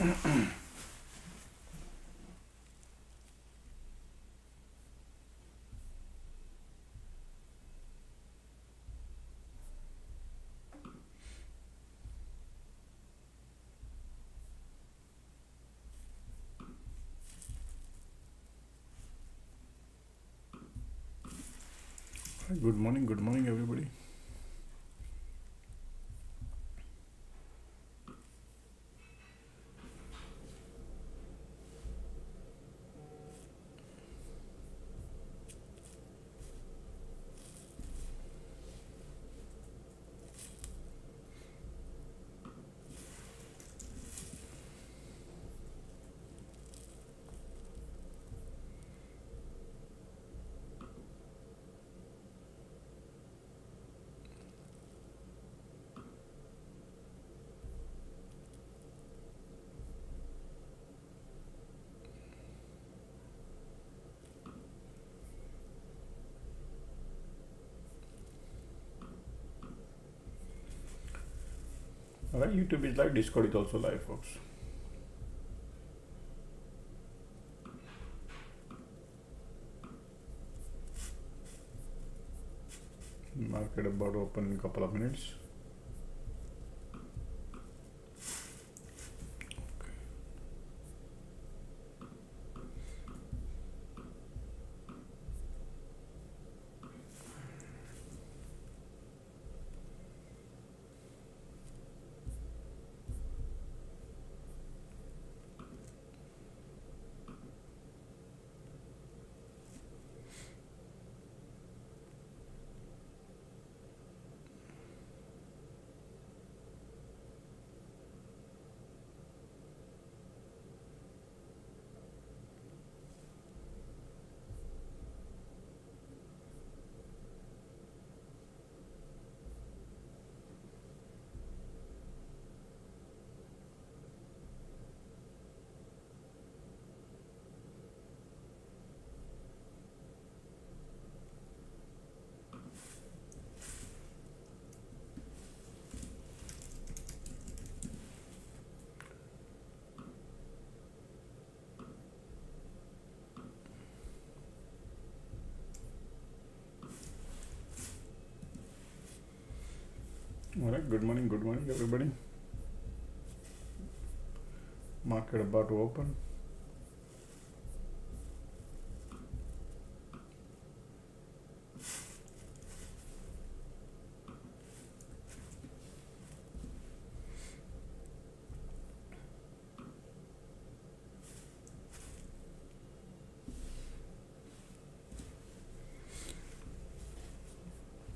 Good morning, everybody. All right, YouTube is live, Discord is also live, folks. Market about open in a couple of minutes. All right, good morning, everybody. Market about to open.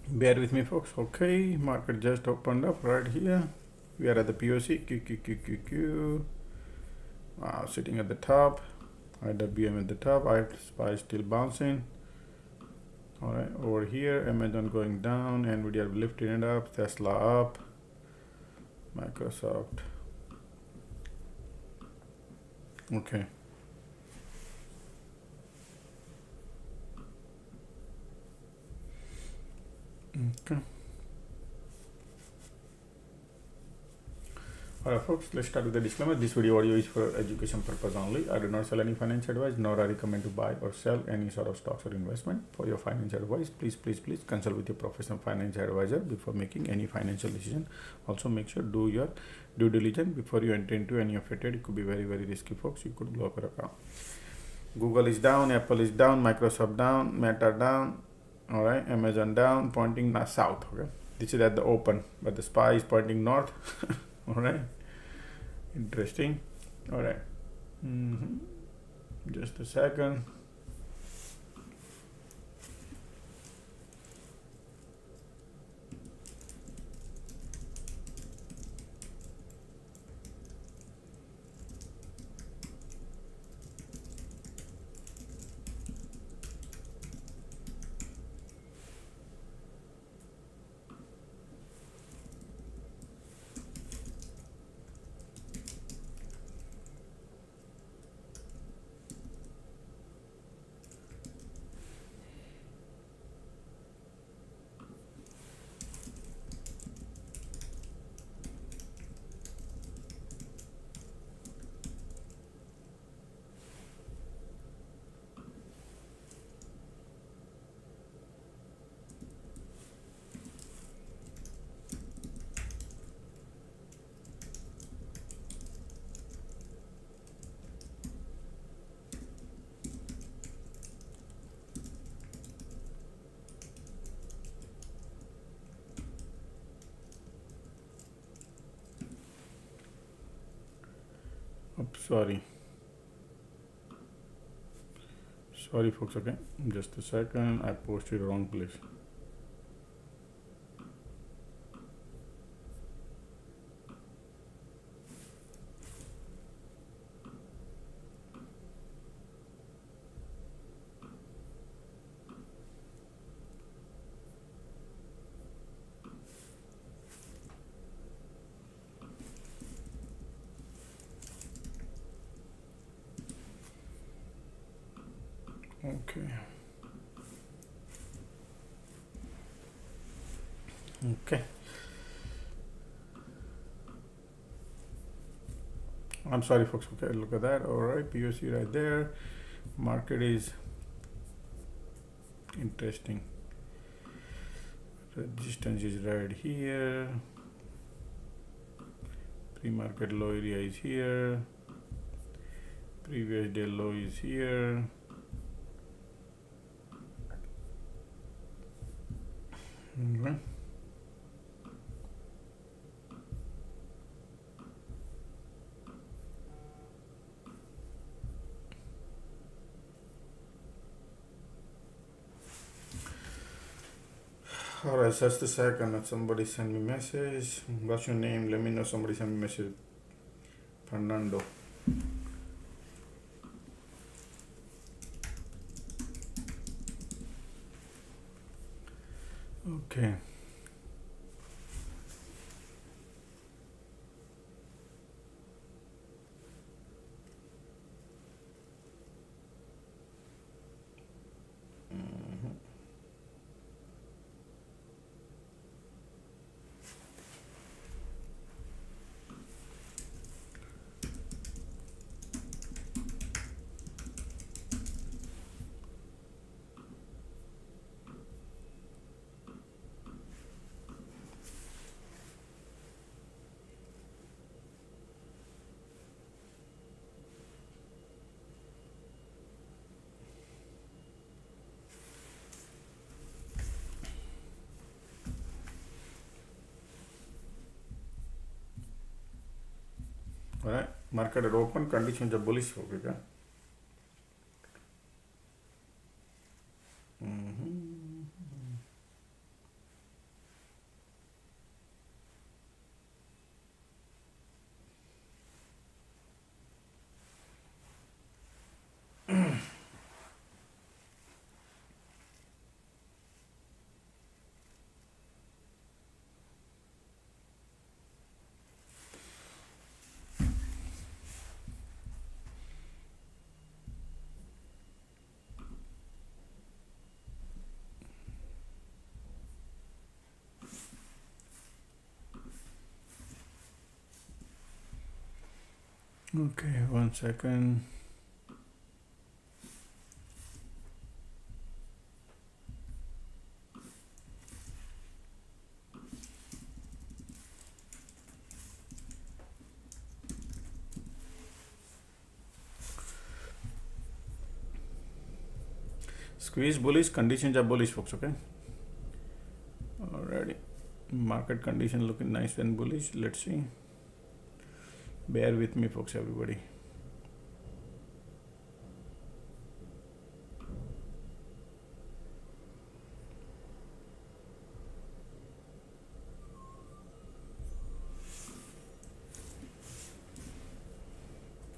Bear with me, folks. Okay, market just opened up right here. We are at the POC, QQQQQ. Sitting at the top. IWM at the top. SPY still bouncing. All right, over here, Amazon going down, Nvidia lifting it up, Tesla up, Microsoft. Okay. Okay. Alright, folks, let's start with the disclaimer. This video audio is for education purpose only. I do not sell any financial advice, nor I recommend to buy or sell any sort of stocks or investment. For your financial advice, please consult with your professional financial advisor before making any financial decision. Also, make sure do your due diligence before you enter into any of your trade. It could be very risky, folks. You could block your account. Google is down, Apple is down, Microsoft down, Meta down. All right, Amazon down, pointing south. Okay, this is at the open, but the SPY is pointing north. All right, interesting. All right, just a second. Oops, sorry folks. Okay, just a second, I posted wrong place. Okay, I'm sorry folks. Okay, look at that. All right, POC right there. Market is interesting. Resistance is right here. Pre-market low area is here. Previous day low is here. Okay. Alright, just a second. Somebody send me message. What's your name? Let me know. Somebody send me message. Fernando. Okay. Alright, market at open conditions are bullish हो गए क्या? Okay, 1 second. Squeeze bullish, conditions are bullish folks, okay? Alrighty, market condition looking nice and bullish. Let's see. Bear with me folks, everybody.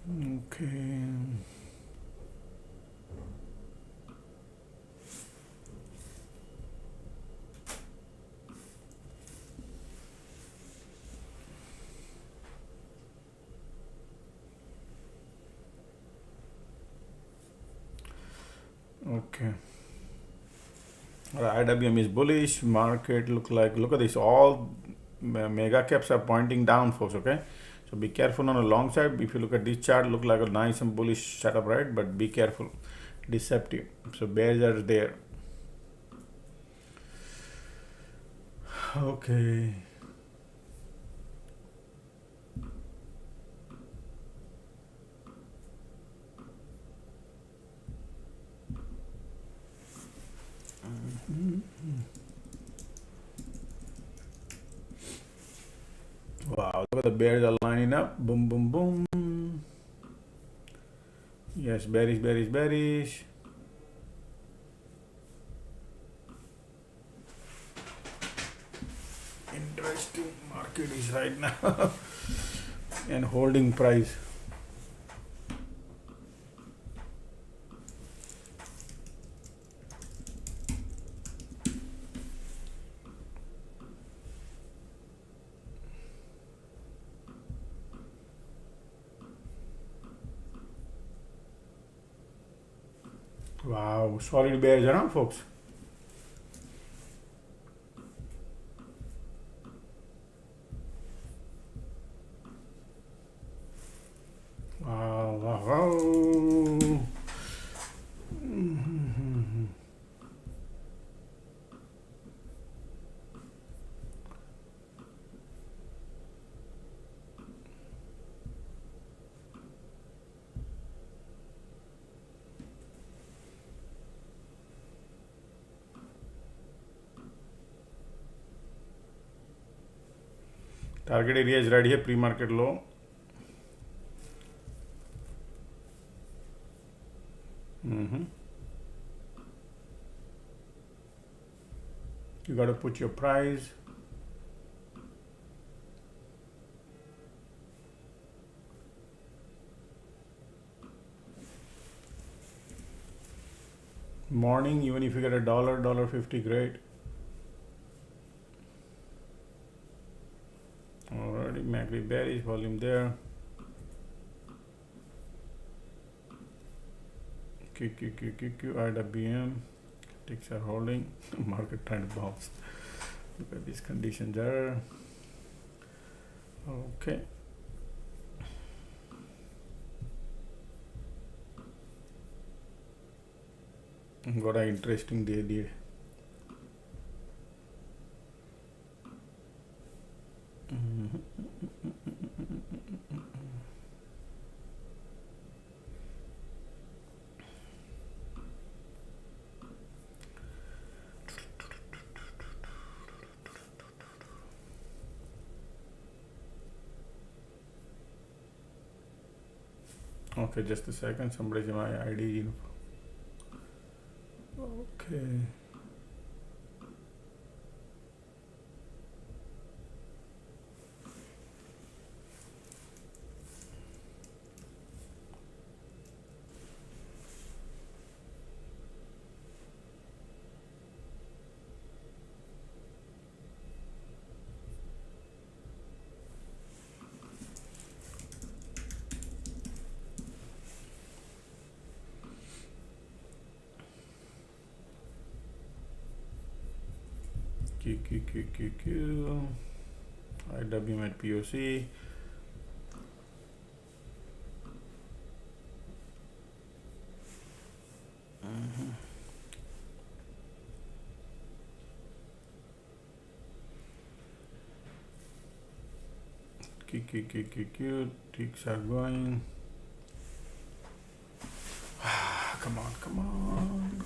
Okay. Okay. Alright, IWM is bullish. Market look at this. All mega caps are pointing down, folks. Okay, so be careful on the long side. If you look at this chart, look like a nice and bullish setup, right? But be careful, deceptive. So bears are there. Okay. Wow, look at the bears are lining up. Boom, boom, boom. Yes, bearish, bearish, bearish. Interesting market is right now. And holding price. Wow, solid bearish, huh, folks? Wow, wow, wow. Target area is right here, pre-market low. You got to put your price. Morning, even if you get $1.50, great. Already, MACD bearish, volume there. QQQQQ, IWM. Ticks are holding. Market trying to bounce. Look at these conditions there. Okay. Got an interesting day. Okay, just a second. Somebody's in my ID. Okay. QQQQQ. IWM at POC. QQQQQ. Ticks are going. Come on, come on.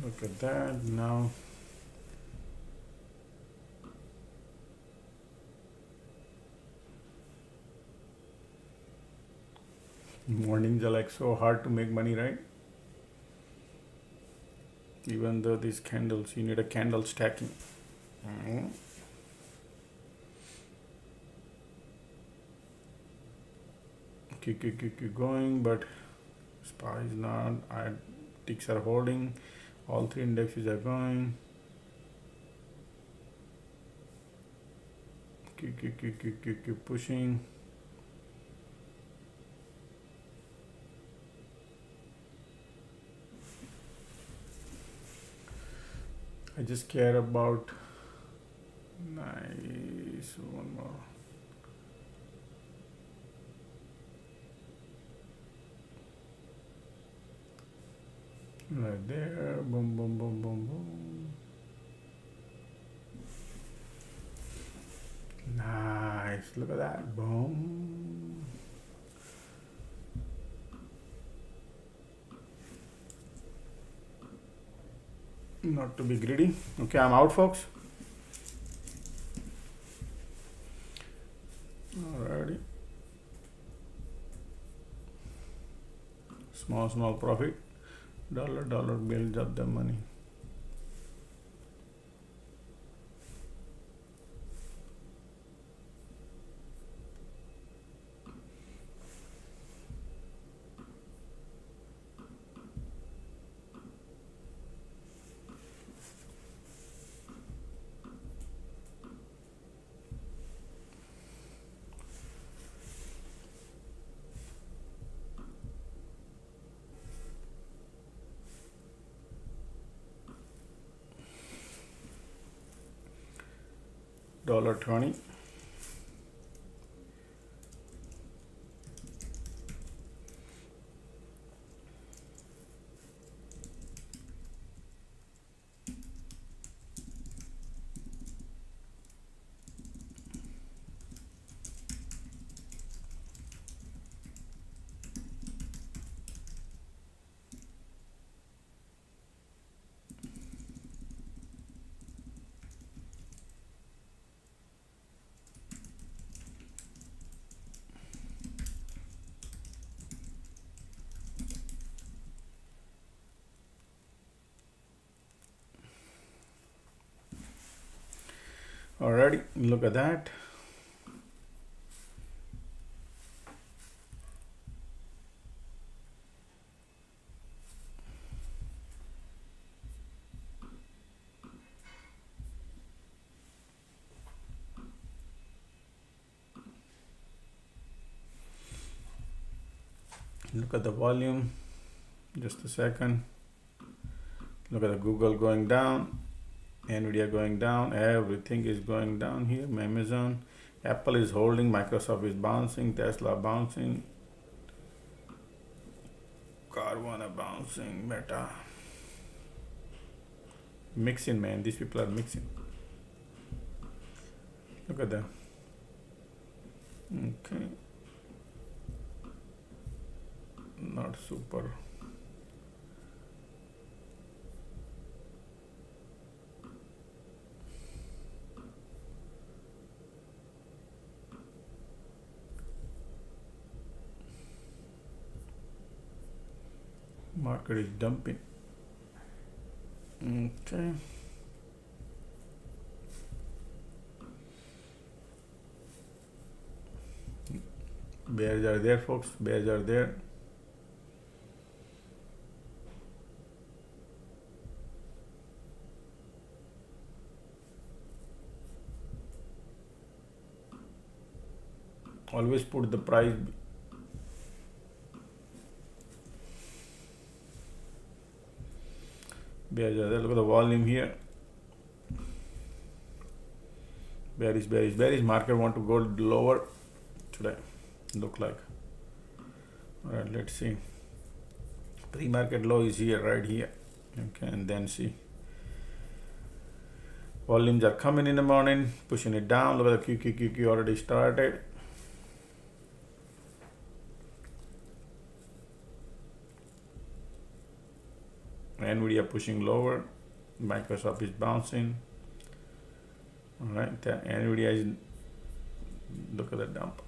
Look at that now. Mornings are like so hard to make money, right? Even though these candles, you need a candle stacking. Keep going, but SPY is not. Ticks are holding. All three indexes are going. Keep pushing. I just care about nice one more. Right there, boom, boom, boom, boom, boom. Nice, look at that, boom. not to be greedy. Okay, I'm out, folks. Alrighty. Small profit. Dollar builds up the money. $20. Alrighty, look at that. Look at the volume. Just a second. Look at the Google going down, Nvidia going down, everything is going down here. Amazon, Apple is holding, Microsoft is bouncing, Tesla bouncing, Carvana bouncing, Meta. Mixing, man, these people are mixing. Look at that. Okay. Not super. Market is dumping. Okay. Bears are there, folks. Bears are there. Always put the price. Bears are there. Look at the volume here. Bearish. Market want to go lower today. Look like. All right, let's see. Pre-market low is here, right here. Okay, and then see. Volumes are coming in the morning, pushing it down. Look at the QQQQ already started. Nvidia pushing lower. Microsoft is bouncing. All right, Nvidia is, look at the dump.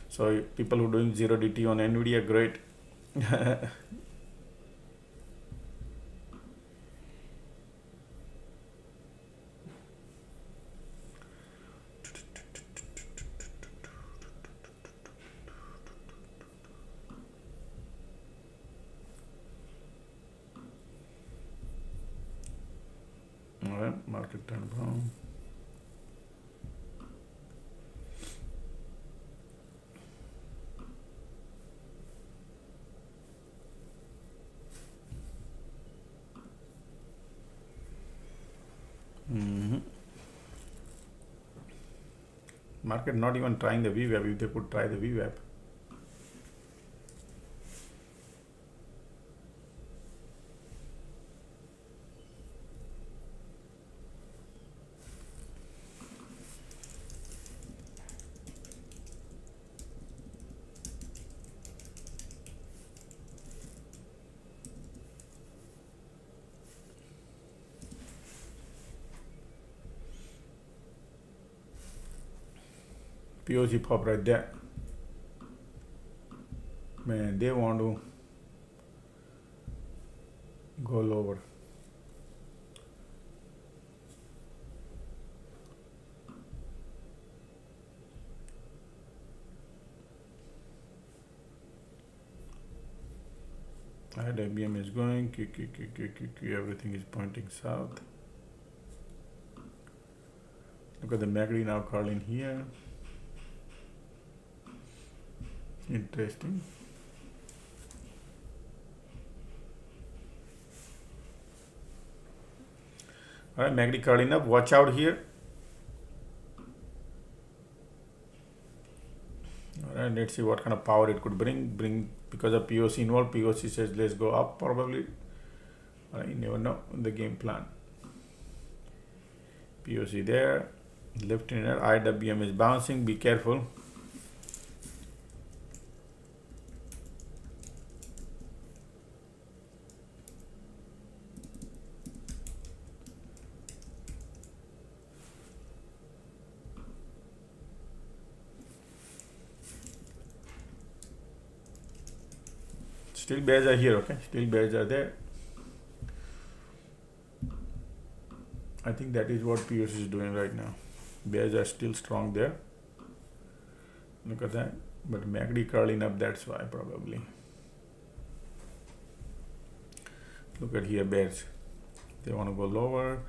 So people who are doing 0 DT on Nvidia, great. All right, market turned brown. Market not even trying the VWAP. If they could try the VWAP. POC pop right there. Man, they want to go lower. IBM is going, everything is pointing south. Look at the MACD now curling here. Interesting. Alright, MACD curling up. Watch out here. Alright, let's see what kind of power it could bring. Because of POC involved, POC says let's go up probably. You never know the game plan. POC there, lifting it. IWM is bouncing. Be careful. Still bears are here, okay? Still bears are there. I think that is what POC is doing right now. Bears are still strong there. Look at that. But MACD curling up, that's why probably. Look at here, bears. They want to go lower.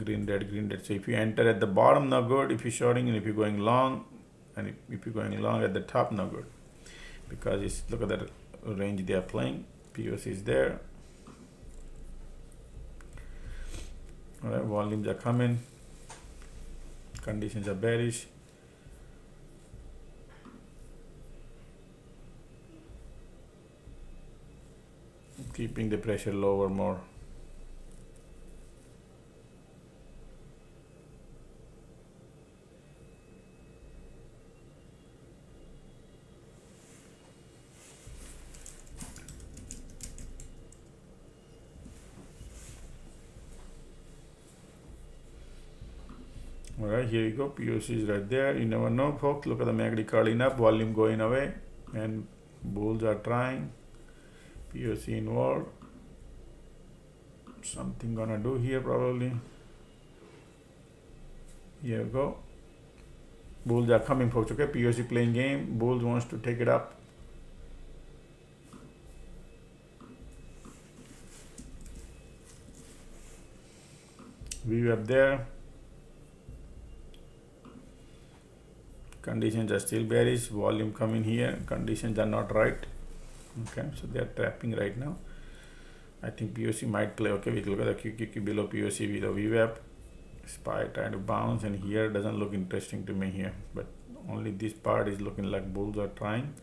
Green, red, green, red. So if you enter at the bottom, not good. If you're shorting, and if you're going long, and if you're going long at the top, not good. Because it's, look at that range they are playing. POC is there. Alright, volumes are coming. Conditions are bearish. Keeping the pressure lower more. Alright, here you go. POC is right there. You never know, folks. Look at the MACD curling up, volume going away, and bulls are trying. POC involved. Something gonna do here probably. Here you go. Bulls are coming, folks. Okay, POC playing game. Bulls wants to take it up. View up there. Conditions are still bearish. Volume coming here. Conditions are not right. Okay, so they are trapping right now. I think POC might play. Okay, we look at the QQQ below POC, below VWAP. SPY trying to bounce, and here doesn't look interesting to me here. But only this part is looking like bulls are trying.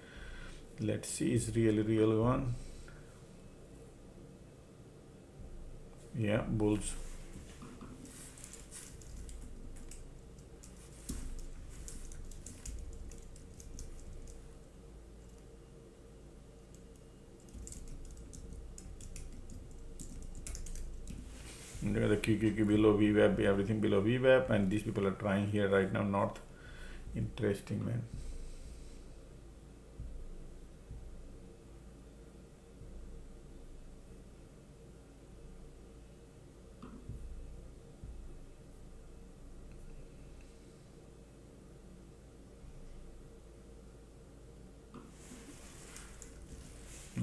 Let's see, is really real one. Yeah, bulls. Look at the QQQ below VWAP, everything below VWAP, and these people are trying here right now. Not interesting, man.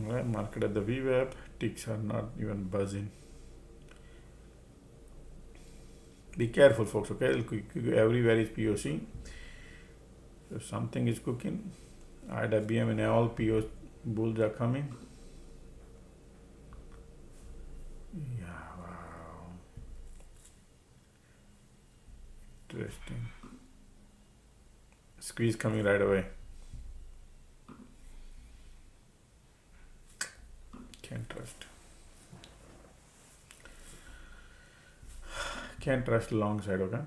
Alright, market at the VWAP, ticks are not even buzzing. Be careful, folks, okay? Everywhere is POC. So something is cooking. IWM and all PO bulls are coming. Yeah, wow. Interesting. Squeeze coming right away. Can't trust. Can't trust long side, okay?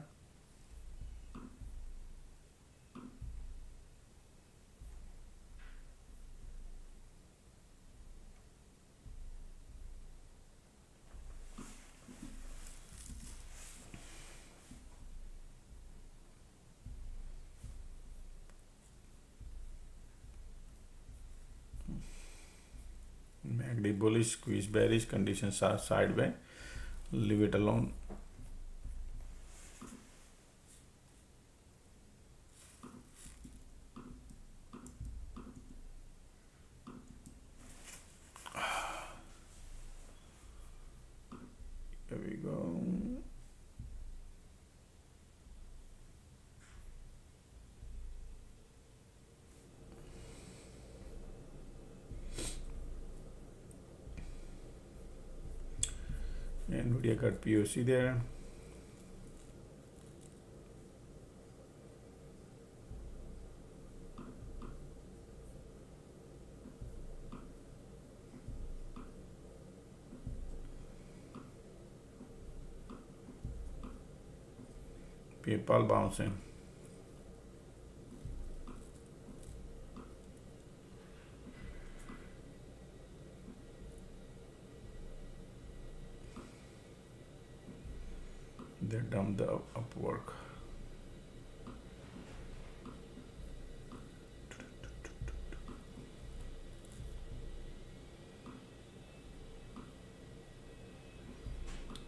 bullish, squeeze bearish, conditions are sideways, leave it alone. Here we go. Nvidia got POC there. PayPal bouncing. They dumped the Upwork.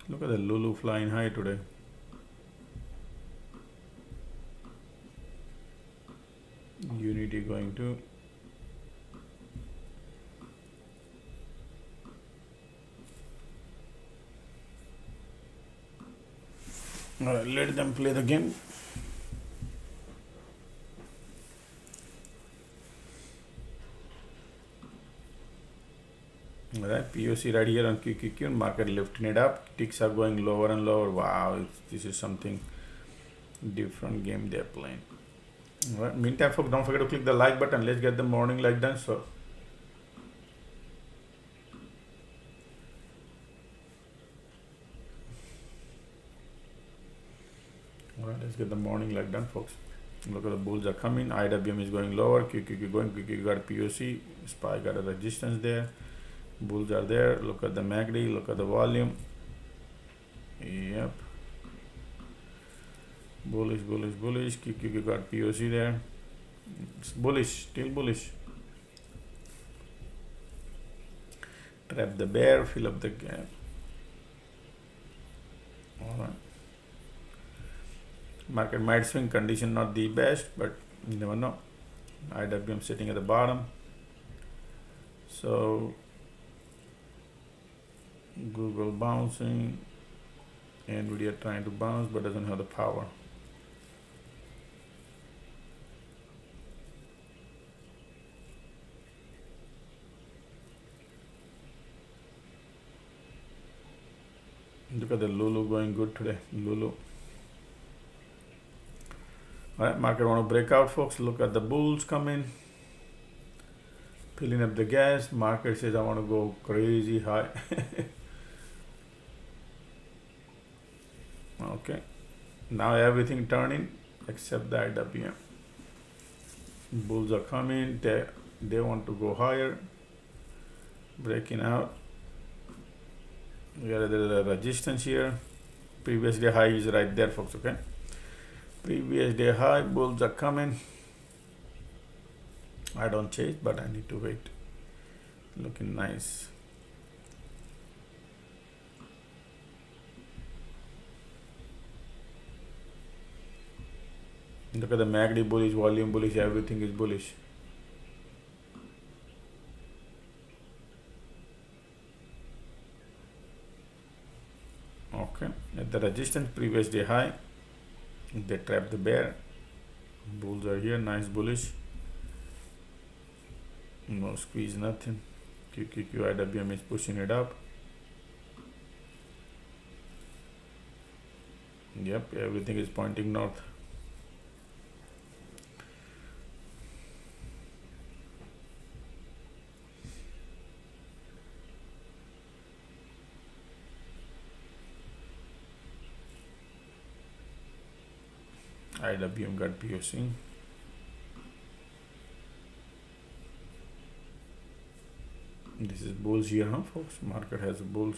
Look at the Lulu flying high today. Unity going to let them play the game. Alright, POC right here on QQQ, market lifting it up, ticks are going lower and lower. Wow, this is something different game they're playing. Alright, meantime folks, don't forget to click the like button. Let's get the morning like done. So alright, let's get the morning like done, folks. Look at the bulls are coming. IWM is going lower, QQQ going, QQQ got a POC, SPY got a resistance there, bulls are there. Look at the MACD, look at the volume. Yep, bullish, bullish, bullish. QQQ got POC there. It's bullish, still bullish. Trap the bear, fill up the gap. Alright. Market might swing, condition not the best, but you never know. IWM sitting at the bottom. So Google bouncing, Nvidia trying to bounce but doesn't have the power. Look at the Lulu going good today. Lulu. Alright, market want to break out, folks. Look at the bulls coming, filling up the gas. Market says I want to go crazy high. Okay, now everything turning except the IWM. Bulls are coming, they want to go higher, breaking out. There is a resistance here. Previous day high is right there, folks. Okay, previous day high, bulls are coming. I don't chase, but I need to wait. Looking nice. Look at the MACD bullish, volume bullish, everything is bullish. Okay, at the resistance, previous day high, they trap the bear. Bulls are here, nice bullish. No squeeze, nothing. QQQ IWM is pushing it up. Yep, everything is pointing north. IWM got POC. This is bulls here, huh, folks? Market has bulls.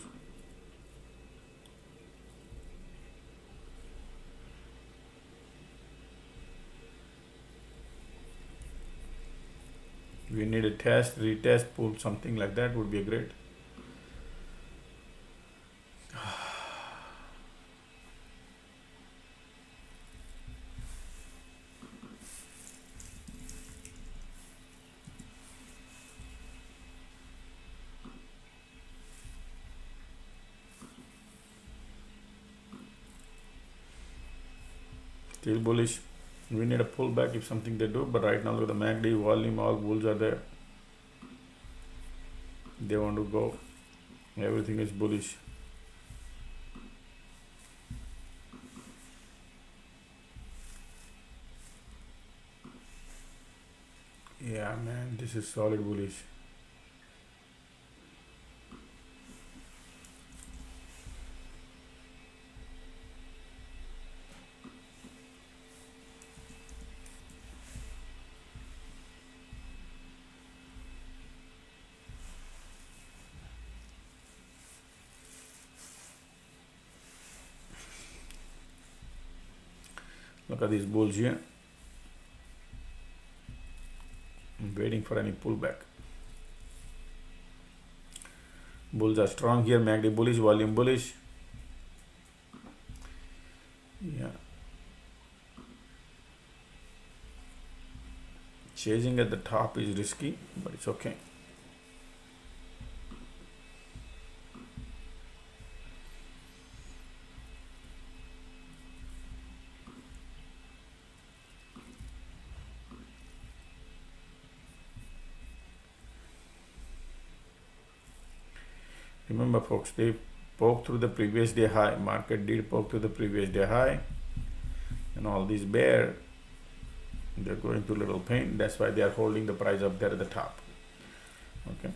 We need a test, retest, pull, something like that would be great. still bullish. We need a pullback if something they do, but right now look at the MACD volume, all bulls are there. They want to go. Everything is bullish. Yeah, man, this is solid bullish. Look at these bulls here. I'm waiting for any pullback. Bulls are strong here. MACD bullish, volume bullish. Yeah. Chasing at the top is risky, but it's okay. Remember folks, they poked through the previous day high. Market did poke through the previous day high. And all these bear, they're going through little pain. That's why they are holding the price up there at the top. Okay.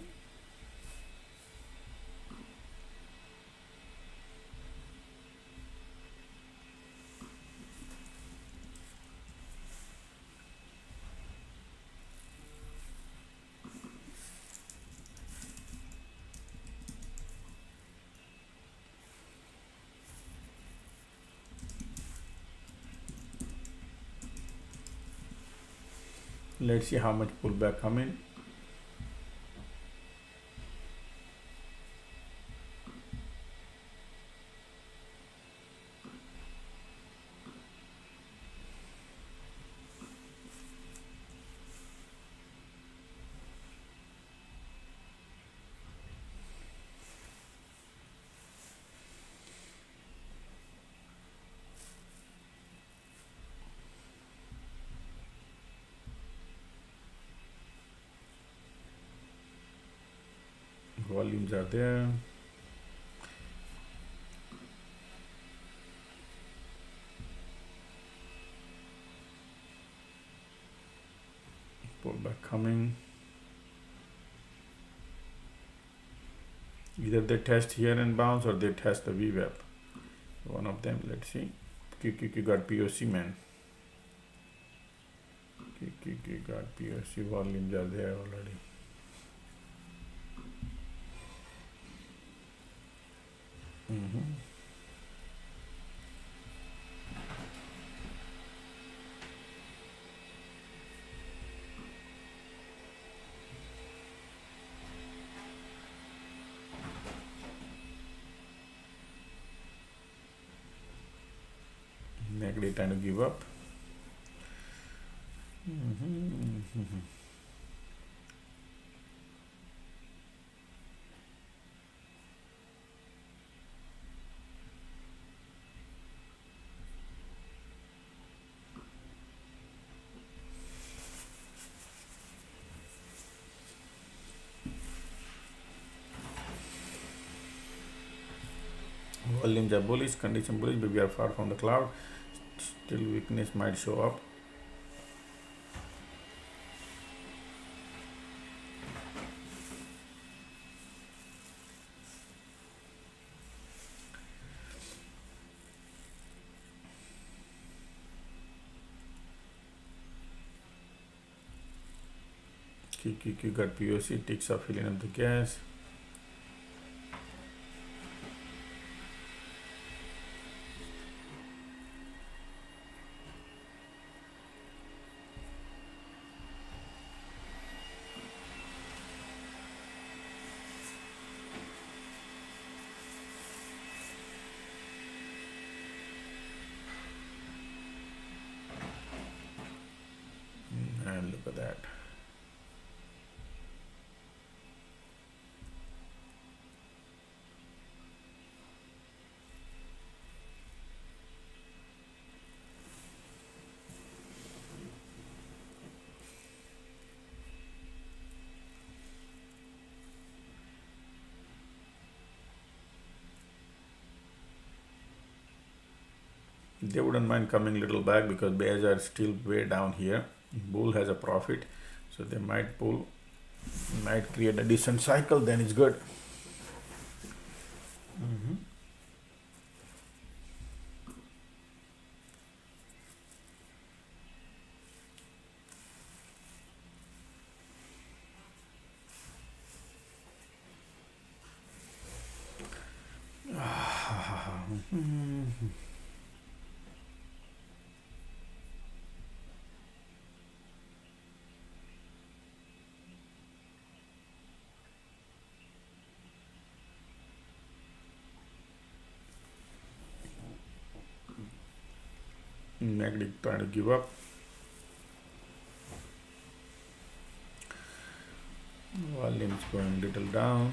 Let's see how much pullback come in. Volumes are there. Pullback coming. Either they test here and bounce or they test the VWAP. One of them, let's see. QQQ got POC, man. QQQ got POC, volumes are there already. Negative trying to give up. Volumes are bullish, condition bullish, but we are far from the cloud. Still weakness might show up. QQQ got POC, ticks are filling up the gas. And look at that. They wouldn't mind coming little back because bears are still way down here. Bull has a profit, so they might pull, might create a decent cycle, then it's good. MACD trying to give up. Volume's going little down.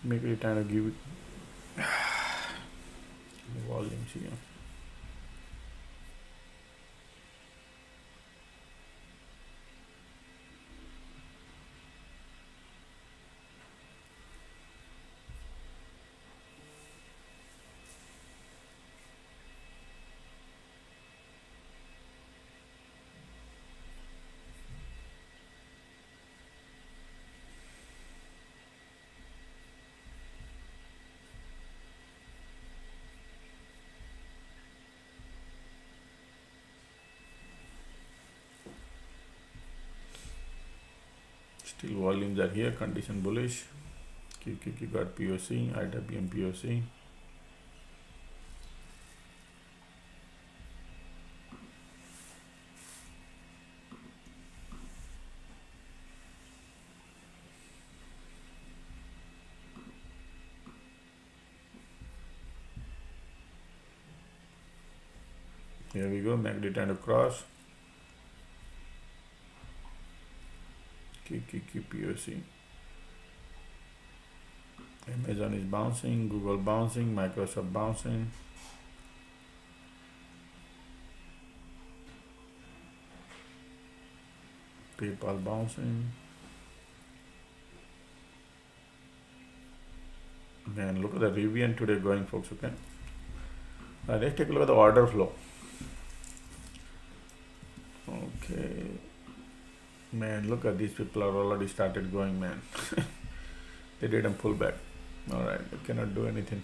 Make it trying to give it volumes here. Still volumes are here, condition bullish. QQQ got POC, IWM POC. Here we go, MACD trying to cross. QQQ POC. Amazon is bouncing, Google bouncing, Microsoft bouncing. PayPal bouncing. Man, look at the Rivian today going, folks. Okay. Now let's take a look at the order flow. Okay. Man, look at these people are already started going, man. They didn't pull back. Alright, they cannot do anything.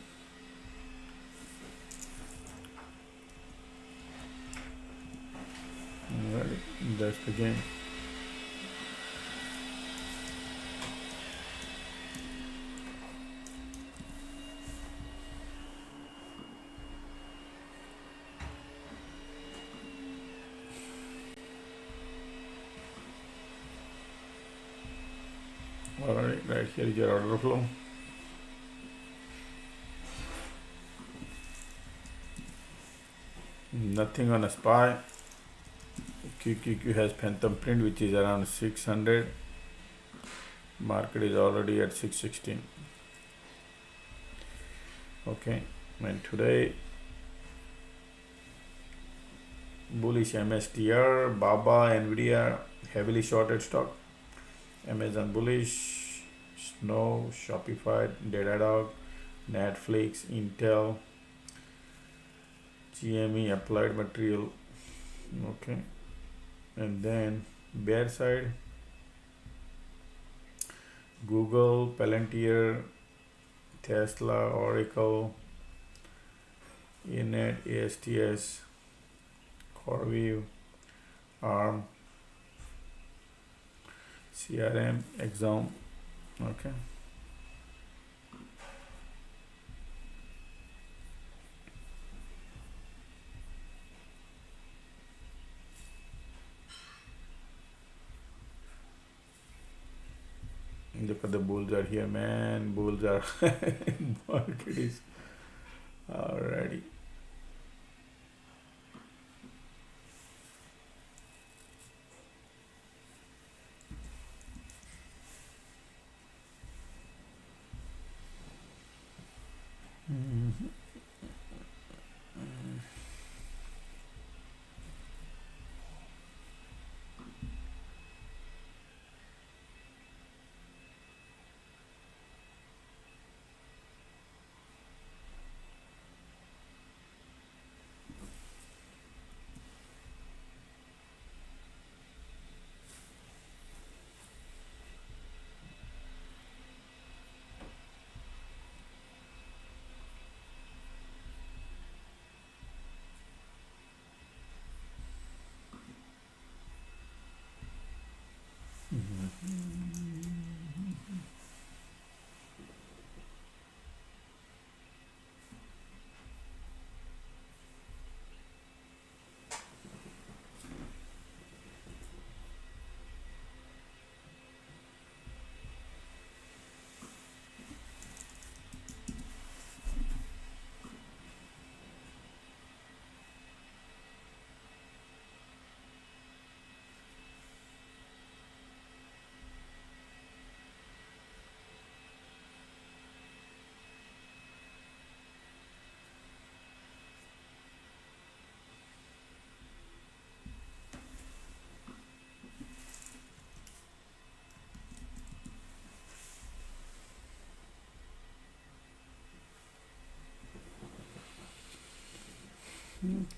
Alright, that's the game. Alright, right here is your order flow. Nothing on a SPY. QQQ has phantom print which is around 600. Market is already at 616. Okay, and today bullish MSTR, Baba, Nvidia heavily shorted stock. Amazon bullish, Snow, Shopify, Datadog, Netflix, Intel, GME, Applied Material. Okay, and then bear side, Google, Palantir, Tesla, Oracle, Enet, ASTS, CoreWeave, ARM, CRM, Exam. Okay. Look at the bulls are here, man. Bulls are market is already.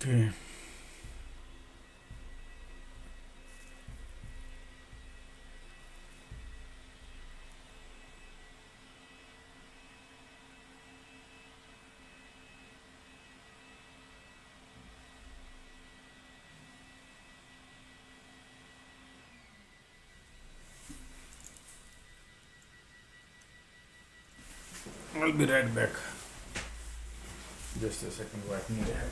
Okay. I'll be right back. Just a second, wipe me the head.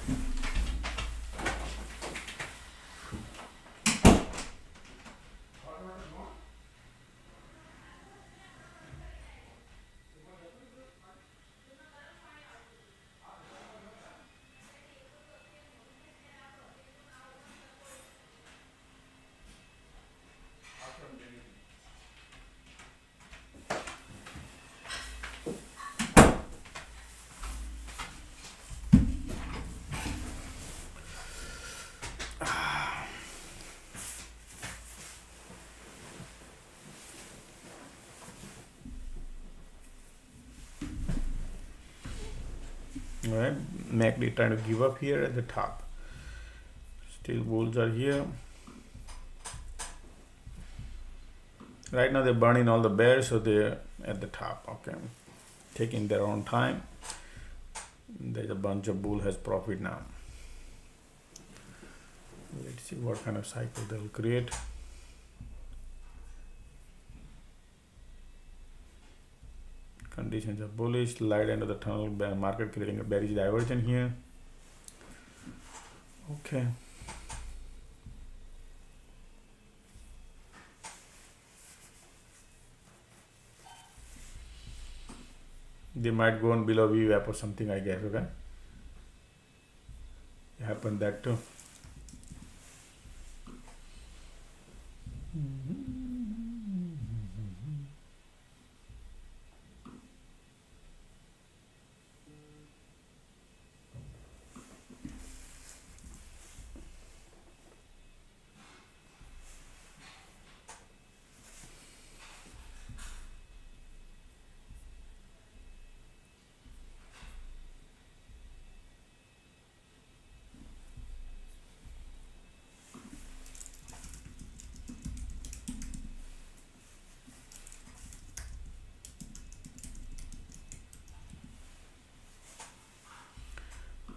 Alright, MACD trying to give up here at the top. Still bulls are here. Right now they're burning all the bears, so they're at the top. Okay, taking their own time. There's a bunch of bull has profit now. Let's see what kind of cycle they'll create. Conditions are bullish, light end of the tunnel, bear market creating a bearish diversion here. Okay. They might go on below VWAP or something, I guess. Okay. It happened that too.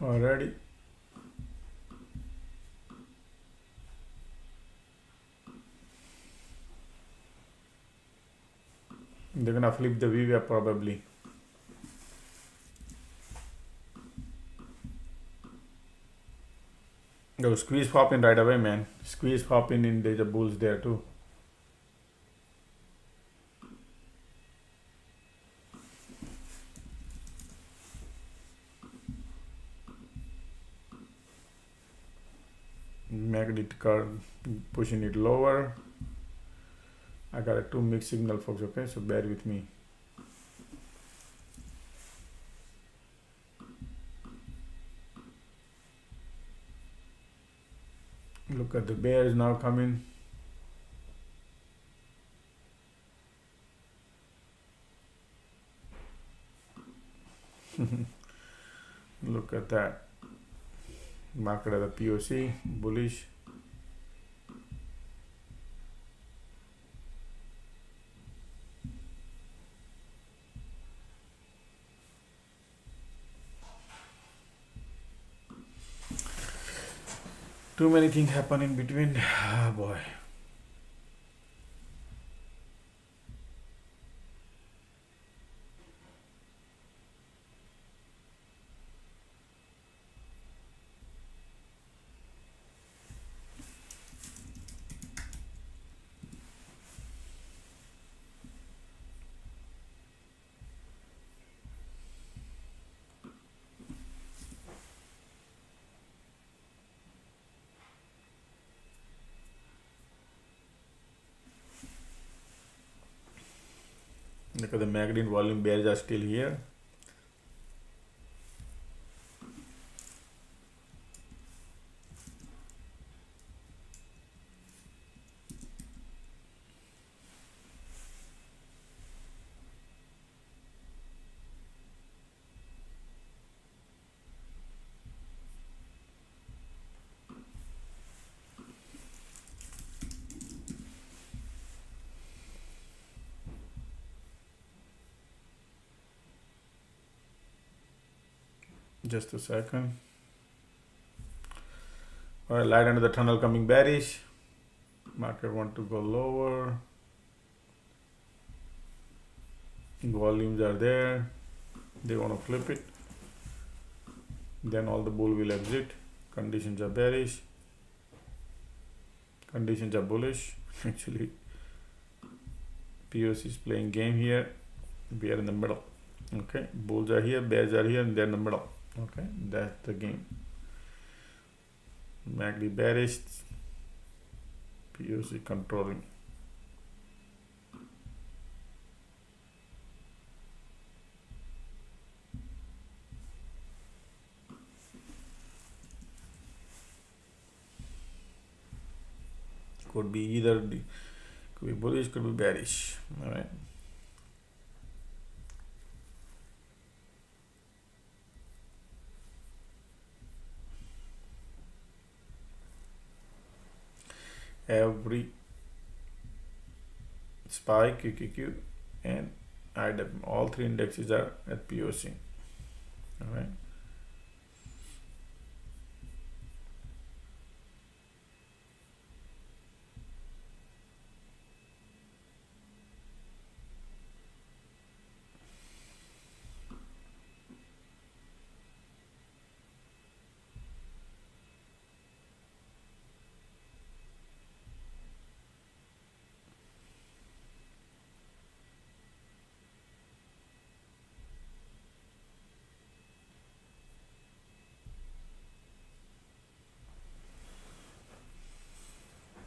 Alrighty. They're gonna flip the VWAP probably. Go squeeze pop in right away, man. Squeeze pop in there's a bulls there too. Magnet card pushing it lower. I got a 2 mixed signal, folks. Okay, so bear with me. Look at the bears now coming. Look at that. Market at the POC, bullish. Too many things happen in between. Ah, boy. Look at the magnet volume, bears are still here. Just a second. All right, light under the tunnel coming bearish. Market want to go lower. Volumes are there. They want to flip it. Then all the bull will exit. Conditions are bearish. Conditions are bullish. Actually, POC is playing game here. We are in the middle. Okay, bulls are here, bears are here, and they're in the middle. Okay, that's the game. MACD bearish, POC controlling. Could be either, could be bullish, could be bearish. All right. Every SPY, QQQ, and IW, all three indexes are at POC. All right.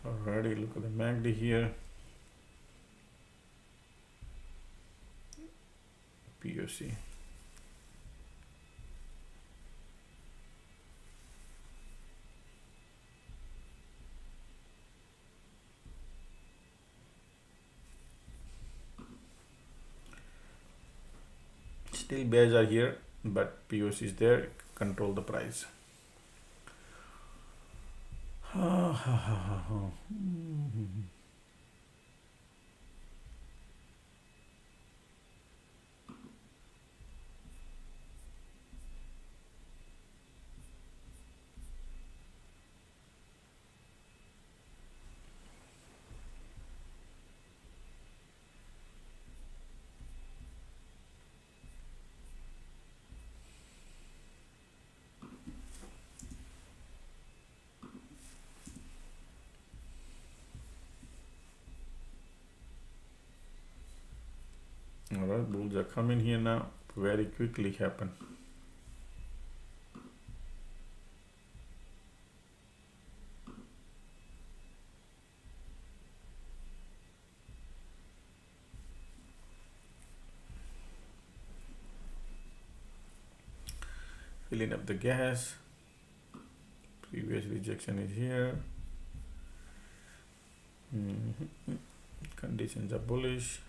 Alrighty, look at the MACD here. POC. Still bears are here, but POC is there, control the price. Alright, bulls are coming here now. Very quickly happen. Filling up the gas. Previous rejection is here. Conditions are bullish.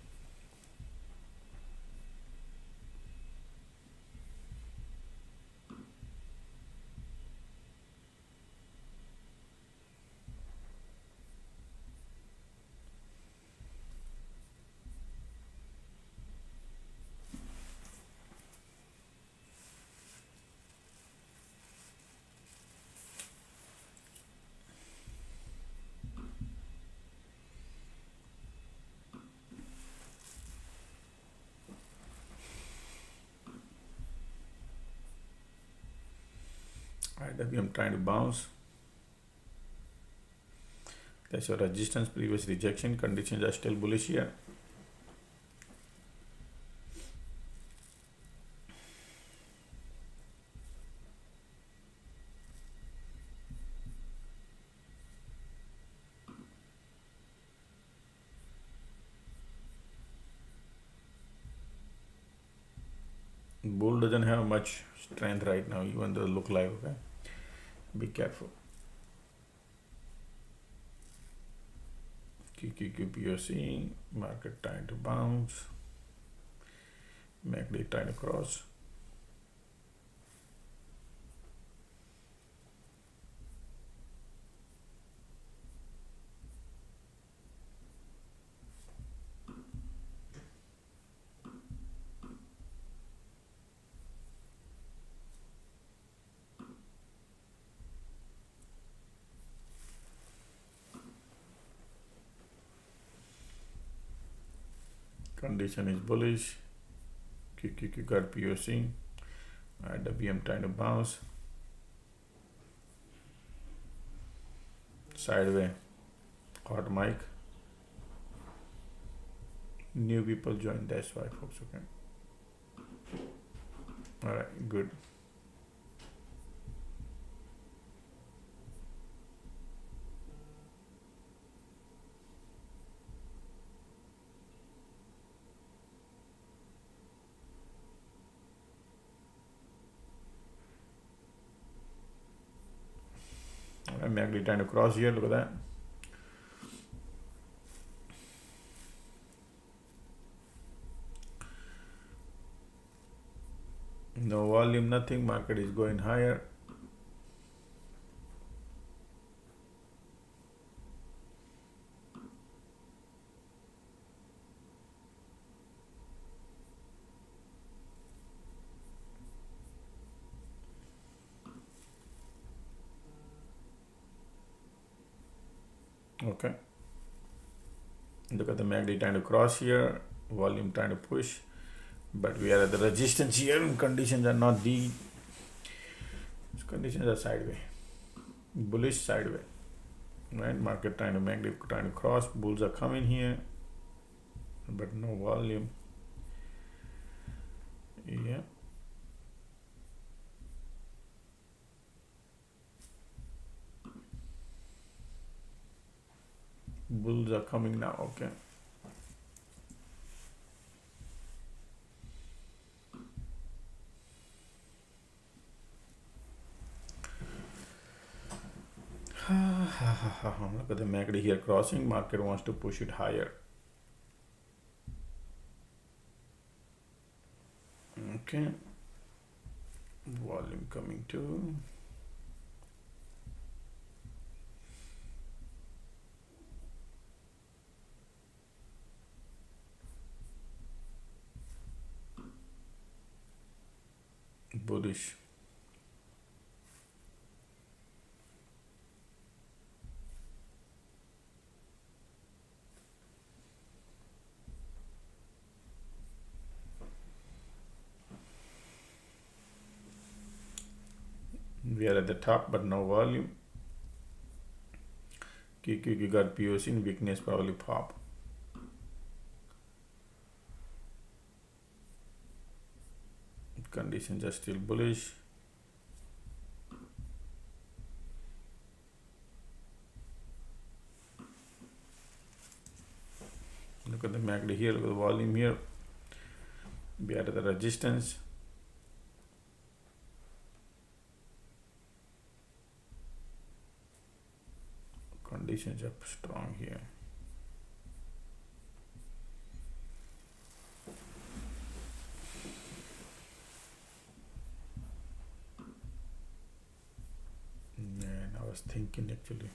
I'm trying to bounce. That's your resistance, previous rejection. Conditions are still bullish here. Bull doesn't have much strength right now, even though look like, okay? Be careful. QQQ you're seeing market trying to bounce. MACD trying to cross. Condition is bullish. QQQ got POC. IWM trying to bounce. Sideways. Hot mic. New people joined, that's why, folks. Okay. Alright, good. I'm actually trying to cross here. Look at that. No volume, nothing. Market is going higher. Okay. Look at the MACD trying to cross here. Volume trying to push. But we are at the resistance here and conditions are not the conditions are sideways. Bullish sideways. Right? Market trying to MACD trying to cross. Bulls are coming here. But no volume. Yeah. Bulls are coming now. Okay. Look at the MACD here crossing. Market wants to push it higher. Okay. Volume coming too. Bullish. We are at the top, but no volume. QQQ got POC in weakness, probably pop. conditions are still bullish. Look at the MACD here, look at the volume here. We are at the resistance. Conditions are strong here. Man, I was thinking actually.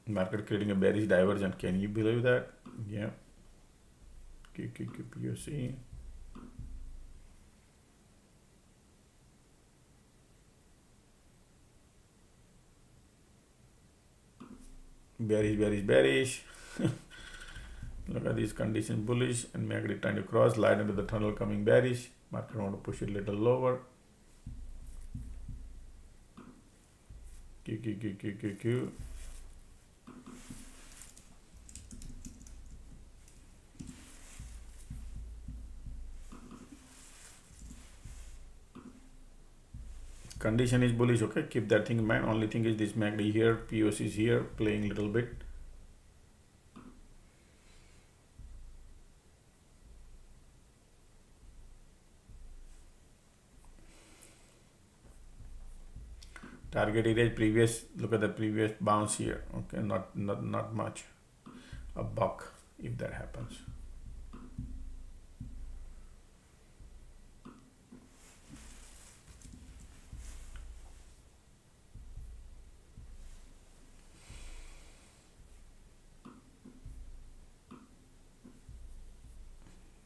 Market creating a bearish divergence. Can you believe that? Yeah. QQQPOC. Bearish. Look at these conditions, bullish, and MACD trying to cross, light into the tunnel coming bearish. Market want to push it a little lower. QQQQQQ. Condition is bullish, okay? Keep that thing in mind. Only thing is this MACD here, POC is here, playing a little bit. Target area previous, look at the previous bounce here, okay? Not much. A buck if that happens.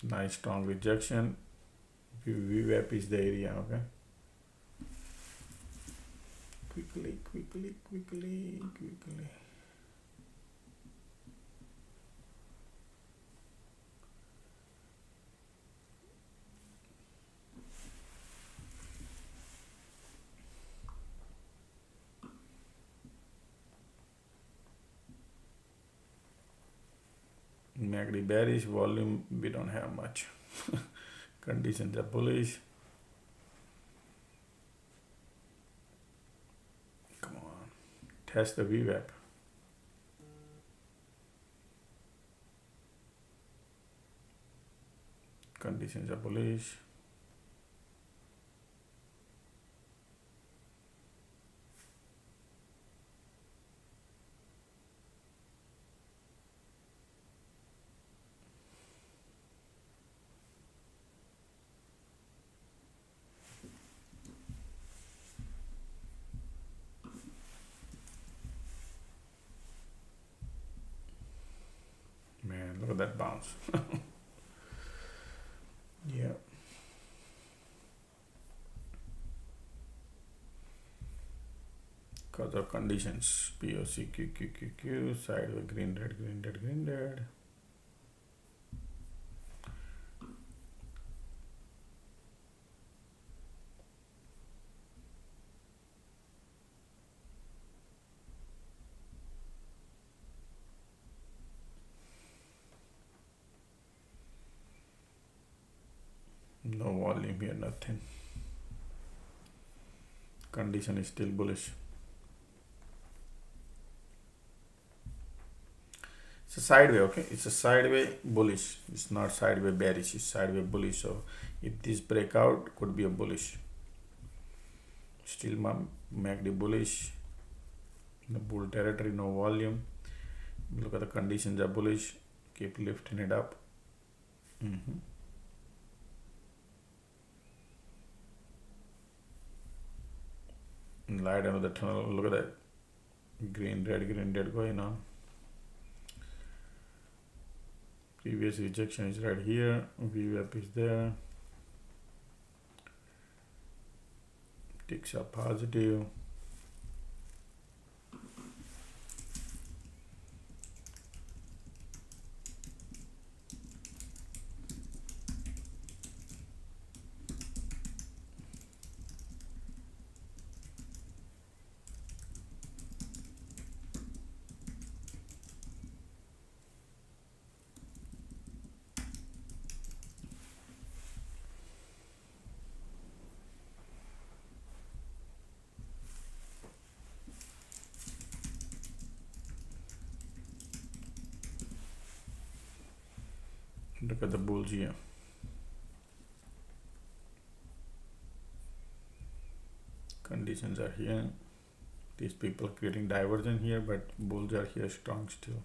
Nice strong rejection. VWAP is the area, okay? Quickly. MACD bearish, volume we don't have much. Conditions are bullish. Come on, test the VWAP. Conditions are bullish. Man, look at that bounce. Yeah. Because of conditions, POC, QQQQ, sideways, green, red. No volume here, nothing. Condition is still bullish. It's a sideway, okay? It's a sideway bullish. It's not sideway bearish, it's sideway bullish. So if this breakout could be a bullish. Still MACD bullish. In the bull territory, no volume. Look at the conditions are bullish. Keep lifting it up. Light under the tunnel. Look at that green, red going on. Previous rejection is right here. VWAP is there. Ticks are positive. Look at the bulls here. Conditions are here. These people creating divergence here, but bulls are here strong still.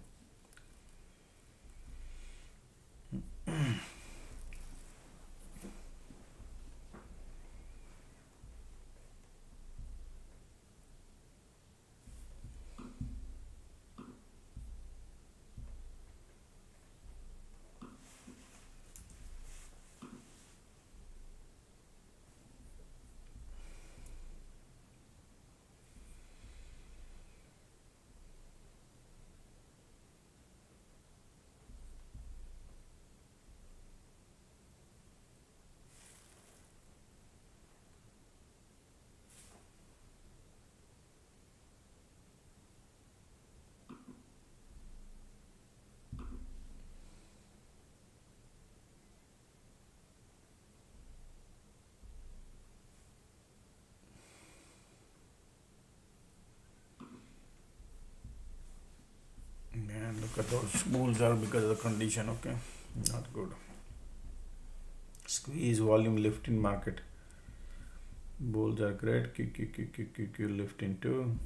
Man, look at those bulls are because of the condition, okay? Not good. Squeeze volume lifting market. Bulls are great. Q lifting too.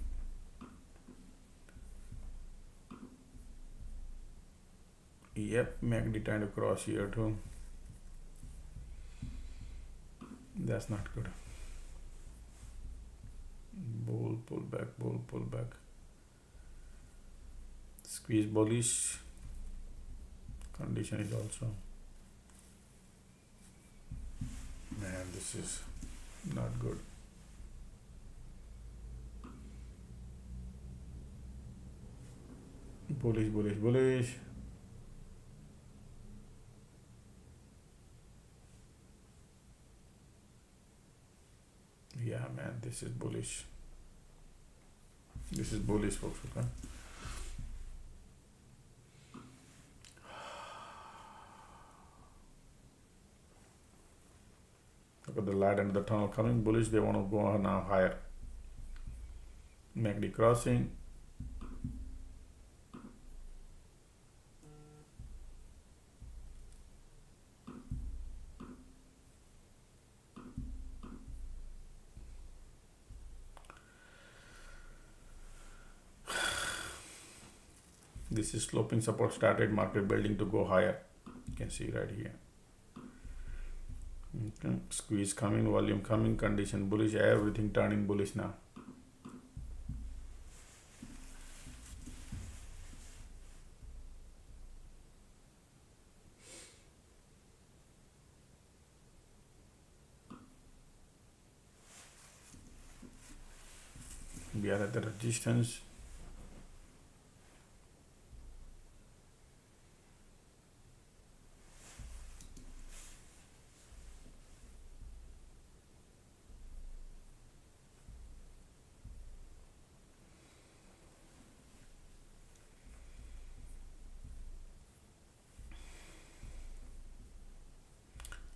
Yep, MACD trying to cross here too. That's not good. Bull pull back, bull pull back. Squeeze bullish. Condition is also. Man, this is not good. Bullish, bullish, bullish. Yeah, man, this is bullish. This is bullish, folks, okay? Look at the light end of the tunnel coming bullish. They want to go now higher. MACD crossing. This is sloping support started, market building to go higher. You can see right here. Okay. Squeeze coming, volume coming, condition bullish, everything turning bullish now. We are at the resistance.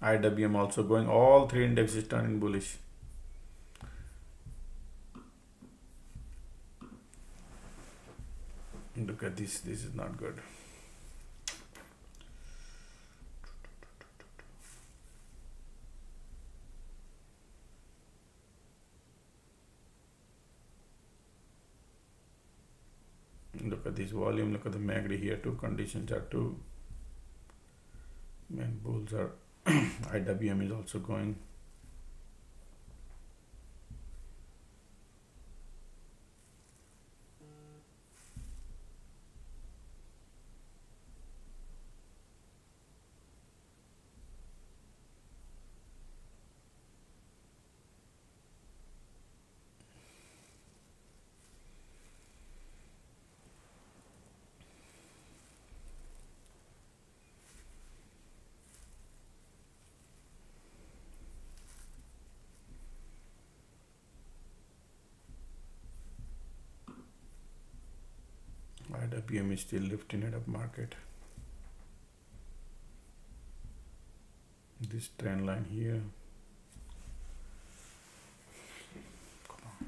IWM also going, all three indexes turning bullish. Look at this is not good. Look at this volume, look at the MACD here too, conditions are too. Man, bulls are IWM is also going. IWM is still lifting it up market. This trend line here. Come on.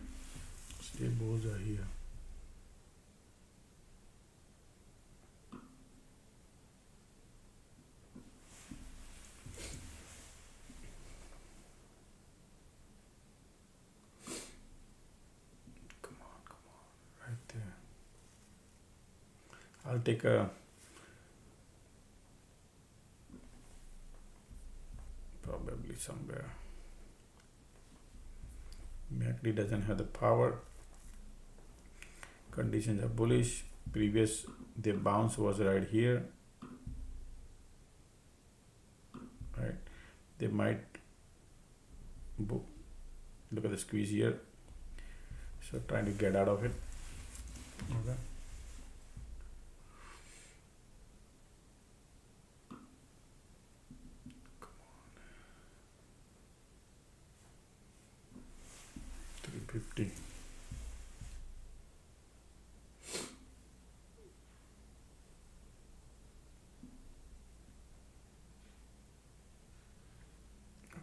Still bulls are here. take a probably somewhere. MACD doesn't have the power. Conditions are bullish. Previous the bounce was right here. Right, they might look at the squeeze here. So trying to get out of it. Okay. Come on. 350.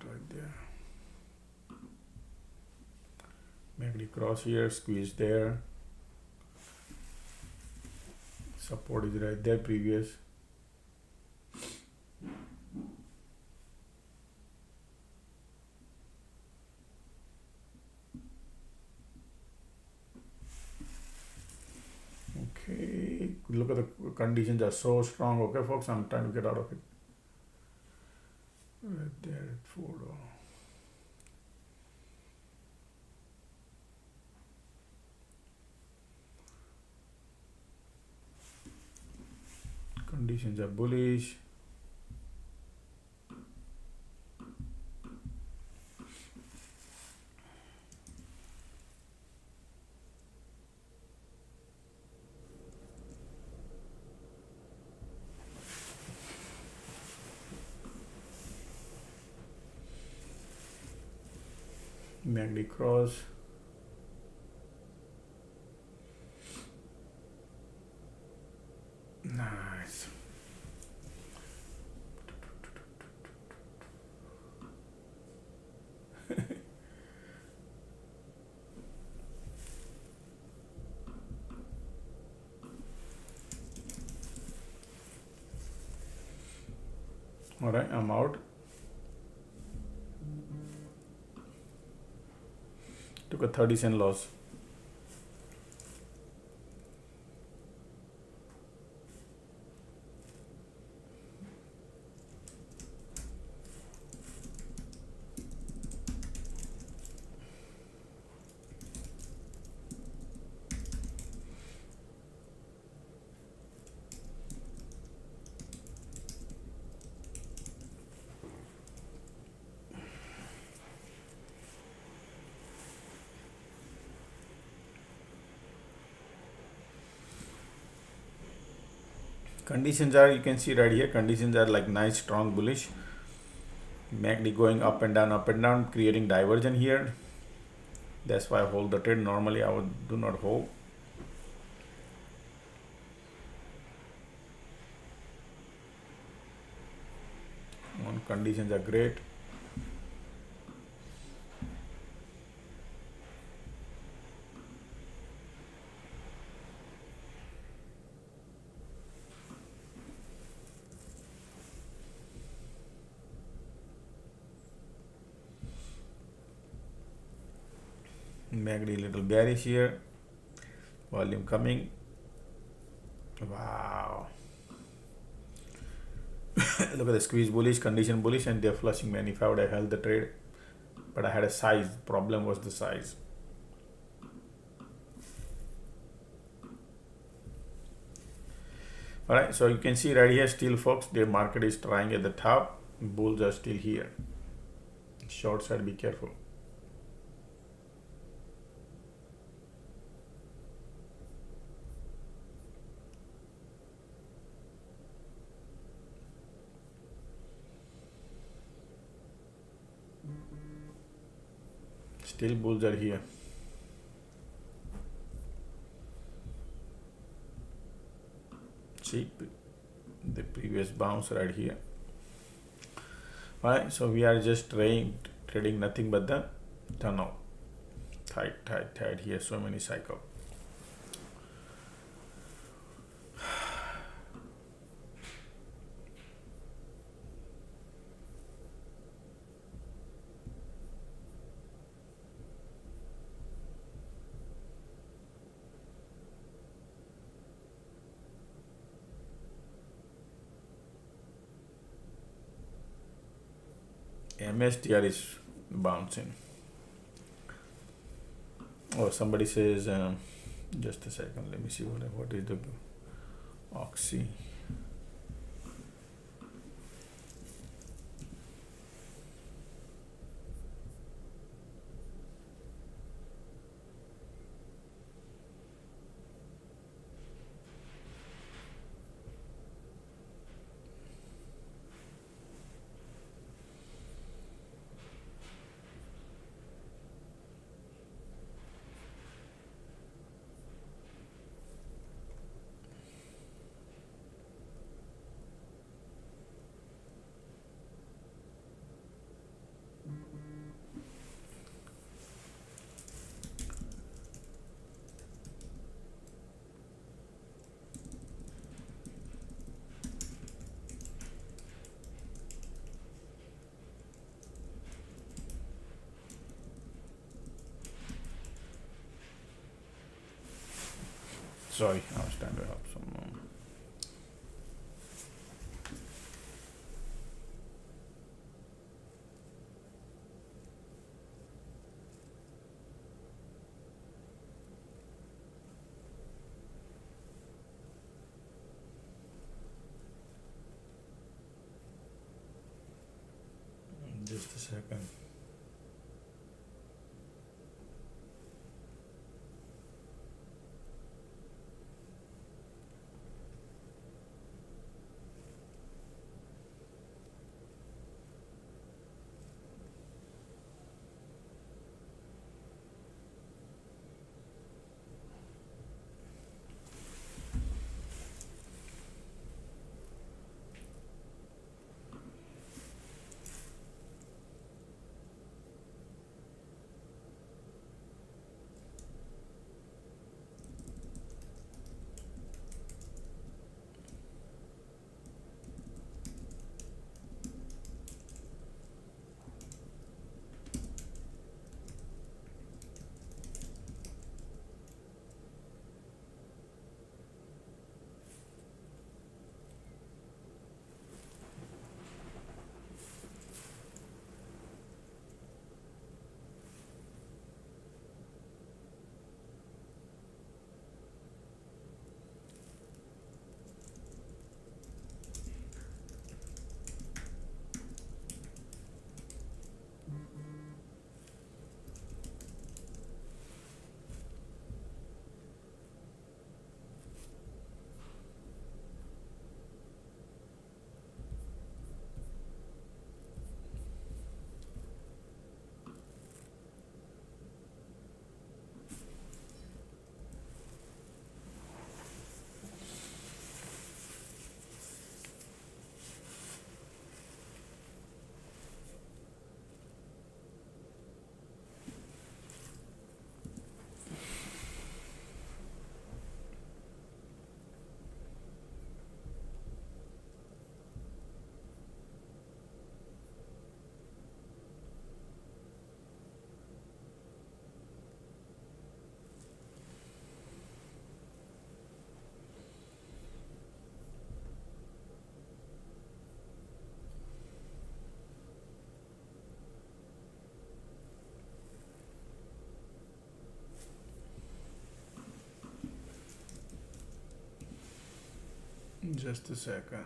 Right there. MACD cross here, squeeze there. Support is right there, previous. Okay, look at the conditions are so strong. Okay, folks, I'm trying to get out of it. Right there at $4. Conditions are bullish. MACD cross. Nice. All right, I'm out. Took a 30-cent loss. Conditions are, you can see right here, conditions are like nice, strong, bullish. MACD going up and down, creating diversion here. That's why I hold the trade. Normally I would do not hold. Conditions are great. MACD little bearish here. Volume coming. Wow. Look at the squeeze bullish, condition bullish, and they're flushing. Man, if I would have held the trade, but I had a size. Problem was the size. All right, so you can see right here still, folks, the market is trying at the top. Bulls are still here. Short side, be careful. Still bulls are here. See the previous bounce right here. All right, so we are just trading nothing but the tunnel. Tight here. So many cycle. MSTR is bouncing. Oh, somebody says, just a second, let me see what is the Oxy. Sorry, I was trying to help someone. Just a second. Just a second.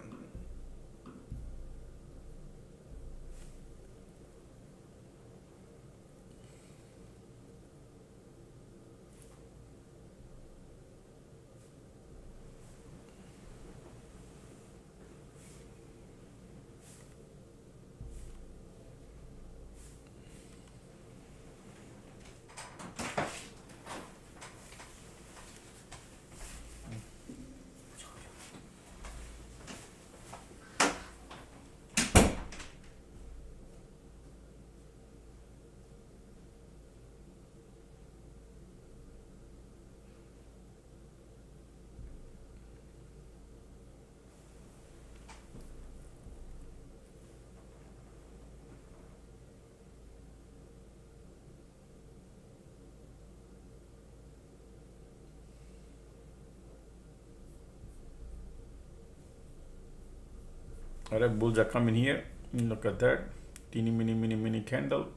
Alright, bulls are coming here. Look at that. teeny mini candle.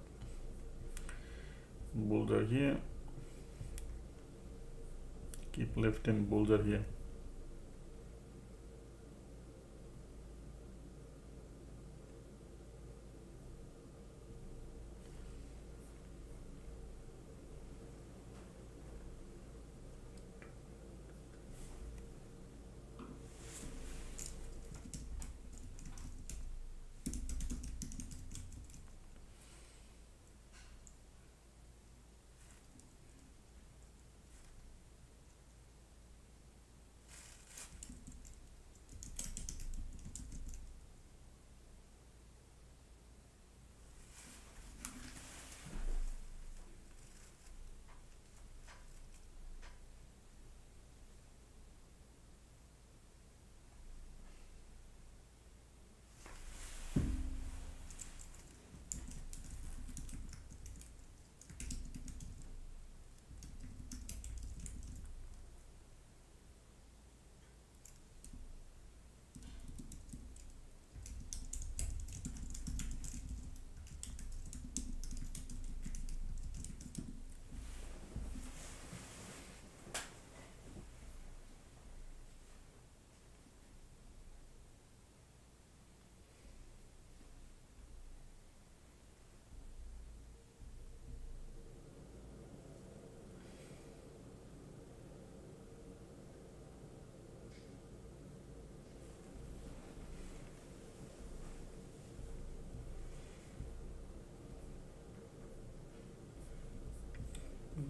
Bulls are here. Keep lifting. Bulls are here.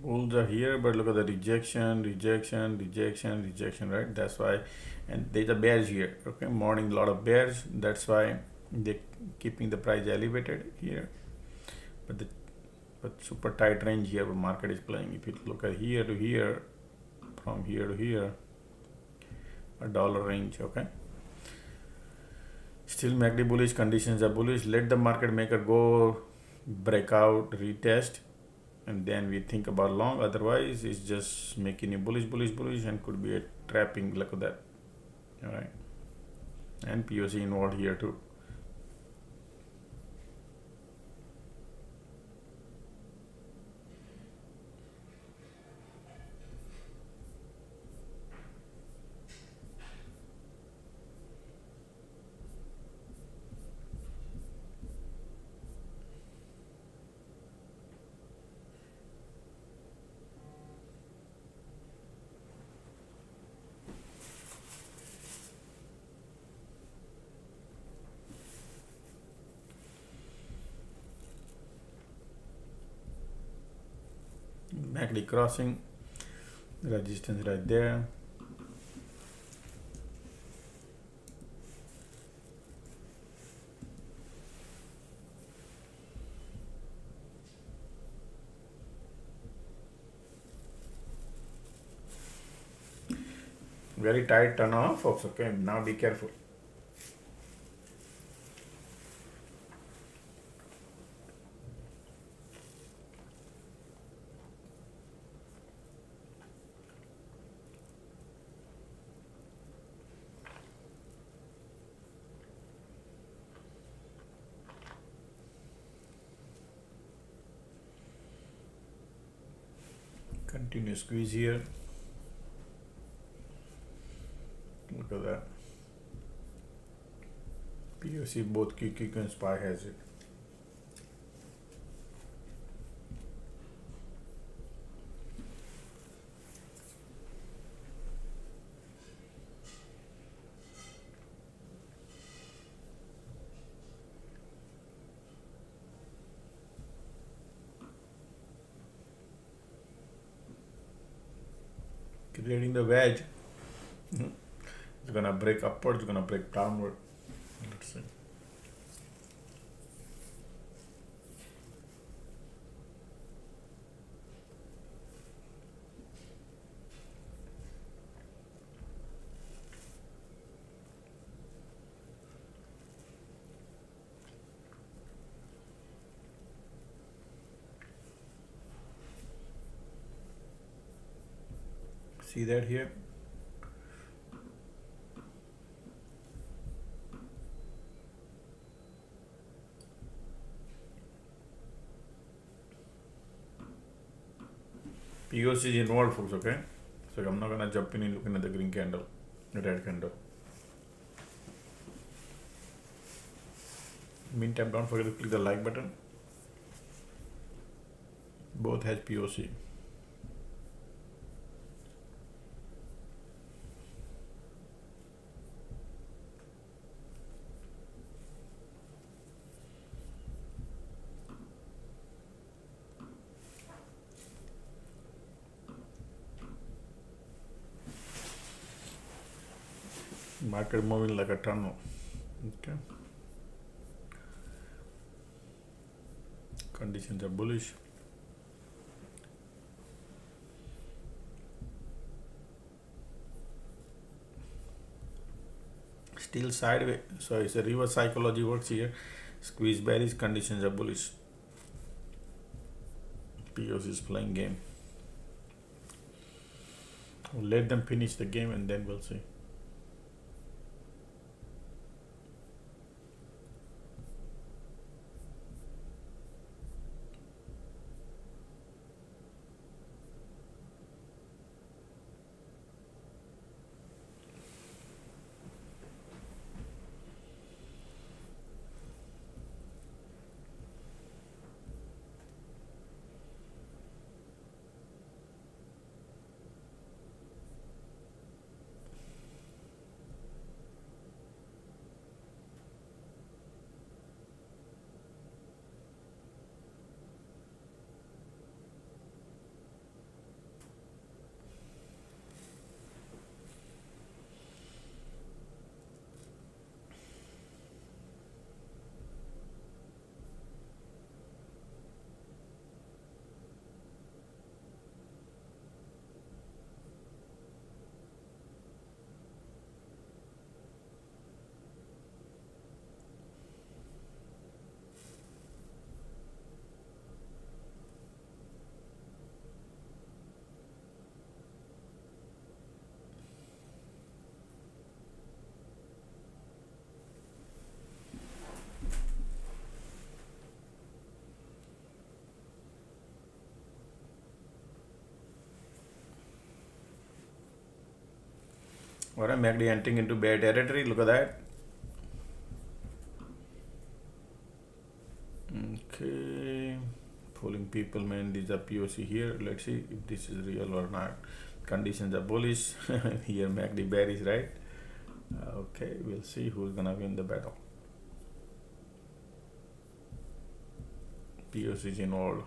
Bulls are here, but look at the rejection, right? That's why, and there's a bears here. Okay, morning, a lot of bears. That's why they keeping the price elevated here. But super tight range here. Where market is playing. If you look at here to here, from here to here, a dollar range. Okay. Still, MACD bullish, conditions are bullish. Let the market maker go, break out, retest, and then we think about long. Otherwise, it's just making you bullish, and could be a trapping. Look at that. All right. And POC involved here too. MACD crossing, resistance right there. Very tight turn on, folks. Okay, now be careful. Continue squeeze here. Look at that. POC both QQ and SPY has it. Creating the wedge. It's gonna break upward, it's gonna break downward. Let's see. See that here? POC is involved, folks. Okay, so I'm not gonna jump in looking at the green candle, red candle. Meantime, don't forget to click the like button. Both has POC. Market moving like a tunnel. Okay. Conditions are bullish. Still sideways. So it's a reverse psychology works here. Squeeze bearish, conditions are bullish. POC is playing game. Let them finish the game and then we'll see. Alright, MACD entering into bear territory. Look at that. Okay, pulling people, man. These are POC here. Let's see if this is real or not. Conditions are bullish. Here MACD bearish, right? Okay, we'll see who's gonna win the battle. POC is involved.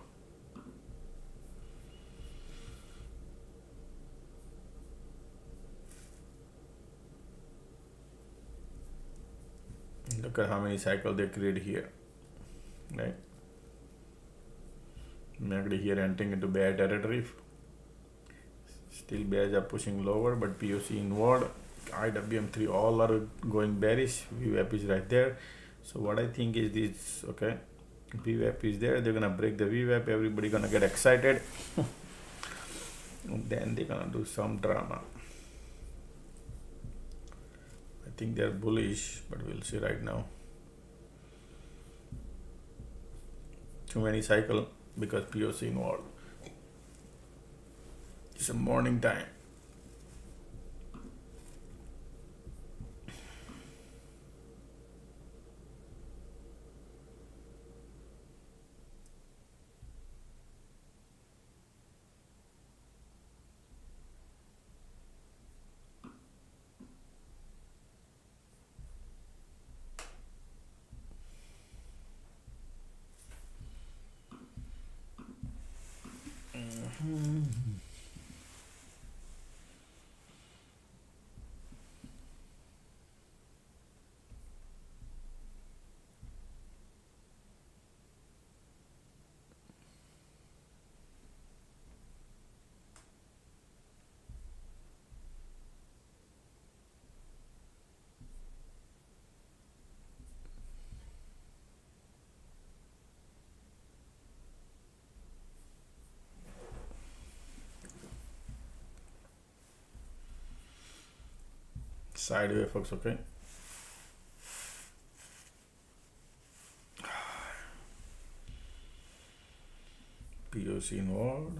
Look at how many cycles they create here, right? MACD here entering into bear territory. Still bears are pushing lower, but POC inward. IWM3 all are going bearish. VWAP is right there. So what I think is this, okay, VWAP is there. They're gonna break the VWAP. Everybody gonna get excited. And then they're gonna do some drama. I think they're bullish, but we'll see right now. Too many cycle because POC involved. It's a morning time. Sideways, folks, okay? POC involved.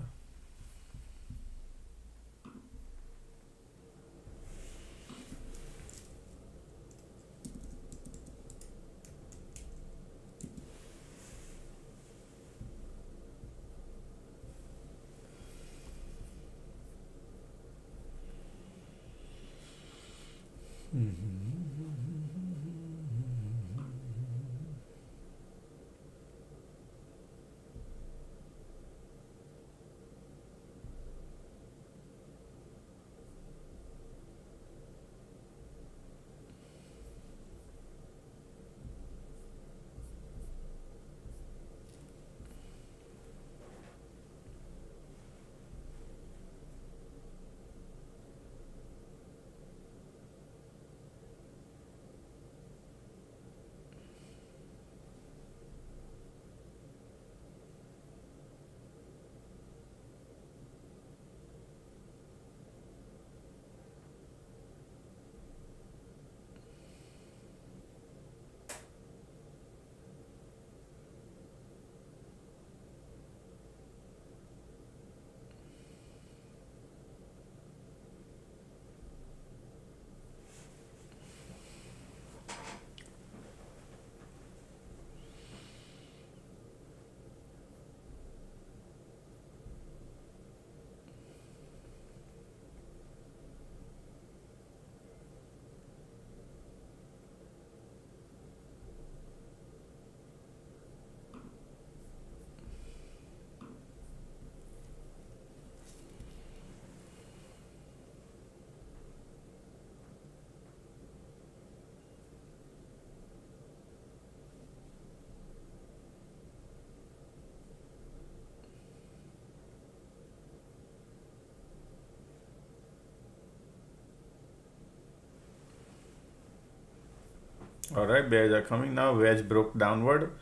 All right, bears are coming now. Wedge broke downward.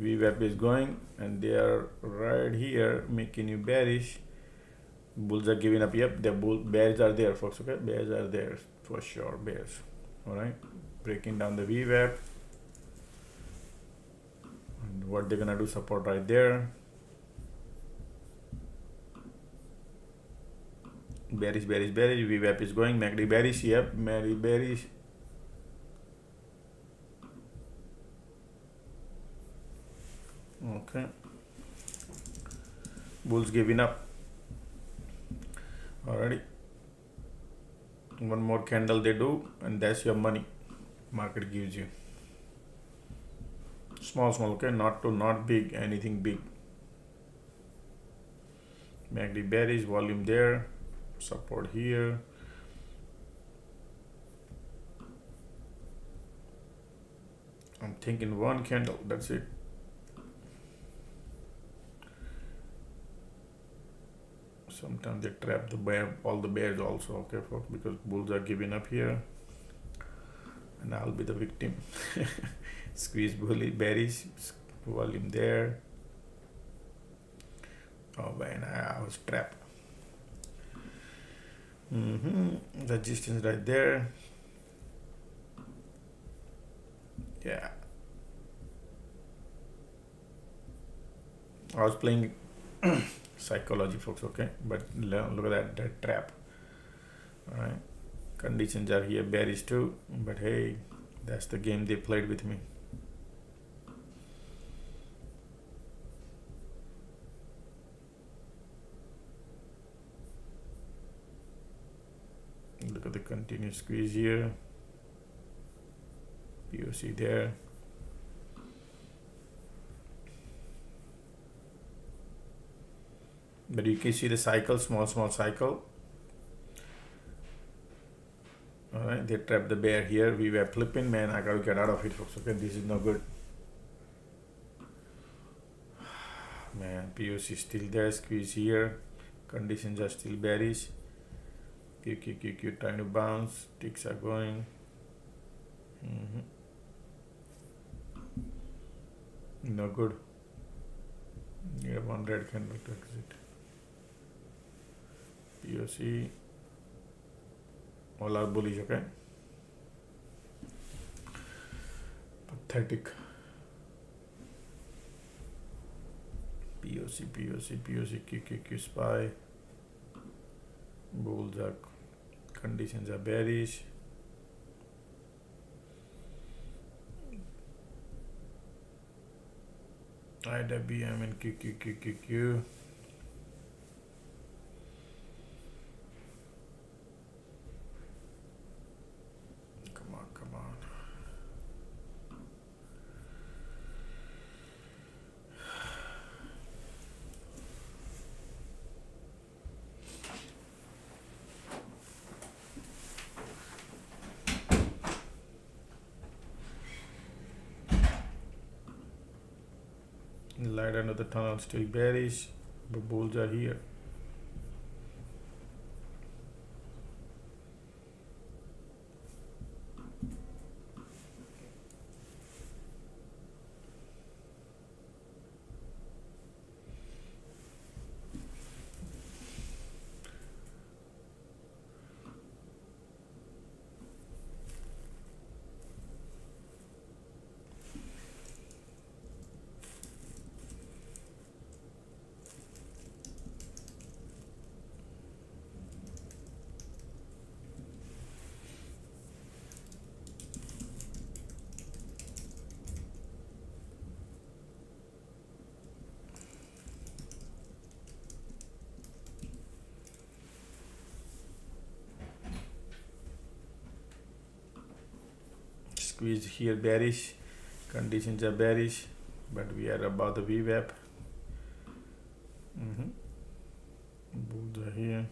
VWAP is going, and they are right here making you bearish. Bulls are giving up. Yep, the bears are there, folks. Okay, bears are there for sure. Bears. All right, breaking down the VWAP. And what they're gonna do? Support right there. Bearish, bearish, bearish. VWAP is going. MACD bearish. Yep, MACD bearish. Okay. Bulls giving up. Alrighty. One more candle they do, and that's your money. Market gives you. Small, okay? Not big, anything big. MACD bearish, volume there, support here. I'm thinking one candle, that's it. Sometimes they trap all the bears also, okay, folks, because bulls are giving up here, and I'll be the victim. Squeeze bully bearish, volume there. Oh man, I was trapped. Resistance right there. Yeah, I was playing psychology, folks, okay, but look at that trap. All right, conditions are here bearish too, but hey, that's the game they played with me. Look at the continuous squeeze here, POC there. But you can see the cycle, small cycle. All right, they trapped the bear here. We were flipping, man. I gotta get out of it, folks. Okay, this is no good. Man, POC still there. Squeeze here. Conditions are still bearish. QQQQ trying to bounce. Ticks are going. No good. You have one red candle to exit. POC. All are bullish, okay? Pathetic. POC, QQQ SPY. Bulls are, conditions are bearish. IWM and QQQQQ. Come on. Light end of the tunnel still bearish, but bulls are here. Squeeze here bearish, conditions are bearish, but we are above the VWAP. Bulls are here.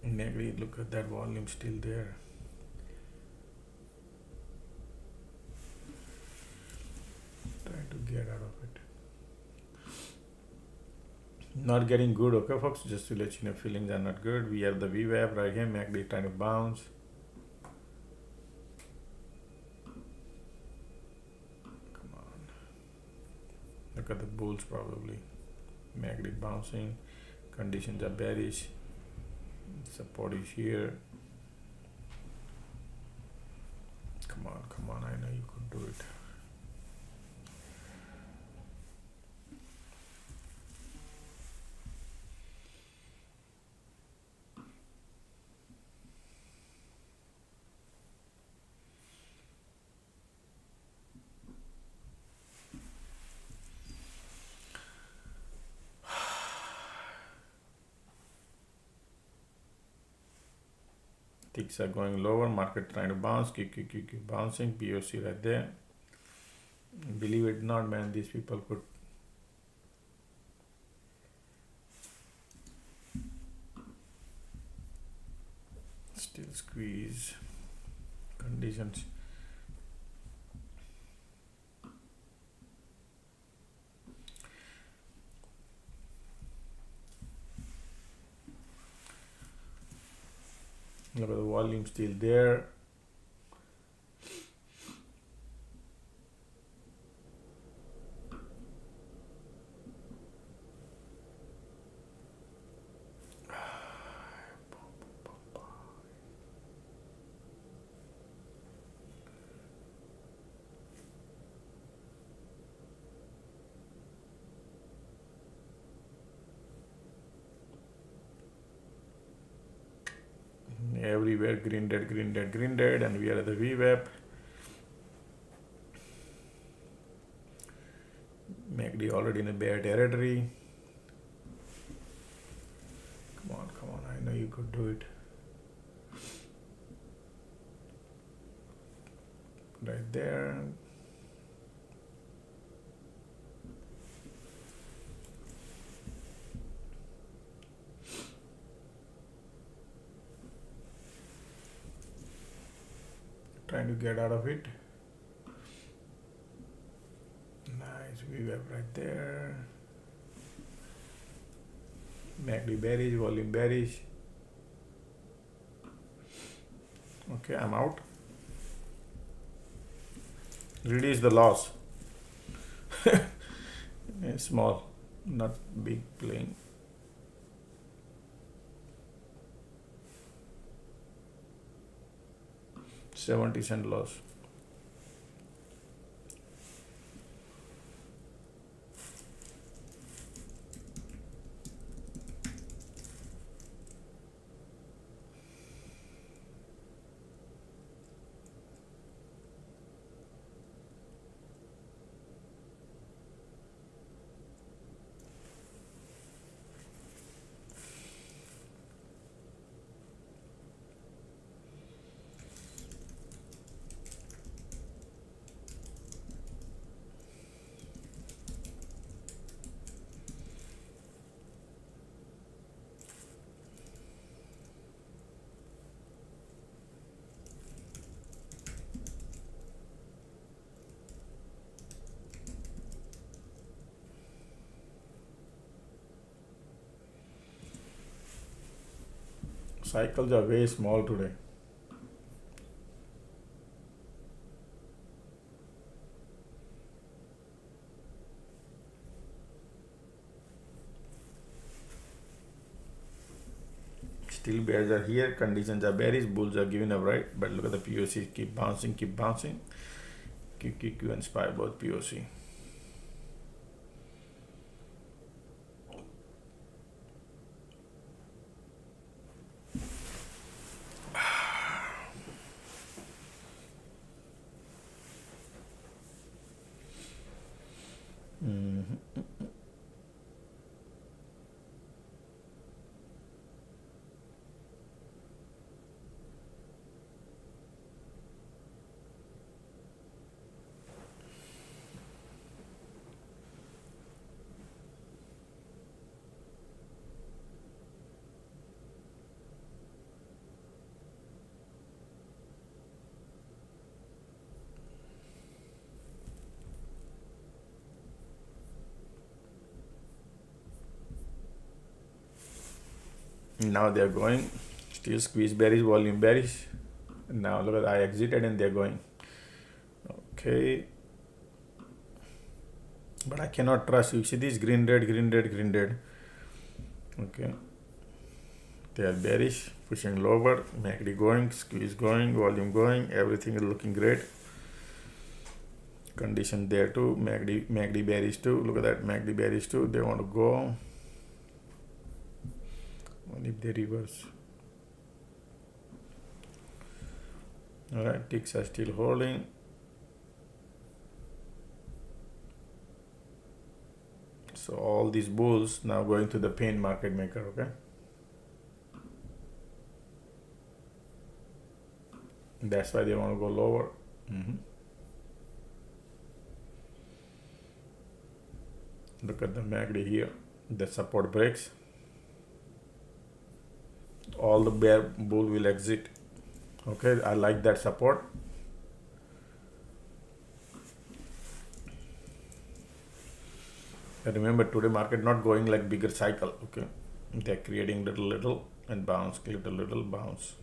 Negative, look at that volume still there. Try to get out of it. Not getting good, okay, folks. Just to let you know, feelings are not good. We have the VWAP right here. MACD trying to bounce. Come on. Look at the bulls probably. MACD bouncing. Conditions are bearish. Support is here. Come on. I know you could do it. Ticks are going lower, market trying to bounce, keep bouncing, POC right there. Believe it or not, man, these people could still squeeze conditions. Look at the volume still there. Everywhere green dead, and we are at the VWAP. MACD already in a bear territory. Come on, I know you could do it. Right there. Trying to get out of it. Nice VWAP right there. MACD bearish, volume bearish. Okay, I'm out. Reduce the loss. Small, not big playing. $0.70 loss. Cycles are very small today. Still bears are here, conditions are bearish, bulls are giving up, right? But look at the POC, keep bouncing. QQQ and SPY both POC. Now they're going, still squeeze bearish, volume bearish. Now look at, I exited and they're going. Okay, but I cannot trust. You see this green red, green red, green red. Okay, they are bearish, pushing lower, MACD going, squeeze going, volume going, everything is looking great. Condition there too, MACD bearish too. Look at that, MACD bearish too. They want to go. What if they reverse? All right, ticks are still holding. So all these bulls now going to the pain market maker. Okay, that's why they want to go lower. Look at the MACD here. The support breaks. All the bear bull will exit. Okay, I like that support. And remember, today market not going like bigger cycle. Okay, they're creating little and bounce, little bounce.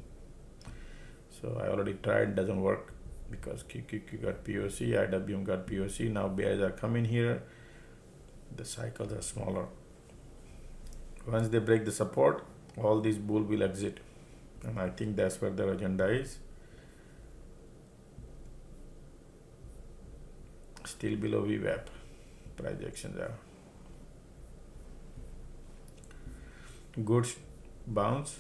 So I already tried, doesn't work because QQQ got POC, IWM got POC. Now bears are coming here. The cycles are smaller. Once they break the support, all these bull will exit, and I think that's where their agenda is. Still below VWAP projections are. Good bounce.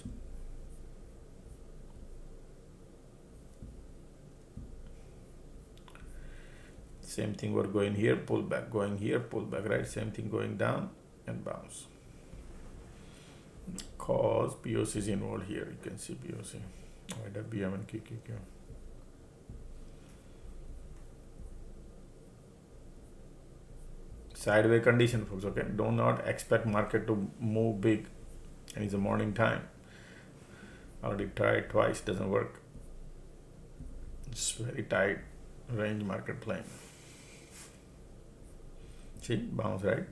Same thing we're going here, pull back, going here, pull back, right? Same thing going down and bounce. Cause POC is involved here. You can see POC, IWM and QQQ. Sideways condition, folks. Okay, do not expect market to move big, and it's a morning time. Already tried twice, doesn't work. It's very tight range market playing. See, bounce, right?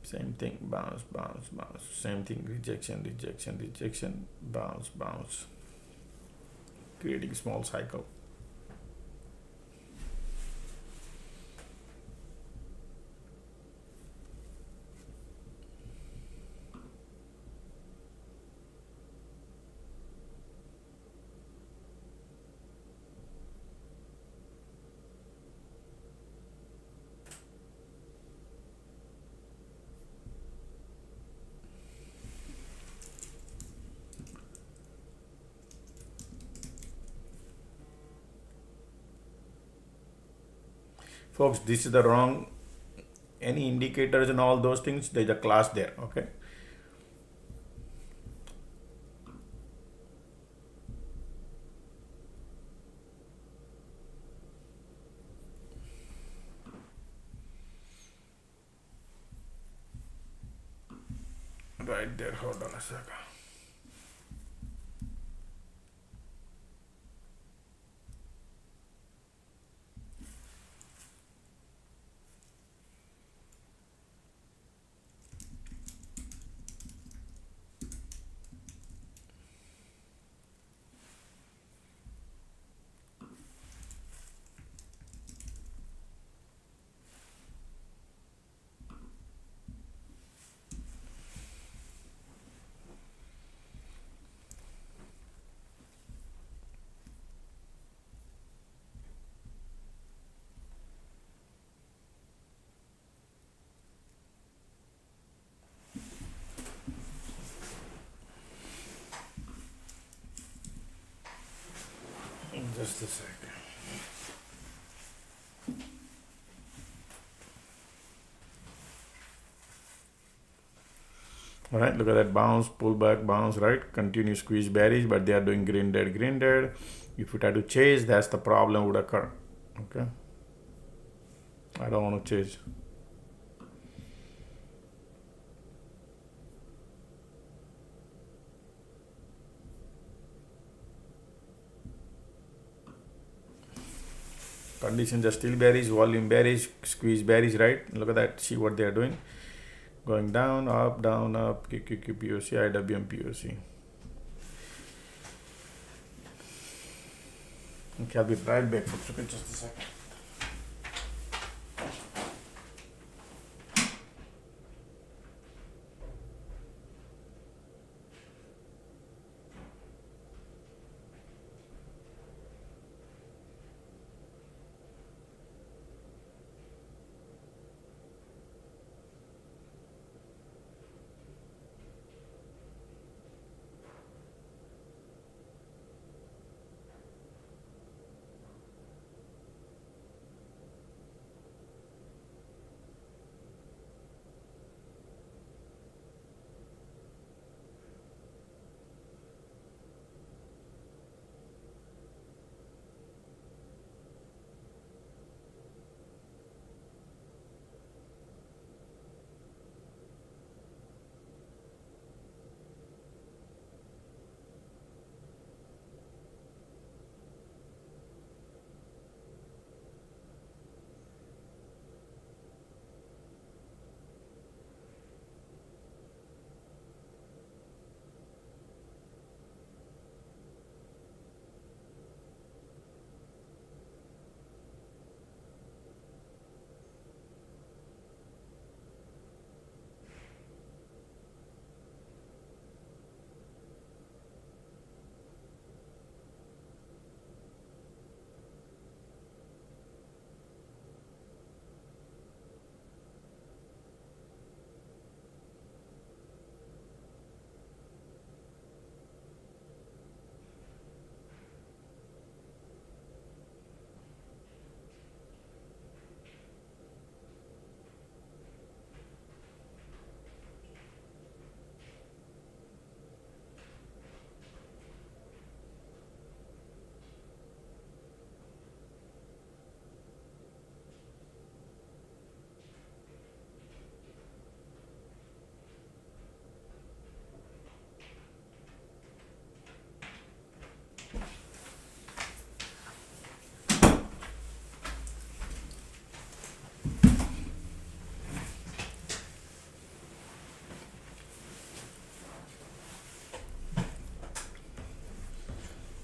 Same thing, bounce, bounce, bounce. Same thing, rejection, rejection, rejection, bounce, bounce. Creating small cycle. Folks, this is the wrong, any indicators and all those things, there's a class there, okay? Right there, hold on a second. Just a second. All right, look at that bounce, pull back, bounce, right? Continue squeeze bearish, but they are doing green dead, green dead. If you try to chase, that's the problem would occur. Okay. I don't want to chase. Conditions are still bearish, volume bearish, squeeze bearish, right? Look at that, see what they are doing. Going down, up, QQQ POC, IWM POC. Okay, I'll be right back folks. Okay, just a second.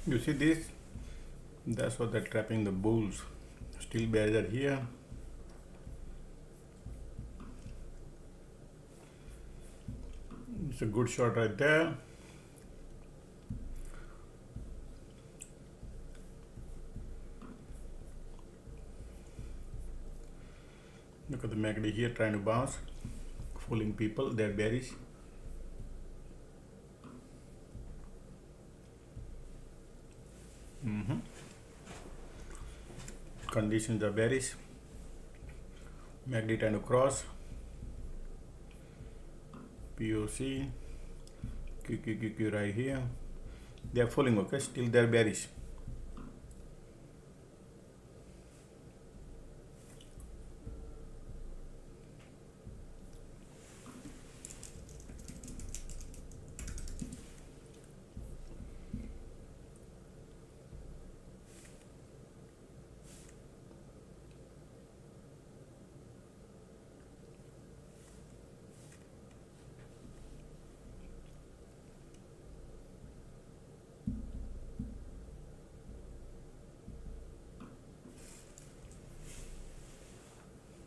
You see this? That's what they're trapping the bulls. Still bears are here. It's a good shot right there. Look at the MACD here trying to bounce, fooling people. They're bearish. Conditions are bearish. MACD trying to cross. POC, QQQQ right here. They are falling, okay? Still they're bearish.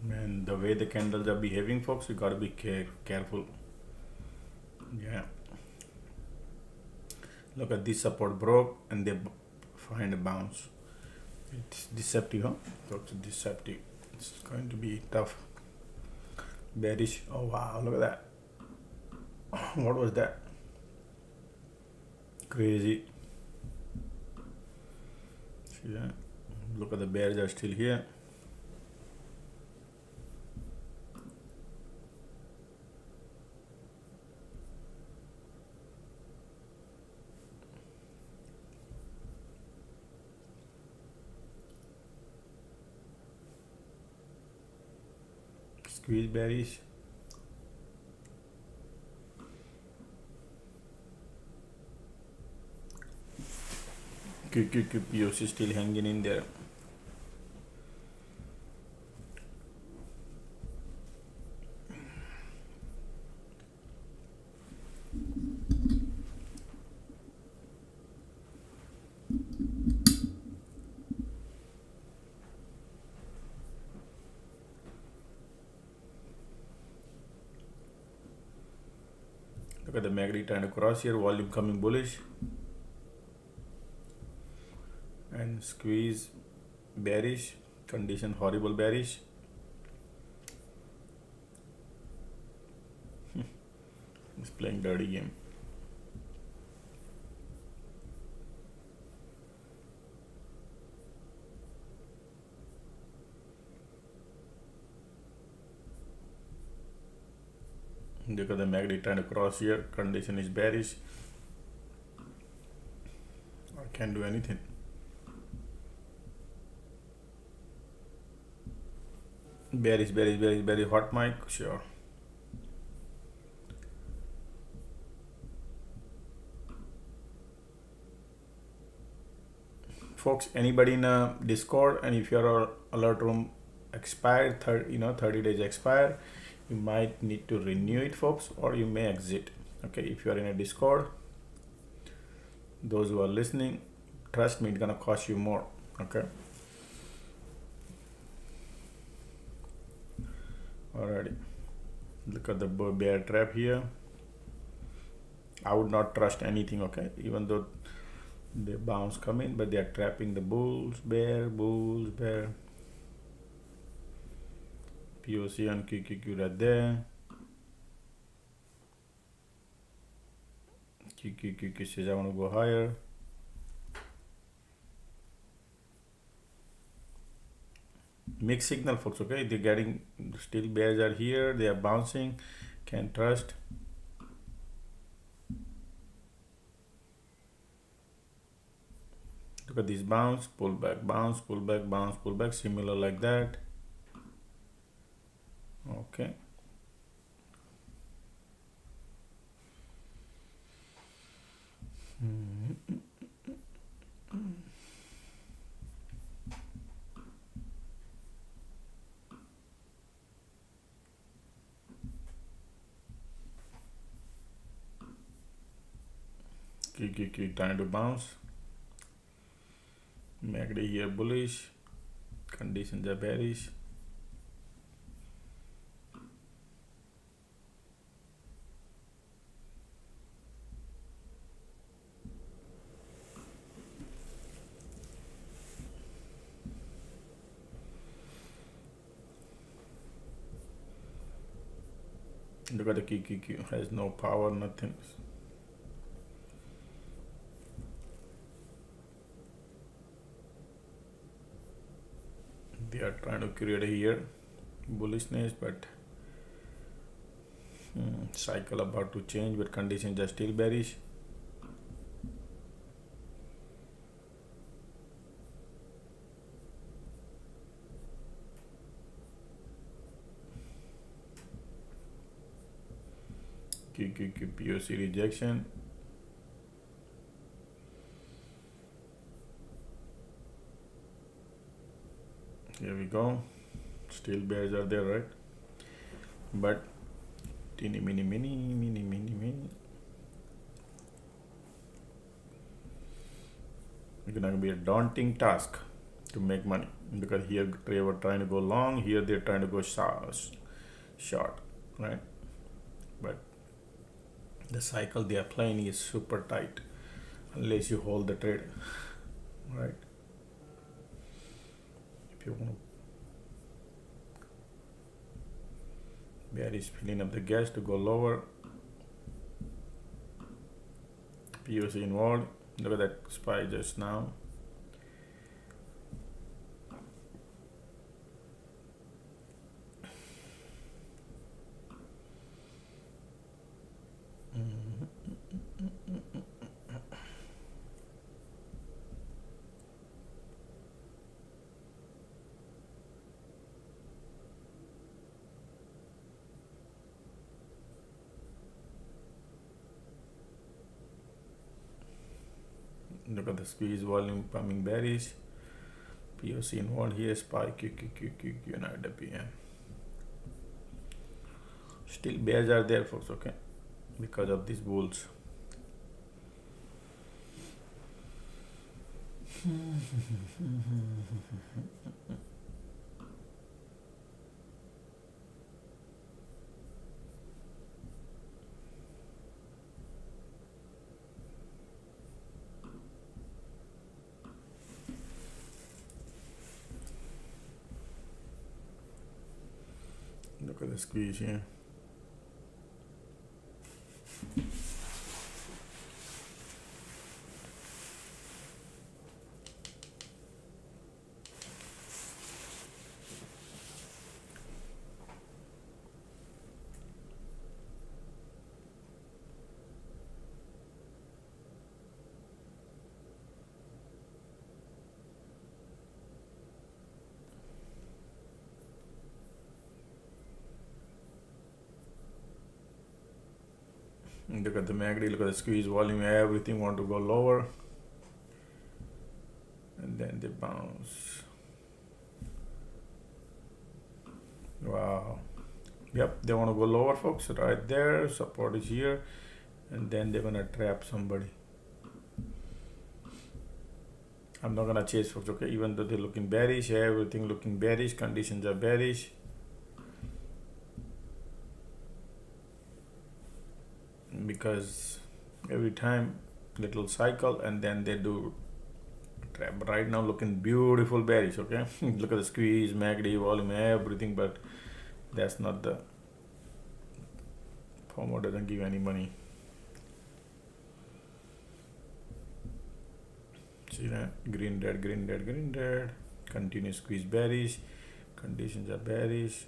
And the way the candles are behaving, folks, you gotta be careful. Yeah. Look at this support broke and they find a bounce. It's deceptive, huh? Folks, deceptive. It's going to be tough. Bearish. Oh wow, look at that. What was that? Crazy. See that? Look at the bears are still here. Squeeze bearish. POC still hanging in there. Look at the MACD trying to cross here, volume coming bullish and squeeze bearish, condition horrible bearish. It's playing dirty game. Look at the MACD trying to cross here, condition is bearish. I can't do anything. Bearish, bearish, bearish, bearish, hot mic, sure. Folks, anybody in a Discord, and if your alert room expired, 30 days expire, you might need to renew it, folks, or you may exit. Okay, if you are in a Discord, those who are listening, trust me, it's gonna cost you more. Okay. Alrighty. Look at the bear trap here. I would not trust anything. Okay, even though they bounce come in, but they are trapping the bulls, bear, POC and QQQ right there. QQQ says I want to go higher. Mixed signal, folks. Okay, they're getting still bears are here, they are bouncing, can't trust. Look at this bounce, pull back, bounce, pull back, bounce, pull back, similar like that. Okay. QQQ trying to bounce. MACD here bullish, conditions are bearish. Look at the QQQ, has no power, nothing. They are trying to create here bullishness, but cycle about to change, but conditions are still bearish. QQQ POC rejection. Here we go. Still bears are there, right? But teeny mini. It's gonna be a daunting task to make money, because here they were trying to go long, here they're trying to go short, right? But the cycle they are playing is super tight unless you hold the trade, right? If you want to, bear is filling up the gas to go lower. POC involved. Look at that SPY just now. Look at the squeeze volume coming bearish. POC involved here, SPY, QQQ, and IWM. Still bears are there, folks, okay? Because of these bulls. the squeeze here. Look at the MACD, look at the squeeze volume, everything want to go lower. And then they bounce. Wow. Yep, they want to go lower, folks, right there. Support is here. And then they're going to trap somebody. I'm not going to chase, folks, okay? Even though they're looking bearish, everything looking bearish, conditions are bearish. Because every time little cycle and then they do trap. Right now looking beautiful bearish, okay? Look at the squeeze, MACD, volume, everything, but that's not the FOMO doesn't give any money. See that? Green, red, green, red, green, red. Continuous squeeze bearish. Conditions are bearish.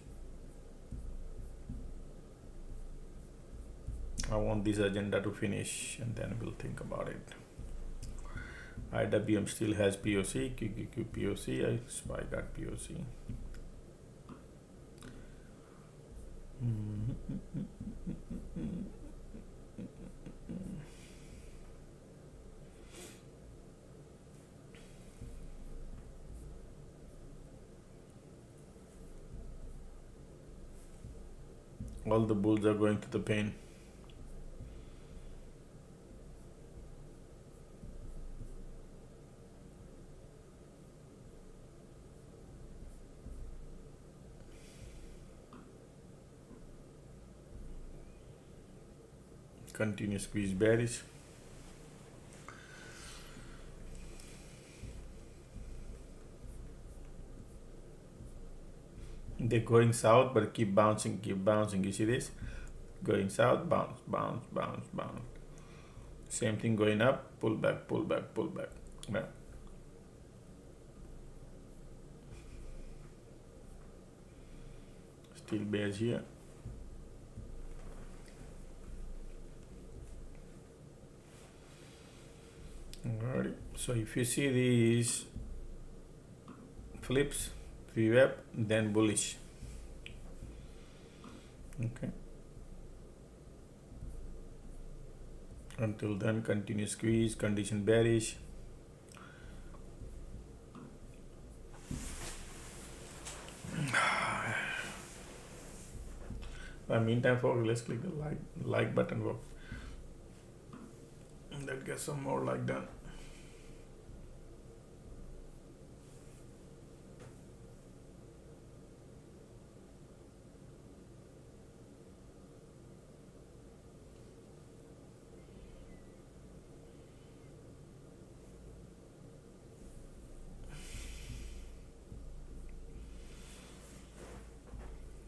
I want this agenda to finish and then we'll think about it. IWM still has POC, QQQ POC, SPY got POC. All the bulls are going to the pain. Continuous squeeze bearish. They're going south but keep bouncing, you see this? Going south, bounce, bounce, bounce, bounce. Same thing going up, pull back, pull back, pull back. Yeah. Still bears here. Alrighty, so if you see these flips, FEB, then bullish. Okay. Until then, continue squeeze, condition bearish. Meantime, folks, let's click the like button, folks. Let's get some more like done.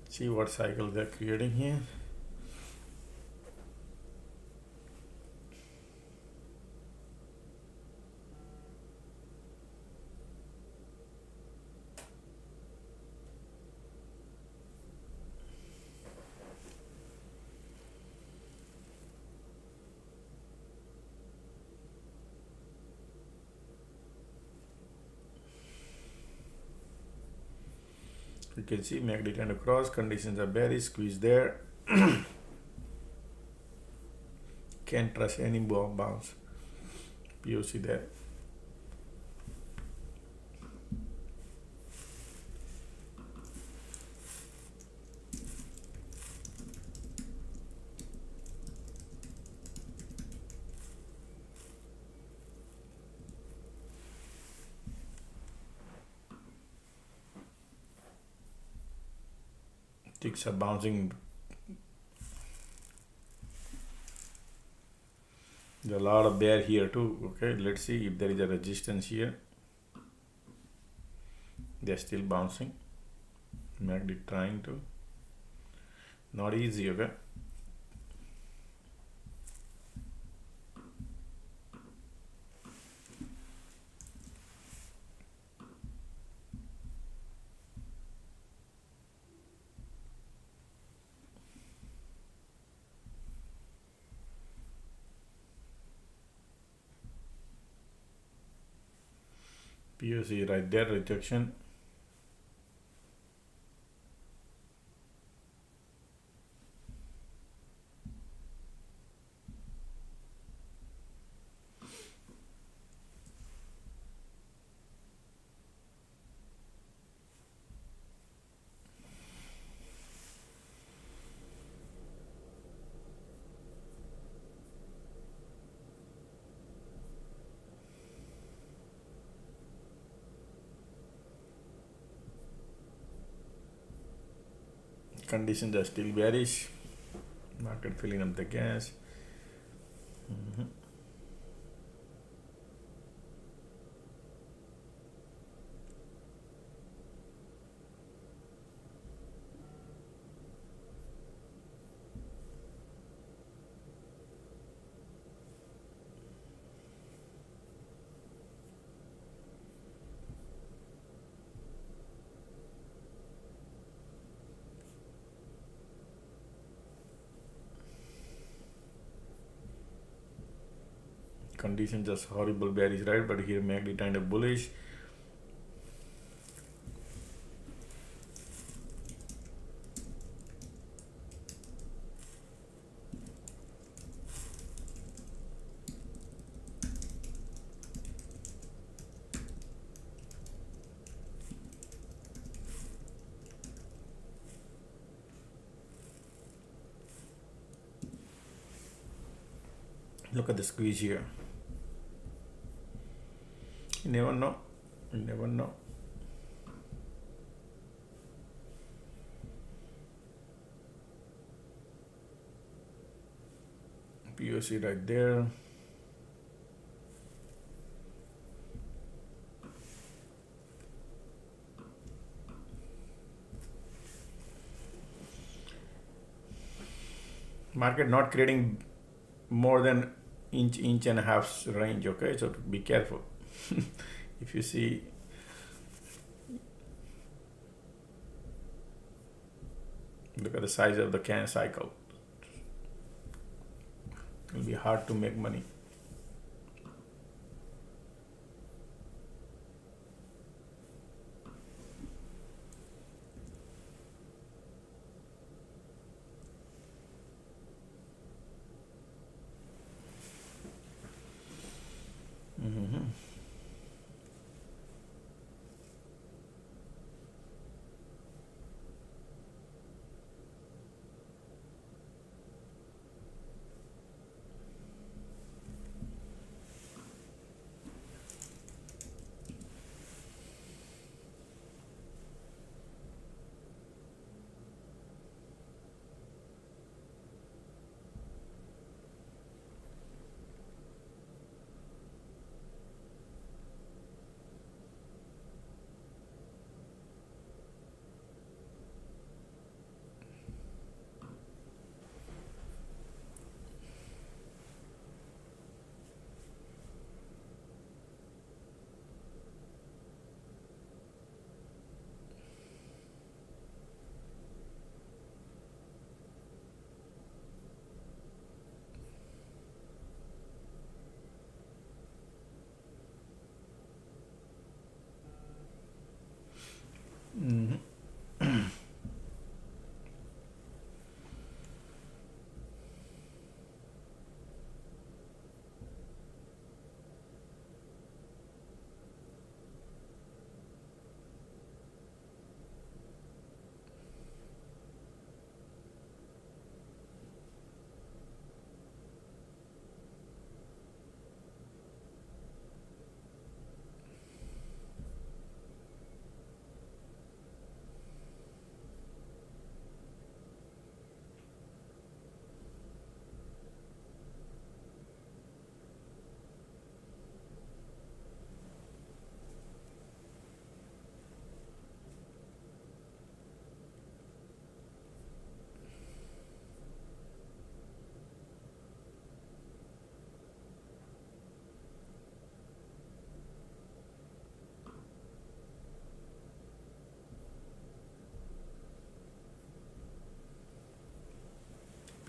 See what cycle they're creating here. You can see MACD trying to cross, conditions are bearish, squeeze there. Can't trust any bounce. POC there. Ticks are bouncing. There's a lot of bear here too. Okay, let's see if there is a resistance here. They're still bouncing. MACD trying to. Not easy, okay? POC right there, rejection. Conditions are still bearish. Market filling up the gas. Condition just horrible bearish, right? But here MACD kind of bullish. Look at the squeeze here. You never know. You never know. POC right there. Market not creating more than inch and a half range, okay? So be careful. If you see look at the size of the can cycle, it will be hard to make money.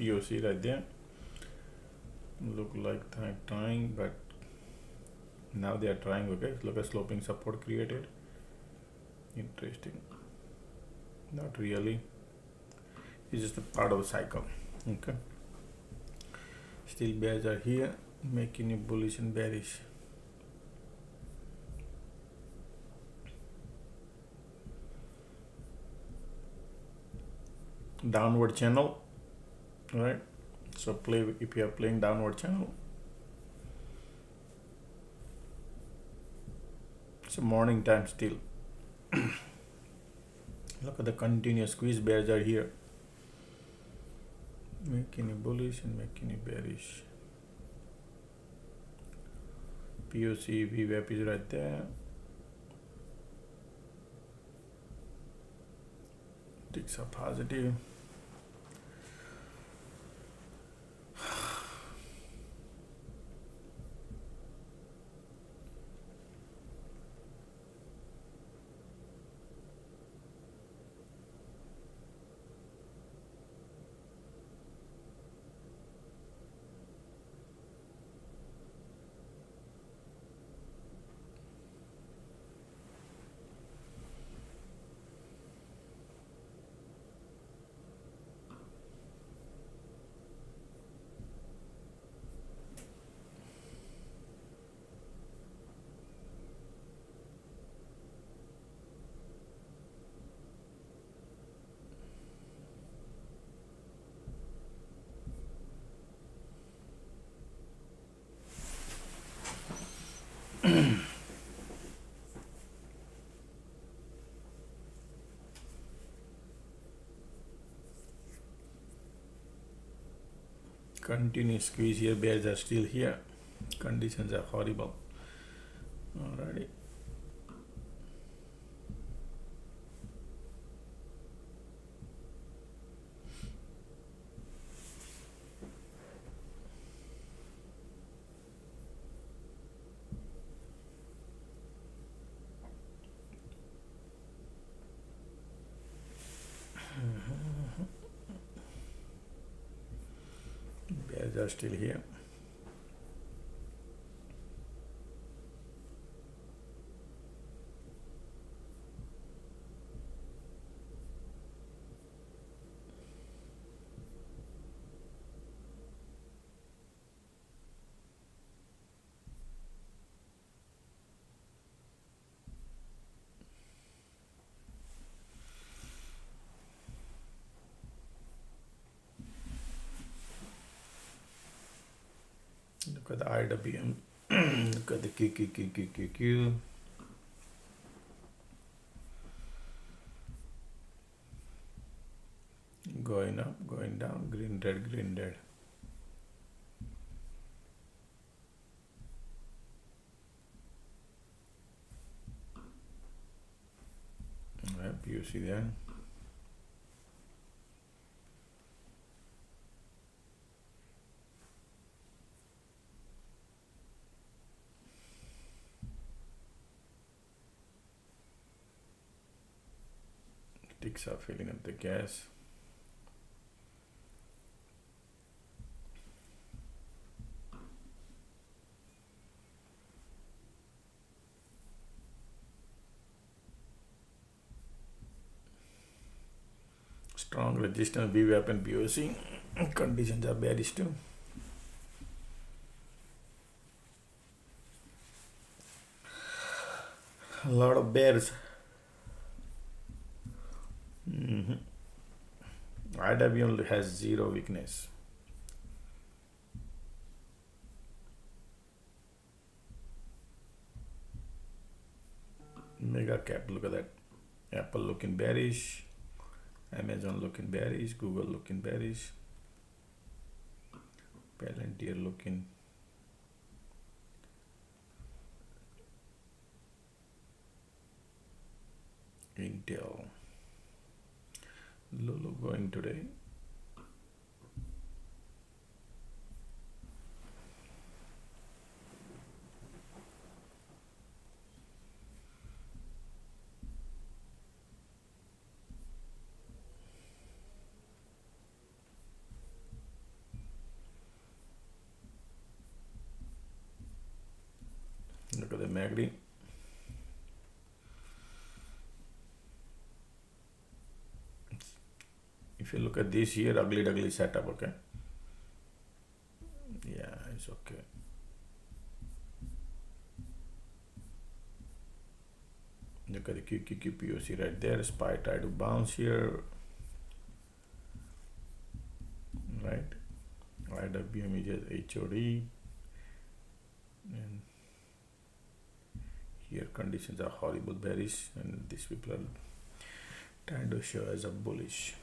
POC right there. Look like they're trying, but now they are trying. Okay, look at sloping support created. Interesting. Not really. It's just a part of the cycle. Okay. Still bears are here, making you bullish and bearish. Downward channel, right? So play if you are playing downward channel. It's a morning time still. Look at the continuous squeeze. Bears are here, making you bullish and making you bearish. POC VWAP is right there. Ticks are positive. Continuous squeeze here. Bears are still here. Conditions are horrible. Alrighty. Bears are still here. Look at the IWM. Look at the QQQQQQ. Going up, going down, green, red, green, red. Yep, you see that. Ticks are filling up the gas. Strong resistance, VWAP and POC. Conditions are bearish too. A lot of bears. IWM has zero weakness. Mega cap, look at that. Apple looking bearish. Amazon looking bearish. Google looking bearish. Palantir looking Intel. Lulu going today. Look at the MACD. If you look at this here, ugly setup, okay? Yeah, it's okay. Look at the QQQ POC right there. SPY try to bounce here, right? IWM is just HOD, and here conditions are horrible bearish, and these people are trying to show as a bullish.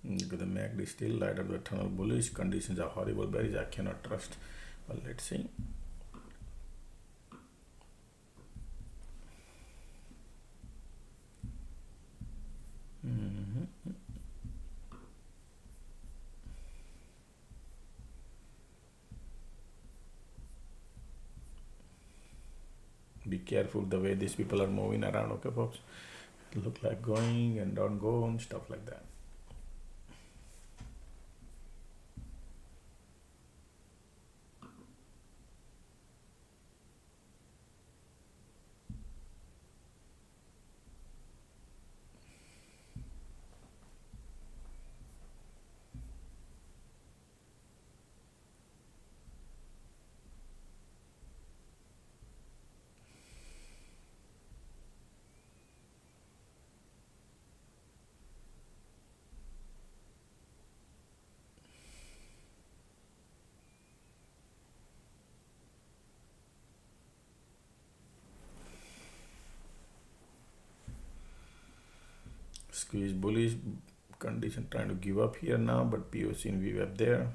Look at the MACD still light up the tunnel bullish. Conditions are horrible bearish. I cannot trust. Well, let's see. Be careful the way these people are moving around, okay, folks? It look like going and don't go and stuff like that. Squeeze bullish condition trying to give up here now, but POC in VWAP there.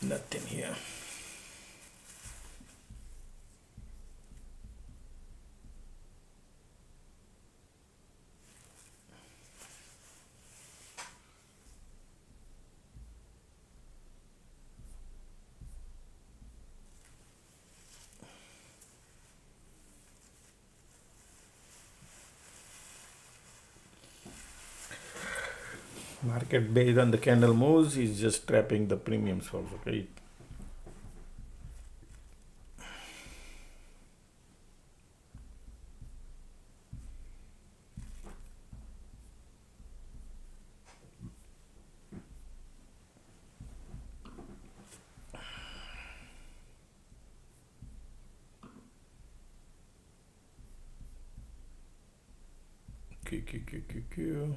Nothing here. Market based on the candle moves is just trapping the premiums, folks, okay? Q.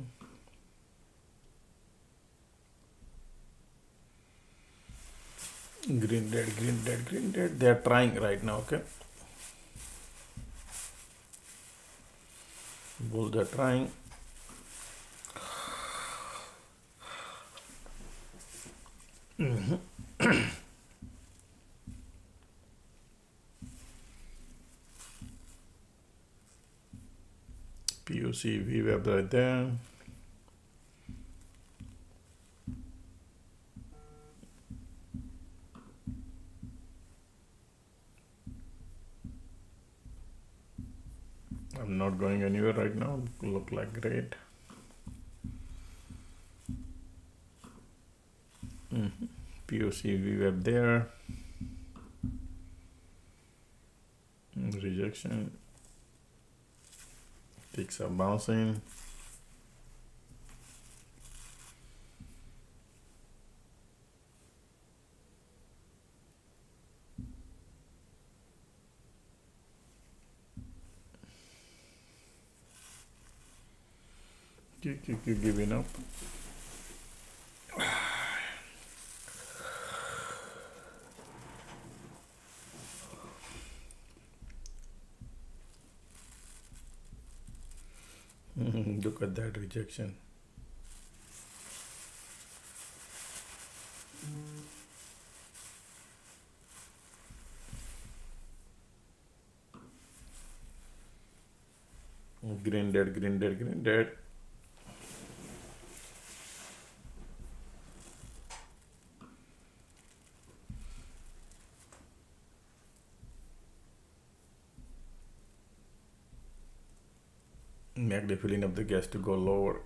Green, red. They are trying right now, okay? Bulls are trying. POC VWAP right there. I'm not going going anywhere right now. Look like great. POC VWAP there. Rejection. Ticks are bouncing. Giving up. Look at that rejection. Green dead, green dead, green dead. MACD filling up the gas to go lower.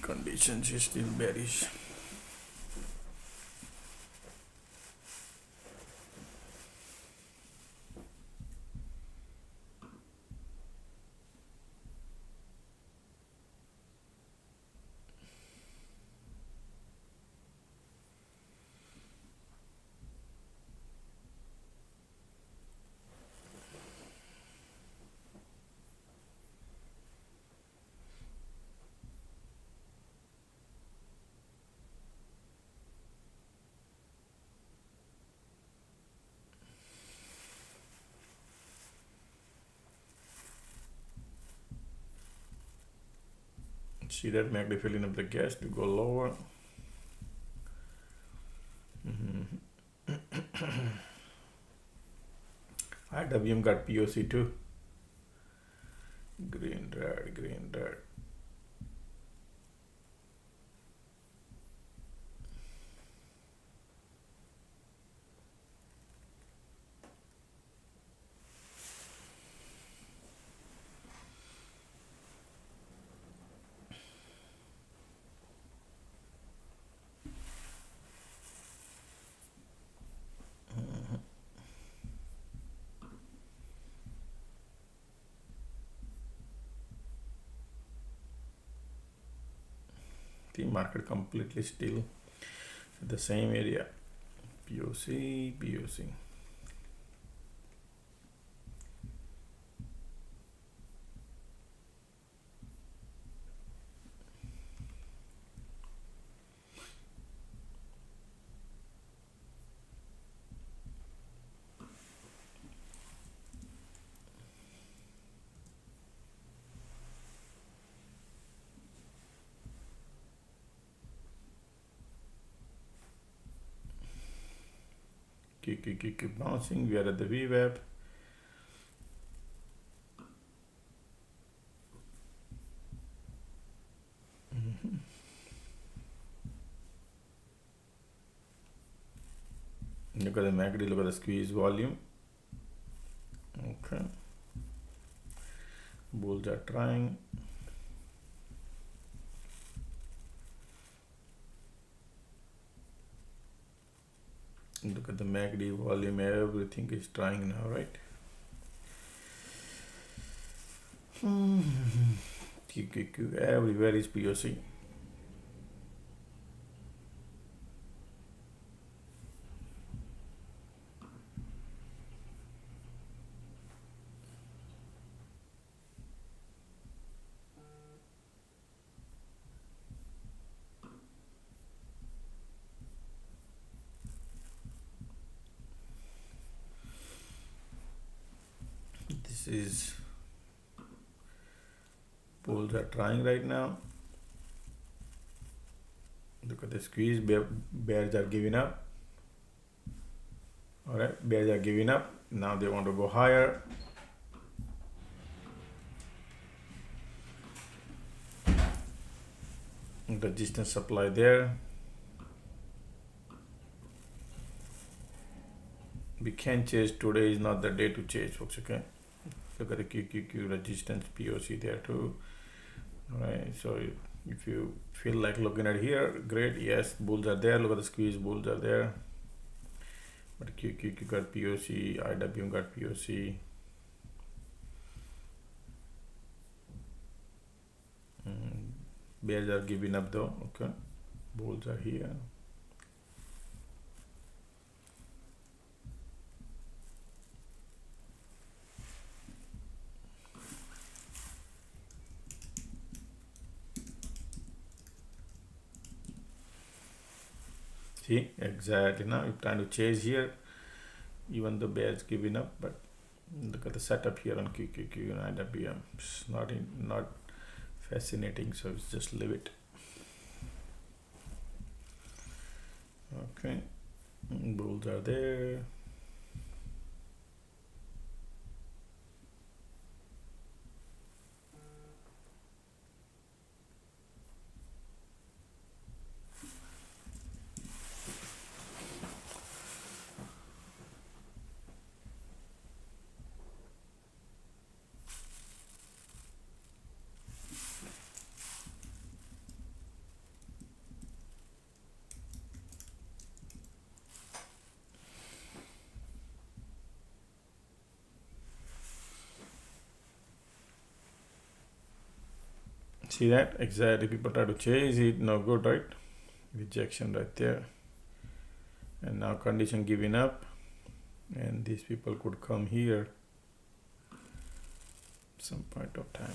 Conditions is still bearish. See that MACD filling up the gas to go lower. IWM got POC too. Green, red, green, red. The market completely still at the same area. POC, POC. Keep bouncing. We are at the VWAP. Look at the MACD, look at the squeeze volume. Okay. Bulls are trying. Look at the MACD volume, everything is trying now, right? Everywhere is POC. This is bulls are trying right now. Look at the squeeze. Bears are giving up. All right, bears are giving up. Now they want to go higher. resistance supply there. We can chase. Today is not the day to chase, folks. Okay, look at the QQQ resistance POC there too. All right, so if you feel like looking at here, great. Yes, bulls are there. Look at the squeeze, bulls are there. But QQQ got POC, IWM got POC. Bears are giving up though. Okay, bulls are here. See, exactly. Now you're trying to chase here, even the bears giving up. But look at the setup here on QQQ and IWM. It's not fascinating, so it's just leave it. Okay, bulls are there. See that? Exactly. People try to chase it. No good, right? Rejection right there. And now condition giving up. And these people could come here some point of time.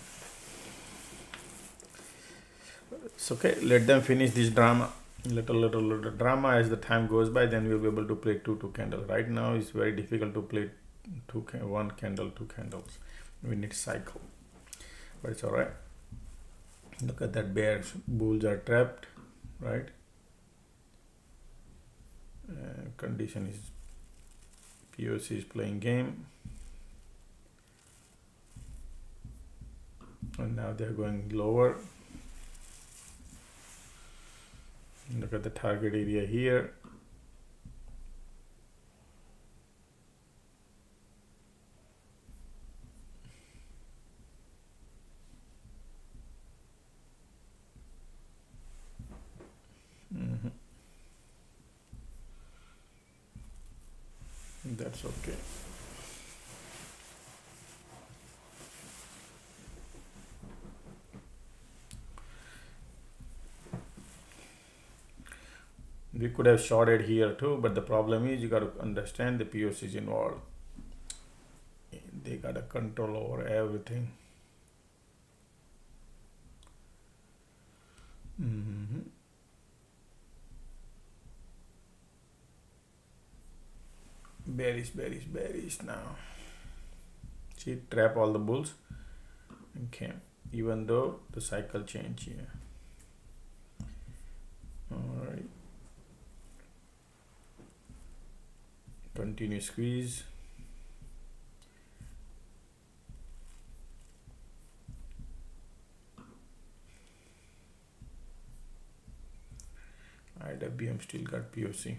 It's okay. Let them finish this drama. Little drama. As the time goes by, then we'll be able to play two candles. Right now, it's very difficult to play one candle, two candles. We need cycle. But it's all right. Look at that, bears, bulls are trapped, right? Condition is POC is playing game, and now they're going lower. Look at the target area here. That's okay. We could have shorted here too, but the problem is you got to understand the POC is involved. They got a control over everything. Bearish now. See, trap all the bulls and came, even though the cycle change here. All right. Continue squeeze. IWM still got POC.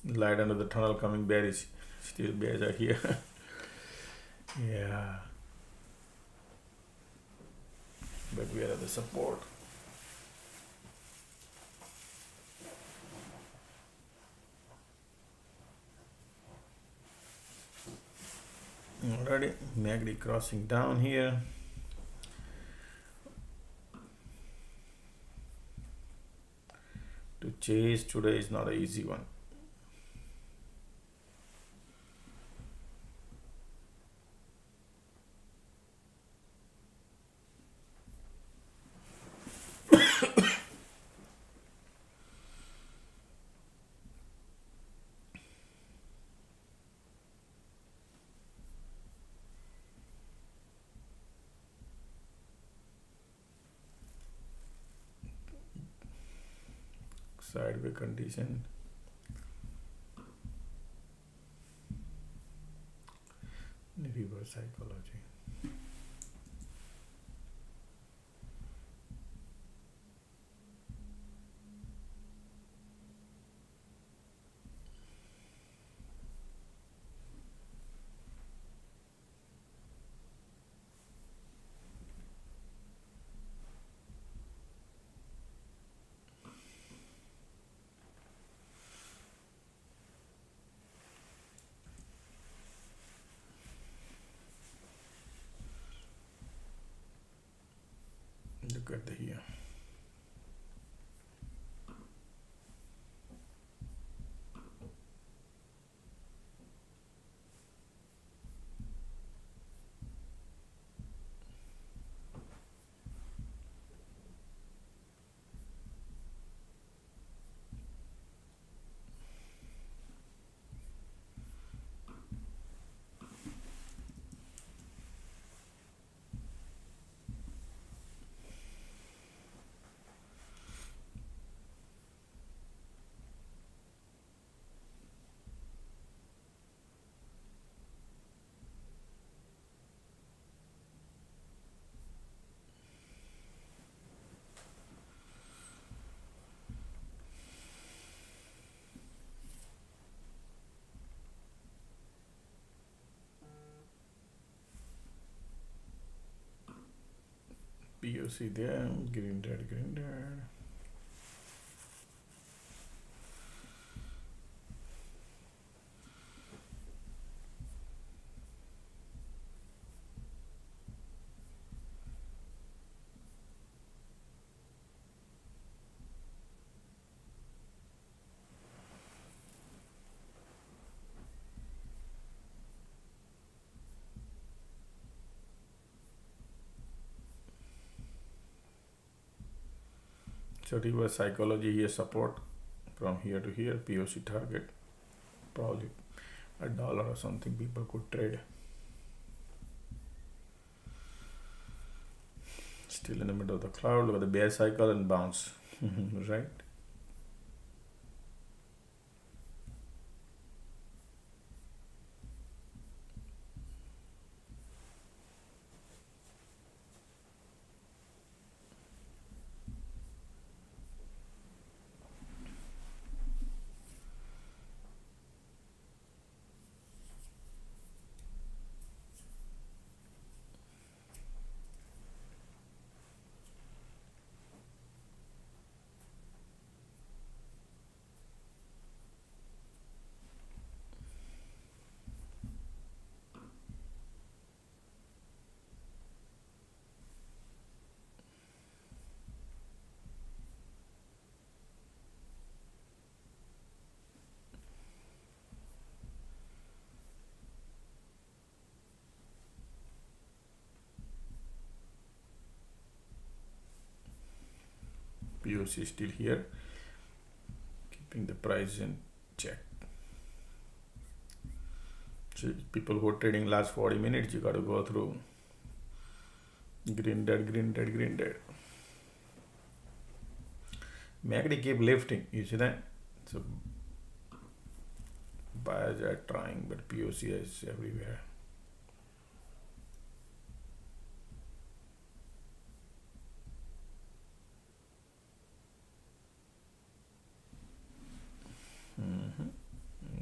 Light under the tunnel coming bearish. Still bears are here. Yeah. But we are at the support. Already MACD crossing down here. To chase today is not an easy one. Sideway condition. Reverse psychology. look at the here. POC there, green red, green red. So reverse psychology here, support from here to here, POC target, probably $1 or something people could trade. Still in the middle of the cloud, look at the bear cycle and bounce, right? POC still here, keeping the price in check. So people who are trading last 40 minutes, you got to go through green, red, green, red, green, red. MACD keep lifting, you see that? So buyers are trying, but POC is everywhere.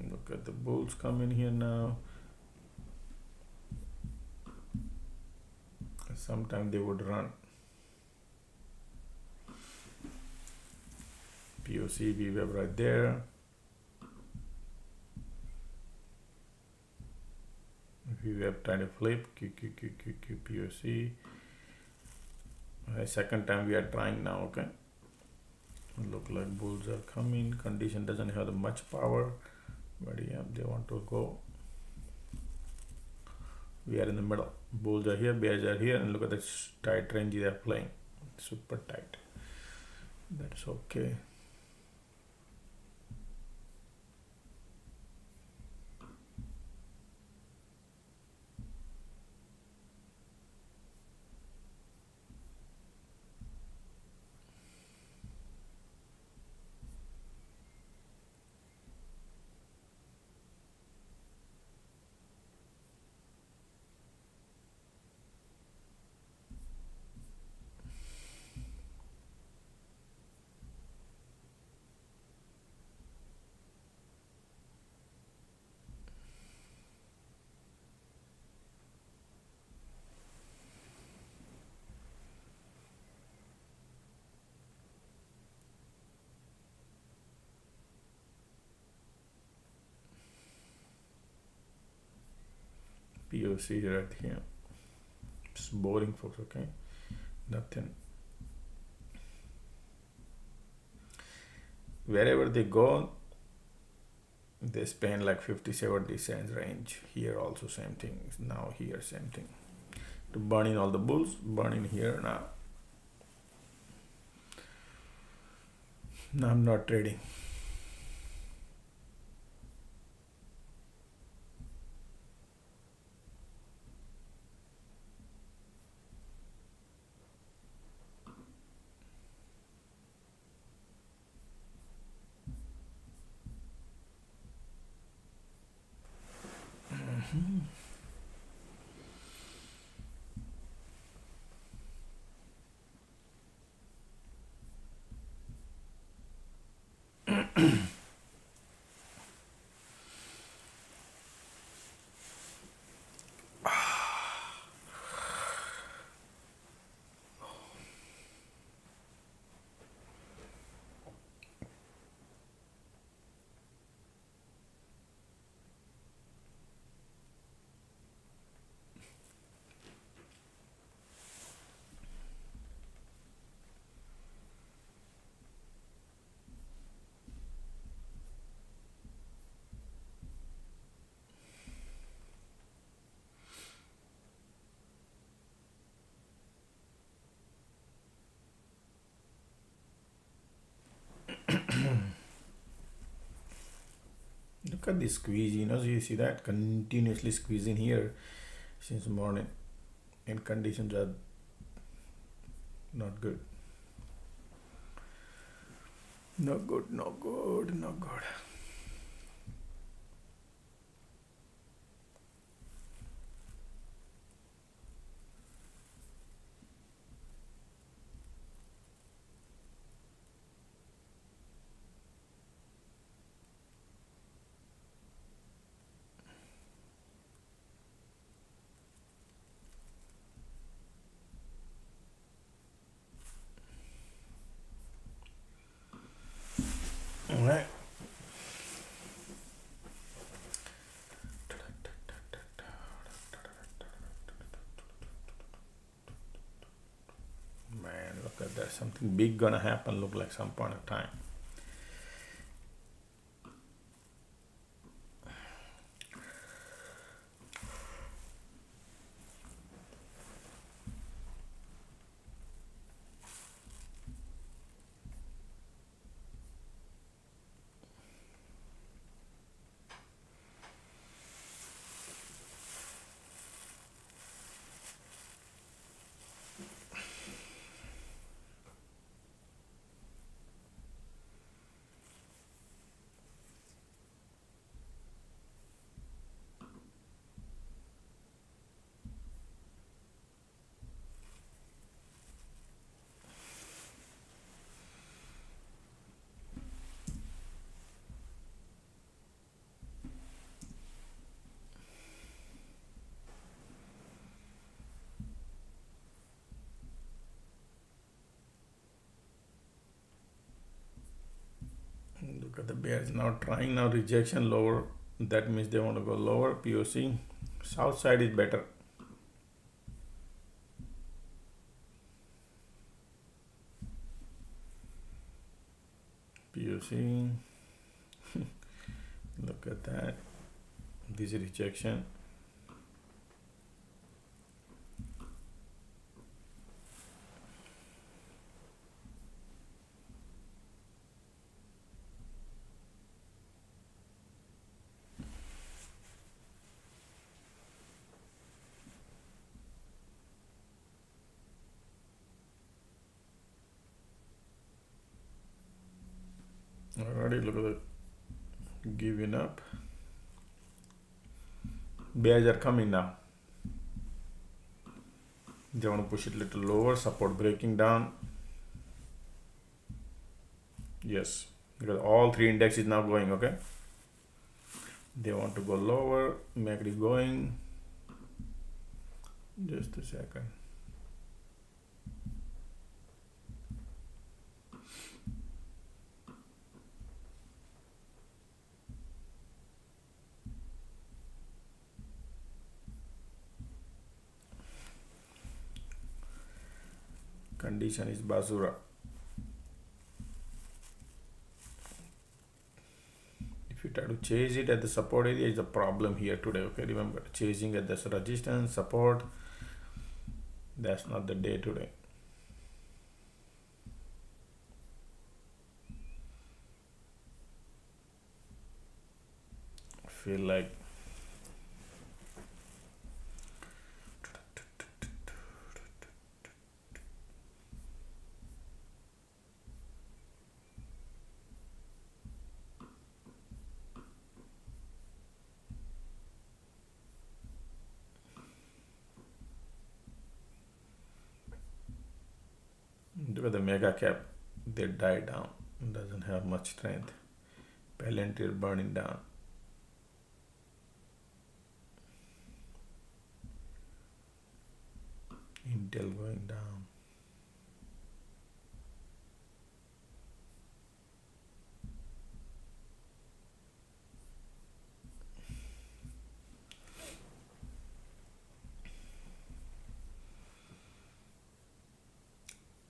Look at the bulls come in here now. Sometimes they would run. POC, VWAP right there. VWAP trying to flip, POC. Second time we are trying now, okay. Look like bulls are coming. Condition doesn't have much power, but yeah, they want to go. We are in the middle. Bulls are here, bears are here, and look at this tight range they are playing. Super tight. That's okay. POC right here. It's boring, folks, okay? Nothing wherever they go, they spend like 50-70 cents range. Here also same thing. Now here same thing. To burn in all the bulls, burn in here now. Now I'm not trading. Look at this squeeze, you see that continuously squeezing here since morning, and conditions are not good. No good, no good, no good. All right. Man, look at that. Something big gonna happen, look like some point of time. Look at the bears now trying now rejection lower. That means they want to go lower. POC. South side is better. POC. Look at that. This is rejection. Already look at it. Giving up. Bears are coming now. They want to push it a little lower. Support breaking down. Yes, because all three index is now going. Okay. They want to go lower. Make it going. Just a second. Condition is basura. you try to chase it at the support area, is a problem here today. Okay, remember, chasing at this resistance support, that's not the day today. I feel like look at the mega cap, they died down, doesn't have much strength. Palantir burning down. Intel going down.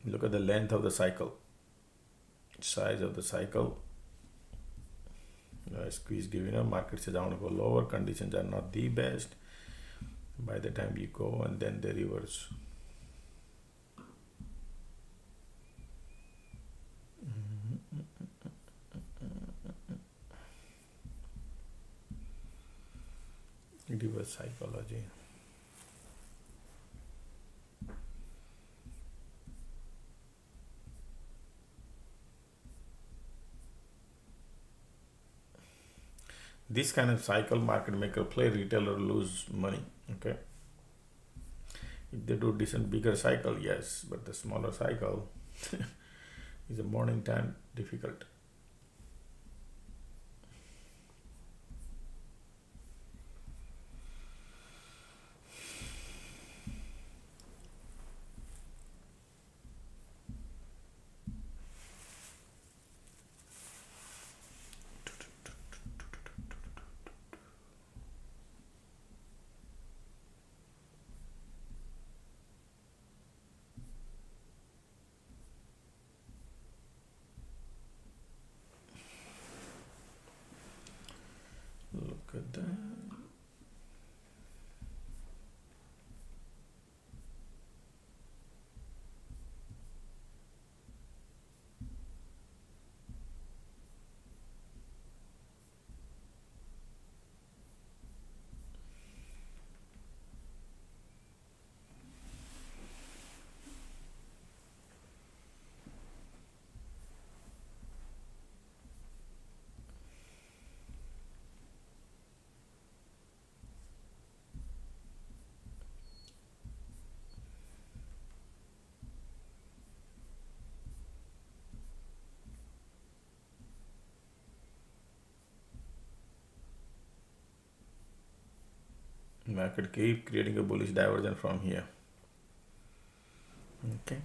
Look at the length of the cycle, size of the cycle. Squeeze giving up, market says I want to go lower, conditions are not the best. By the time you go and then they reverse. Reverse psychology. This kind of cycle market maker play, retailer lose money. Okay, if they do decent bigger cycle, yes, but the smaller cycle is a morning time difficult. Look at that. Market keep creating a bullish divergence from here. Okay.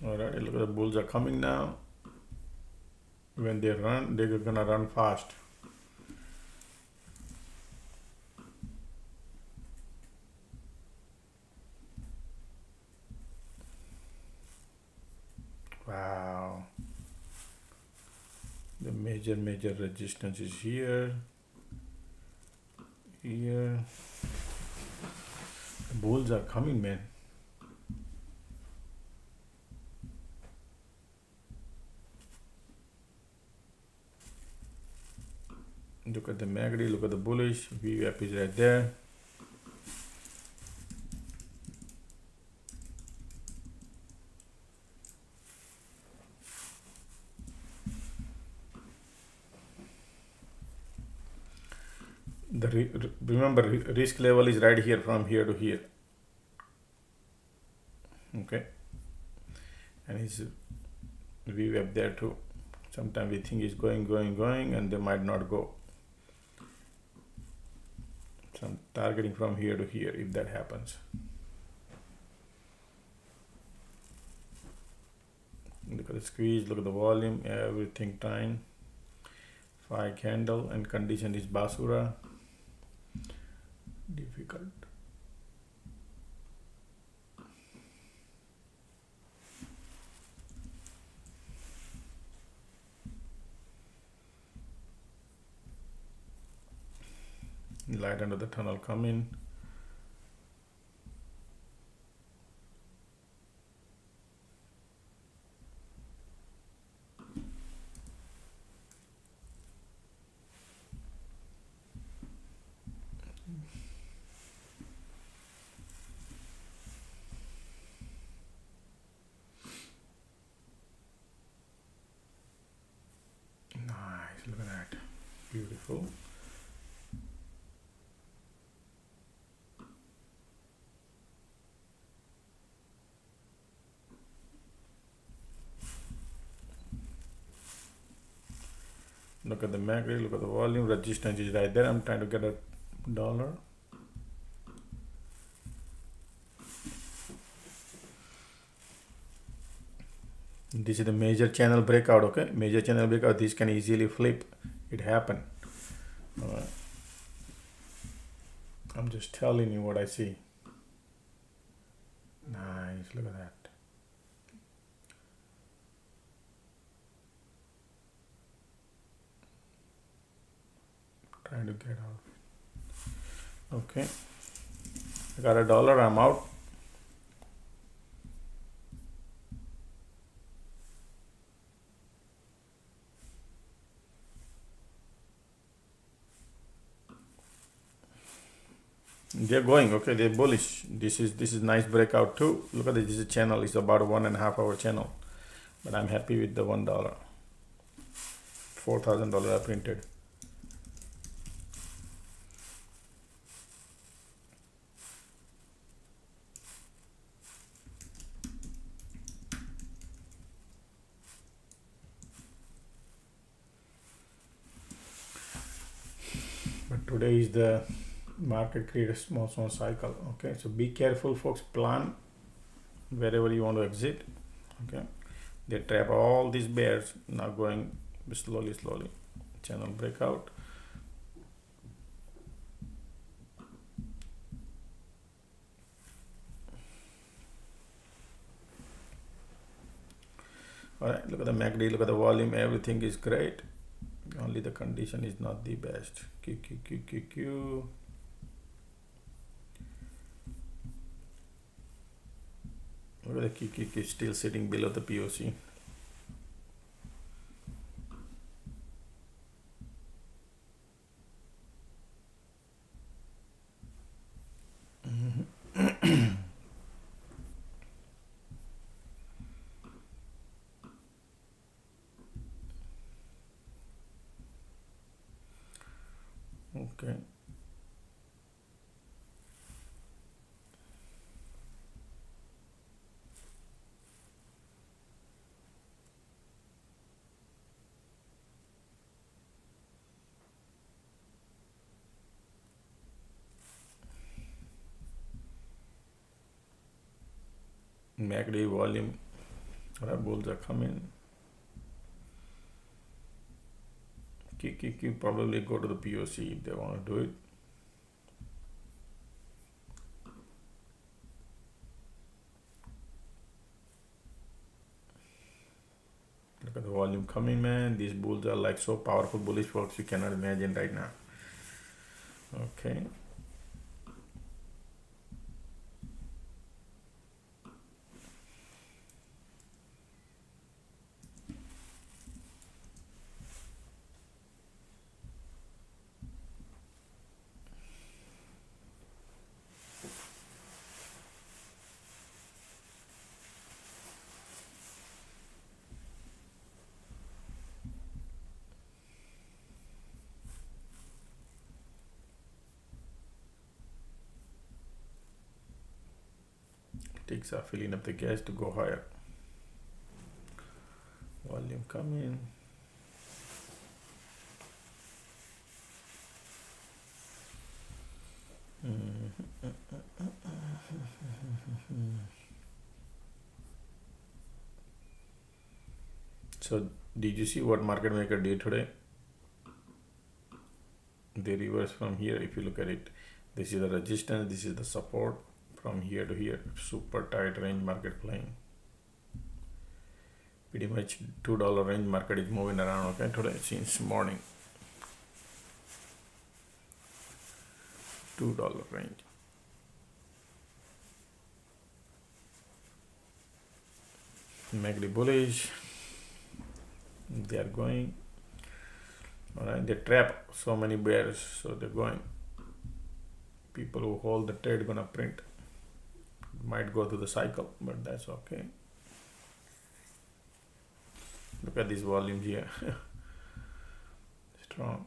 All right, look at the bulls are coming now. When they run, they're gonna run fast. Wow. The major resistance is here. Here. The bulls are coming, man. Look at the MACD, look at the bullish. VWAP is right there. Remember, risk level is right here, from here to here. Okay, and it's VWAP there too. Sometimes we think it's going, and they might not go. So I'm targeting from here to here if that happens. Look at the squeeze, look at the volume, everything time. 5 candle and condition is basura. Difficult. Light under the tunnel coming. Nice, look at that. Beautiful. Look at the MACD, look at the volume, resistance is right there. I'm trying to get a dollar. This is the major channel breakout, okay? Major channel breakout, this can easily flip. It happened. I'm just telling you what I see. Nice, look at that. Trying to get out. Okay, I got a dollar, I'm out. They're going, okay, they're bullish. This is nice breakout too. Look at this, this is channel, it's about a 1.5 hour channel, but I'm happy with the $1. $4,000 I printed. But today is the market create a small cycle. Okay, so be careful, folks. Plan wherever you want to exit. Okay, they trap all these bears. Now going slowly. Channel breakout. All right, look at the MACD, look at the volume, everything is great. Only the condition is not the best. Q. Look at the Q still sitting below the POC. Okay. MACD volume Alright, bulls are coming. Probably go to the POC if they want to do it. Look at the volume coming, man. These bulls are like so powerful, bullish folks, you cannot imagine right now. Okay. Ticks are filling up the gas to go higher. Volume coming. So did you see what market maker did today? They reverse from here. If you look at it, this is the resistance, this is the support. From here to here, super tight range market playing. Pretty much $2 range market is moving around, okay, today since morning. $2 range. MACD bullish. They are going. Alright, they trap so many bears, so they're going. People who hold the trade gonna print. Might go to the cycle, but that's okay. Look at these volumes here. Strong.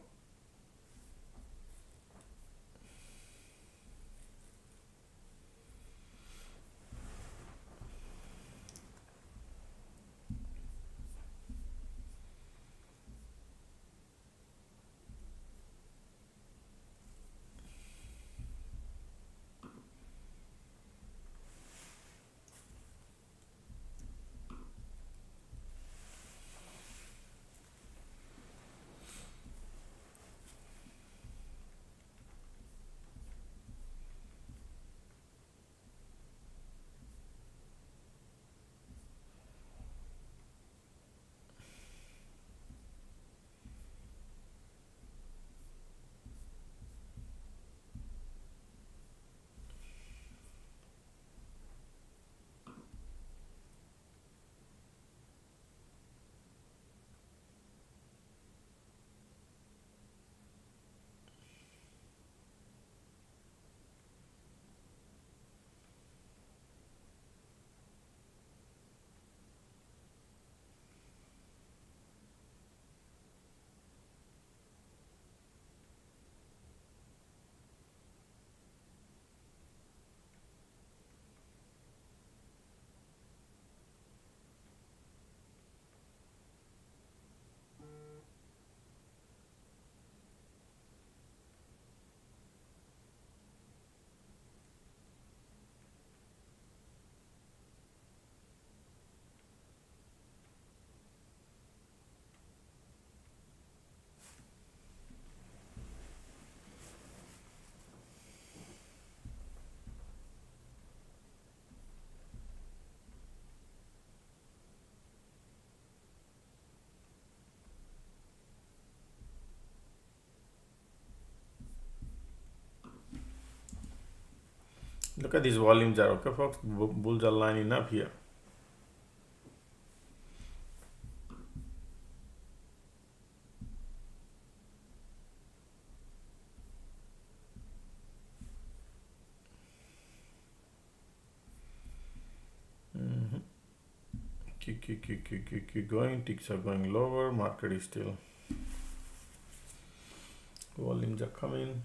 Look at these volumes are okay, folks. Bulls are lining up here. Keep going. Ticks are going lower. Market is still. Volumes are coming.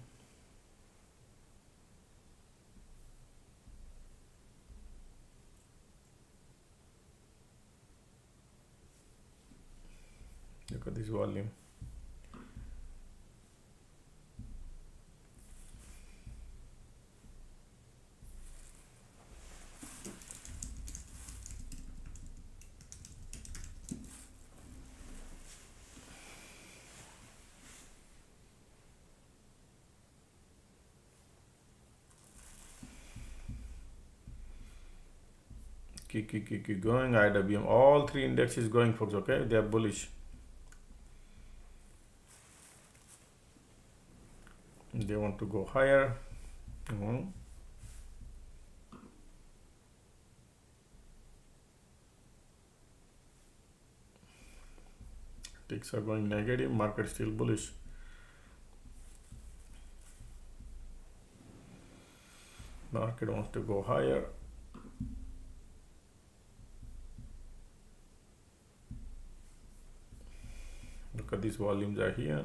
Look at this volume. Keep going. IWM, all three indexes going, folks. Okay, they are bullish. They want to go higher. Ticks are going negative. Market still bullish. Market wants to go higher. Look at these volumes are here.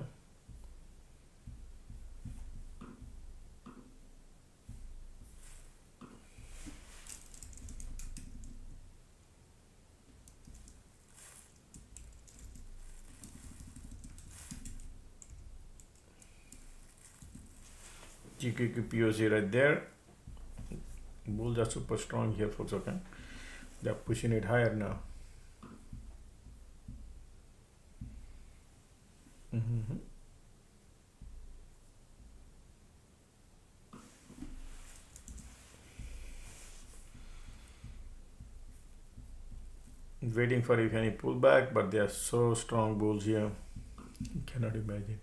GQQ POC right there. Bulls are super strong here, folks. Okay, they're pushing it higher now. Waiting for if any pullback, but they are so strong bulls here. You cannot imagine.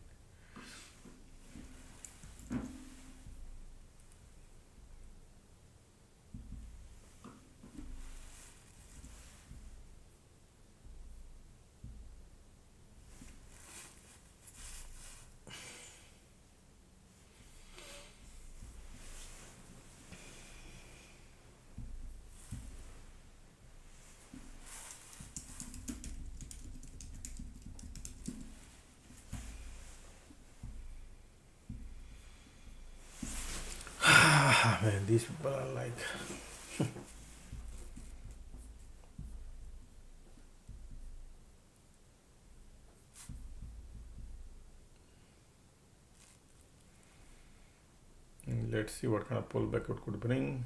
Man, these people are like let's see what kind of pullback it could bring.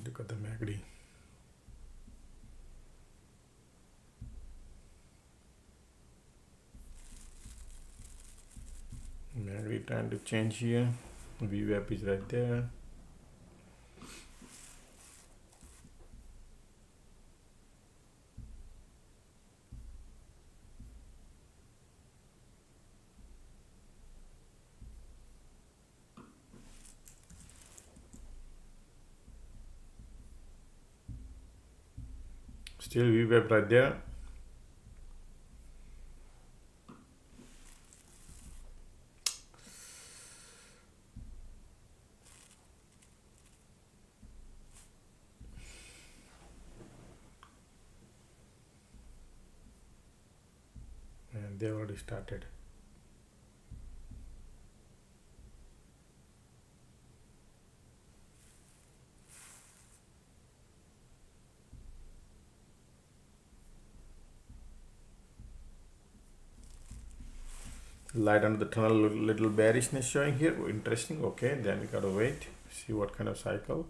Look at the MACD. MACD trying to change here. VWAP is right there. Still VWAP right there. And they already started. Light under the tunnel, little bearishness showing here. Interesting. Okay, then we gotta wait, see what kind of cycle.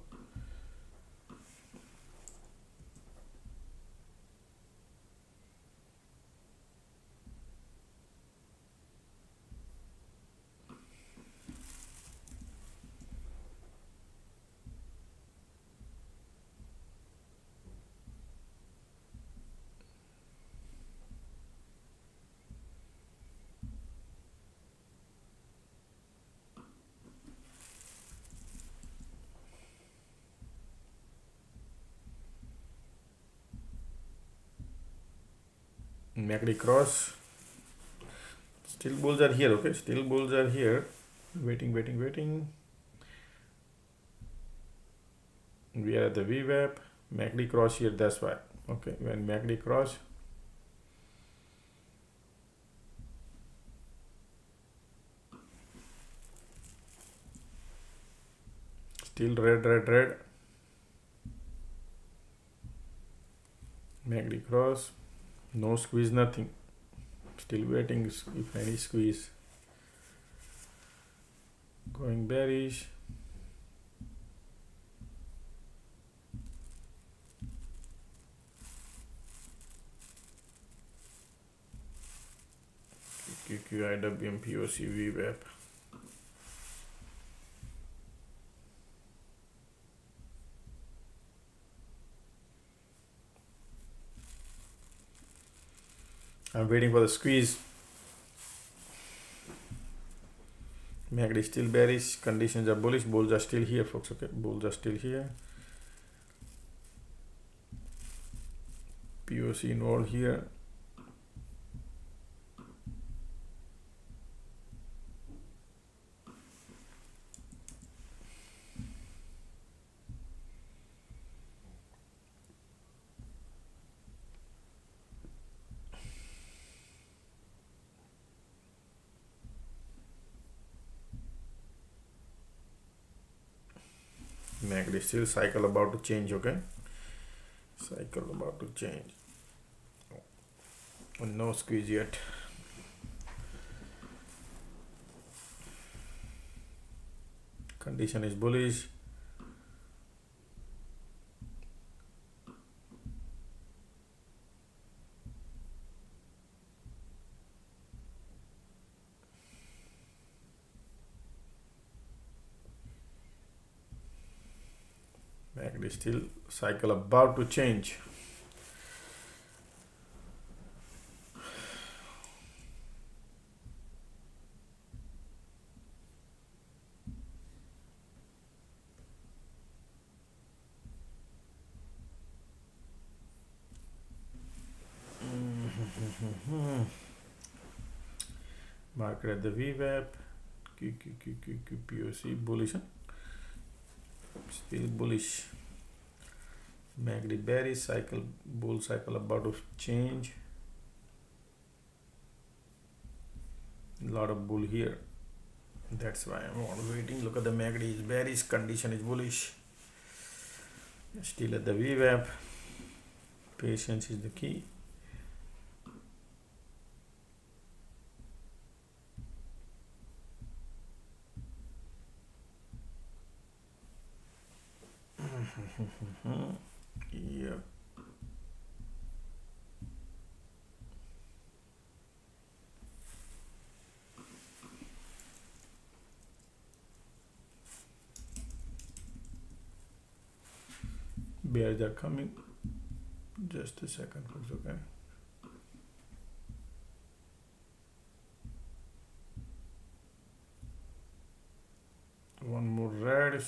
MACD cross. Still bulls are here. Okay, still bulls are here. Waiting. We are at the VWAP. MACD cross here. That's why. Okay, when MACD cross. Still red. MACD cross. No squeeze, nothing. Still waiting if any squeeze. Going bearish. QQI, WM, POC, VWAP. I'm waiting for the squeeze. MACD still bearish. Conditions are bullish. Bulls are still here, folks. Okay, bulls are still here. POC involved here. MACD still cycle about to change. Okay, cycle about to change. No squeeze yet. Condition is bullish. MACD still cycle about to change. Market at the VWAP. POC bullish. Still bullish. MACD bearish. Cycle, bull cycle about to change. Lot of bull here. That's why I'm waiting. Look at the MACD is bearish. Condition is bullish. Still at the VWAP. Patience is the key. Yep. Bears are coming. Just a second, folks. Okay. One more red.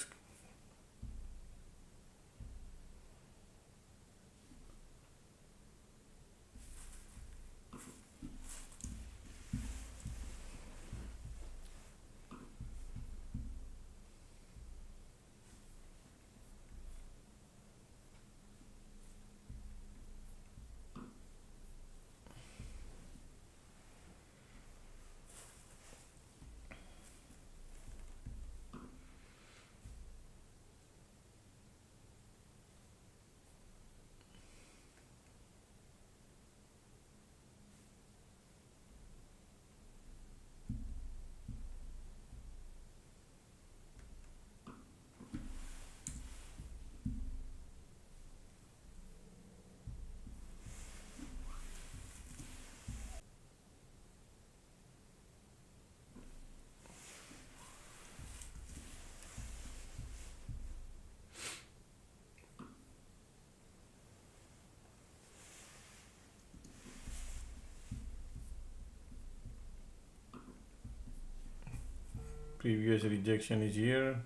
Previous rejection is here.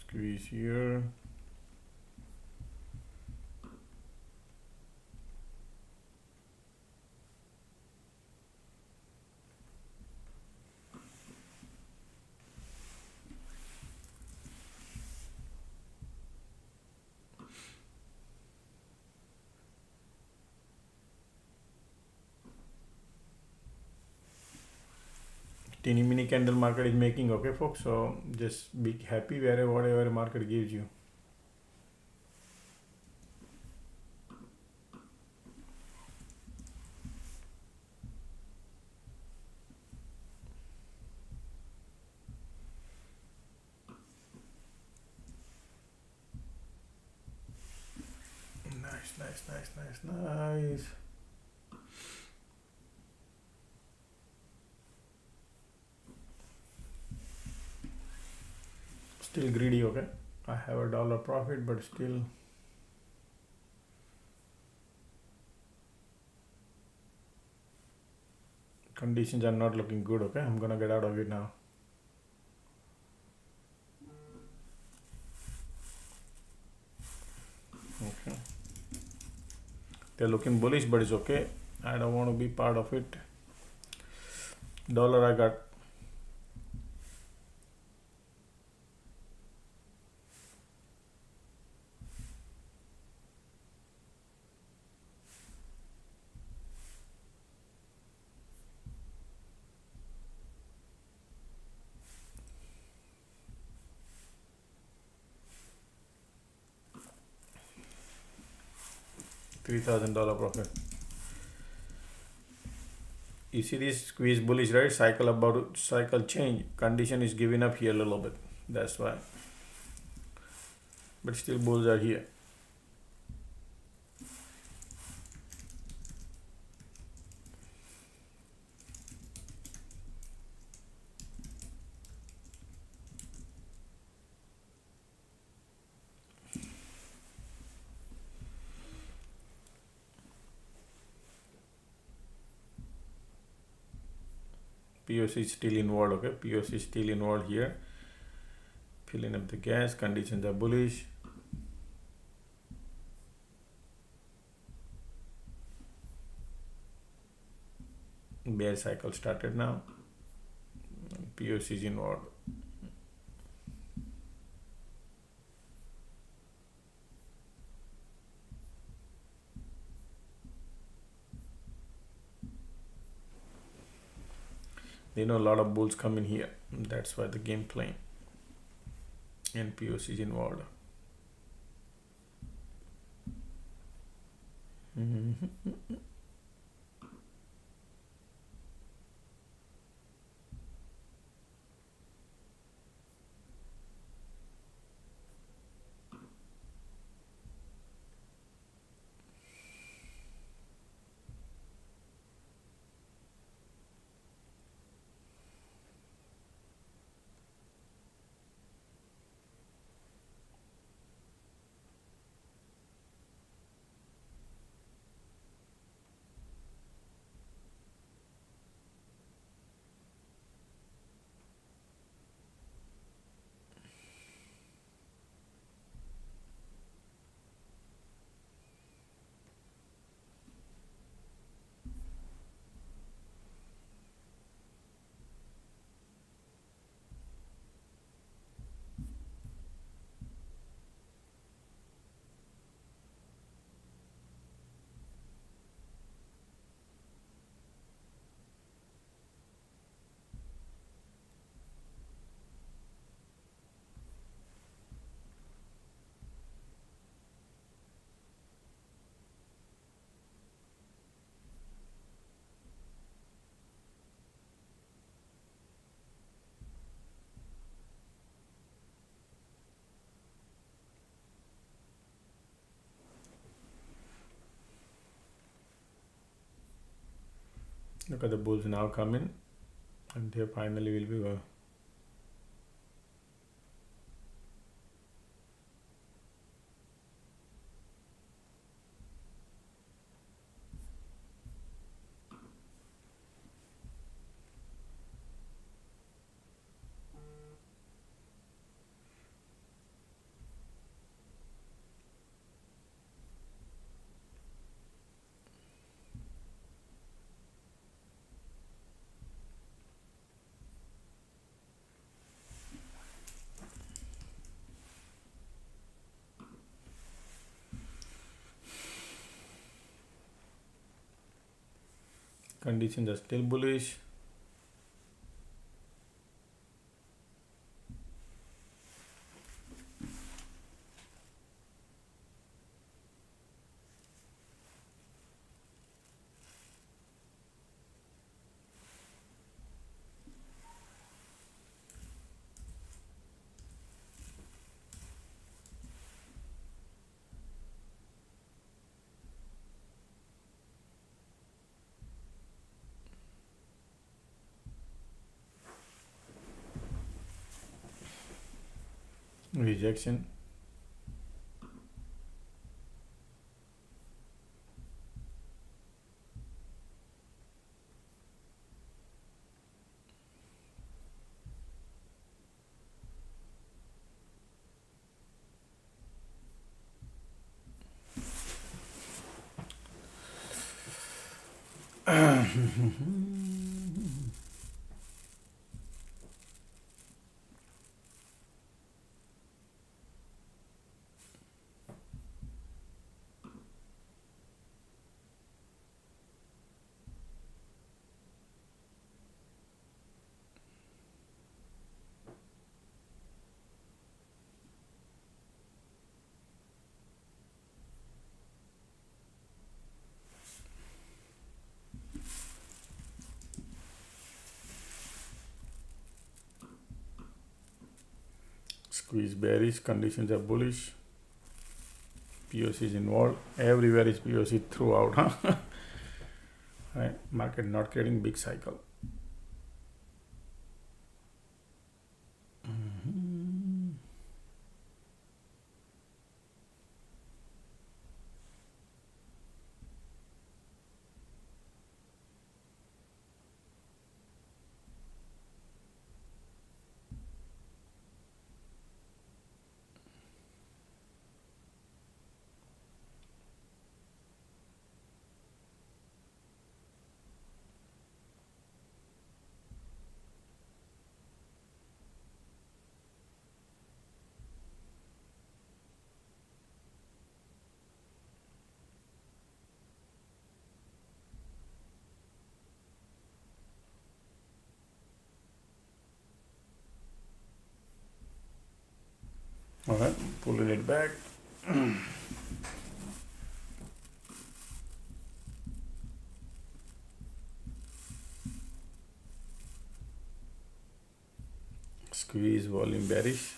Squeeze here. teeny mini candle market is making. Okay, folks. So just be happy whatever market gives you. Nice. Still greedy, okay? I have $1 profit, but still conditions are not looking good, okay? I'm gonna get out of it now. Okay. They're looking bullish, but it's okay. I don't want to be part of it. Dollar I got. $3,000 profit. You see this squeeze bullish, right? Cycle change. Condition is giving up here a little bit. That's why. But still bulls are here. POC is still involved, okay? POC is still involved here. Filling up the gas, conditions are bullish. Bear cycle started now. POC is involved. They know a lot of bulls come in here. That's why the game playing. And POC is involved. Look at the bulls now coming, and they finally will be conditions are still bullish. rejection. Squeeze bearish, conditions are bullish. POC is involved. Everywhere is POC throughout, huh? Right? Market not creating big cycle. All right, pulling it back. Squeeze, volume bearish.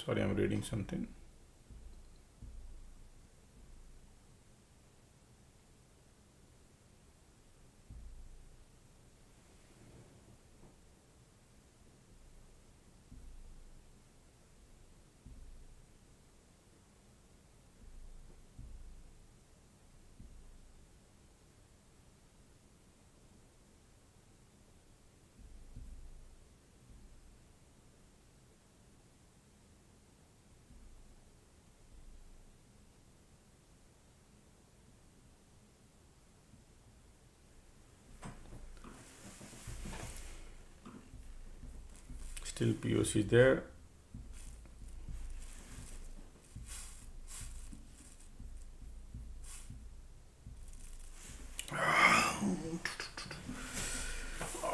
Sorry, I'm reading something. Still POC there.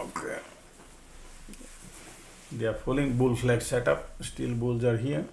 Okay. They are following bull flag setup. Still bulls are here.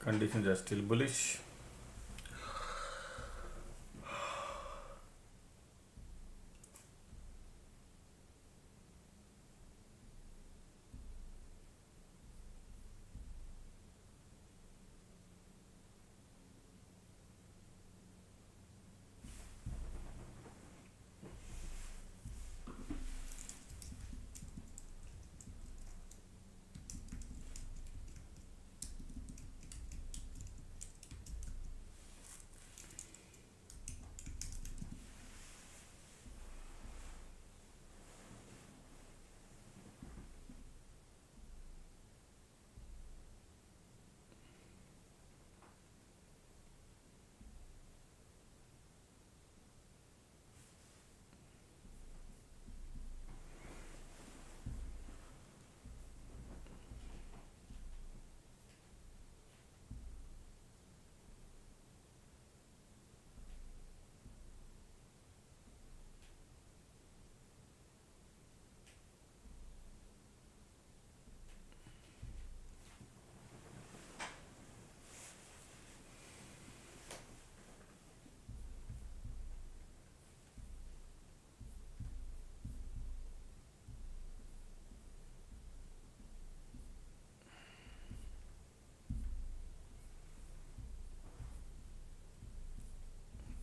conditions are still bullish.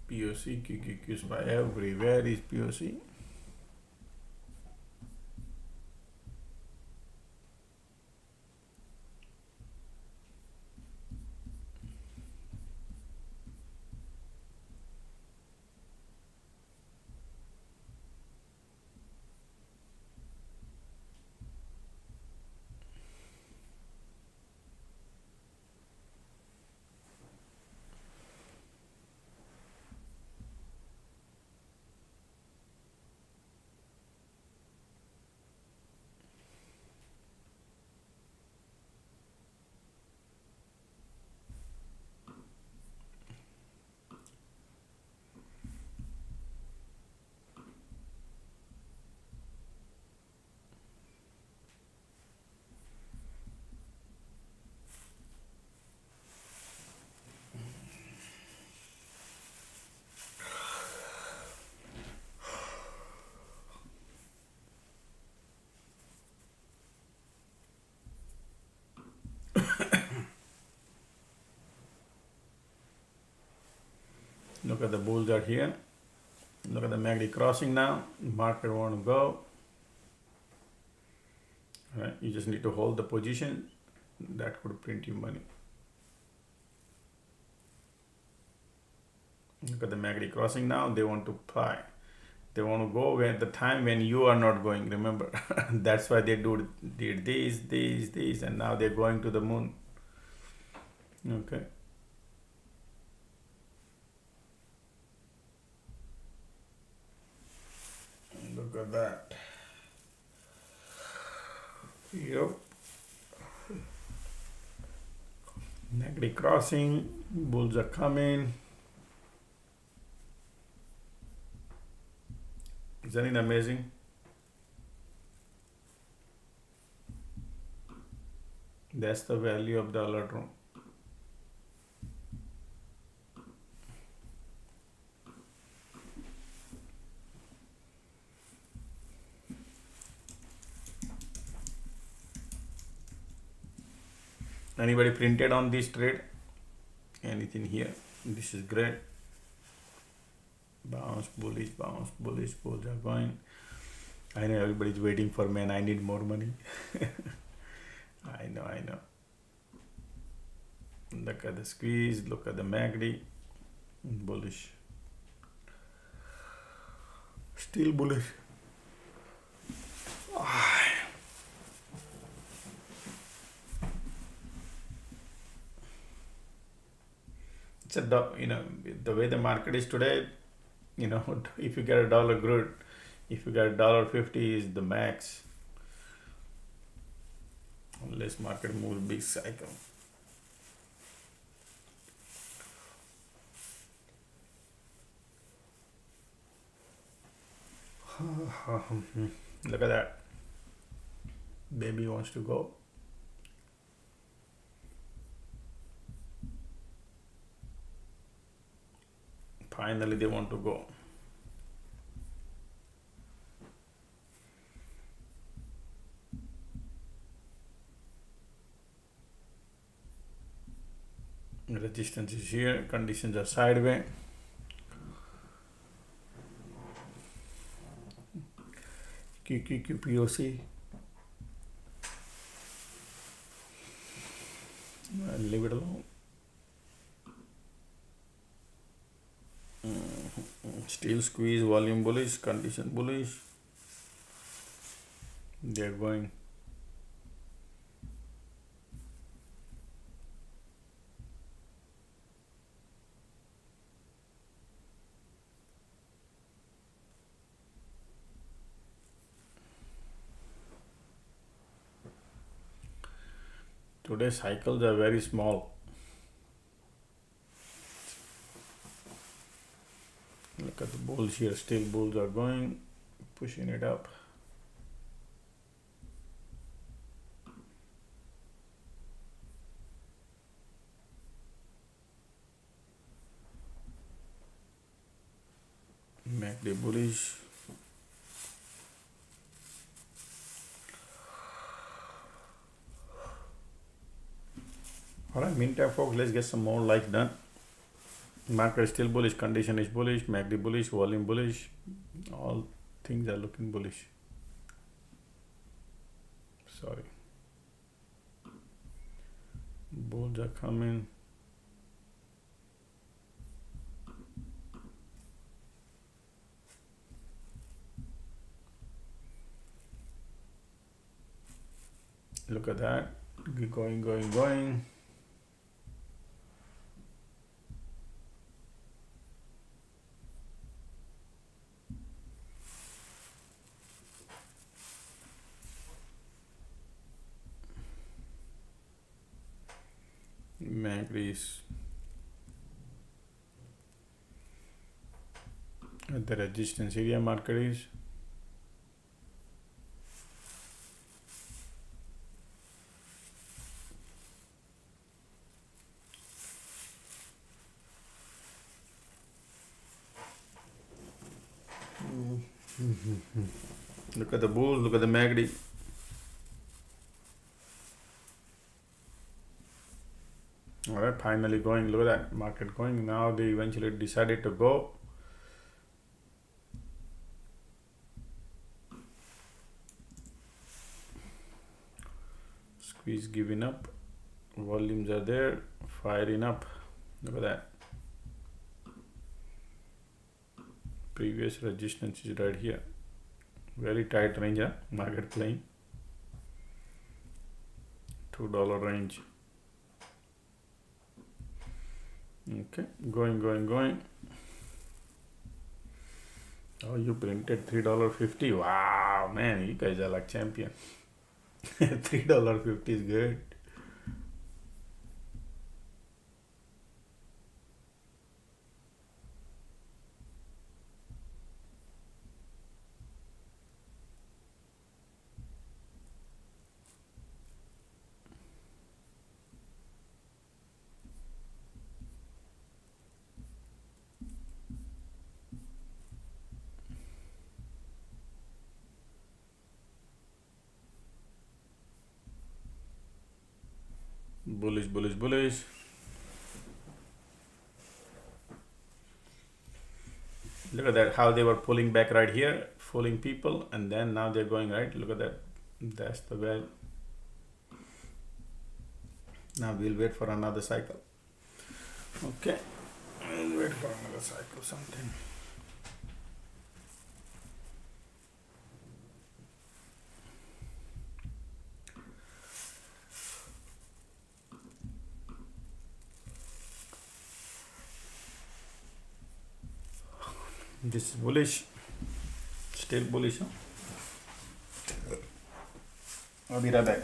POC, QQQs by everywhere is POC. Look at the bulls are here. Look at the MACD crossing now. Market want to go. Right. You just need to hold the position. That could print you money. Look at the MACD crossing now. They want to buy. They want to go at the time when you are not going. Remember, that's why they did this, and now they're going to the moon. Okay. Look at that. Yep. MACD crossing. Bulls are coming. Isn't it amazing? That's the value of the alert room. Anybody printed on this trade? Anything here? This is great. Bounce, bullish, bulls are going. I know everybody's waiting for me and I need more money. I know. Look at the squeeze, look at the MACD. Bullish. Still bullish. It's the way the market is today, if you get a dollar, good. If you get $1.50 is the max. Unless market moves big cycle. Look at that. Baby wants to go. Finally they want to go. Resistance is here, conditions are sideways. QQQPOC. Leave it alone. Still squeeze, volume bullish, condition bullish. They're going. Today's cycles are very small. Look at the bulls here, still bulls are going, pushing it up. MACD bullish. Alright, meantime folks, let's get some more likes done. Market is still bullish, condition is bullish, MACD bullish, volume bullish. All things are looking bullish. Sorry. Bulls are coming. Look at that. Going. MACD is at the resistance area, market is. Look at the bulls, look at the MACD. Alright, finally going, look at that, market going. Now they eventually decided to go. Squeeze giving up, volumes are there, firing up. Look at that. Previous resistance is right here. Very tight range, huh? Market playing. $2 range. Okay, going. Oh, you printed $3.50. Wow, man, you guys are like champion. $3.50 is good. Bullish. Look at that, how they were pulling back right here, fooling people, and then now they're going right. Look at that. That's the way. Now we'll wait for another cycle. Okay, we'll wait for another cycle, something. This is bullish, still bullish, huh? I'll be right back.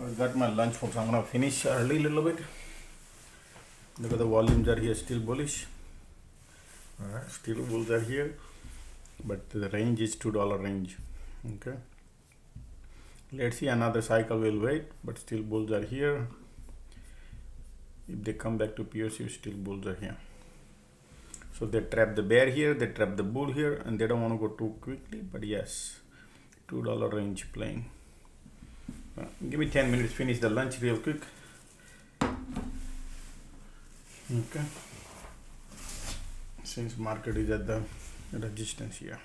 I got my lunch, folks. I'm gonna finish early a little bit because the volumes are here still bullish. Alright, still bulls are here, but the range is $2 range. Okay. Let's see, another cycle will wait, but still bulls are here. If they come back to PSU, still bulls are here. So they trap the bear here, they trap the bull here, and they don't want to go too quickly, but yes, $2 range playing. Give me 10 minutes, finish the lunch real quick. Okay. Since market is at the resistance here.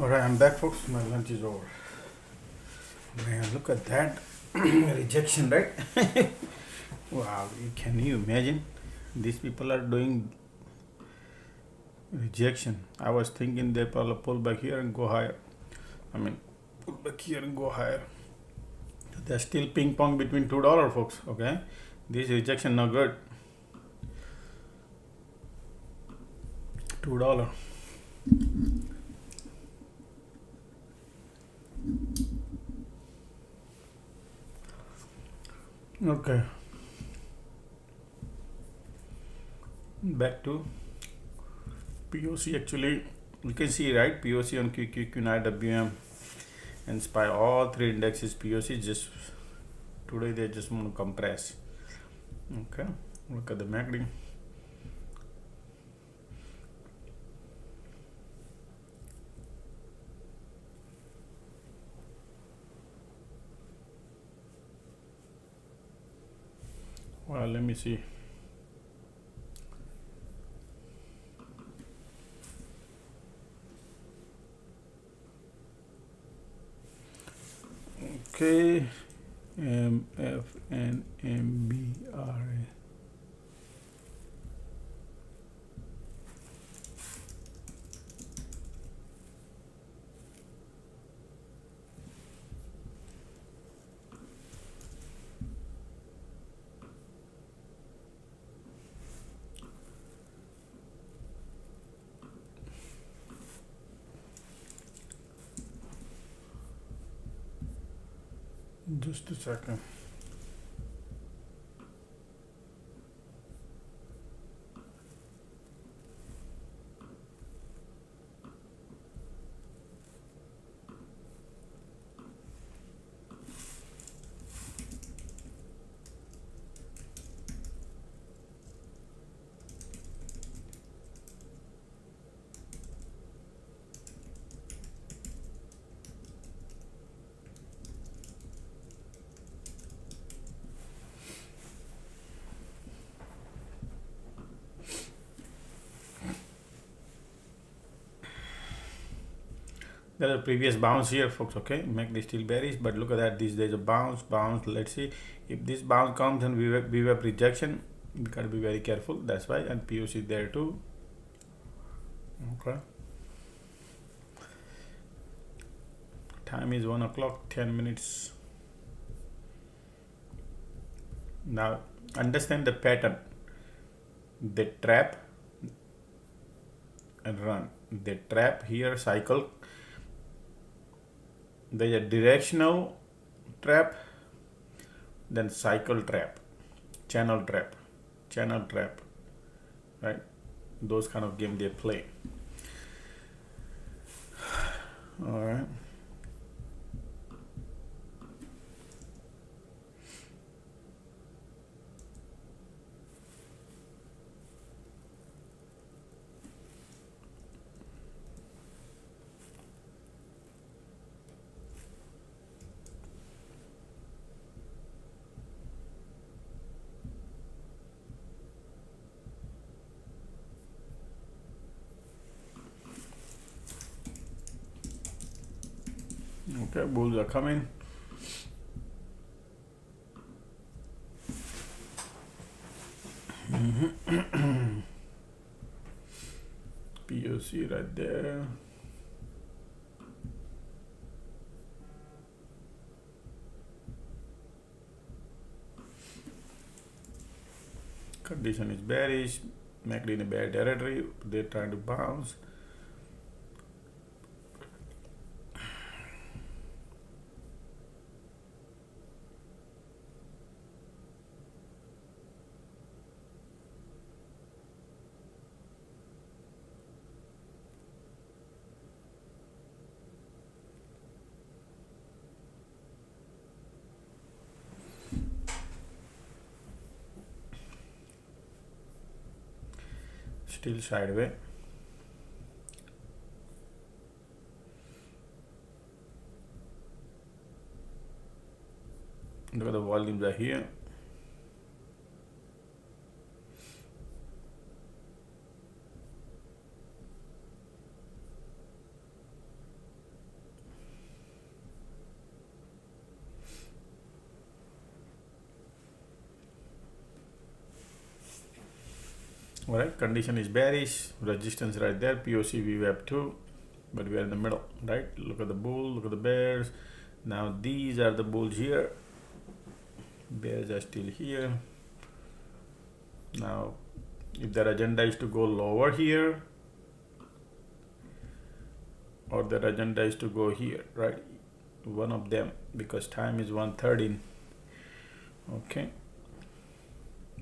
Alright, I'm back, folks. My lunch is over. Man, look at that rejection, right? Wow, can you imagine? These people are doing rejection. I was thinking they probably pull back here and go higher. Pull back here and go higher. They're still ping pong between $2, folks. Okay, this rejection no good. $2. Okay. Back to POC. Actually, you can see, right? POC on QQQ, WM, and SPY. All three indexes POC. Just today they just want to compress. Okay. Look at the MACD. Well, let me see. Okay, MF and MBRA. Just a second. There's a previous bounce here, folks. Okay, MACD still bearish, but look at that. There's a bounce. Let's see if this bounce comes and we have rejection. We gotta be very careful. That's why, and POC there too. Okay. Time is 1 o'clock, 10 minutes. Now understand the pattern. They trap and run. They trap here, cycle. There's a directional trap, then cycle trap, channel trap, right? Those kind of game they play. All right. Okay, bulls are coming. POC right there. Condition is bearish. MACD in a bear territory. They're trying to bounce. Still sideways. Look at the volumes are here. Alright, condition is bearish, resistance right there, POC we have 2, but we are in the middle, right? Look at the bull, look at the bears. Now these are the bulls here, bears are still here. Now if their agenda is to go lower here, or their agenda is to go here, right? One of them, because time is 1:13. Okay,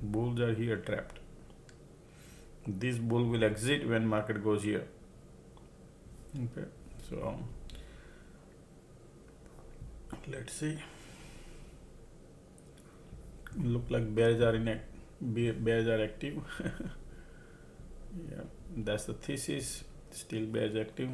bulls are here trapped. This bull will exit when market goes here. Okay, so let's see. Look like bears are bears are active. Yeah, that's the thesis. Still bears active.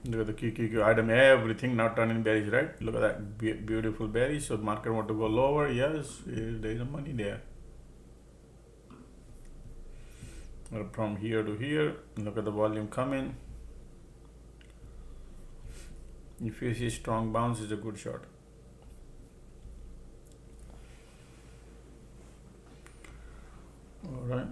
Look at the QQQ item, everything now turning bearish, right? Look at that beautiful bearish. So market want to go lower. Yes, there is money there. From here to here, look at the volume coming. If you see strong bounce, is a good shot. All right.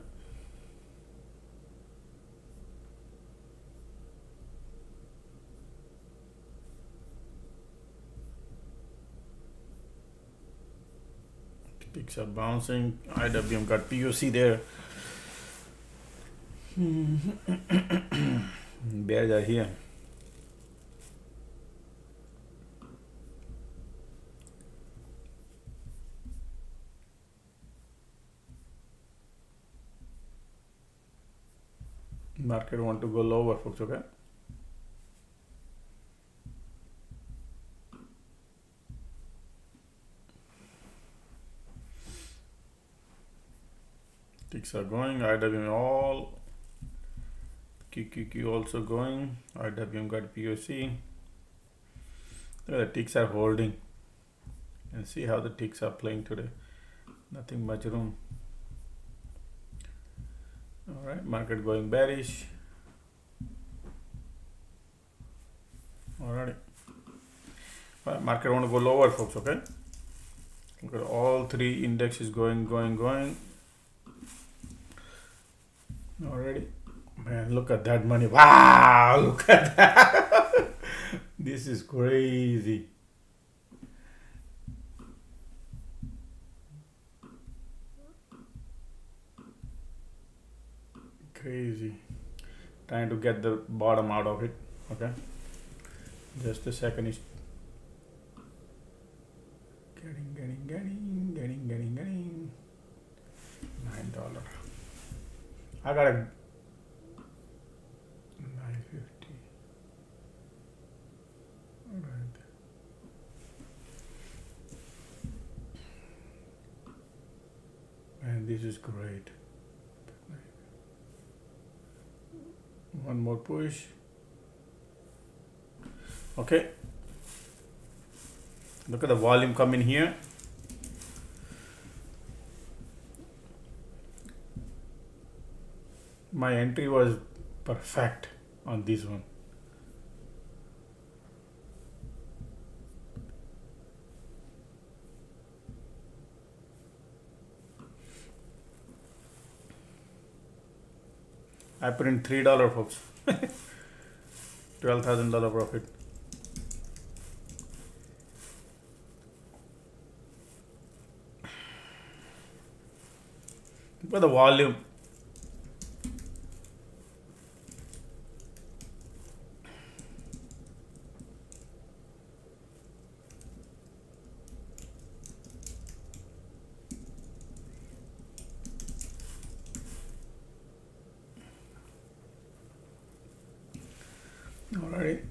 Ticks are bouncing. IWM got POC there. Bears are here. Market want to go lower, folks. Okay. Ticks are going. IWM all. QQQ also going. IWM got POC. The ticks are holding. And see how the ticks are playing today. Nothing much room. All right, market going bearish. All right. Market want to go lower, folks. Okay. Look at all three indexes going. Already. Man, look at that money. Wow, look at that. This is crazy. Crazy. Trying to get the bottom out of it. Okay. Just a second. Is getting. $9. I got a 950. All right. And this is great. One more push. Okay. Look at the volume coming here. My entry was perfect on this one. I put in $3, folks. $12,000 profit. Look at the volume. Alright.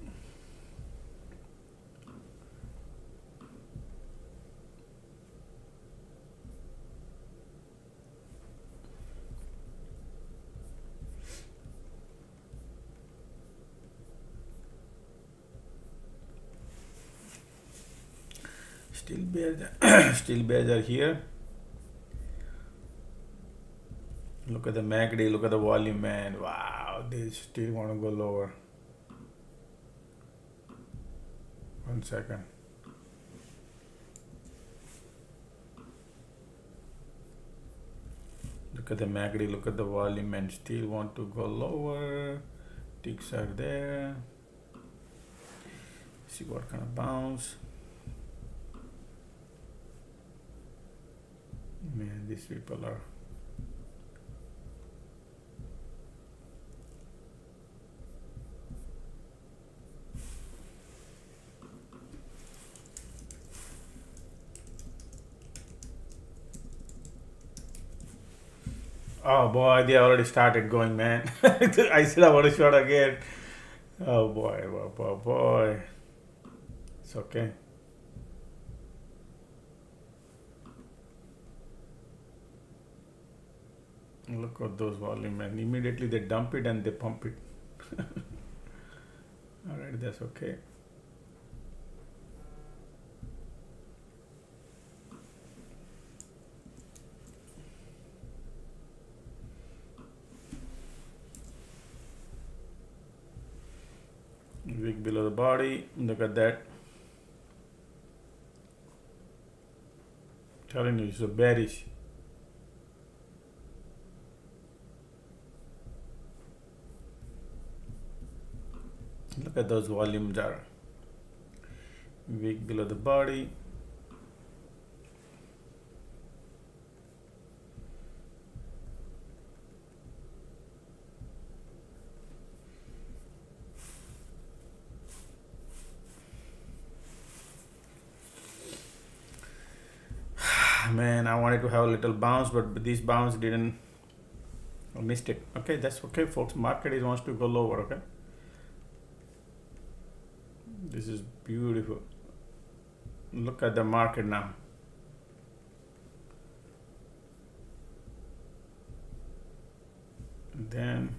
Still bears, still bears are here. Look at the MACD, look at the volume, man. Wow, they still want to go lower. 1 second. Look at the MACD, look at the volume, and still want to go lower. Ticks are there. See what kind of bounce. Man, these people are. Oh boy, they already started going, man. I said I want to short again. Oh boy, boy. It's okay. Look at those volume, man. Immediately they dump it and they pump it. Alright, that's okay. Wick below the body. Look at that. Telling you, it's so bearish. Look at those volumes are. Wick below the body. Man, I wanted to have a little bounce, but this bounce didn't. I missed it. Okay, that's okay, folks. Market wants to go lower. Okay, this is beautiful. Look at the market now. Then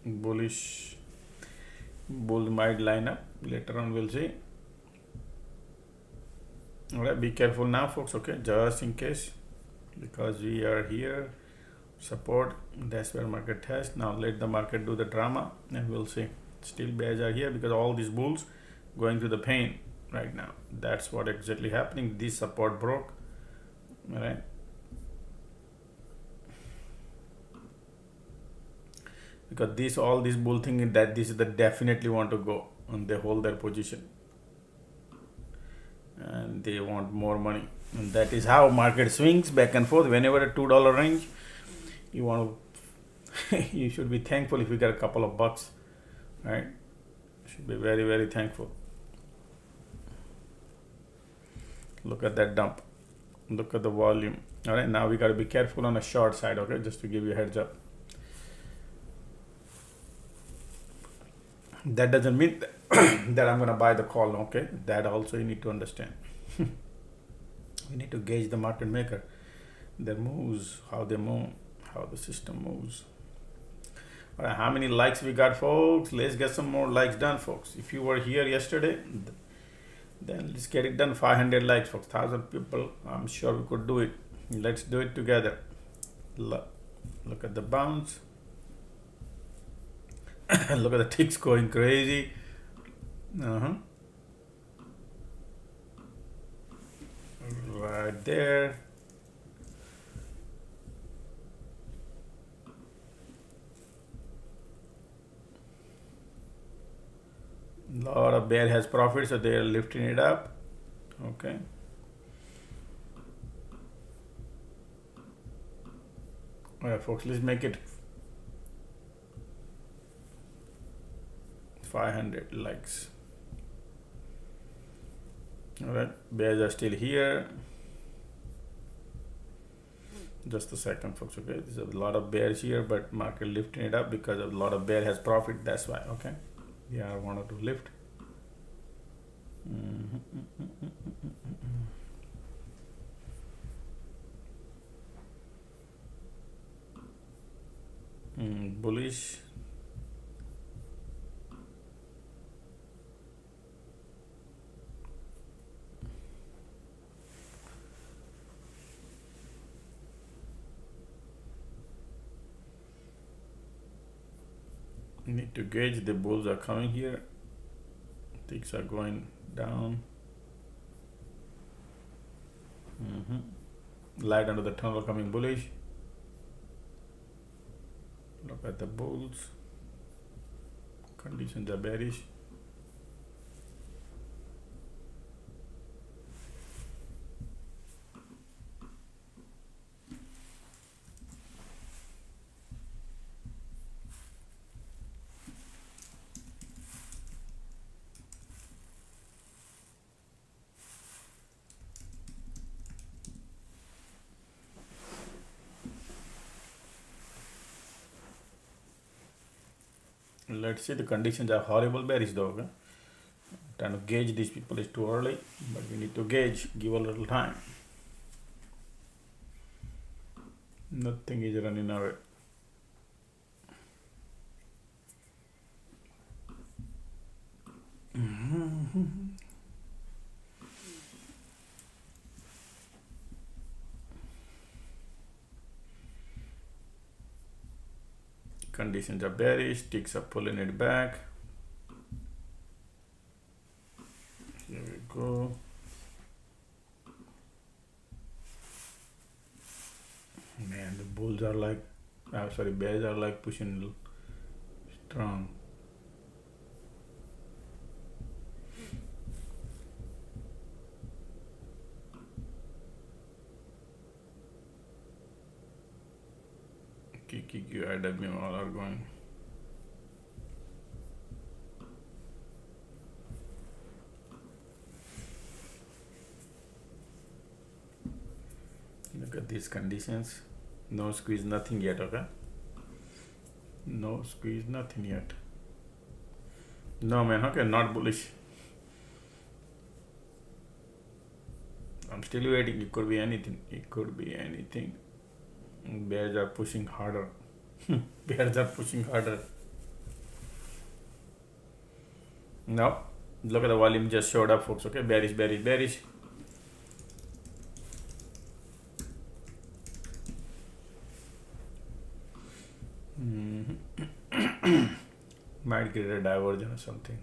bullish. Bull might line up later on, we'll see. All right, be careful now, folks. Okay, just in case, because we are here, support, that's where market test. Now let the market do the drama and we'll see. Still bears are here because all these bulls going through the pain right now. That's what exactly happening. This support broke. All right, because all this bull thinking that this is the definitely want to go and they hold their position and they want more money, and that is how market swings back and forth. Whenever a $2 range, you want to you should be thankful if you get a couple of bucks, right? You should be very, very thankful. Look at that dump, look at the volume. All right, now we got to be careful on the short side. Okay, just to give you a heads up. That doesn't mean that I'm going to buy the call, okay? That also you need to understand. We need to gauge the market maker, their moves, how they move, how the system moves. All right, how many likes we got, folks? Let's get some more likes done, folks. If you were here yesterday, then let's get it done. 500 likes, folks. 1,000 people. I'm sure we could do it. Let's do it together. Look at the bounce. Look at the ticks going crazy. Right there. Lot of bear has profit, so they are lifting it up. Okay. All right, folks, let's make it 500 likes. All right, bears are still here. Just a second, folks. Okay, there's a lot of bears here, but market lifting it up because a lot of bear has profit. That's why. Okay, yeah, I wanted to lift. Bullish. Need to gauge the bulls are coming here. Things are going down. Light under the tunnel coming bullish. Look at the bulls. Conditions are bearish. Let's see, the conditions are horrible bearish though. Okay? Trying to gauge these people is too early, but we need to gauge, give a little time. Nothing is running away. Conditions are bearish, ticks are pulling it back. Here we go. Man, the bulls are like, bears are like pushing strong. QQQ, IW all are going. Look at these conditions. No squeeze, nothing yet, okay? No squeeze, nothing yet. No, man, okay, not bullish. I'm still waiting. It could be anything. It could be anything. Bears are pushing harder. Bears are pushing harder. No, look at the volume just showed up, folks. Okay, bearish, bearish, bearish. Might create a diversion or something.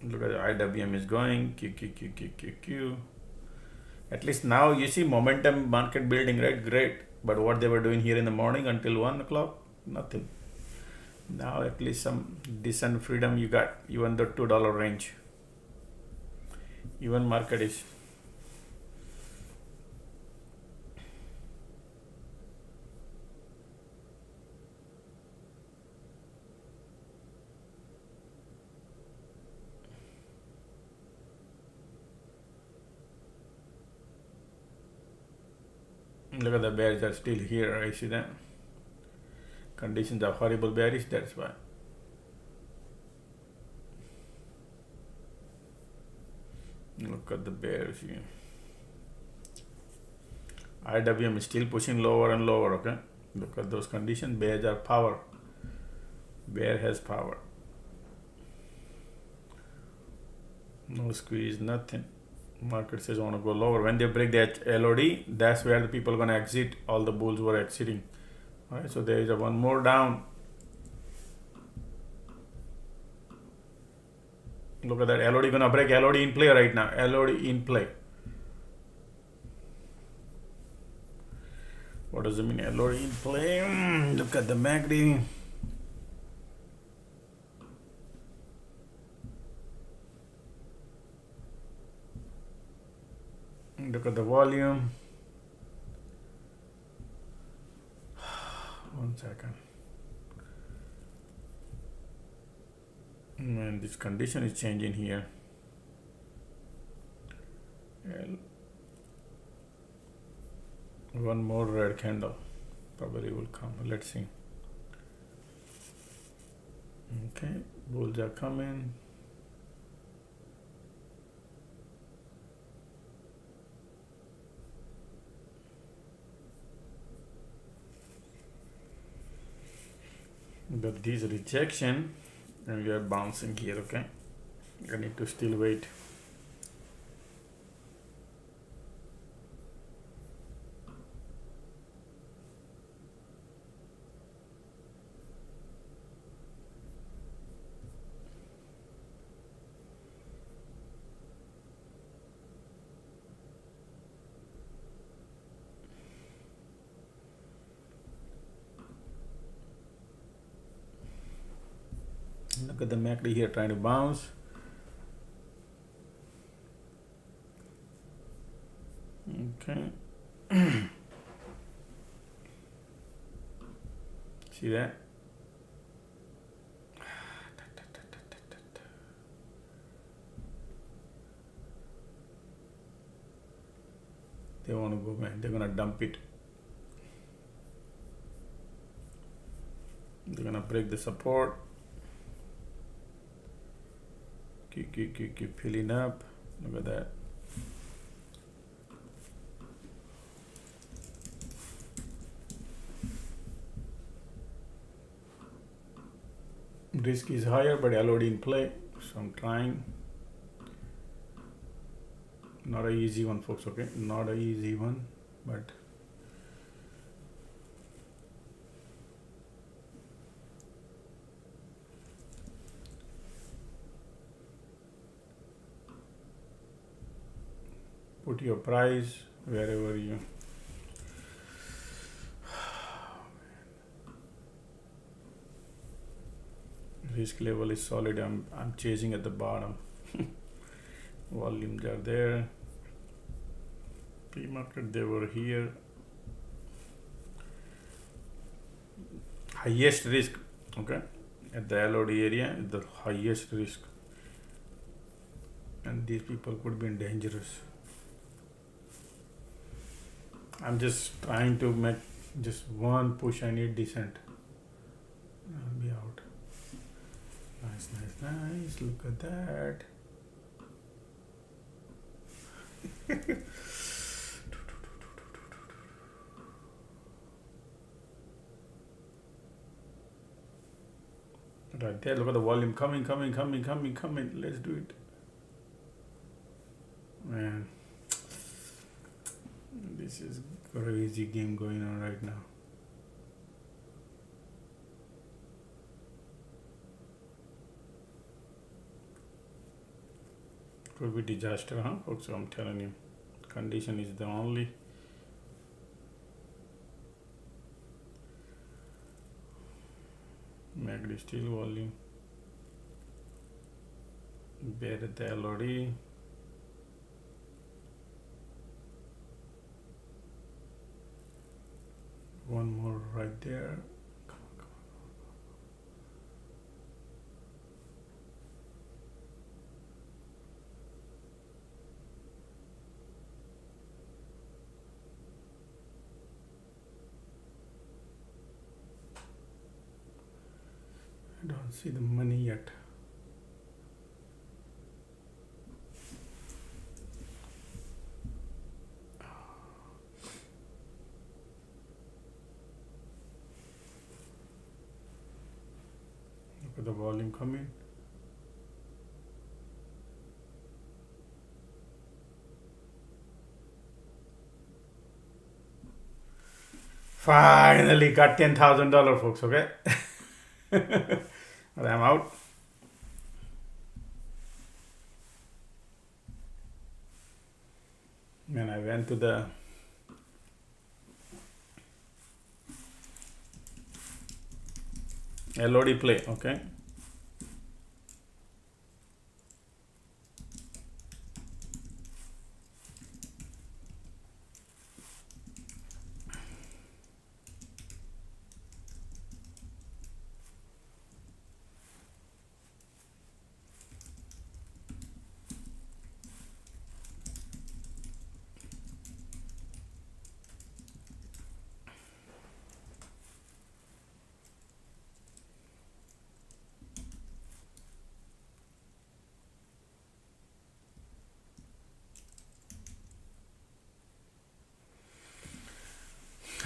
Look at the IWM is going. Q. At least now you see momentum market building, right? Great. But what they were doing here in the morning until 1 o'clock, nothing. Now at least some decent freedom you got, even the $2 range. Even market is look at the bears are still here. I see that. Conditions are horrible bearish, that's why. Look at the bears here. IWM is still pushing lower and lower, okay? Look at those conditions. Bears are power. Bear has power. No squeeze, nothing. Market says want to go lower. When they break that LOD, that's where the people are going to exit. All the bulls were exiting. All right, so there is a one more down. Look at that. LOD going to break. LOD in play right now. LOD in play. What does it mean? LOD in play. Look at the MACD. Look at the volume. 1 second. Man, and this condition is changing here. And one more red candle probably will come. Let's see. Okay, bulls are coming. But this rejection, and we are bouncing here. Okay, I need to still wait. Look at the MACD here trying to bounce. Okay. See that? They want to go back. They're gonna dump it. They're gonna break the support. Keep filling up. Look at that. Risk is higher, but LOD in play, so I'm trying. Not an easy one, folks. Okay, not an easy one, but put your price wherever you. Risk level is solid. I'm chasing at the bottom. Volumes are there. Pre-market they were here. Highest risk, okay, at the LOD area is the highest risk, and these people could be dangerous. I'm just trying to make just one push. I need decent. I'll be out. Nice, nice, nice. Look at that. Right there, look at the volume coming. Let's do it. Man, this is crazy game going on right now. Could be disaster, huh, folks? I'm telling you, condition is the only. MACD still volume. Bear at the LOD. One more right there. Come on. I don't see the money yet. Look at the volume coming. Finally got $10,000, folks. Okay. But I'm out. And I went to the LOD play. Okay.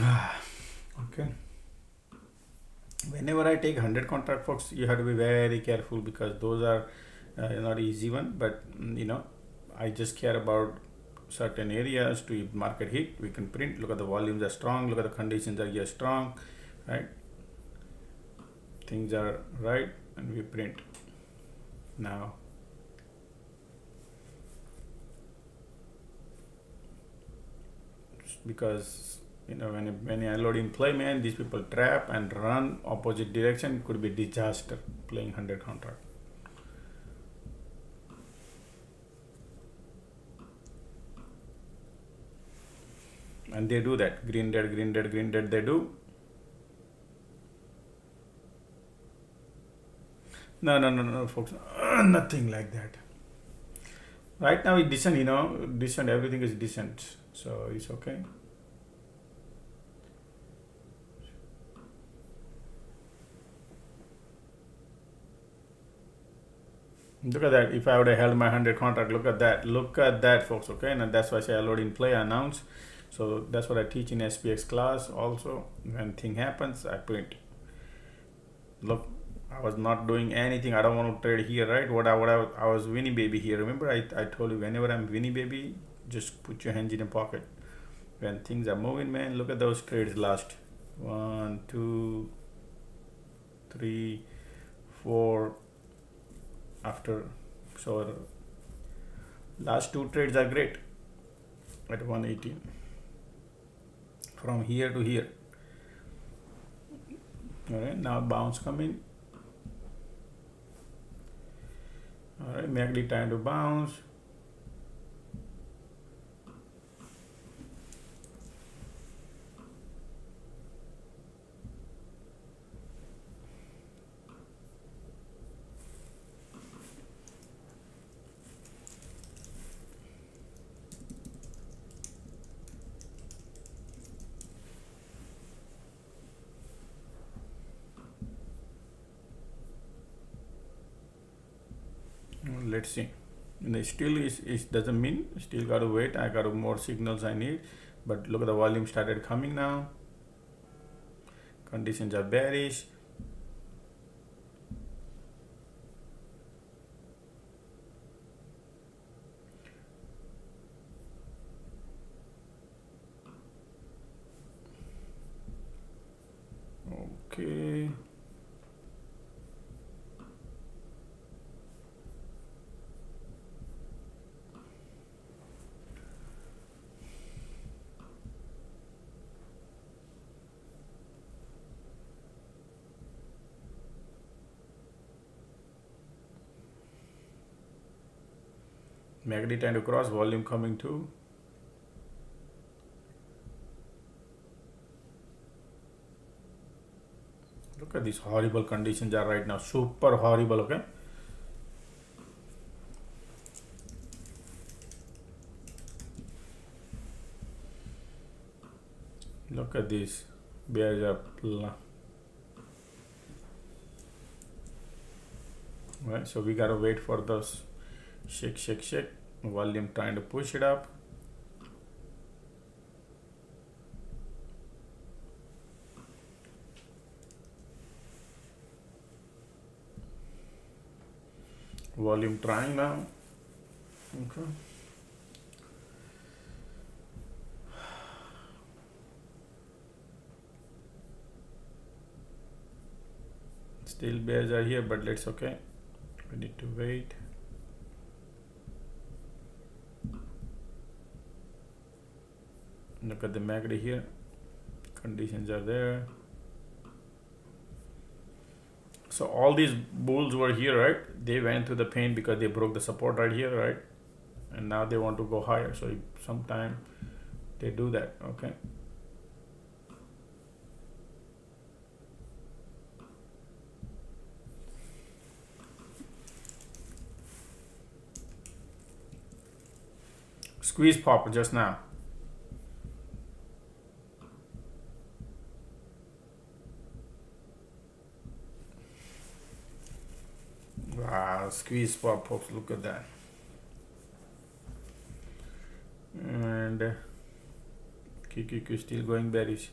Okay. Whenever I take 100 contract, folks, you have to be very careful because those are not easy one. But I just care about certain areas. To market hit, we can print. Look at the volumes are strong. Look at the conditions are here strong, right? Things are right, and we print now. Because when I load in play, man, these people trap and run opposite direction. Could be disaster playing 100 contract. And they do that. Green dead, green dead, green dead, they do. No, folks. Nothing like that. Right now it's decent, decent, everything is decent. So it's okay. Look at that. If I would have held my 100 contract, look at that. Look at that, folks. Okay. And that's why I say I load in play, I announce. So that's what I teach in SPX class also. When thing happens, I print. Look, I was not doing anything. I don't want to trade here, right? I was Winnie Baby here. Remember, I told you whenever I'm Winnie Baby, just put your hands in your pocket. When things are moving, man, look at those trades last. 1, 2, 3, 4. After, so last 2 trades are great at 118 from here to here. All right, now bounce coming. All right, MACD time to bounce. Let's see. And it still is doesn't mean still got to wait. I got more signals I need, but look at the volume started coming now. Conditions are bearish. Okay. MACD time to cross, volume coming too. Look at these horrible conditions are right now. Super horrible, okay? Look at this. Bears up. Right, so we gotta wait for those shake. Volume trying to push it up. Volume trying now. Okay. Still bears are here, but let's okay. We need to wait. Look at the MACD here. Conditions are there. So all these bulls were here, right? They went through the pain because they broke the support right here, right? And now they want to go higher. So sometime they do that, okay? Squeeze pop just now. Wow, squeeze pop, folks, look at that. And QQQ still going bearish.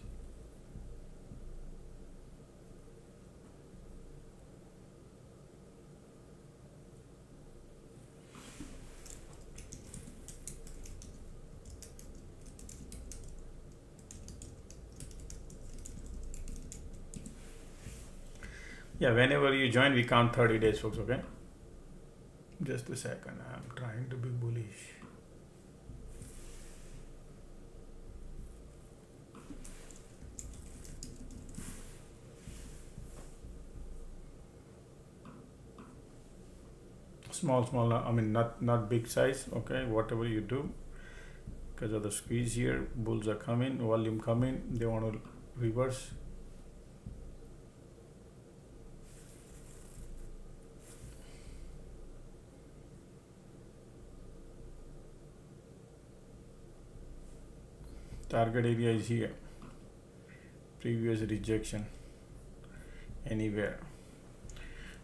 Yeah, whenever you join, we count 30 days, folks, okay? Just a second, I'm trying to be bullish. Small, I mean, not big size, okay? Whatever you do, because of the squeeze here, bulls are coming, volume coming, they want to reverse. Target area is here. Previous rejection anywhere.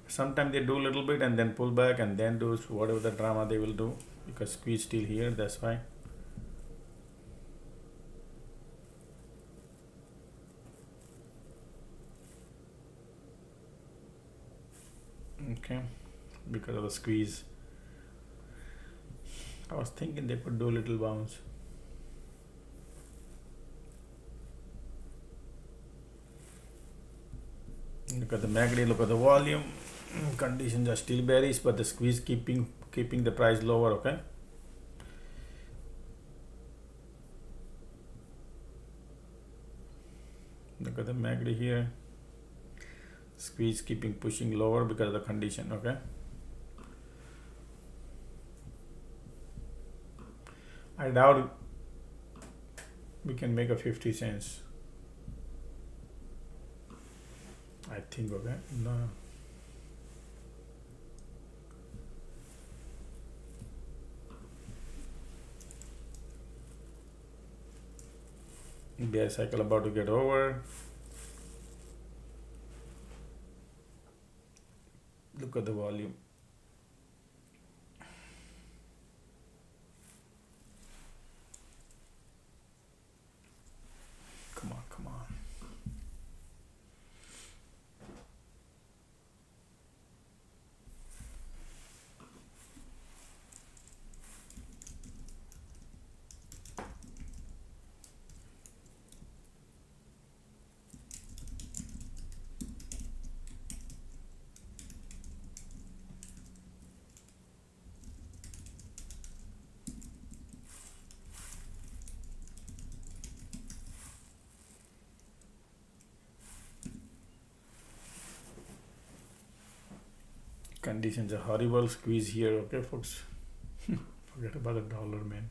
Sometimes they do a little bit and then pull back and then do whatever the drama they will do, because squeeze still here, that's why. Okay, because of the squeeze. I was thinking they could do a little bounce. Look at the MACD, look at the volume. Conditions are still bearish, but the squeeze keeping the price lower, okay? Look at the MACD here. Squeeze keeping pushing lower because of the condition, okay? I doubt we can make a 50 cents. I think, okay? No. Bear cycle about to get over. Look at the volume. Come on. Conditions are horrible. Squeeze here, okay, folks? Forget about the dollar, man.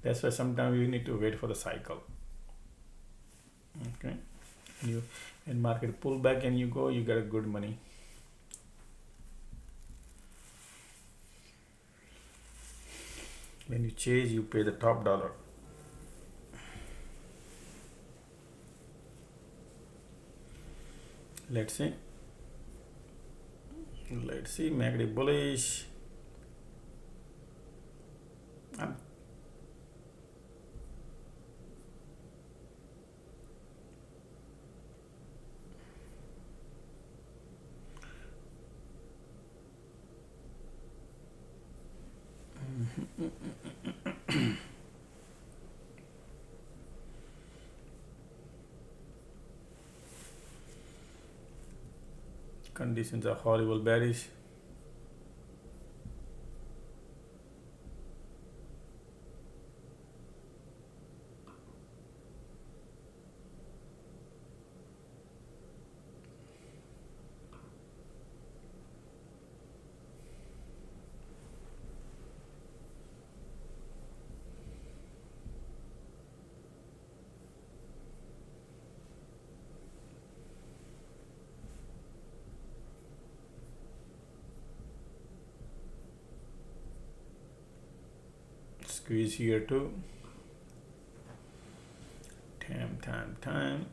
That's why sometimes you need to wait for the cycle. Okay, you in market pull back and you go, you get a good money. When you chase, you pay the top dollar. Let's see, MACD bullish. Conditions are horrible, bearish. Squeeze here too. Time.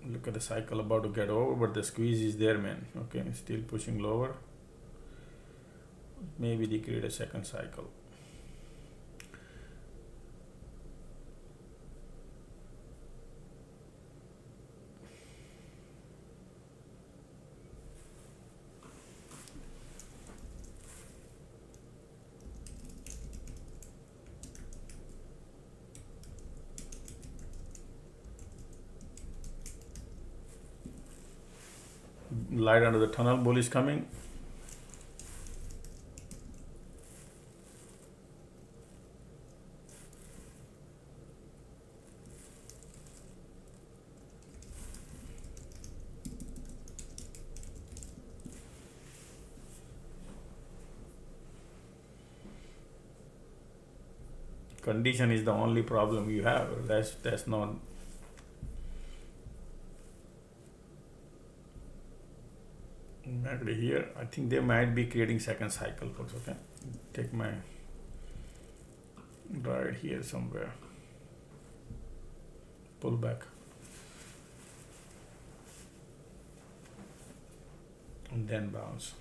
Look at the cycle about to get over, but the squeeze is there, man. Okay, still pushing lower. Maybe they create a second cycle. light under the tunnel, bull is coming. Condition is the only problem you have. That's not. Actually here, I think they might be creating second cycle, folks. Okay, take my right here somewhere. Pull back. And then bounce.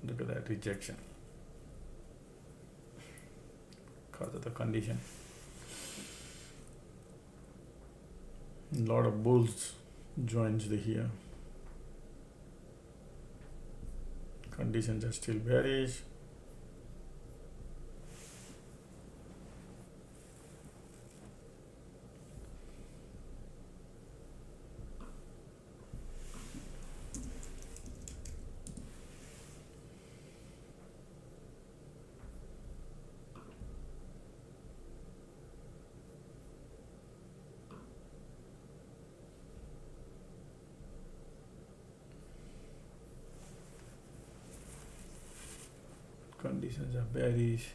Look at that rejection. Because of the condition. A lot of bulls joins the here. Conditions are still bearish. Conditions are bearish.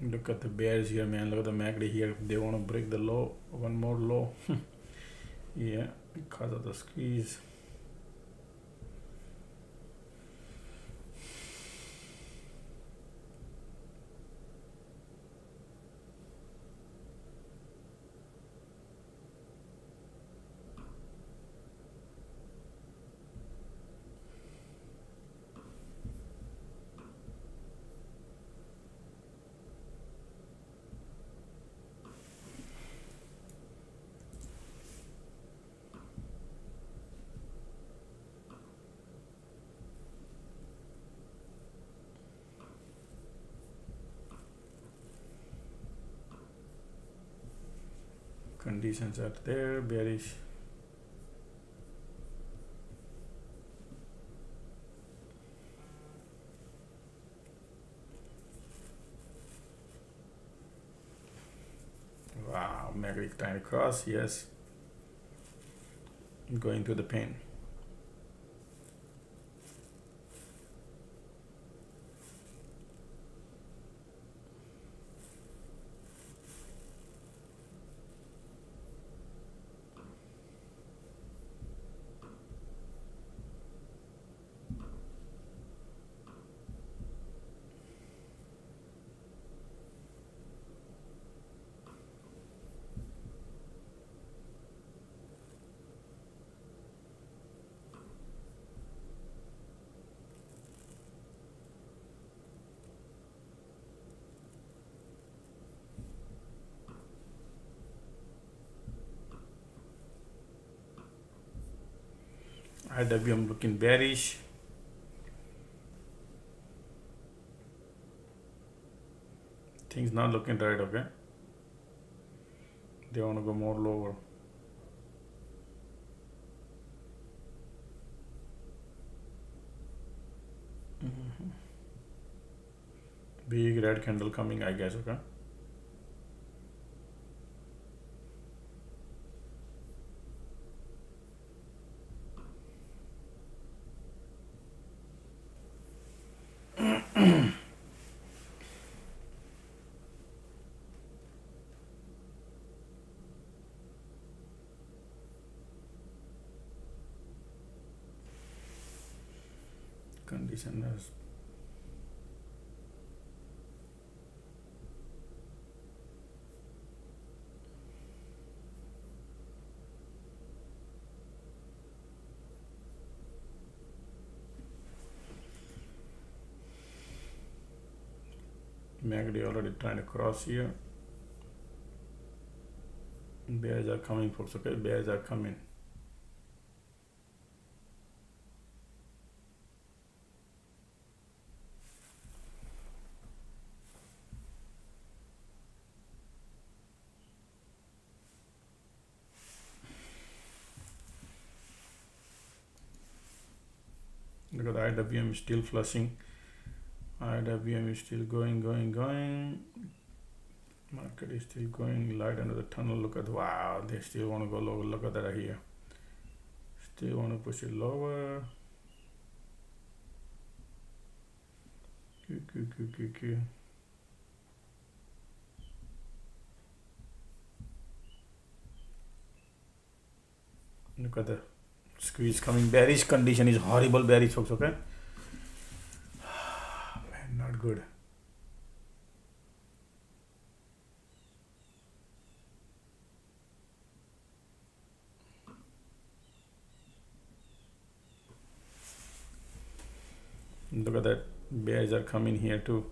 Look at the bears here, man. Look at the MACD here. They want to break the low, one more low. Yeah, because of the squeeze. Conditions are there, bearish. Wow, MACD trying to cross, yes. Going through the pain. IWM looking bearish. Things not looking right, okay? They want to go more lower. Big red candle coming, I guess, okay? Condition is MACD already trying to cross here. Bears are coming, folks. Okay, bears are coming. Look at the IWM is still flushing. IWM is still going. Market is still going. Light under the tunnel. Look at, wow, they still want to go lower. Look at that here. Still want to push it lower. Q. Look at the squeeze coming. Bearish condition is horrible. Bearish, folks. Okay. Man, not good. Look at that. Bears are coming here too.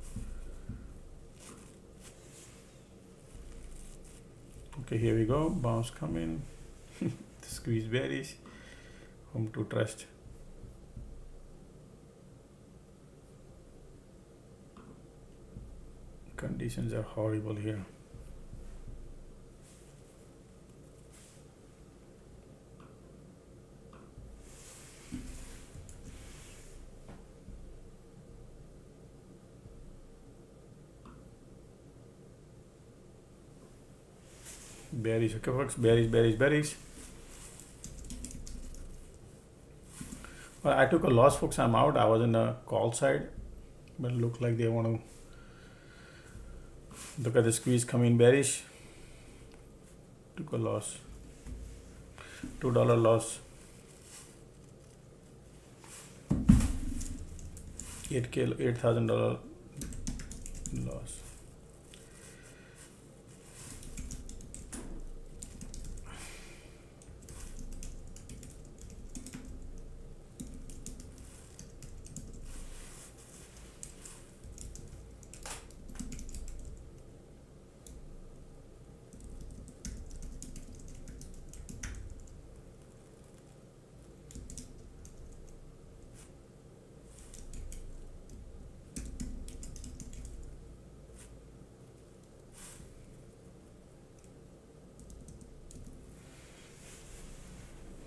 Okay, here we go. Bounce coming. Squeeze bearish. Home to trust. Conditions are horrible here. Bearish, okay folks, bearish. Well, I took a loss, folks. I'm out. I was in the call side, but it looked like they want to look at the squeeze coming bearish. Took a loss. $2 loss. $8,000 loss.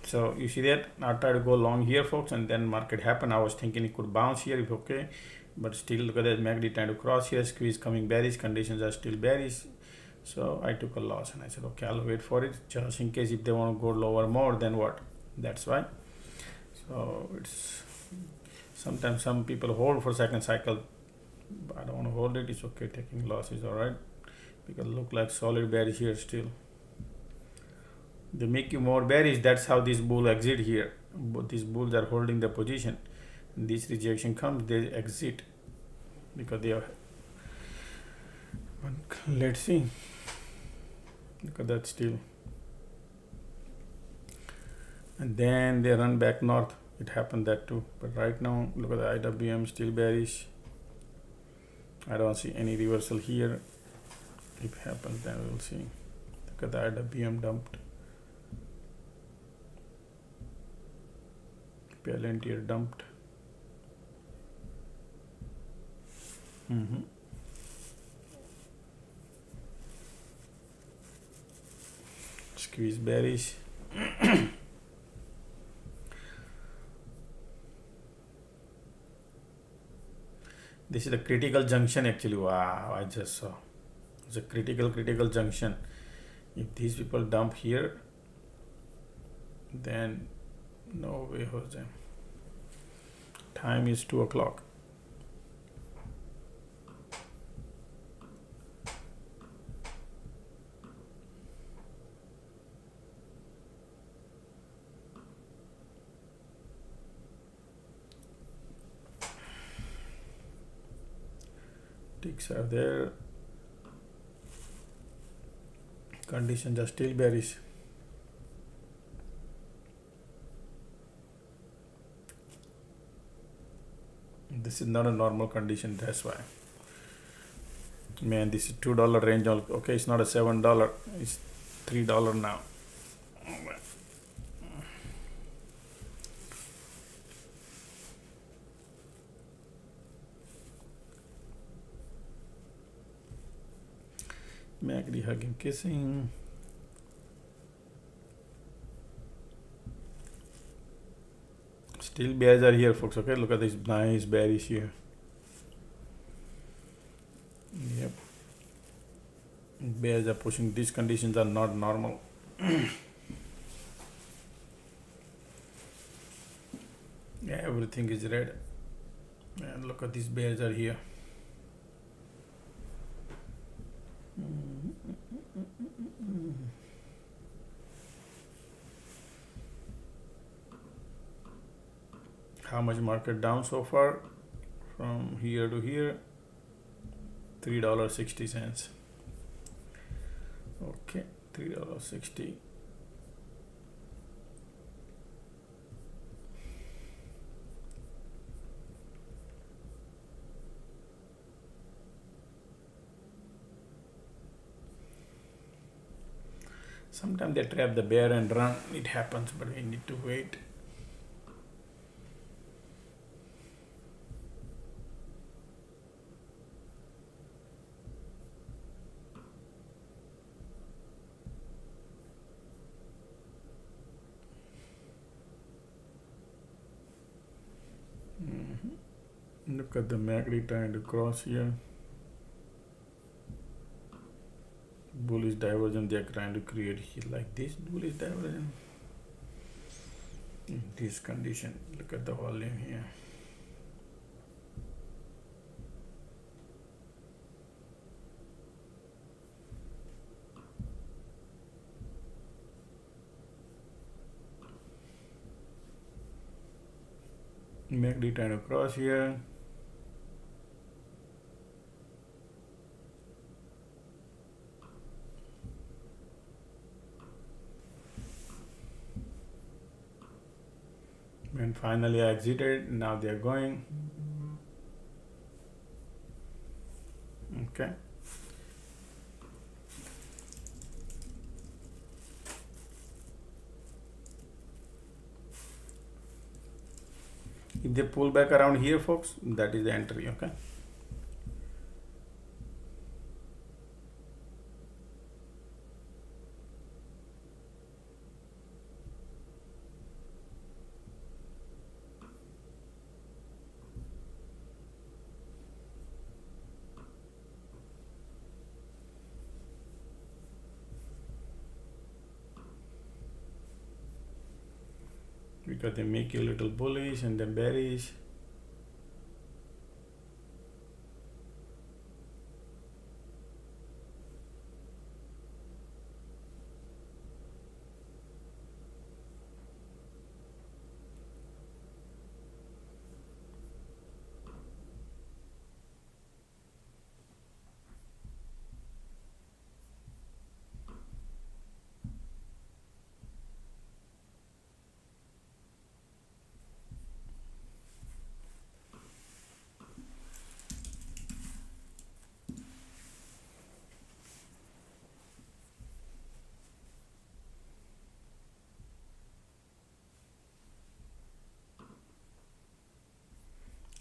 So you see that I tried to go long here, folks, and then market happened. I was thinking it could bounce here if okay, but still look at that MACD trying to cross here, squeeze coming bearish, conditions are still bearish. So I took a loss and I said, okay, I'll wait for it just in case if they want to go lower more, then what? That's why. So it's sometimes some people hold for second cycle. I don't want to hold it. It's okay. Taking loss is all right because look like solid bearish here still. They make you more bearish. That's how this bull exit here. But these bulls are holding the position. This rejection comes, they exit because they are. Let's see. Look at that still. And then they run back north. It happened that too. But right now, look at the IWM still bearish. I don't see any reversal here. If it happens, then we'll see. Look at the IWM dumped. Palantir dumped. Squeeze bearish. This is the critical junction actually. Wow, I just saw. It's a critical junction. If these people dump here, then no way, Jose. Time is 2 o'clock. ticks are there. Conditions are still bearish. This is not a normal condition, that's why. Man, this is $2 range. Okay, it's not a $7, it's $3 now. MACD hugging, kissing. Still bears are here, folks. Okay, look at this nice bearish here. Yep, bears are pushing. These conditions are not normal. Yeah, everything is red, and look at these bears are here. How much market down so far? From here to here, $3.60. Okay, $3.60. Sometimes they trap the bear and run. It happens, but we need to wait. Look at the MACD trying to cross here. Bullish divergence they are trying to create here, like this bullish divergence. In this condition, look at the volume here. MACD trying to cross here. And finally I exited. Now they are going. Okay. If they pull back around here, folks, that is the entry. Okay. Because they make you a little bullish and then bearish.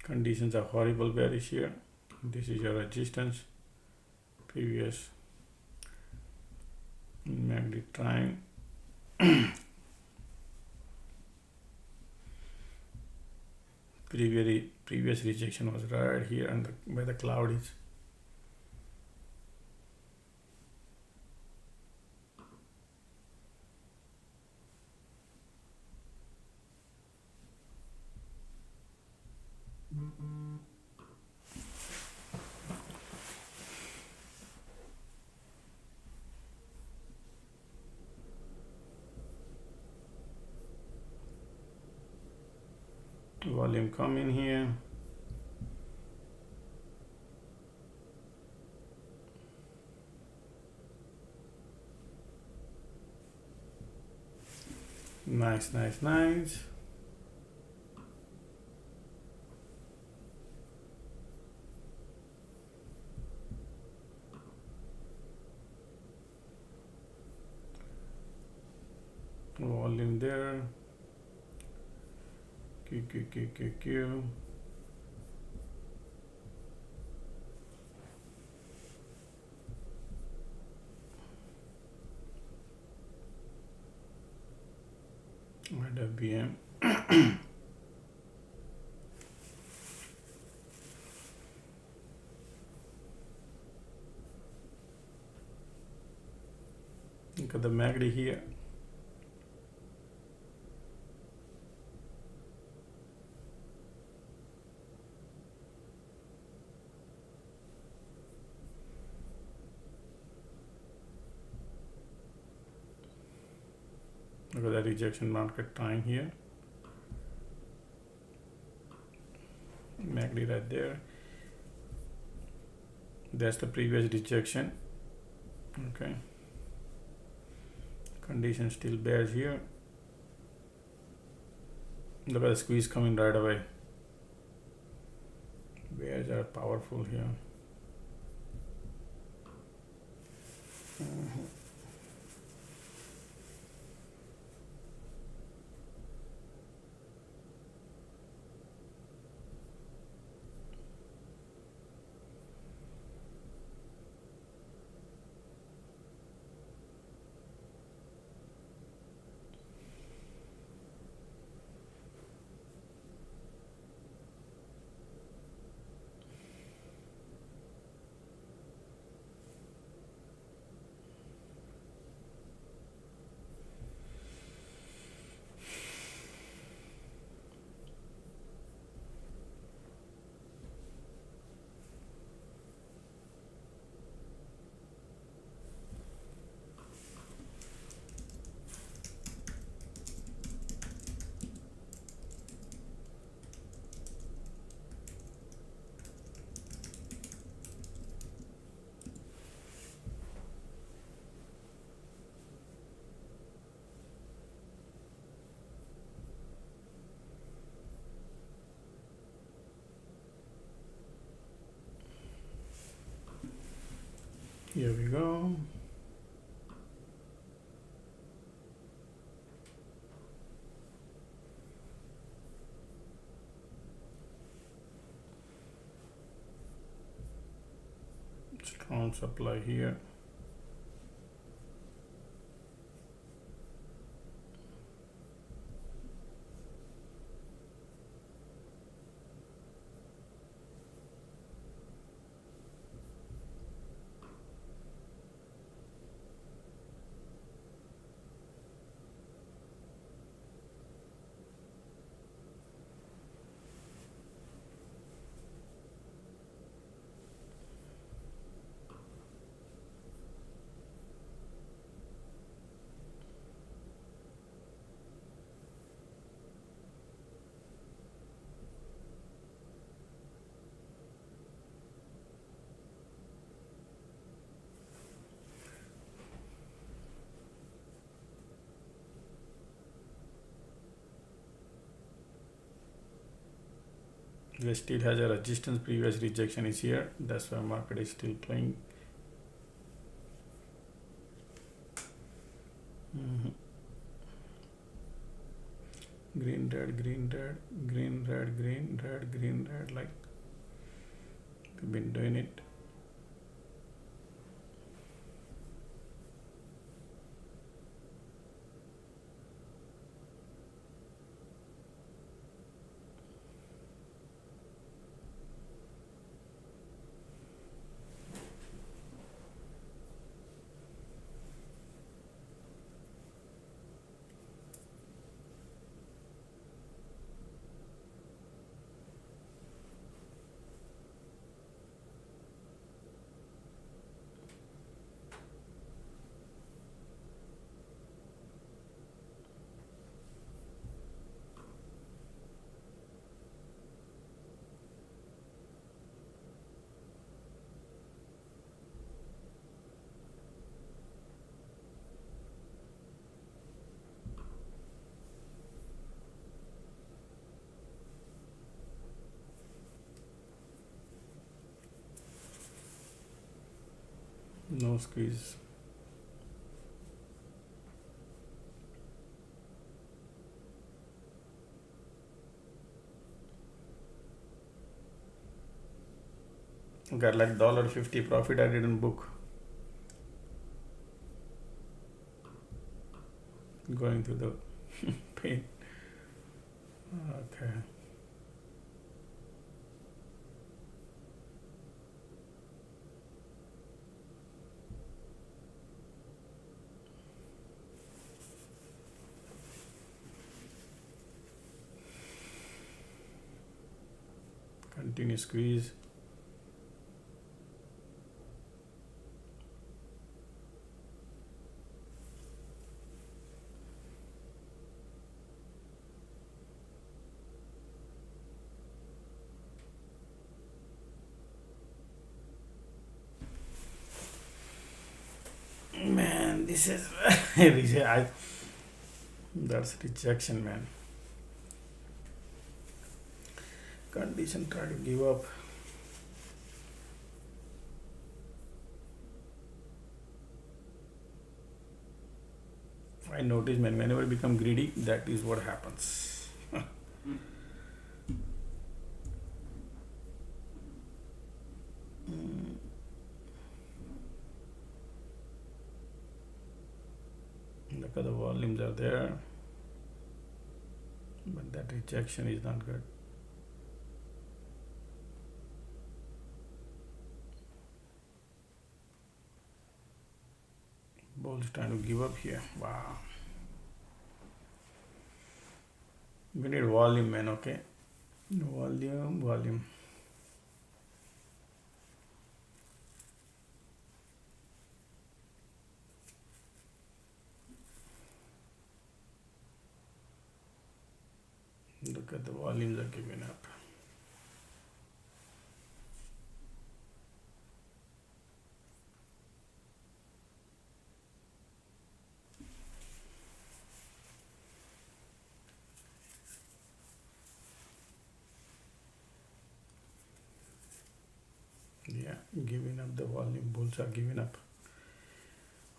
Conditions are horrible bearish here. This is your resistance. Previous MACD trying. Previous rejection was right here, and where the cloud is. Volume come in here. Nice. Volume there. Q. WM. Look at the MACD here. Look at the rejection market time here. MACD right there. That's the previous rejection. Okay. Condition still bears here. Look at the squeeze coming right away. Bears are powerful here. Here we go. Strong supply here. It still has a resistance. Previous rejection is here. That's why market is still playing. Green, red, green, red, green, red, green, red, green, red. Like we've been doing it. No squeeze. Got like $1.50 profit I didn't book. Going through the pain. Okay. Continue squeeze. Man, this is that's rejection, man. Condition, try to give up. I notice, man, whenever I become greedy, that is what happens. Look at the volumes are there, but that rejection is not good. Bull's trying to give up here. Wow. We need volume, man, okay? Volume. Look at the volumes are giving up. Yeah, giving up the volume. Bulls are giving up.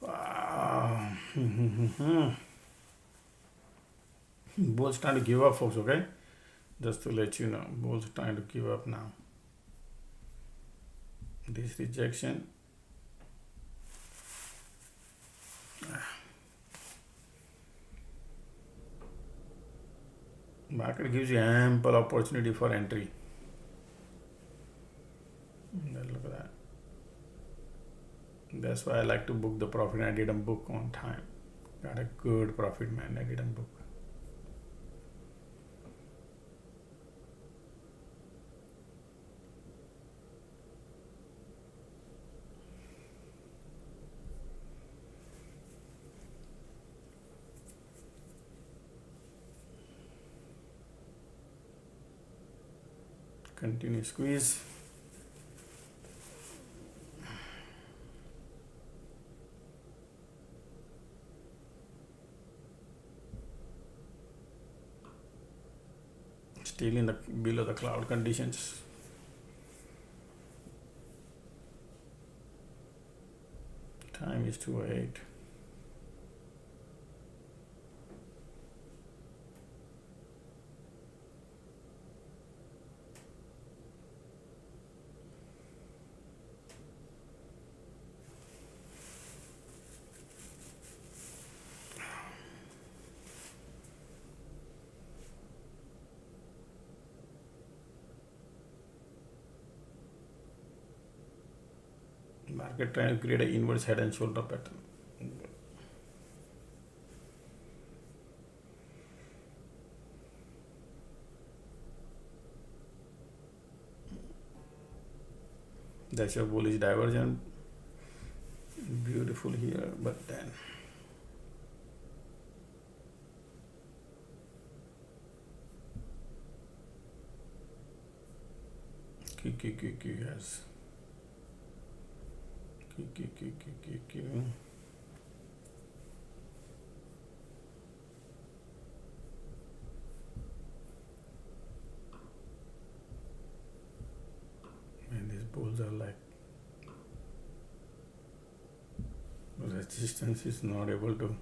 Wow. Bulls trying to give up, folks, okay? Just to let you know, Bulls trying to give up now. This rejection. Market gives you ample opportunity for entry. Look at that. That's why I like to book the profit. I didn't book on time. Got a good profit, man. I didn't book. Continue squeeze. Still in the below the cloud conditions. Time is 2:08. Market trying to create an inverse head and shoulder pattern. That's your bullish divergent. Beautiful here, but then yes. And these bulls are like resistance is not able to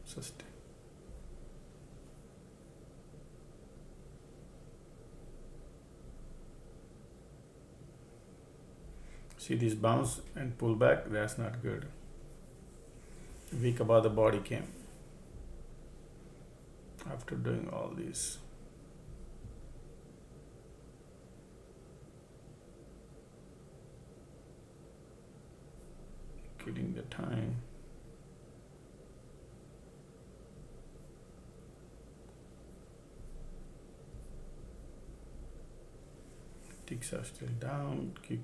sustain. See this bounce and pull back, that's not good. Weak above the body cam. After doing all this. Killing the time. Ticks are still down. Q.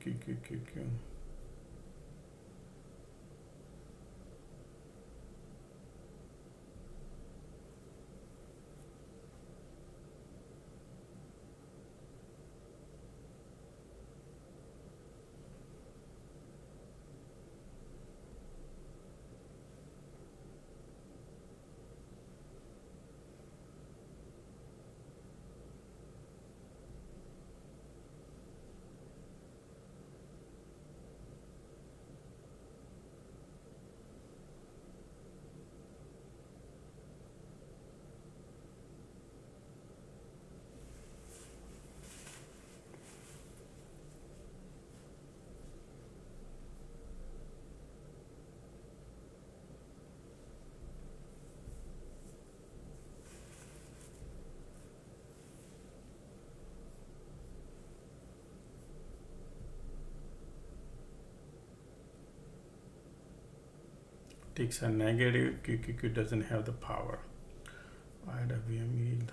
Ticks are negative. Q doesn't have the power. IWM yield.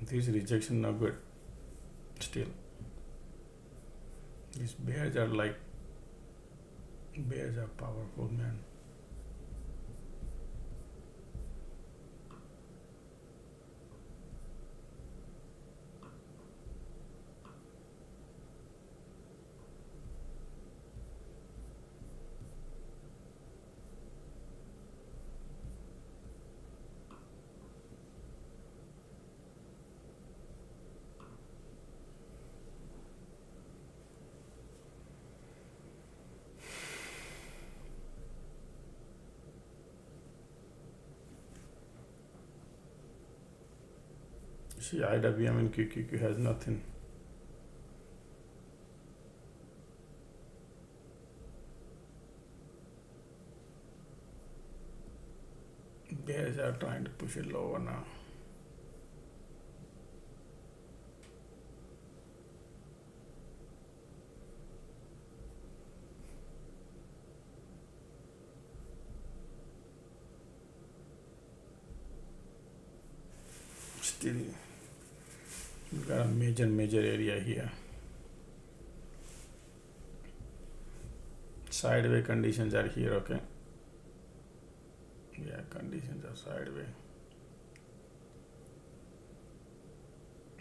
This rejection no good. Still, these bears are powerful, man. See, IWM and QQQ has nothing. Bears are trying to push it lower now. Still, we've got a major area here. Sideways conditions are here, okay? Yeah, conditions are sideways.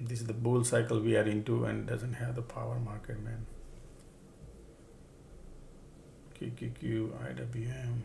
This is the bull cycle we are into and doesn't have the power market, man. QQQ, IWM.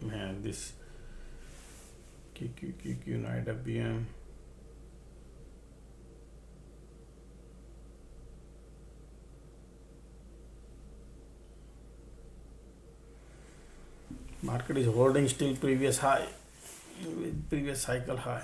Man, this QQQ and IWM. Market is holding still previous high, previous cycle high.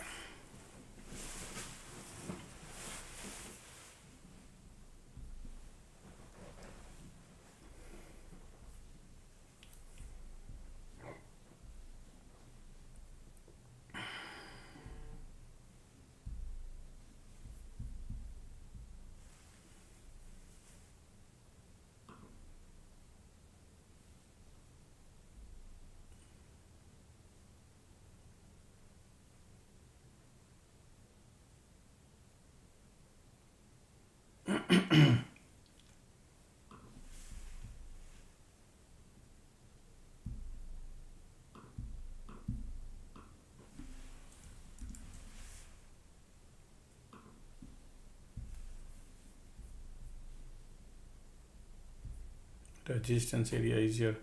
resistance area is here.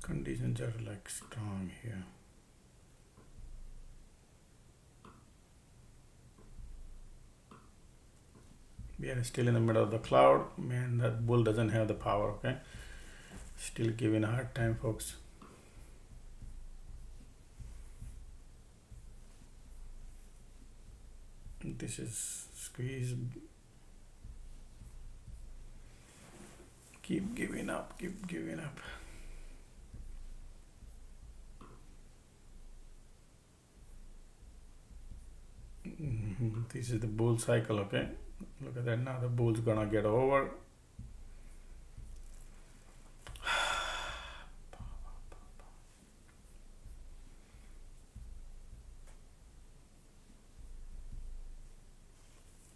Conditions are like strong here. We are still in the middle of the cloud. Man, that bull doesn't have the power, okay? Still giving a hard time, folks. This is squeeze. Keep giving up, keep giving up. This is the bull cycle, okay? Look at that, now the bull's gonna get over.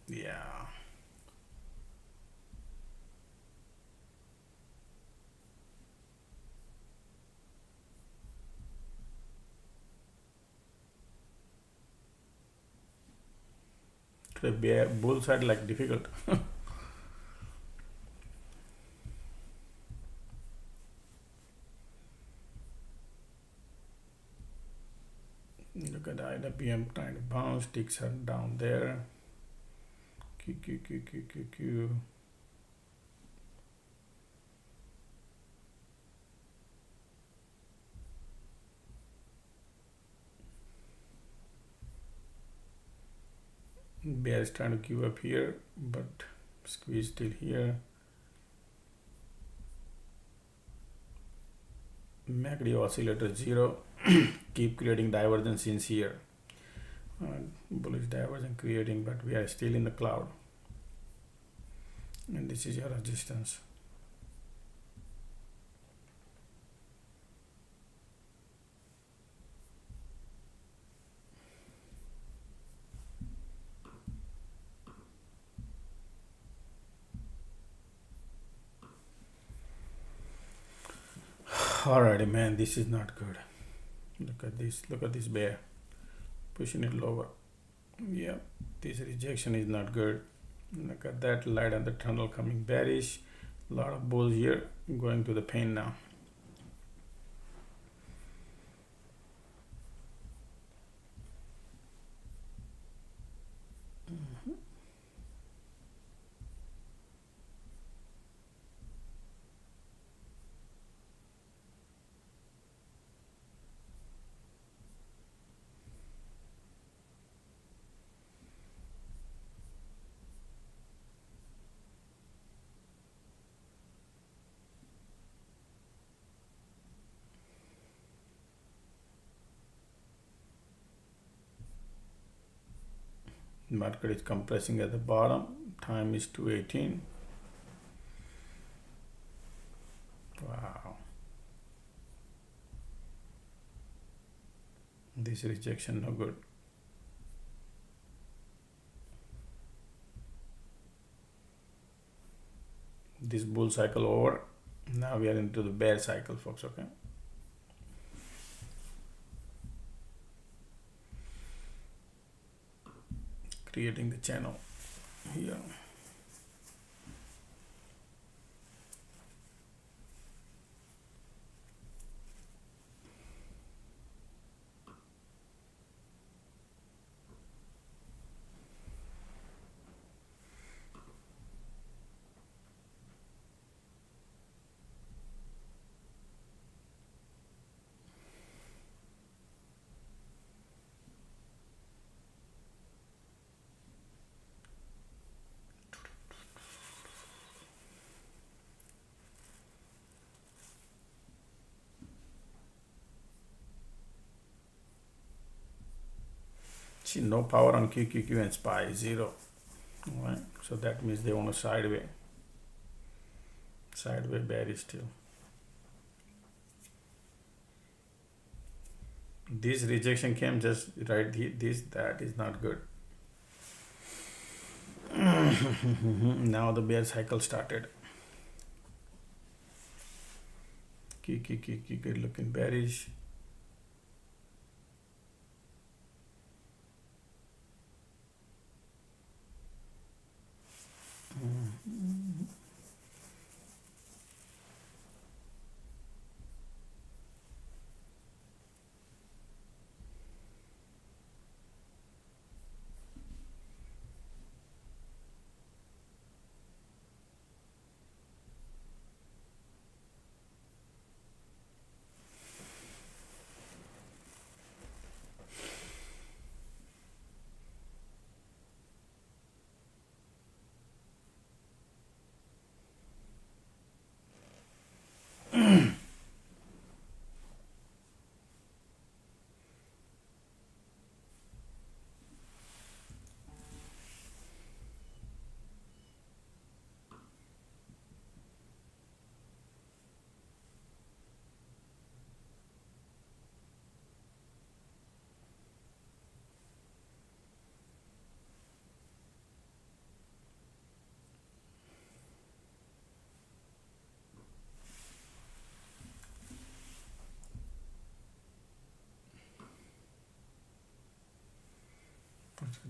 Yeah. The bull side like difficult. Look at the PM trying to bounce, ticks are down there. Q. Bear is trying to give up here, but squeeze still here. MACD oscillator 0. Keep creating divergence since here. Bullish divergence creating, but we are still in the cloud. And this is your resistance. Alrighty, man, this is not good. Look at this bear pushing it lower. Yeah, this rejection is not good. Look at that light on the tunnel coming bearish. A lot of bulls here going to the pain now. Market is compressing at the bottom. Time is 2:18. Wow. This rejection no good. This bull cycle over. Now we are into the bear cycle, folks, okay? Creating the channel here. See, no power on QQQ and SPY, 0. All right, so that means they want a sideway bearish still. This rejection came just right here. That is not good. Now the bear cycle started. QQQ looking bearish.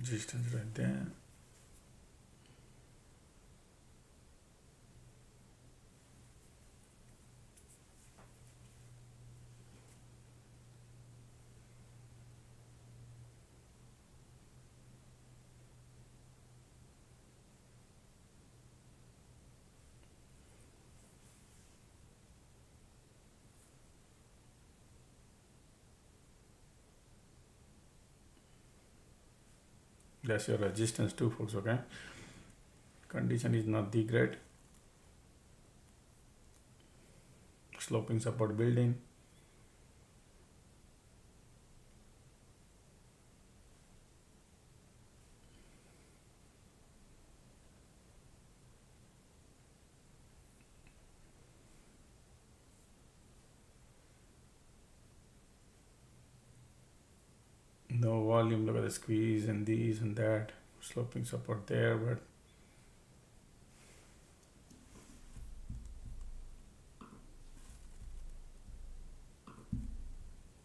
Resistance right there. That's your resistance too, folks. Okay, condition is not the great. Sloping support building. No volume. Look at the squeeze and these and that. Sloping support there, but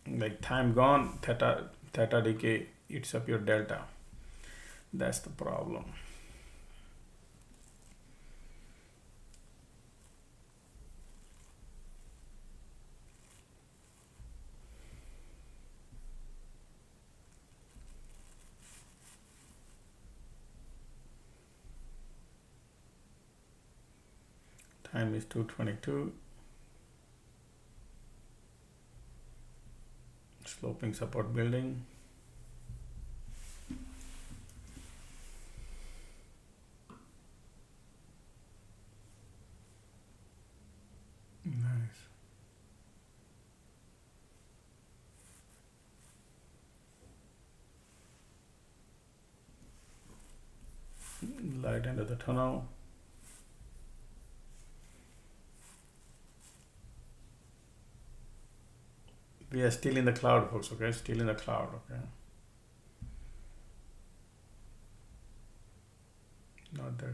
like time gone, theta decay eats up your delta. That's the problem. Time is 2:22. Sloping support building. Nice. Light end of the tunnel. We are still in the cloud, folks. Okay, still in the cloud. Okay, not that.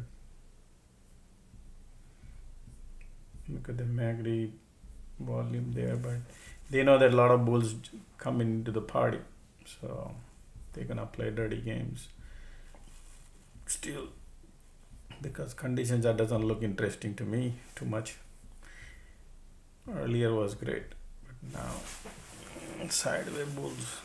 Look at the MACD volume there, but they know that a lot of bulls come into the party, so they're gonna play dirty games. Still, because conditions that doesn't look interesting to me too much. Earlier was great, but now sideways bulls.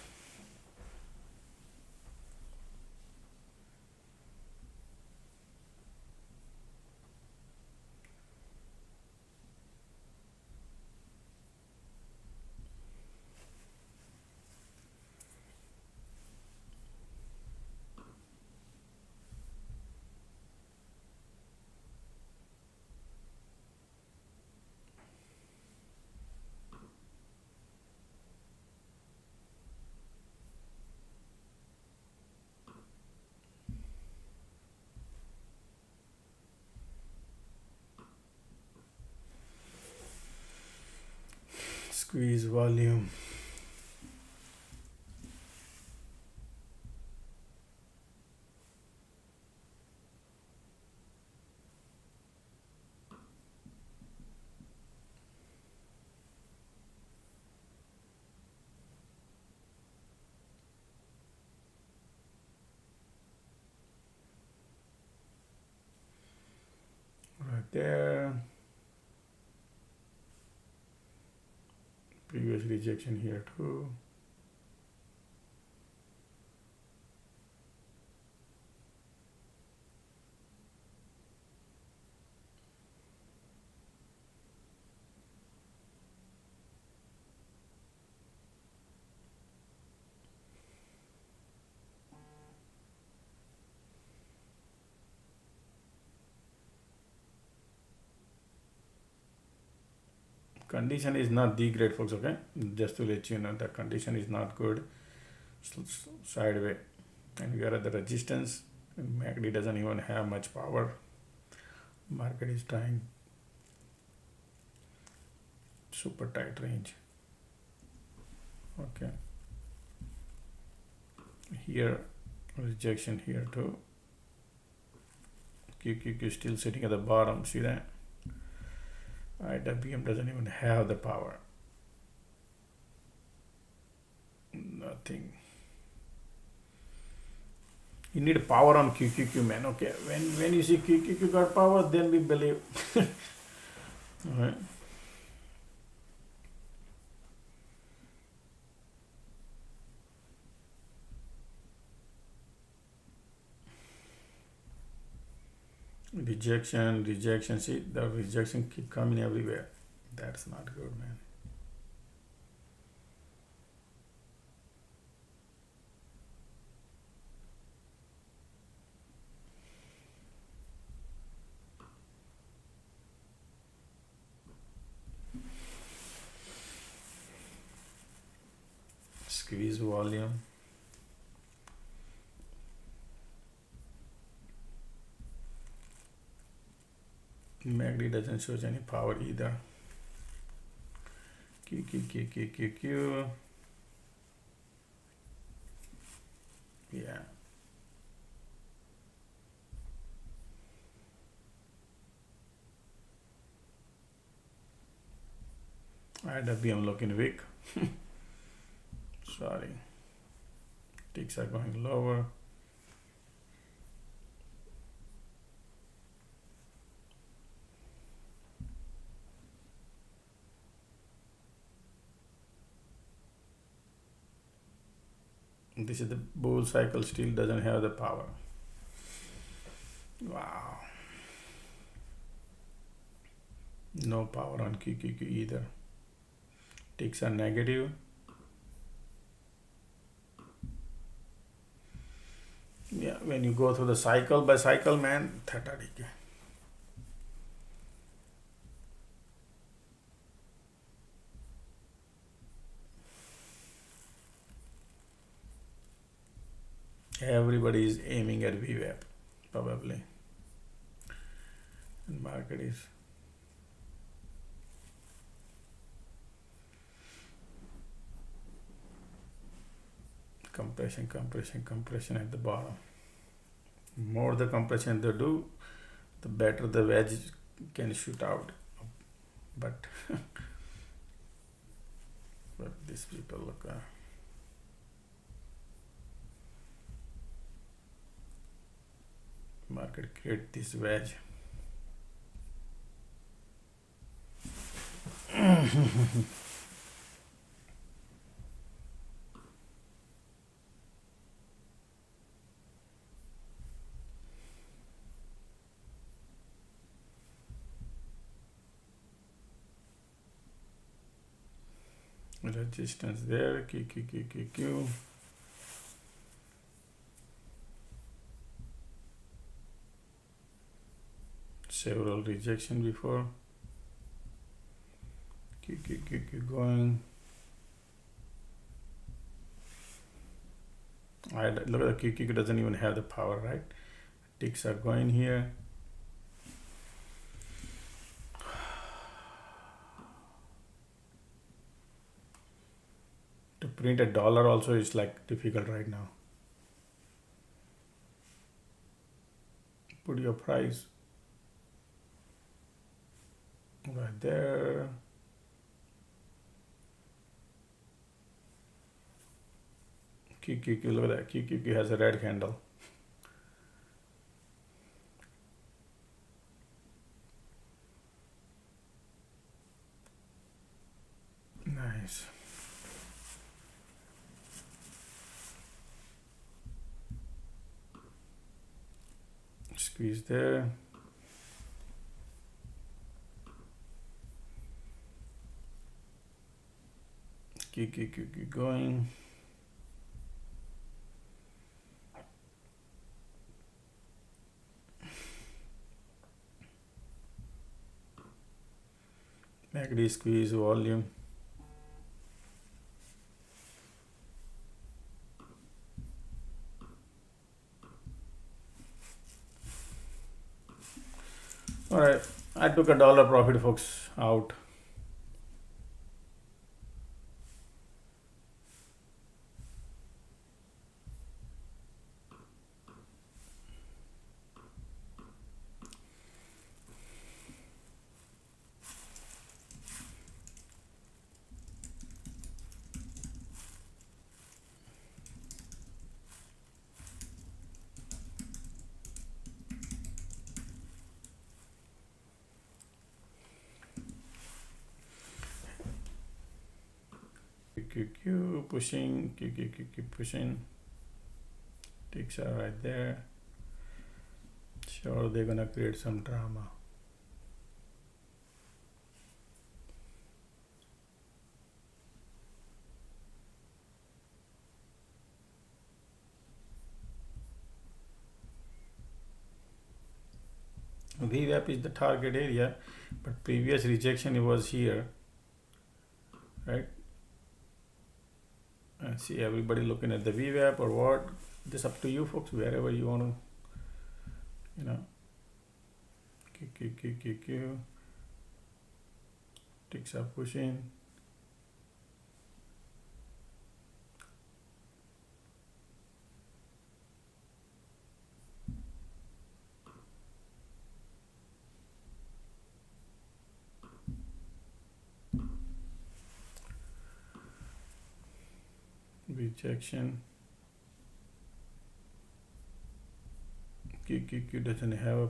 Squeeze volume. Right there. Previous rejection here too. Condition is not the great, folks. Okay, just to let you know, the condition is not good. Sideways, and we are at the resistance. MACD doesn't even have much power. Market is trying super tight range. Okay, here rejection here too. QQQ still sitting at the bottom. See that? IWM doesn't even have the power. Nothing. You need power on QQQ, man. Okay, when you see QQQ got power, then we believe. All right. Rejection. See, the rejection keep coming everywhere. That's not good, man. Squeeze volume. MACD doesn't show any power either. Q. Yeah. I'm looking weak. Sorry. Ticks are going lower. This is the bull cycle, still doesn't have the power. Wow. No power on QQQ either. Ticks are negative. Yeah, when you go through the cycle by cycle, man, theta decay. Everybody is aiming at VWAP, probably. And market is compression at the bottom. More the compression they do, the better the wedge can shoot out. But but these people look market create this wedge. Resistance there, Q. Several rejection before. Q going. Look at the QQ doesn't even have the power, right? Ticks are going here. To print $1 also is like difficult right now. Put your price right there. QQQ, look at that. QQQ has a red candle. Nice. Squeeze there. Keep going. MACD squeeze volume. All right, I took $1 profit, folks, out. pushing, pushing. Ticks are right there. Sure, they're gonna create some drama. VWAP is the target area, but previous rejection it was here, right? And see, everybody looking at the VWAP or what? This up to you folks, wherever you want to, you know. Ticks are pushing. Rejection. QQQ doesn't have a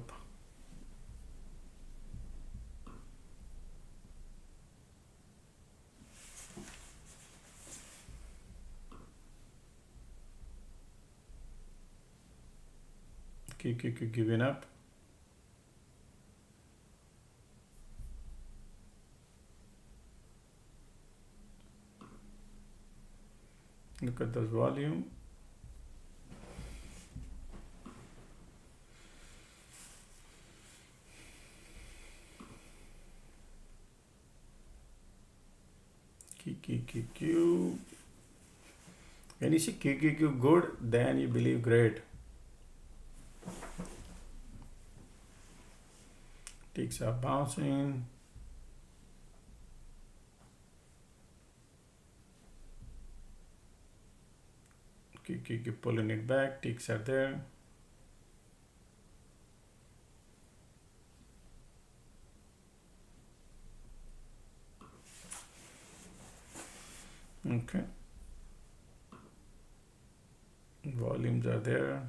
QQQ giving up. Look at this volume. QQQ. When you see QQQ good, then you believe great. Ticks are bouncing. QQQ pulling it back. Ticks are there. Okay. Volumes are there.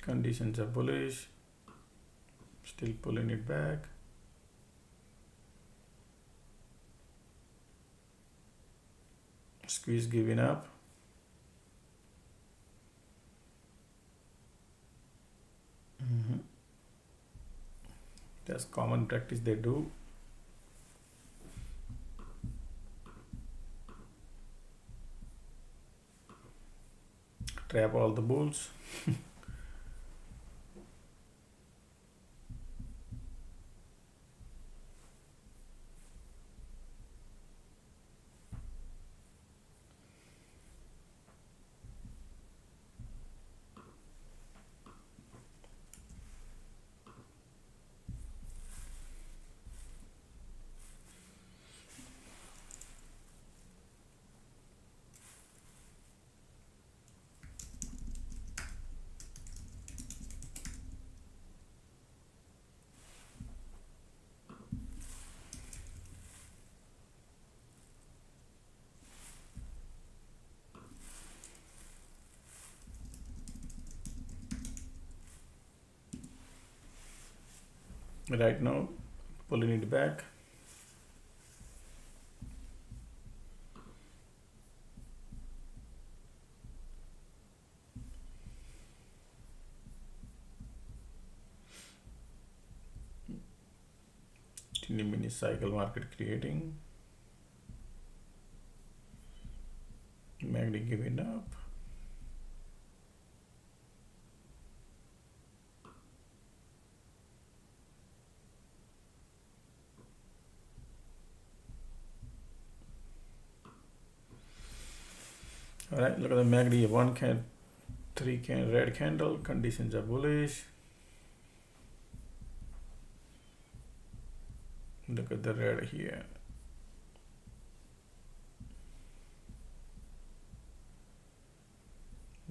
Conditions are bullish. Still pulling it back. Squeeze giving up. That's common practice they do. Trap all the bulls. Right now, pulling it back. Mini cycle market creating. MACD giving up. All right, look at the MACD, 1 can, 3 can, red candle, conditions are bullish. Look at the red here.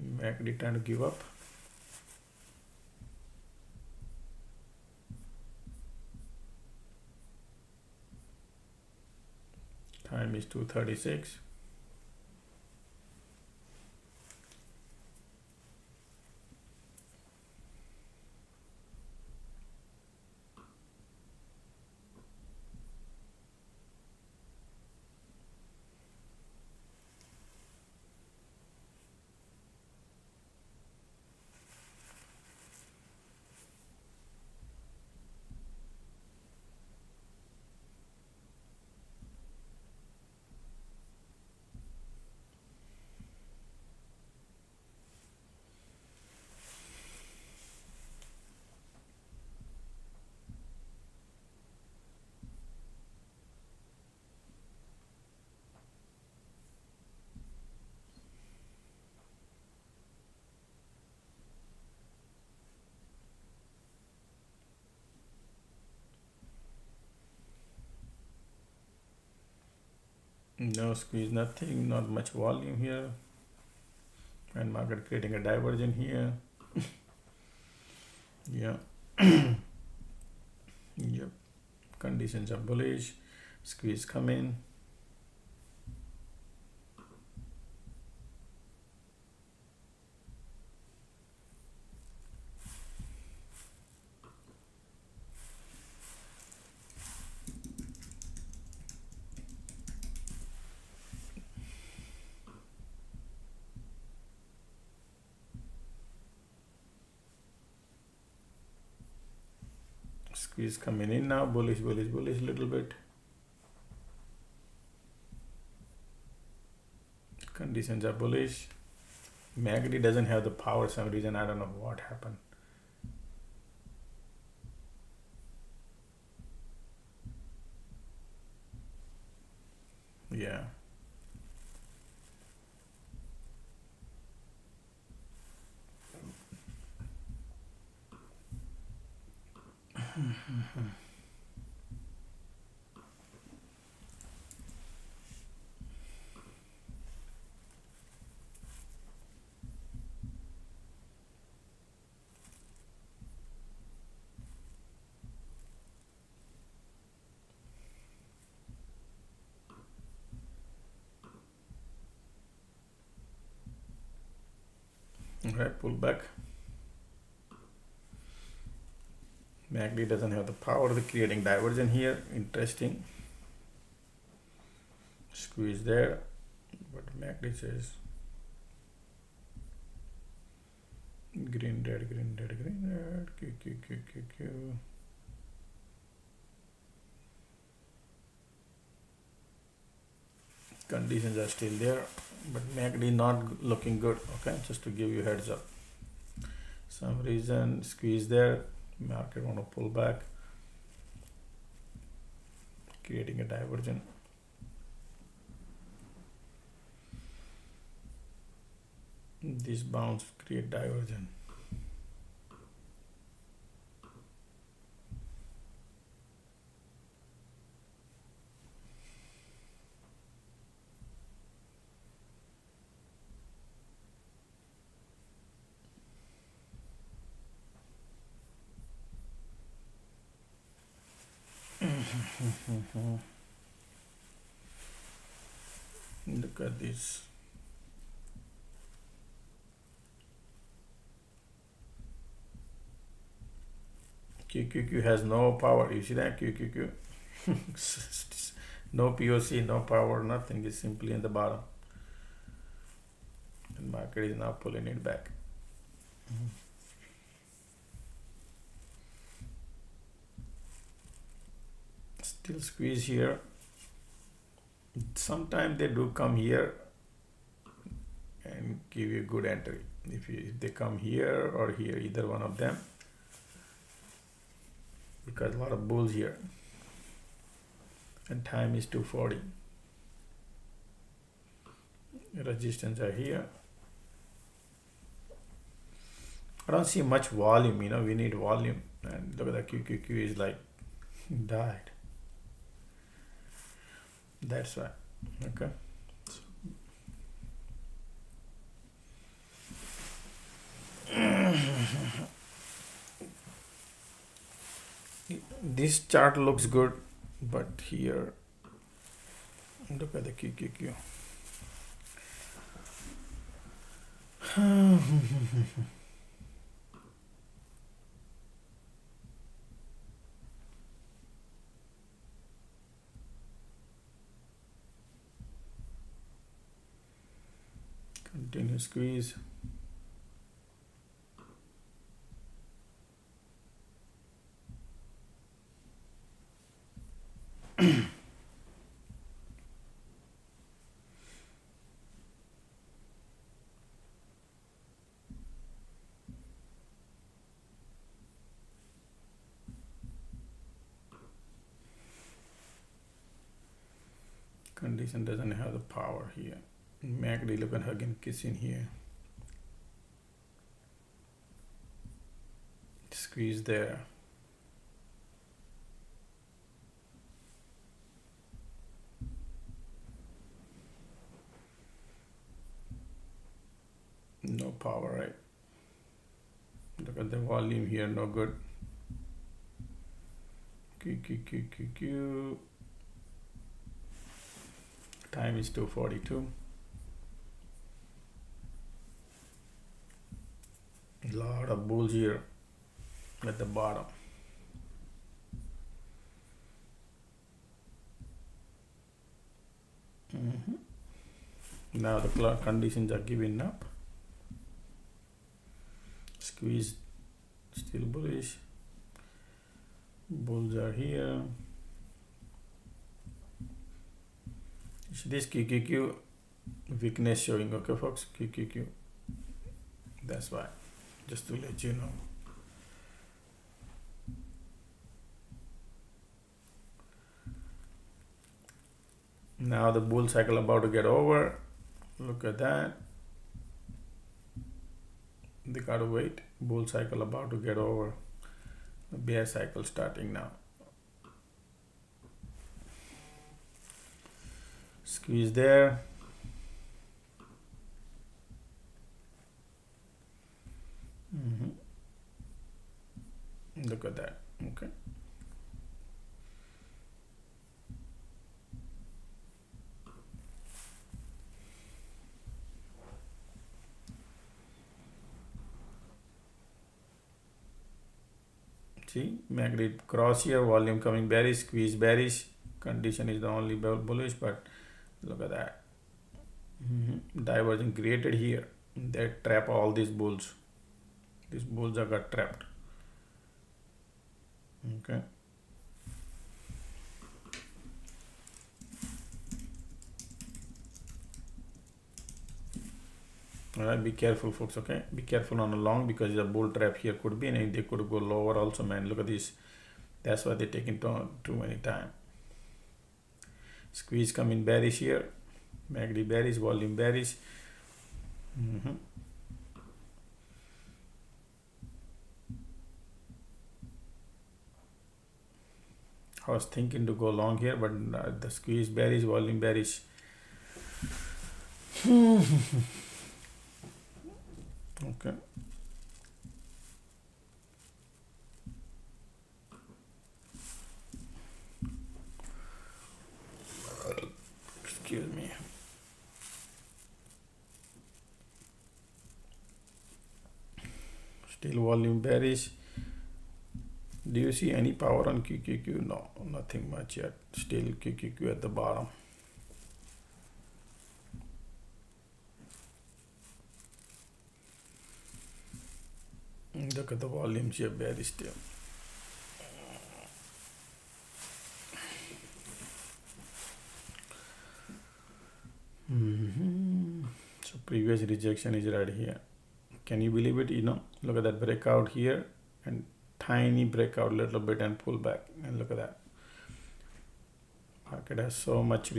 MACD trying to give up. Time is 2:36. No squeeze, nothing, not much volume here. And market creating a divergence here. Yeah. Yep. Conditions are bullish. Squeeze come in. Squeeze coming in now. Bullish, bullish, bullish little bit. Conditions are bullish. MACD doesn't have the power some reason. I don't know what happened. Yeah. Alright, pull back. MACD doesn't have the power. They're creating divergence here. Interesting. Squeeze there. But MACD says green, red, green, red, green, red. Q, Q, Q, Q, Q. Conditions are still there, but MACD not looking good. Okay, just to give you heads up. Some reason squeeze there. Market want to pull back, creating a divergence. This bounce create divergence. Look at this. QQQ has no power. You see that QQQ? No POC, no power, nothing. Is simply in the bottom. And market is now pulling it back. Still squeeze here. Sometimes they do come here and give you good entry. If they come here or here, either one of them, because a lot of bulls here, and time is 2:40. Resistance are here. I don't see much volume. We need volume, and look at the QQQ is like died. That's why. Okay. This chart looks good, but here, look at the QQQ. Continue squeeze. Condition doesn't have the power here. MACD look at hugging kissing here. Squeeze there. power, right? Look at the volume here, no good. Q. Time is 2:42. A lot of bulls here at the bottom. Now the conditions are giving up. Squeeze, still bullish. Bulls are here. This QQQ weakness showing, okay folks, QQQ. That's why, just to let you know. Now the bull cycle about to get over. Look at that. They gotta wait. Bull cycle about to get over. The bear cycle starting now. Squeeze there. Look at that. Okay. See, magnet cross here, volume coming bearish, squeeze bearish. Condition is the only bullish, but look at that. Divergence created here. They trap all these bulls. These bulls are got trapped. Okay. Alright, be careful folks, okay? Be careful on the long because the bull trap here could be, and they could go lower also, man. Look at this. That's why they're taking too many time. Squeeze coming bearish here. MACD bearish, volume bearish. I was thinking to go long here, but the squeeze bearish, volume bearish. Okay. Excuse me. Still volume bearish. Do you see any power on QQQ? No, nothing much yet. Still QQQ at the bottom. Look at the volumes here, bearish still. So previous rejection is right here. Can you believe it? You know, look at that breakout here and tiny breakout little bit and pull back, and look at that. Market has so much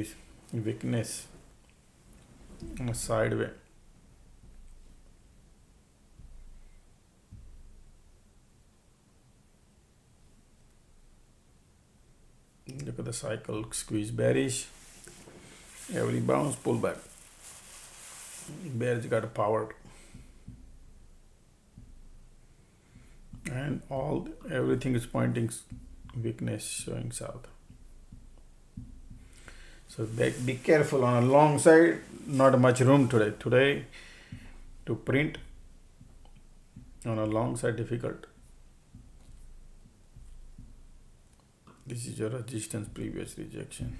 weakness on a sideway. Look at the cycle, squeeze bearish, every bounce, pull back. Bears got power, and everything is pointing weakness, showing south. So be careful on a long side. Not much room today to print on a long side, difficult. This is your resistance, previous rejection.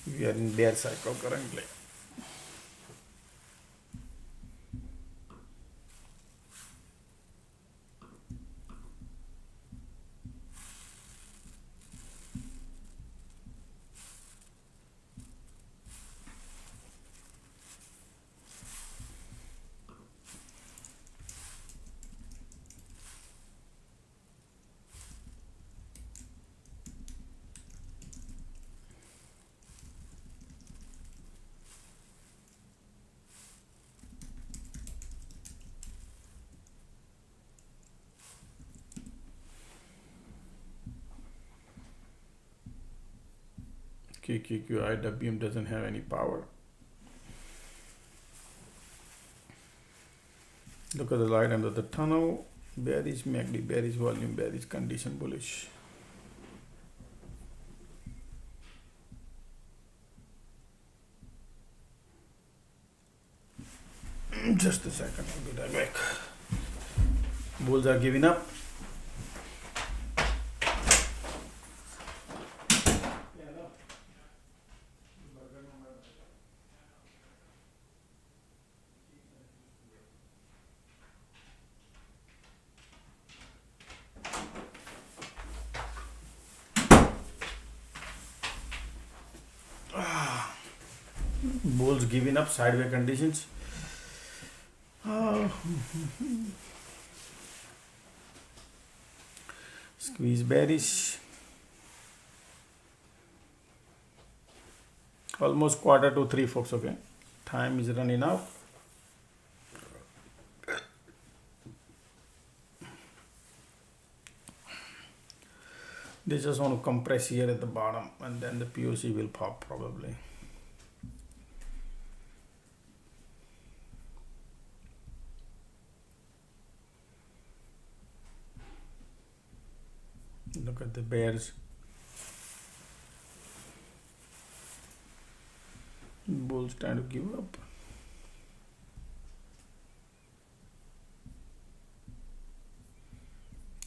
We are in bear cycle currently. QQQ IWM doesn't have any power. Look at the light under the tunnel. Bearish MACD, bearish volume, bearish condition, bullish. Just a second, I'll be right back. Bulls are giving up. Bulls giving up, sideways conditions. Squeeze bearish. Almost 2:45, folks. Okay, time is running out. They just want to compress here at the bottom, and then the POC will pop probably. Look at the bears. Bulls trying to give up.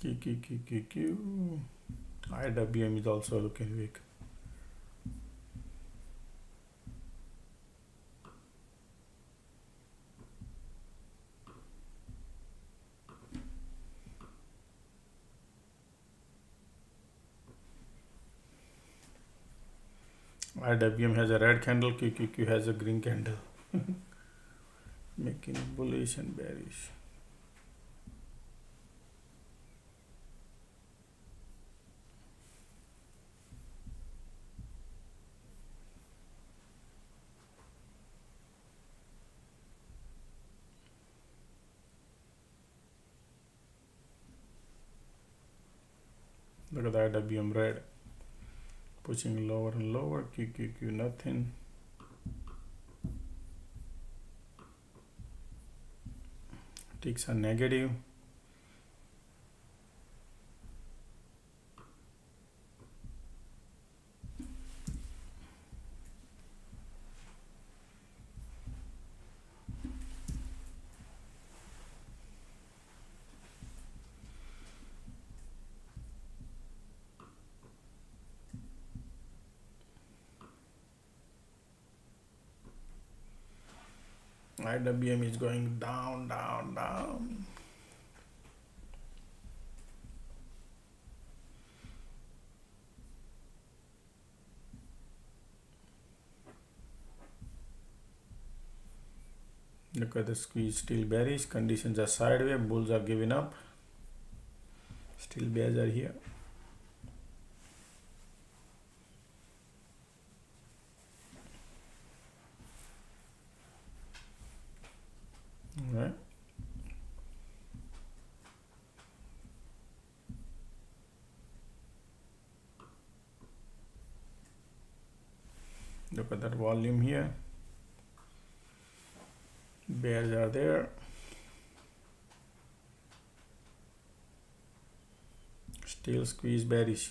QQQQQ. IWM is also looking weak. IWM has a red candle, QQQ has a green candle. Making bullish and bearish. Look at the IWM red. Pushing lower and lower, QQQ nothing. Ticks are negative. IWM is going down, down, down. Look at the squeeze, still bearish. Conditions are sideways. Bulls are giving up. Still bears are here. Alright. Look at that volume here. Bears are there. Still squeeze bearish.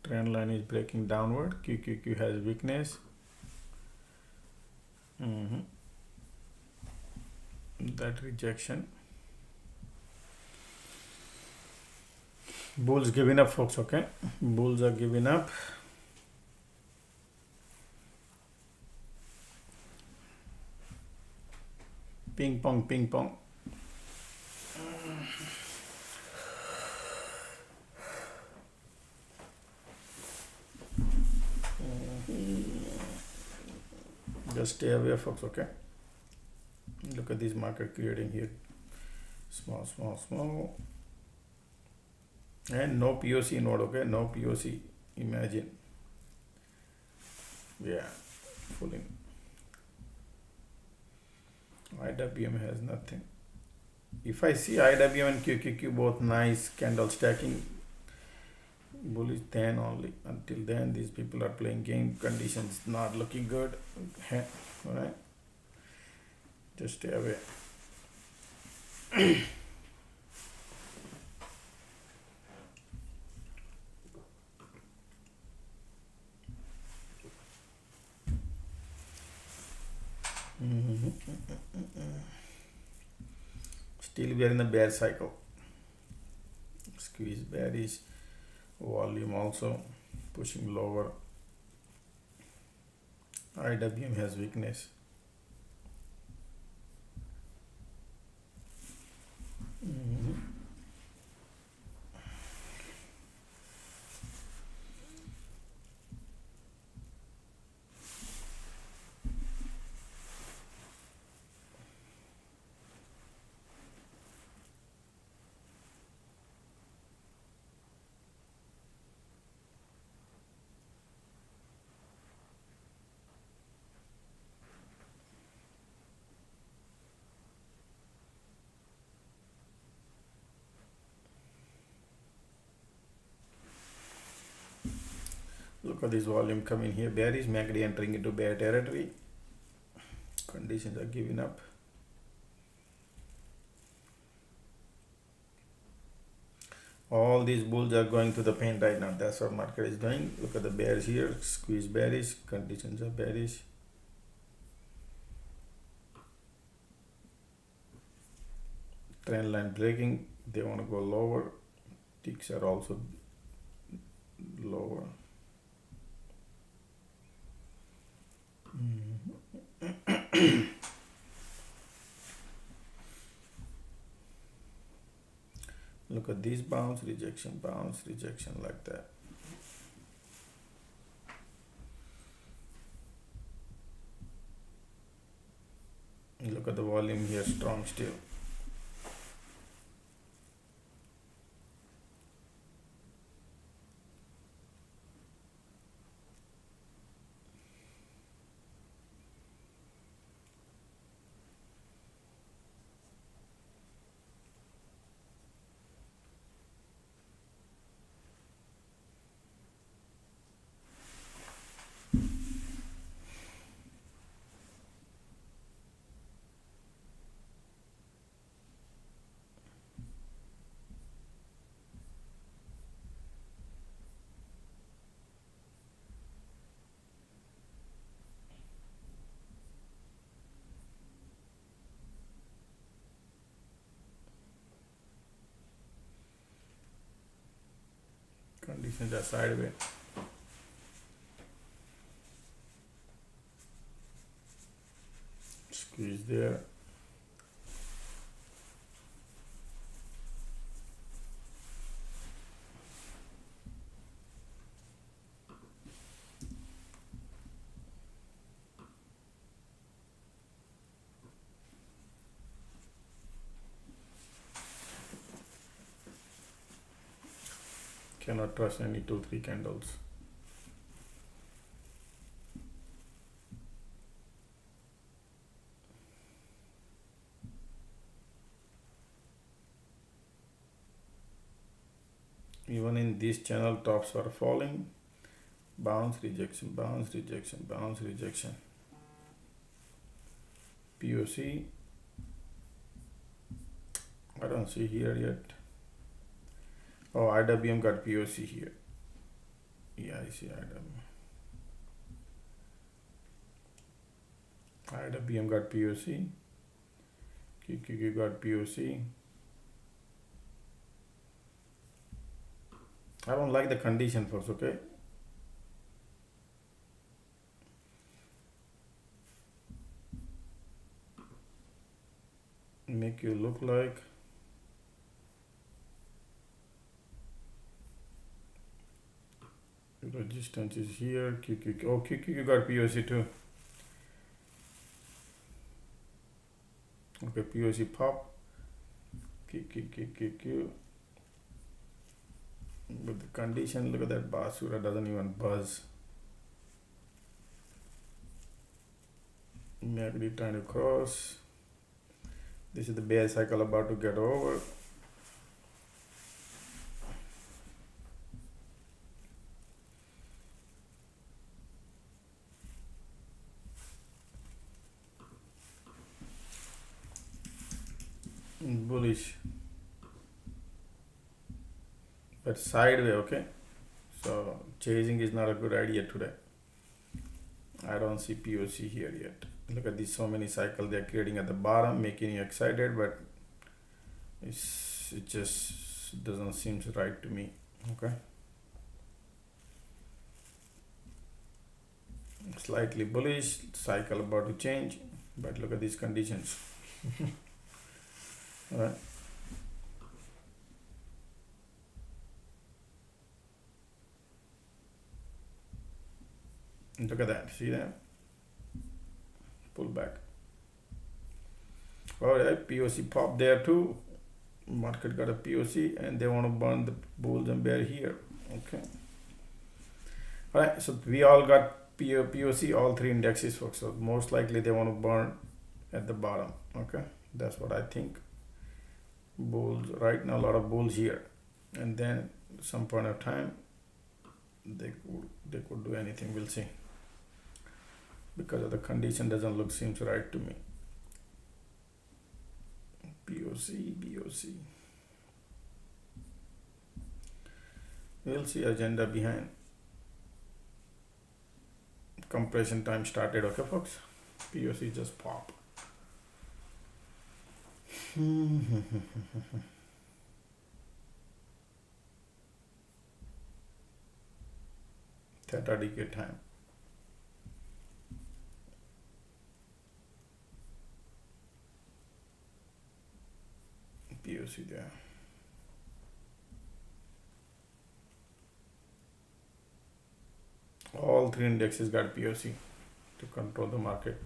Trend line is breaking downward. QQQ has weakness. That rejection. Bulls giving up, folks. Okay, bulls are giving up. Ping pong, ping pong. Just stay away, folks. Okay, look at this market creating here. Small, small, small. And no POC node. Okay, no POC. Imagine. Yeah, fooling. IWM has nothing. If I see IWM and QQQ both nice candle stacking, bullish then only. Until then, these people are playing game. Conditions not looking good. Okay. All right. Just stay away. Still we are in the bear cycle. Squeeze bearish. Volume also pushing lower. IWM has weakness. Look at this volume coming here. Bearish. MACD entering into bear territory. Conditions are giving up. All these bulls are going to the paint right now. That's what market is doing. Look at the bears here. Squeeze bearish. Conditions are bearish. Trend line breaking. They want to go lower. Ticks are also lower. Look at this bounce, rejection, like that. Look at the volume here, strong still. Conditions are sideways. Squeeze there. Cannot trust any 2-3 candles. Even in this channel, tops are falling. Bounce, rejection, bounce, rejection, bounce, rejection. POC. I don't see here yet. Oh, IWM got POC here. Yeah, I see IWM. IWM got POC. QQQ got POC. I don't like the condition folks, okay? Make you look like resistance is here. QQQ. Oh, QQQ got POC too. Okay, POC pop. QQQ. But the condition, look at that Basura doesn't even buzz. MACD trying to cross. This is the bear cycle about to get over. bullish, but sideways. Okay, so chasing is not a good idea today. I don't see POC here yet. Look at these, so many cycles they're creating at the bottom, making you excited, but it just doesn't seem right to me. Okay, slightly bullish, cycle about to change, but look at these conditions. All right. Look at that. See that? Pull back. All right. POC pop there too. Market got a POC and they want to burn the bulls and bear here. Okay. All right. So we all got POC, all three indexes, folks. So most likely they want to burn at the bottom. Okay. That's what I think. Bulls right now, a lot of bulls here, and then some point of time they could do anything. We'll see, because of the condition doesn't look seems right to me. BOC. We'll see agenda behind. Compression time started. Okay, folks. POC just pop. Theta decay time. POC there. All three indexes got POC to control the market.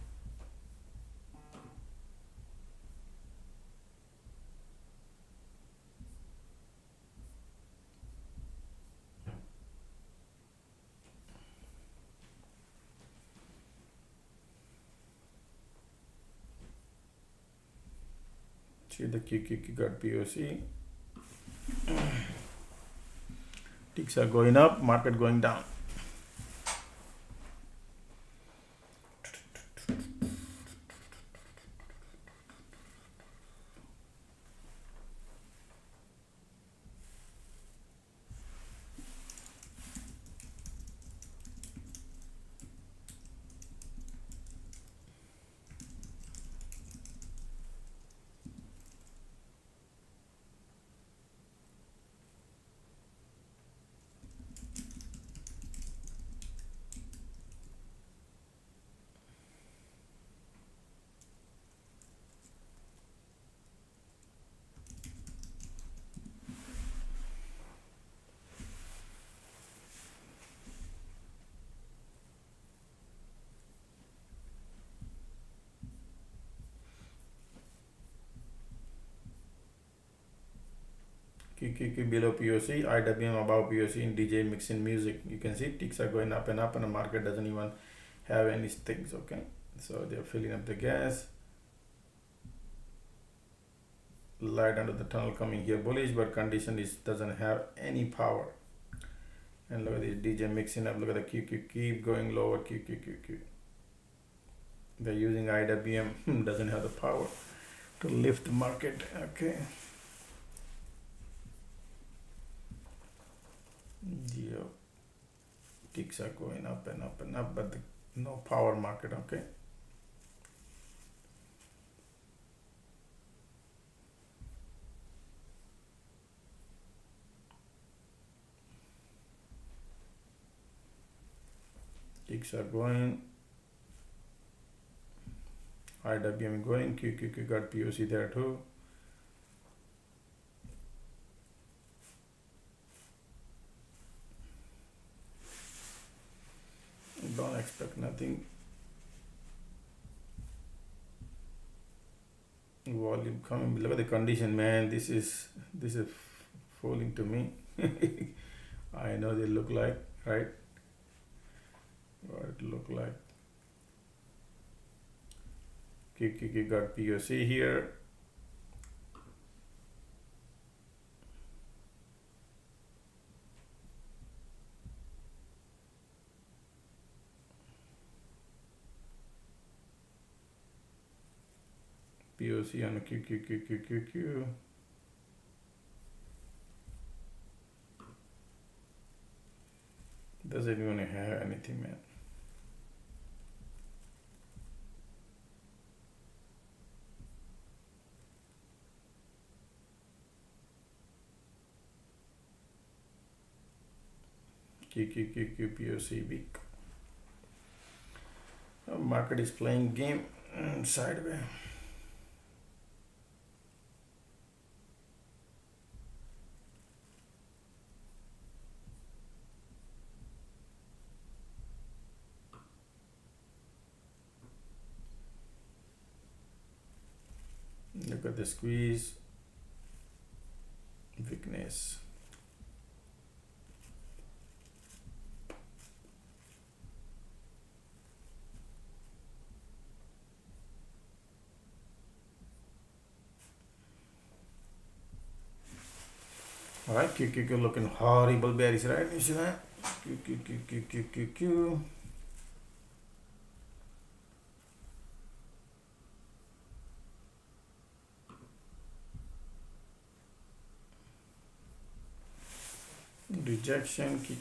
See the QQQ got POC. Ticks are going up, market going down. QQQ below POC, IWM above POC in DJ mixing music. You can see ticks are going up, and the market doesn't even have any things. Okay, so they're filling up the gas. Light under the tunnel coming here bullish, but condition doesn't have any power. And look at this DJ mixing up. Look at the QQ keep going lower. QQQ. They're using IWM, doesn't have the power to lift the market. Okay. Yeah, ticks are going up and up and up, but no power market. Okay, ticks are going, IWM going, QQQ got POC there too. Don't expect nothing. Volume coming. Look at the condition, man. This is fooling to me. I know they look like, right? What it look like? QQQ got POC here. POC on a Q. Doesn't even have anything, man. Q POC week. Market is playing game sideways. Look at the squeeze, weakness. All right, Q looking horrible bearish, right? You see that? Q. Rejection, Q.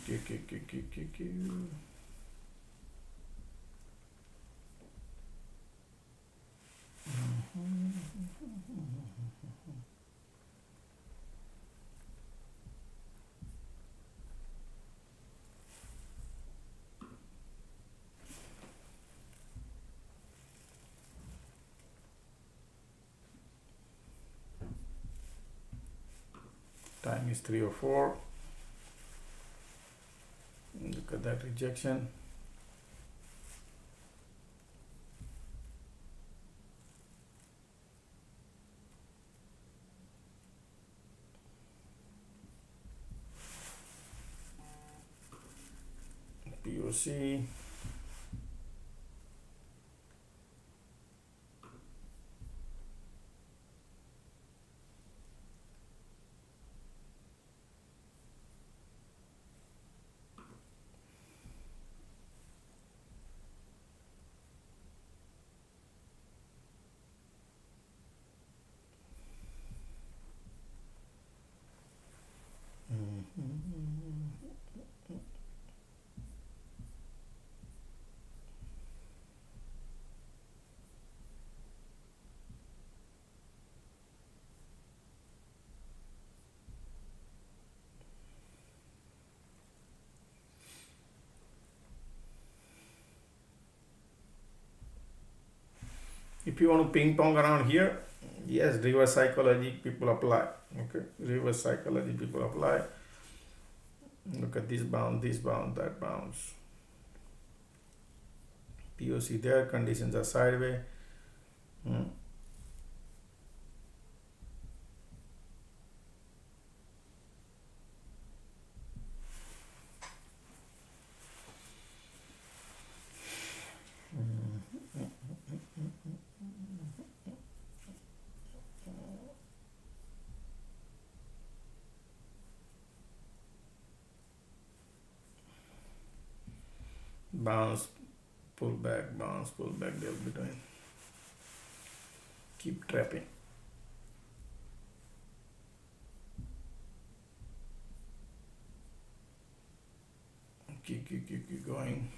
Time is 3:04. Look at that rejection. POC. If you want to ping pong around here, yes, reverse psychology people apply. Okay, reverse psychology people apply. Look at this bounce, that bounce. POC there, conditions are sideways. Bounce, pull back, bounce, pull back, they'll be doing. Keep trapping. Keep going.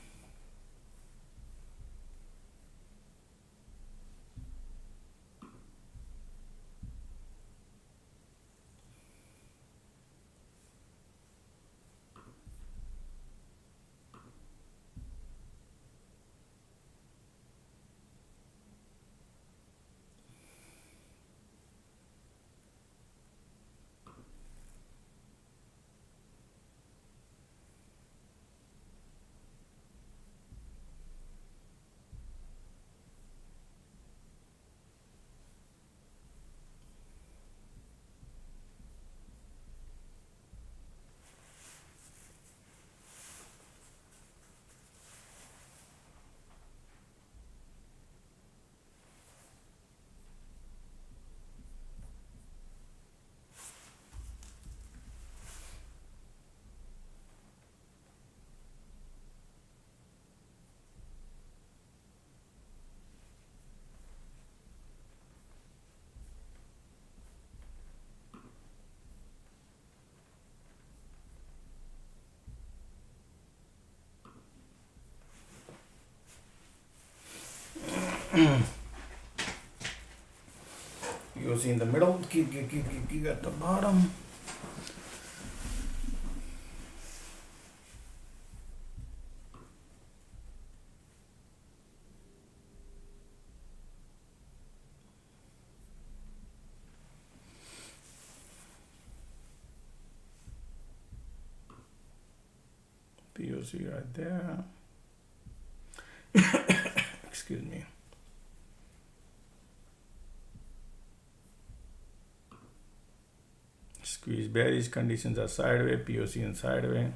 POC in the middle, key at the bottom. POC right there. Excuse me. Squeeze bearish, conditions are sideways, POC in sideways.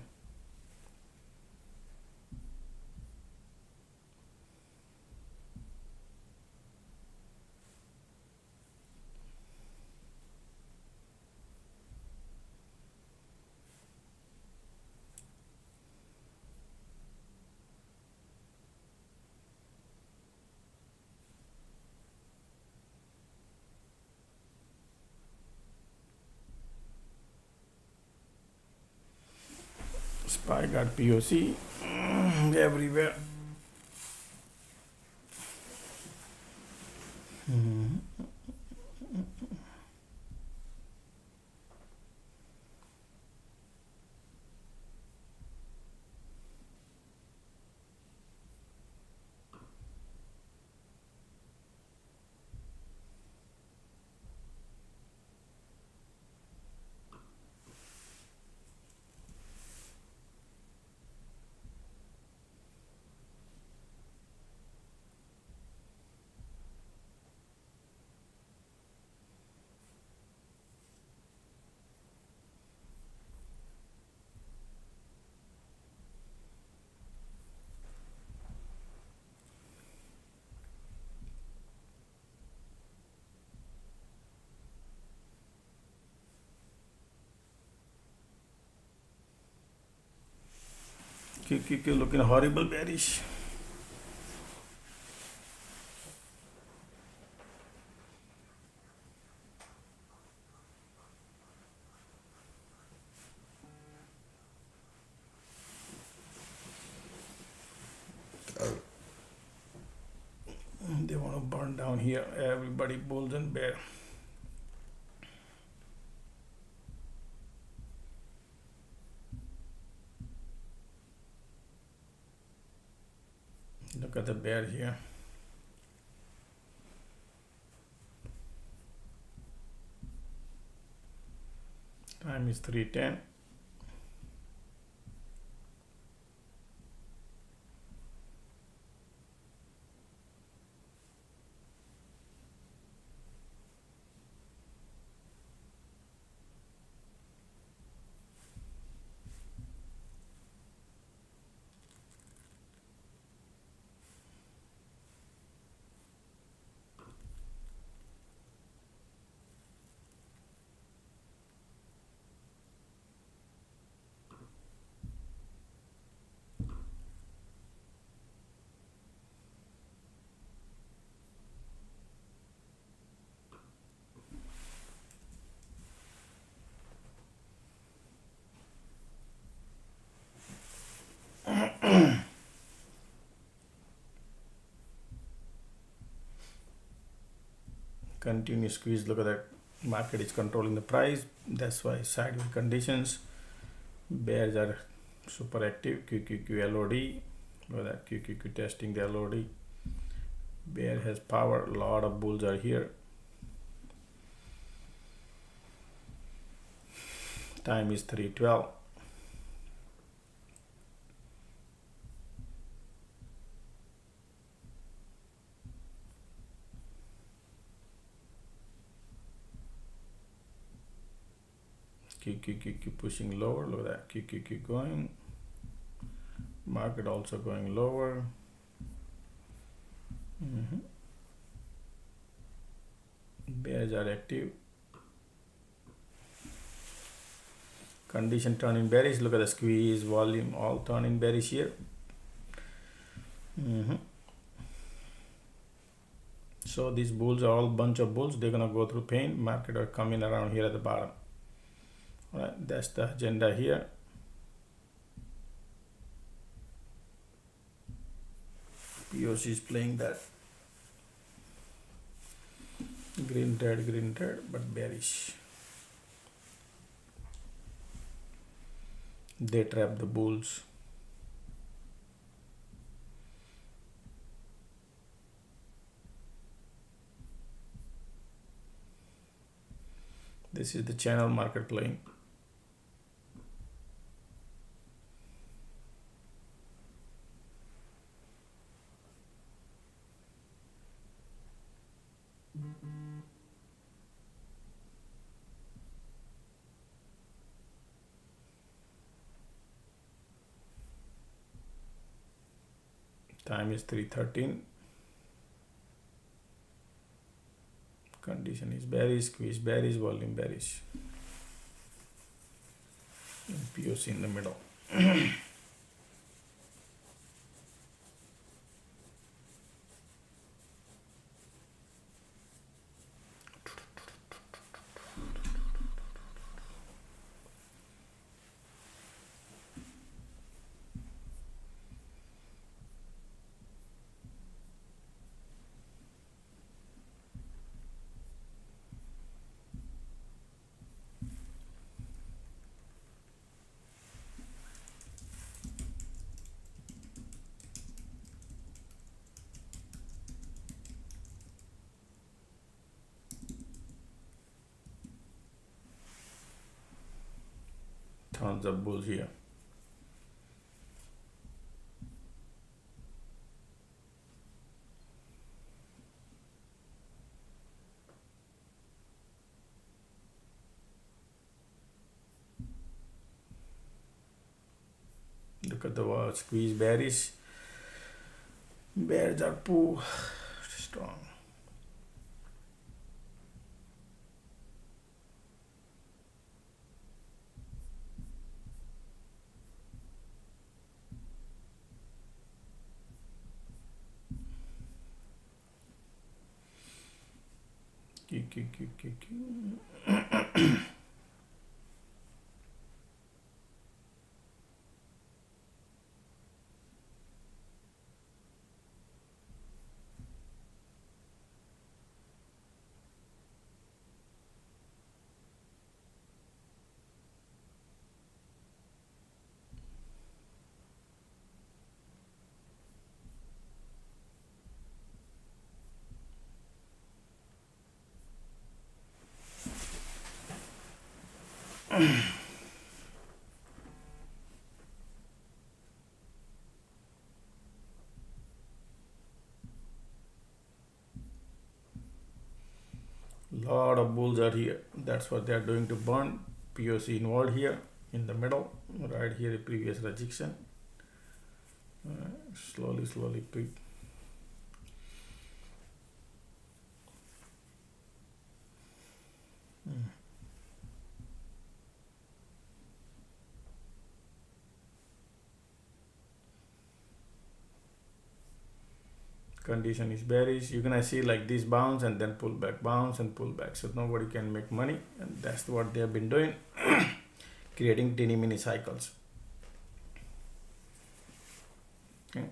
SPY got POC everywhere. QQQ looking horrible bearish. They want to burn down here. Everybody bulls and bear. Look at the bear here. Time is 3:10. Continuous squeeze. Look at that. Market is controlling the price. That's why sideways conditions. Bears are super active. QQQ LOD. Look at that. QQQ testing the LOD. Bear has power. A lot of bulls are here. Time is 3:12. QQQ pushing lower. Look at that. QQQ going. Market also going lower. Bears are active. Condition turning bearish. Look at the squeeze, volume, all turning bearish here. So these bulls are all bunch of bulls. They're gonna go through pain. Market are coming around here at the bottom. All right, that's the agenda here. POC is playing that. green red, but bearish. They trap the bulls. This is the channel market playing. Time is 3:13. Condition is bearish, squeeze bearish, volume bearish. And POC in the middle. Tons of bulls here. Look at the squeeze bearish. Bears are too strong. Lot of bulls are here. That's what they are doing to burn. POC involved here in the middle, right here, the previous rejection. Slowly pick. Condition is bearish. You're gonna see like this bounce and then pull back, bounce and pull back. So nobody can make money, and that's what they have been doing, creating teeny mini cycles. Okay.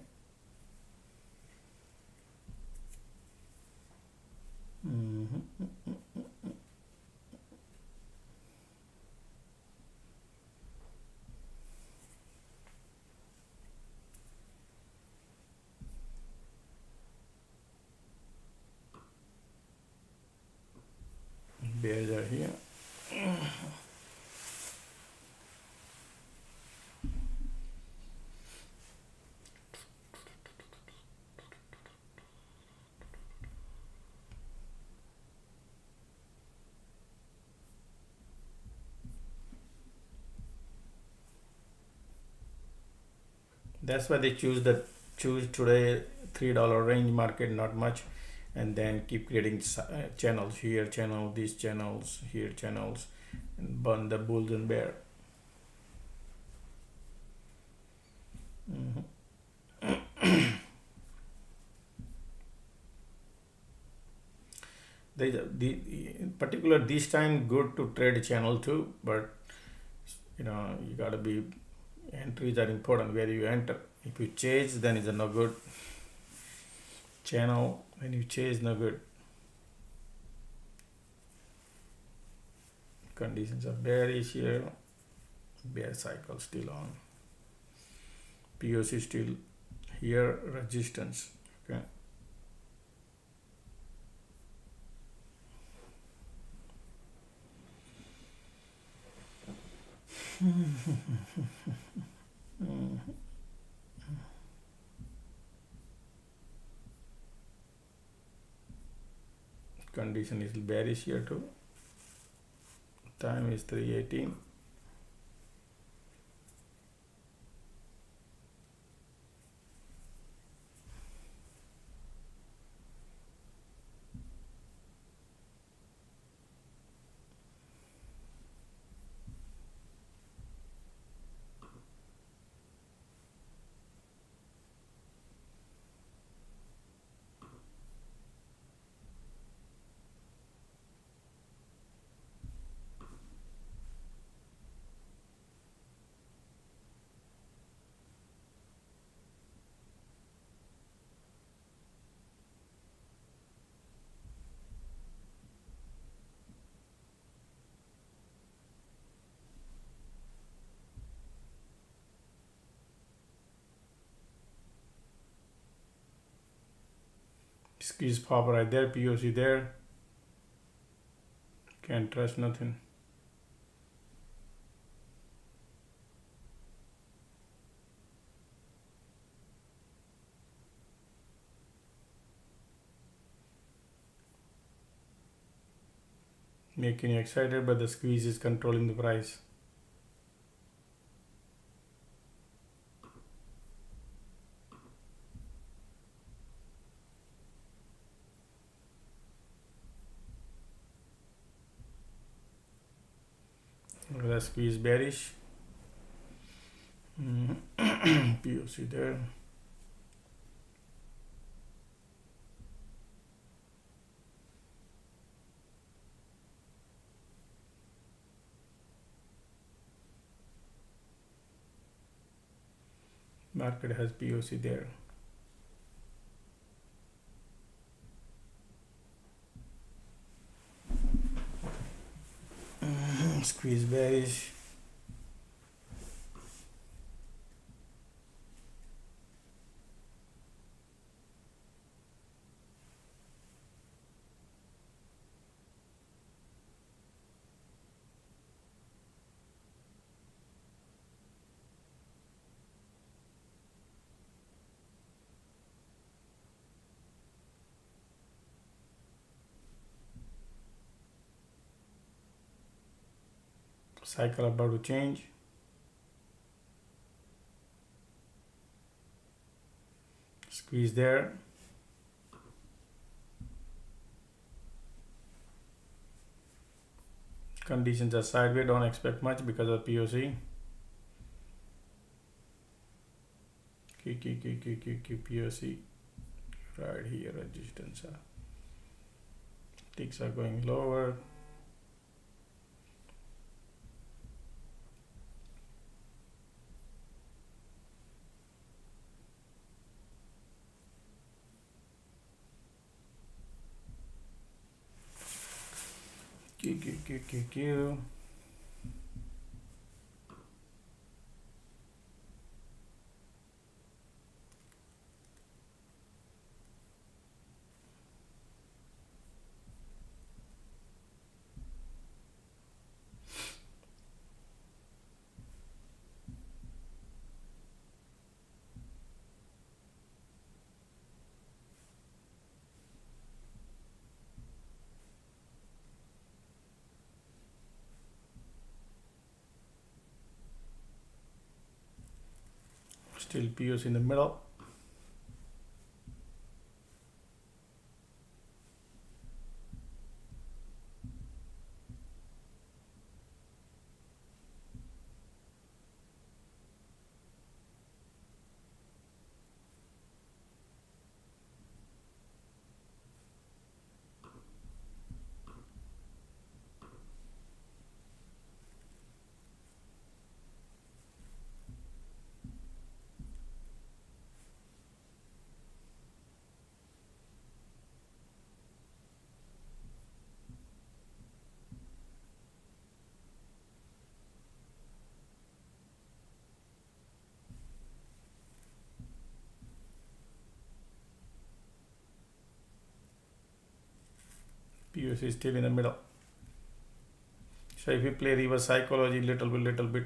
Bears are here. That's why they choose today $3 range market, not much, and then keep creating channels here, these channels here, channels, and burn the bulls and bear. In particular this time good to trade channel too, but you gotta be, entries are important where you enter. If you chase, then it's no good. Channel, when you chase, no good. Conditions are bearish here. Bear cycle still on. POC still here, resistance. Okay. Condition is bearish here too. Time is 3:18. Squeeze pop right there, POC there. Can't trust nothing. Making you excited, but the squeeze is controlling the price. The squeeze bearish. POC there. Market has POC there. Squeeze bearish. Cycle about to change. Squeeze there. Conditions are sideways, don't expect much because of POC. POC right here, resistance. Ticks are going lower. Q. Still POC in the middle. POC is still in the middle. So if you play reverse psychology little bit,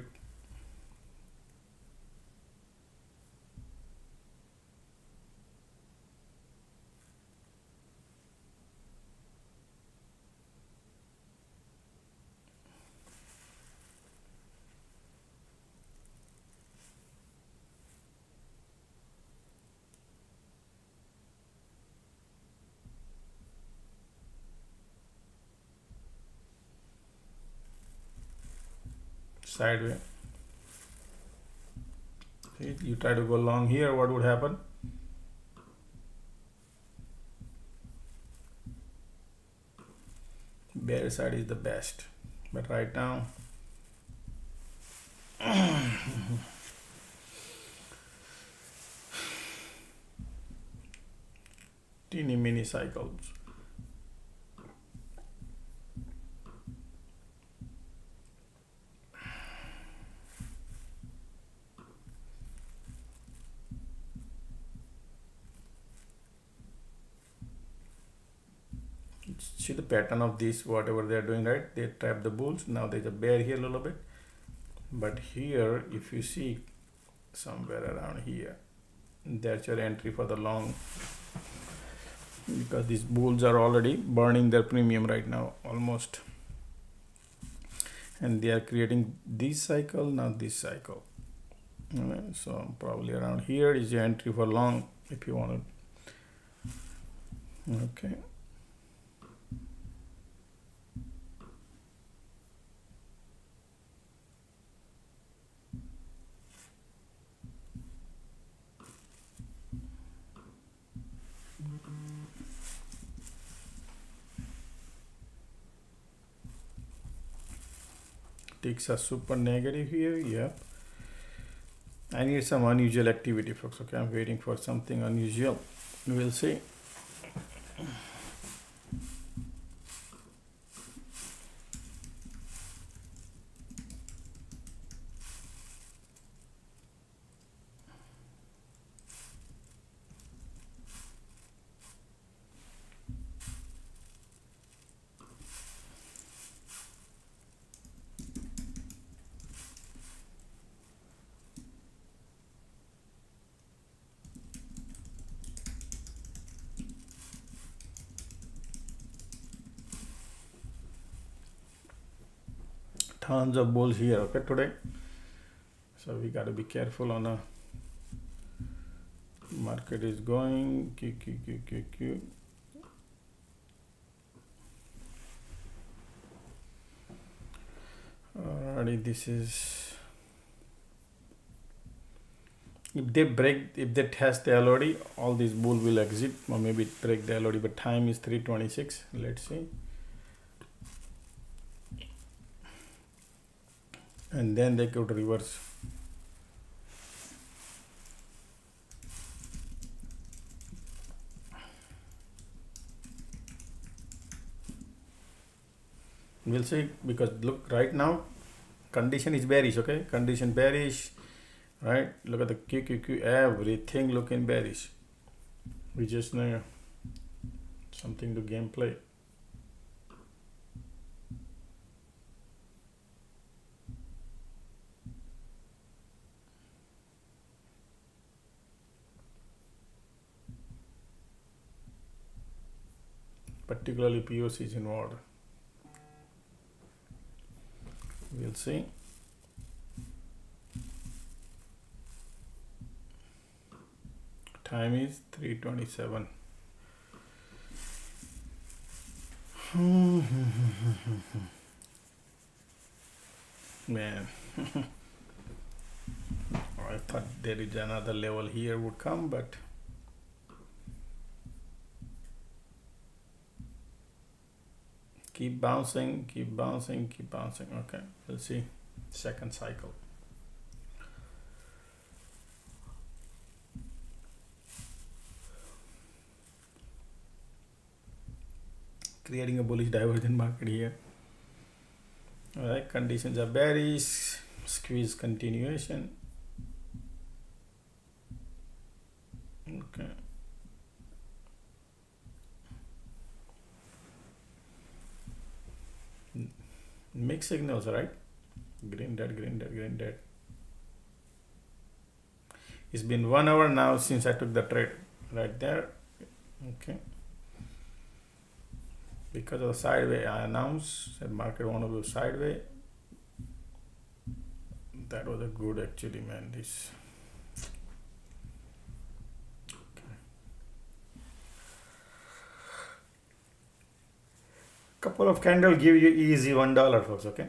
sideways. See, you try to go long here, what would happen? Bear side is the best, but right now teeny mini cycles. See the pattern of this, whatever they are doing, right? They trap the bulls. Now there's a bear here a little bit, but here if you see somewhere around here, that's your entry for the long, because these bulls are already burning their premium right now almost, and they are creating this cycle, now this cycle. So probably around here is your entry for long if you want to. Okay. Ticks are super negative here. Yep. I need some unusual activity, folks. Okay, I'm waiting for something unusual. We'll see. Tons of bulls here, okay, today. So we got to be careful on a market is going Q. Alrighty, this is, if they test the LOD, all these bull will exit, or maybe break the LOD, but time is 3:26. Let's see. And then they could reverse. We'll see, because look, right now condition is bearish. Okay, condition bearish, right? Look at the QQQ, everything looking bearish. We just need something to gameplay. Particularly POC is involved. We'll see. Time is 3:27. Man, I thought there is another level here would come, but keep bouncing. Okay, we'll see. Second cycle. Creating a bullish divergent market here. All right, conditions are bearish. Squeeze continuation. Okay. Mixed signals, right? Green, red, green, red, green, red. It's been 1 hour now since I took the trade right there. Okay. Because of the sideway, I announced that market want to go sideways. That was a good actually, man. This. Okay. Couple of candle give you easy $1, folks. Okay.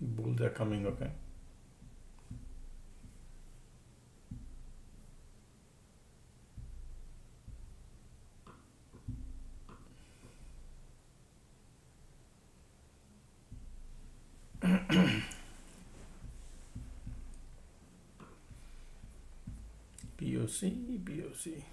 Bulls are coming. Okay. POC.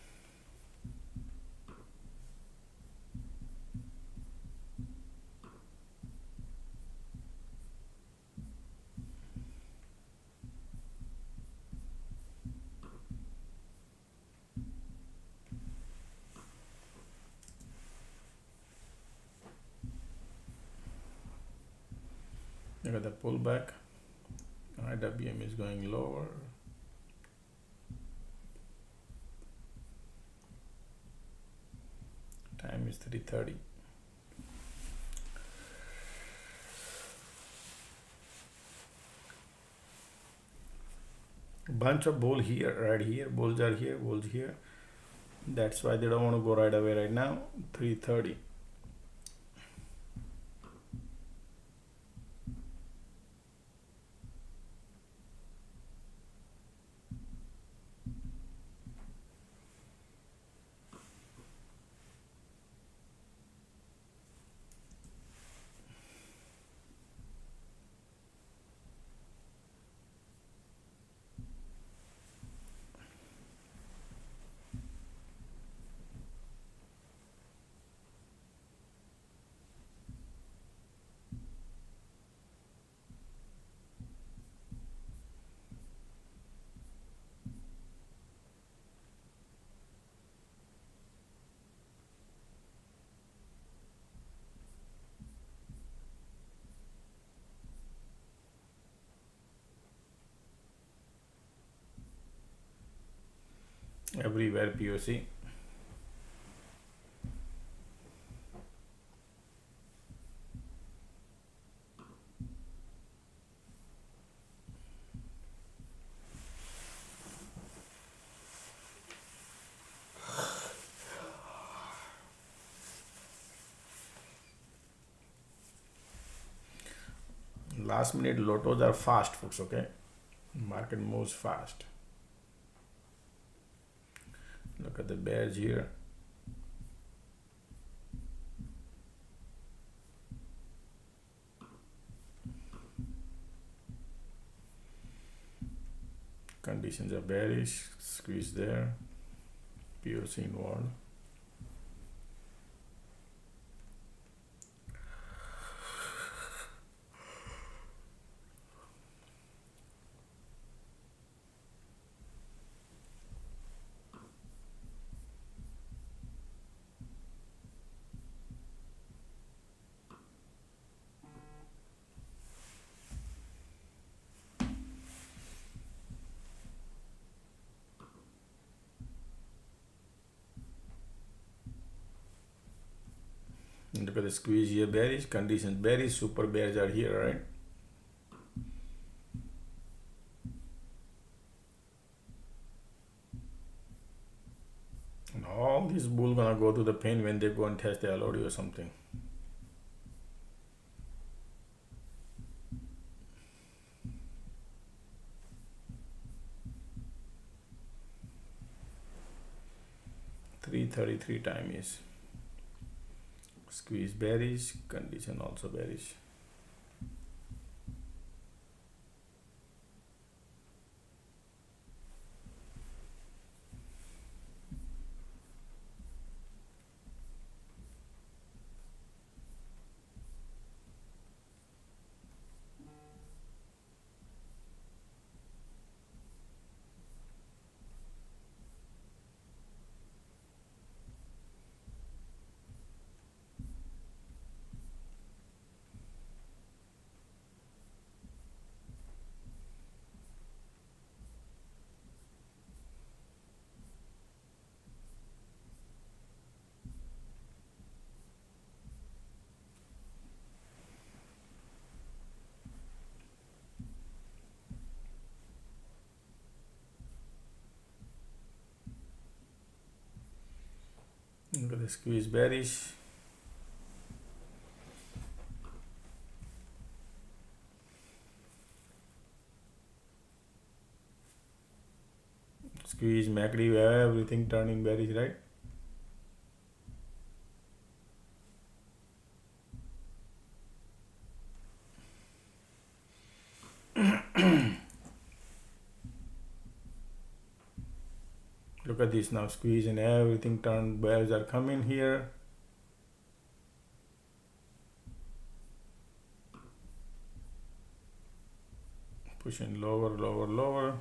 Look at the pullback. IWM is going lower. Time is 3:30. Bunch of bull here, right here. Bulls are here, bulls here. That's why they don't want to go right away right now. 3:30. Everywhere POC. Last minute lotos are fast, folks. Okay, market moves fast. Look at the bears here. Conditions are bearish. Squeeze there. POC involved. Look at the squeeze here, bearish conditions, bearish, super bears are here, right? And all these bull gonna go to the pain when they go and test the LOD or something. 333 time is squeeze bearish, condition also bearish. Look at the squeeze bearish. Squeeze MACD, everything turning bearish, right? Look at this now, squeeze and everything turned, bears are coming here. Pushing lower, lower, lower.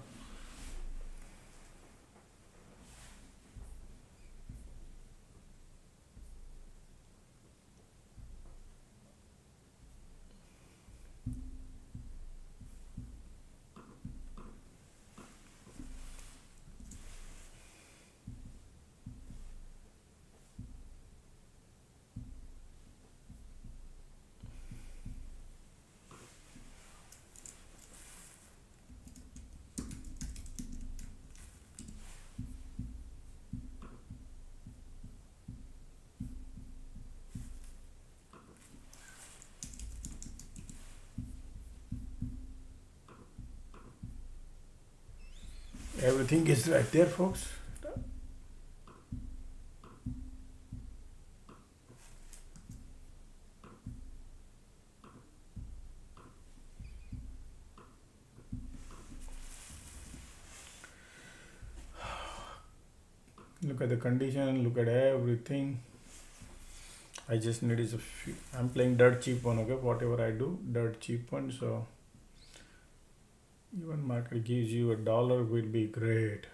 Everything is right there, folks. Look at the condition, look at everything. I just need is a few. I'm playing dirt cheap one, okay? Whatever I do, dirt cheap one. So even market gives you $1 will be great.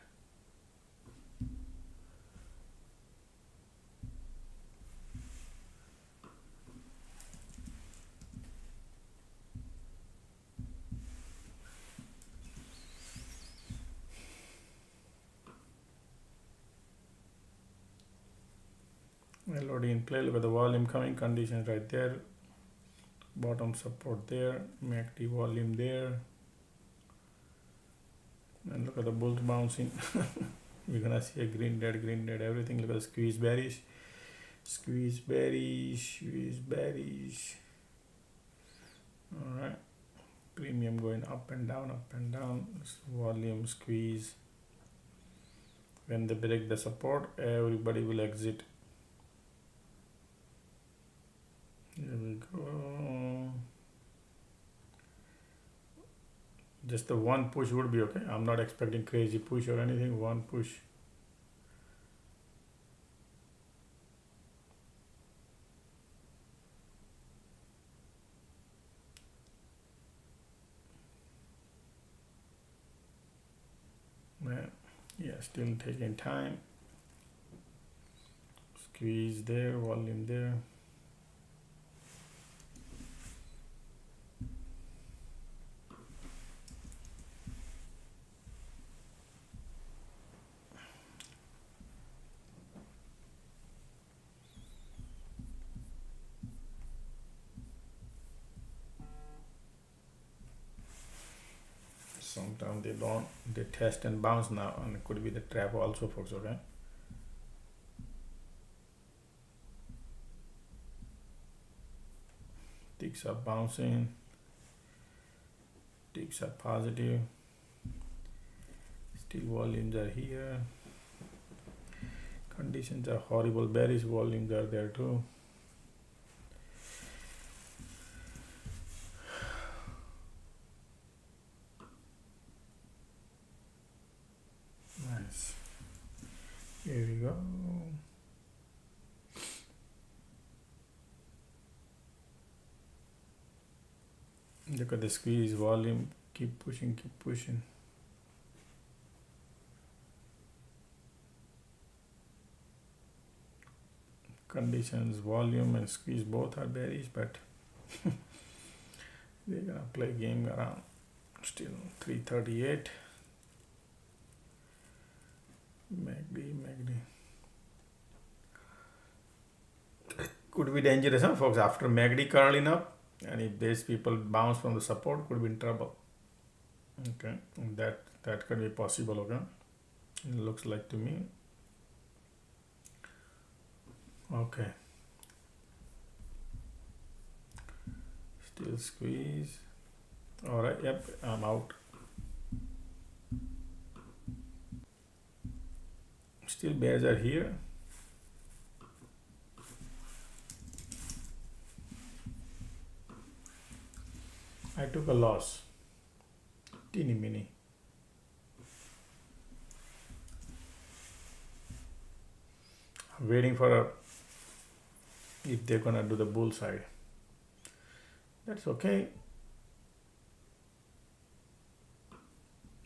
LOD in play. Look at the volume coming, conditions right there. Bottom support there, MACD volume there. And look at the bulls bouncing. We're gonna see a green, red, everything. Look at the squeeze bearish, squeeze bearish, squeeze bearish. All right, premium going up and down, volume squeeze. When they break the support, everybody will exit. Here we go. Just the one push would be okay. I'm not expecting crazy push or anything. One push. Yeah, still taking time. Squeeze there, volume there. Sometimes they test and bounce now, and it could be the trap also, folks, okay? Ticks are bouncing, ticks are positive, still volumes are here, Conditions are horrible. Bearish volumes are there too. Nice. Here we go. Look at the squeeze volume. Keep pushing, keep pushing. Conditions, volume and squeeze both are bearish, but they're gonna play game around. Still 338. MACD. Could be dangerous, huh, folks? After MACD curling up, and if these people bounce from the support, could be in trouble. Okay, that could be possible. Okay, it looks like to me. Okay, still squeeze. All right, yep, I'm out. Still bears are here. I took a loss, teeny mini. I'm waiting for if they're gonna do the bull side. That's okay.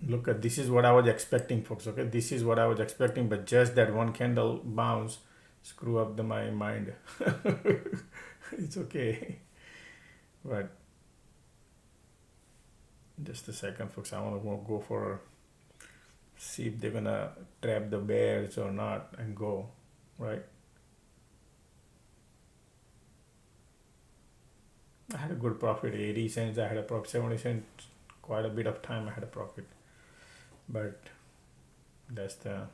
Look at, this is what I was expecting, folks. Okay, this is what I was expecting, but just that one candle bounce screw up my mind. It's okay, but just a second, folks. I want to go for see if they're gonna trap the bears or not and go right. I had a good profit, 80 cents. I had a profit, 70 cents. Quite a bit of time I had a profit, but that's the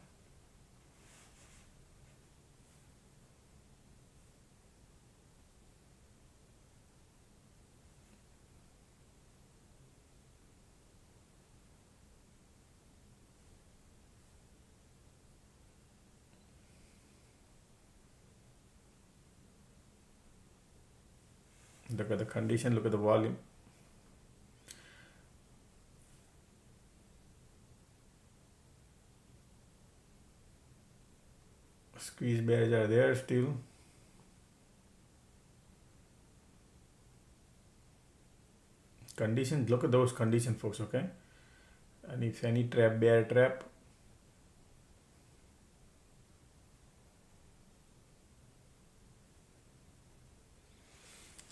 look at the condition, look at the volume. Squeeze bears are there still. Conditions, look at those conditions, folks. Okay, and if any trap, bear trap,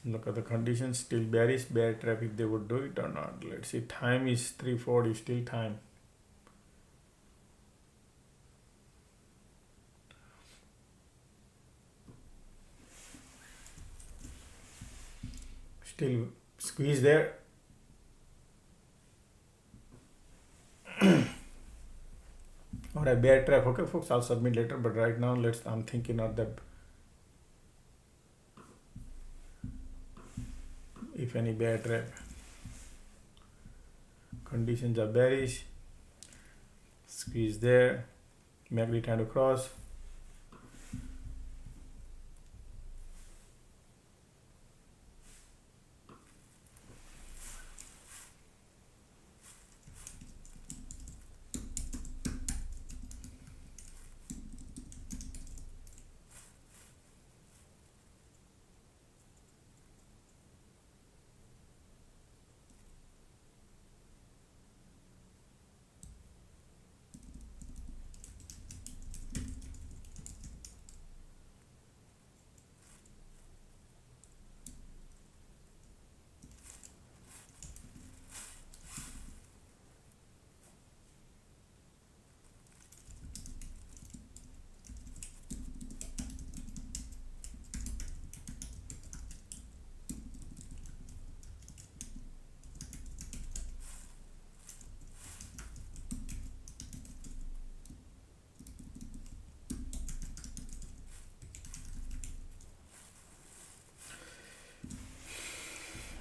look at the conditions, still bearish, bear trap, if they would do it or not. Let's see, time is 3:40, still time. Still squeeze there. Or a bear trap. Okay, folks, I'll submit later, but right now I'm thinking of that. If any bear trap, conditions are bearish, squeeze there, MACD trying to cross.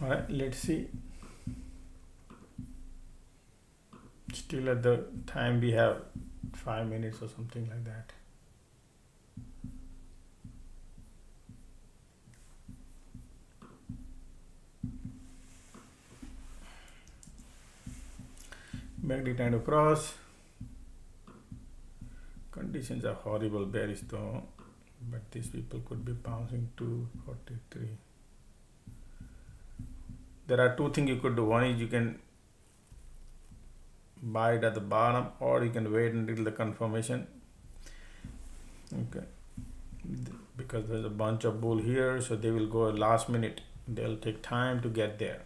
All right, let's see. Still at the time we have 5 minutes or something like that. MACD trying to cross. Conditions are horrible bearish though, but these people could be bouncing to 43. There are two things you could do. One is you can buy it at the bottom, or you can wait until the confirmation. Okay, because there's a bunch of bull here, so they will go last minute. They'll take time to get there.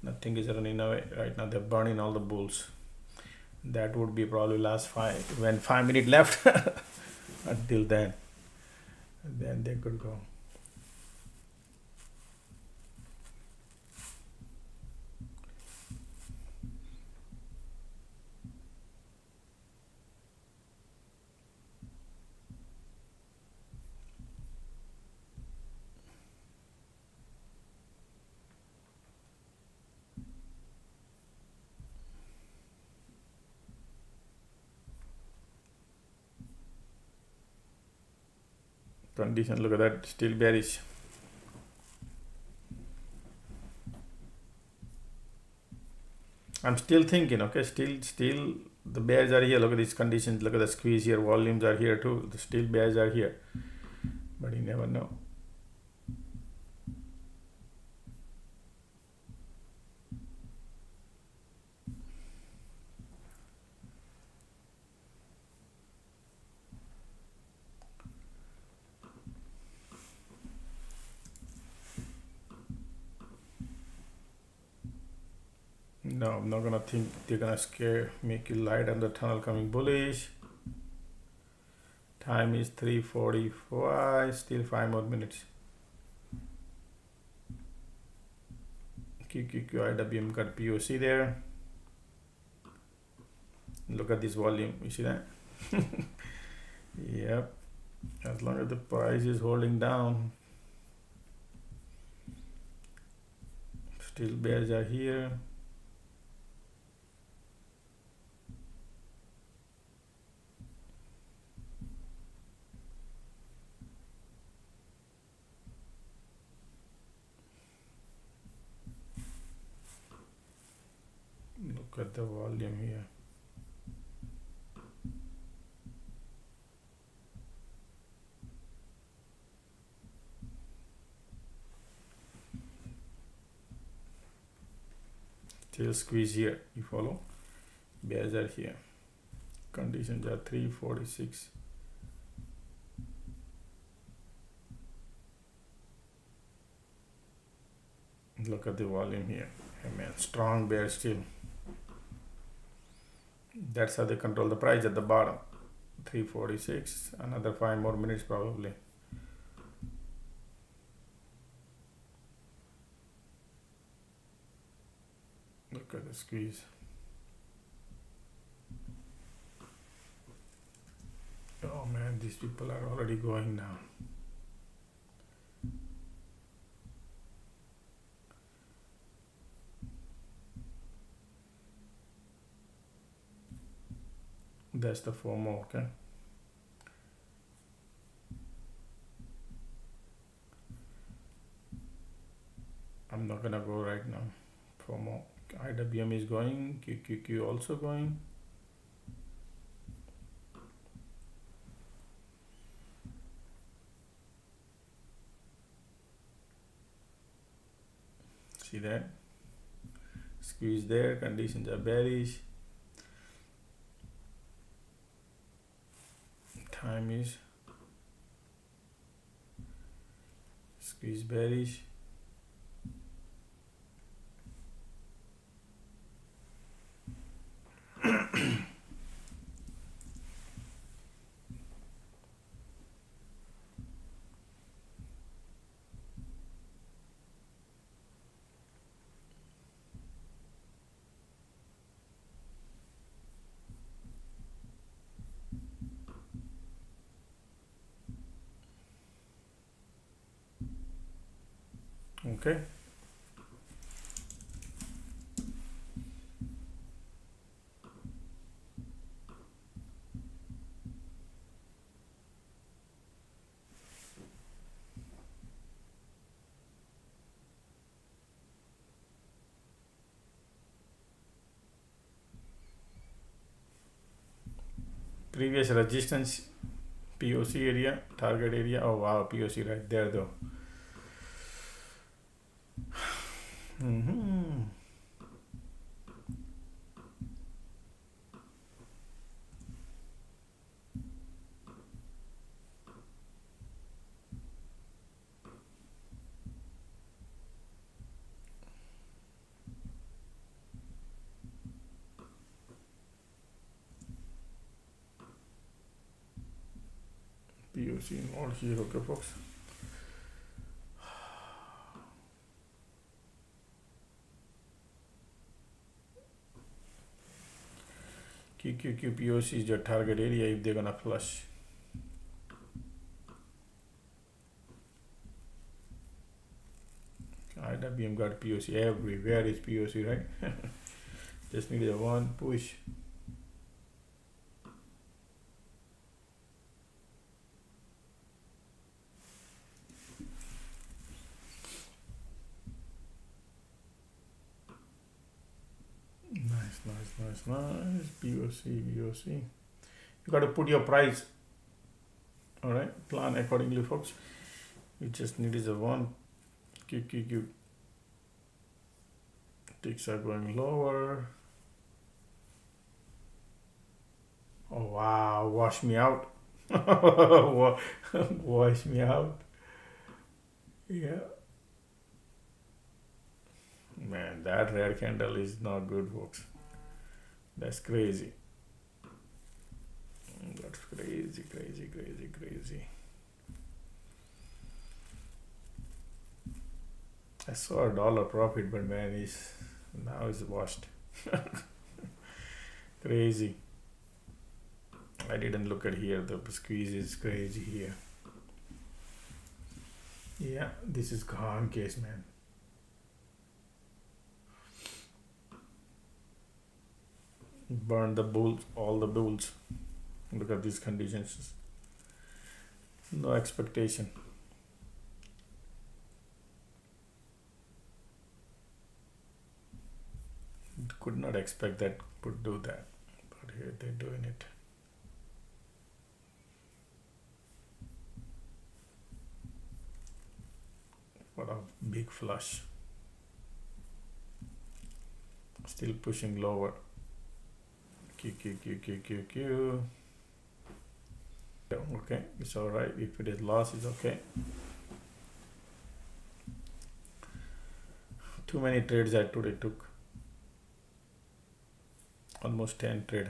Nothing is running away right now. They're burning all the bulls. That would be probably last 5 minutes left. Until then they could go. Condition, look at that, still bearish. I'm still thinking, okay, still the bears are here. Look at these conditions, look at the squeeze here, volumes are here too, the still bears are here, but you never know. No, I'm not gonna think they're gonna make you light on the tunnel coming bullish. Time is 3:45, still 5 more minutes. IWM got POC there. Look at this volume, you see that? Yep, as long as the price is holding down. Still bears are here. Look at the volume here. Still squeeze here, you follow? Bears are here. Conditions are 346. Look at the volume here. Hey man, strong bear still. That's how they control the price at the bottom. 346. Another 5 more minutes probably. Look at the squeeze. Oh man, these people are already going now. That's the FOMO, okay? I'm not gonna go right now. FOMO. IWM is going, QQQ also going. See that? Squeeze there, conditions are bearish. Time is squeeze bearish. Okay. previous resistance, POC area, target area. Oh wow, POC right there though. POC not here, okay folks. QQQ POC is your target area if they're gonna flush. IWM got POC everywhere. Is POC right? Just need a one push. Nice. POC. You got to put your price. All right, plan accordingly, folks. You just need is a one. QQQ ticks are going lower. Oh wow, wash me out. Wash me out. Yeah. Man, that red candle is not good, folks. That's crazy. That's crazy. I saw $1 profit, but man, now it's washed. Crazy. I didn't look at here. The squeeze is crazy here. Yeah, this is gone case, man. Burn the bulls, all the bulls. Look at these conditions. No expectation. Could not expect that would do that, but here they're doing it. What a big flush. Still pushing lower. Q. Okay, it's all right. If it is loss, it's okay. Too many trades that today took. Almost 10 trade.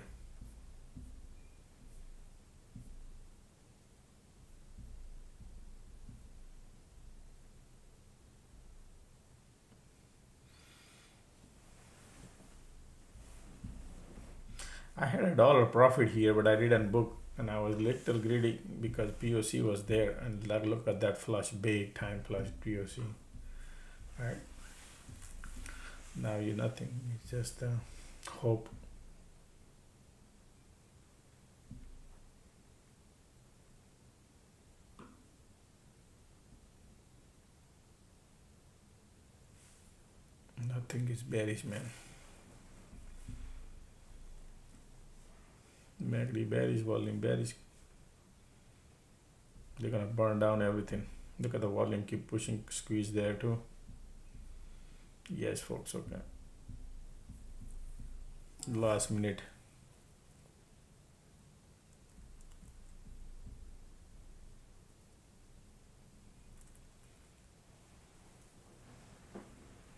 I had $1 profit here, but I didn't book, and I was little greedy because POC was there, and look at that flush, big time flush POC. All right. Now you nothing. It's just hope. Nothing is bearish, man. MACD bearish, volume bearish. They're gonna burn down everything. Look at the volume, keep pushing, squeeze there too. Yes, folks, okay. Last minute.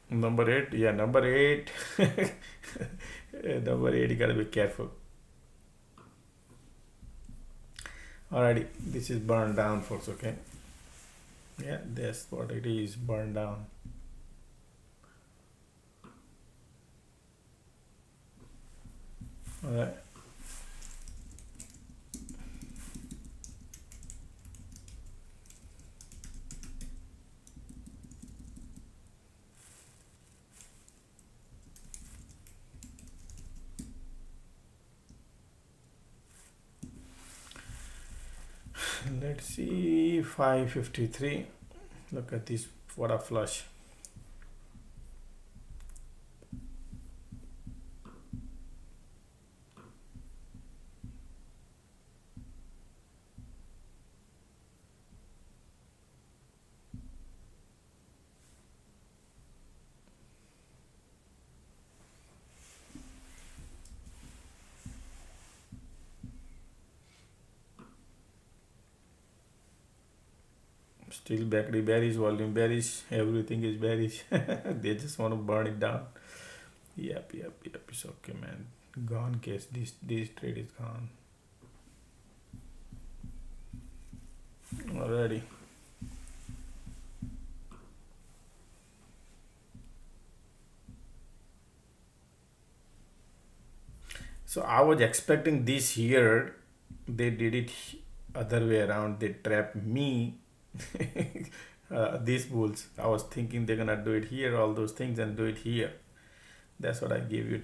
Number 8, yeah, number 8. Number 8, you gotta be careful. Alrighty, this is burned down, folks, okay? Yeah, that's what it is, burned down. Alright. Let's see, 553. Look at this, what a flush. Still backly bearish, volume bearish, everything is bearish. They just want to burn it down. Yep. It's okay, man. Gone case. This trade is gone. Already. So I was expecting this here. They did it other way around. They trapped me. These bulls. I was thinking they're gonna do it here, all those things, and do it here. That's what I gave you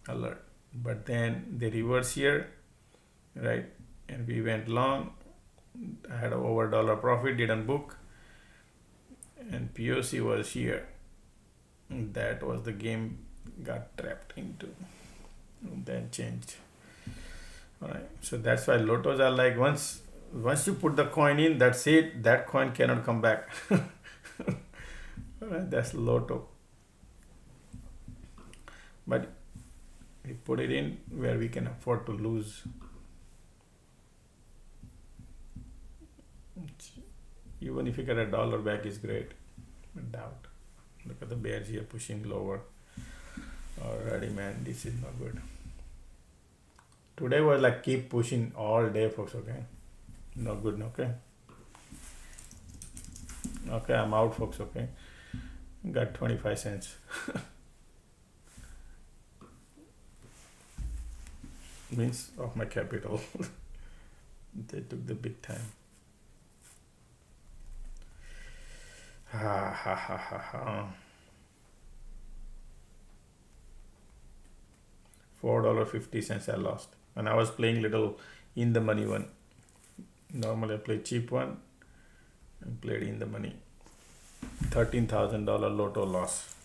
alert. But then they reverse here, right? And we went long. I had over dollar profit, didn't book, and POC was here. That was the game got trapped into. Then changed. All right. So that's why lotos are like once you put the coin in, that's it. That coin cannot come back. All right, that's lotto. But we put it in where we can afford to lose. Even if you get $1 back is great. I doubt. Look at the bears here pushing lower. Alrighty, man, this is not good. Today was like keep pushing all day, folks. Okay, not good. Okay, I'm out, folks. Okay, got 25 cents. Means of my capital. They took the big time. $4.50 I lost, and I was playing little in the money one. Normally I play cheap one and played in the money. $13,000 lotto loss.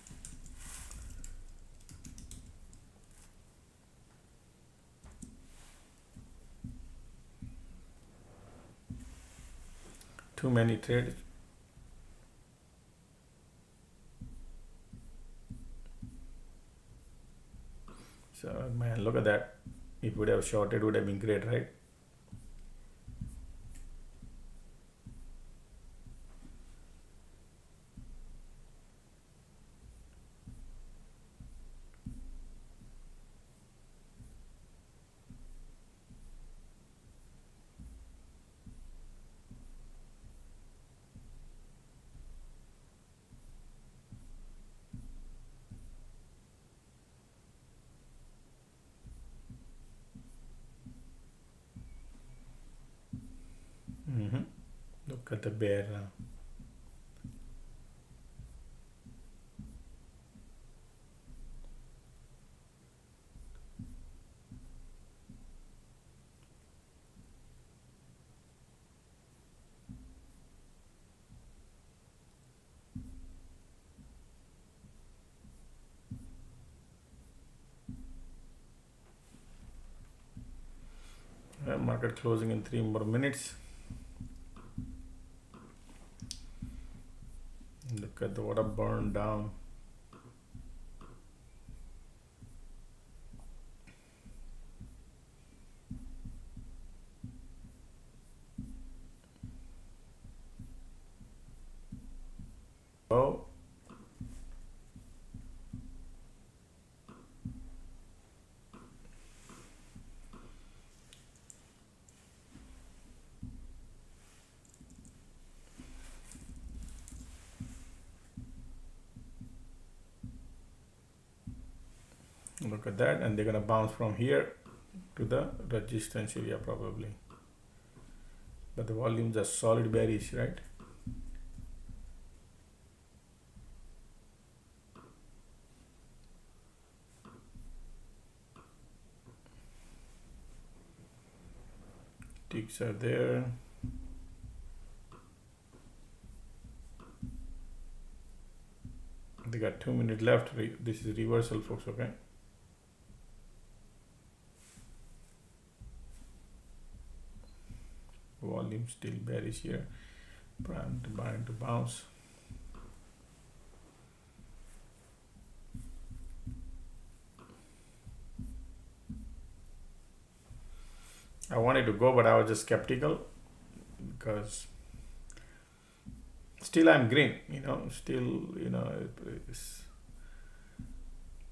Too many trades. So man, look at that. If we would have shorted, would have been great, right? Look at the bear now. Market closing in 3 more minutes. Look at the water burn down. Oh. Look at that, and they're gonna bounce from here to the resistance area probably. But the volumes are solid bearish, right? Ticks are there. They got 2 minutes left. This is reversal, folks. Okay. Volume still bearish here. Prime to buy to bounce. I wanted to go, but I was just skeptical because Still I'm green, still,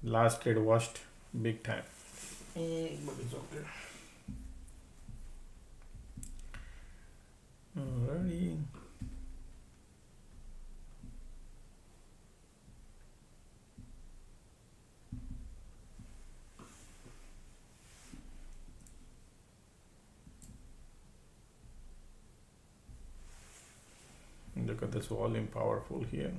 last trade washed big time. But it's okay. Alrighty. Look at this volume, powerful here.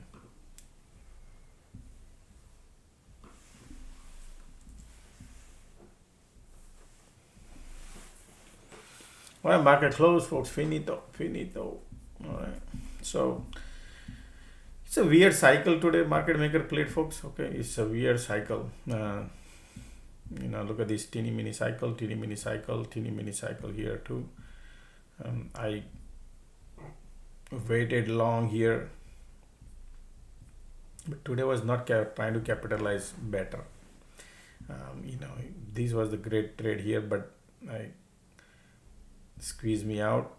Well, market close, folks. Finito. All right. So it's a weird cycle today. Market maker played, folks. Okay, it's a weird cycle. Look at this teeny mini cycle here too. I waited long here, but today was not trying to capitalize better. This was the great trade here, but I squeezed me out,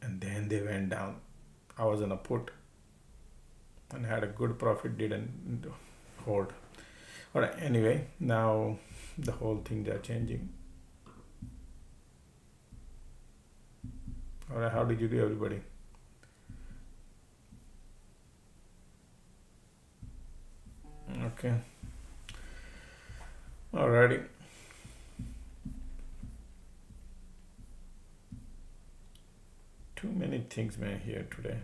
and then they went down. I was on a put and had a good profit, didn't hold. All right, anyway, now the whole things are changing. All right, how did you do, everybody? Okay. Alrighty. Too many things, man, here today.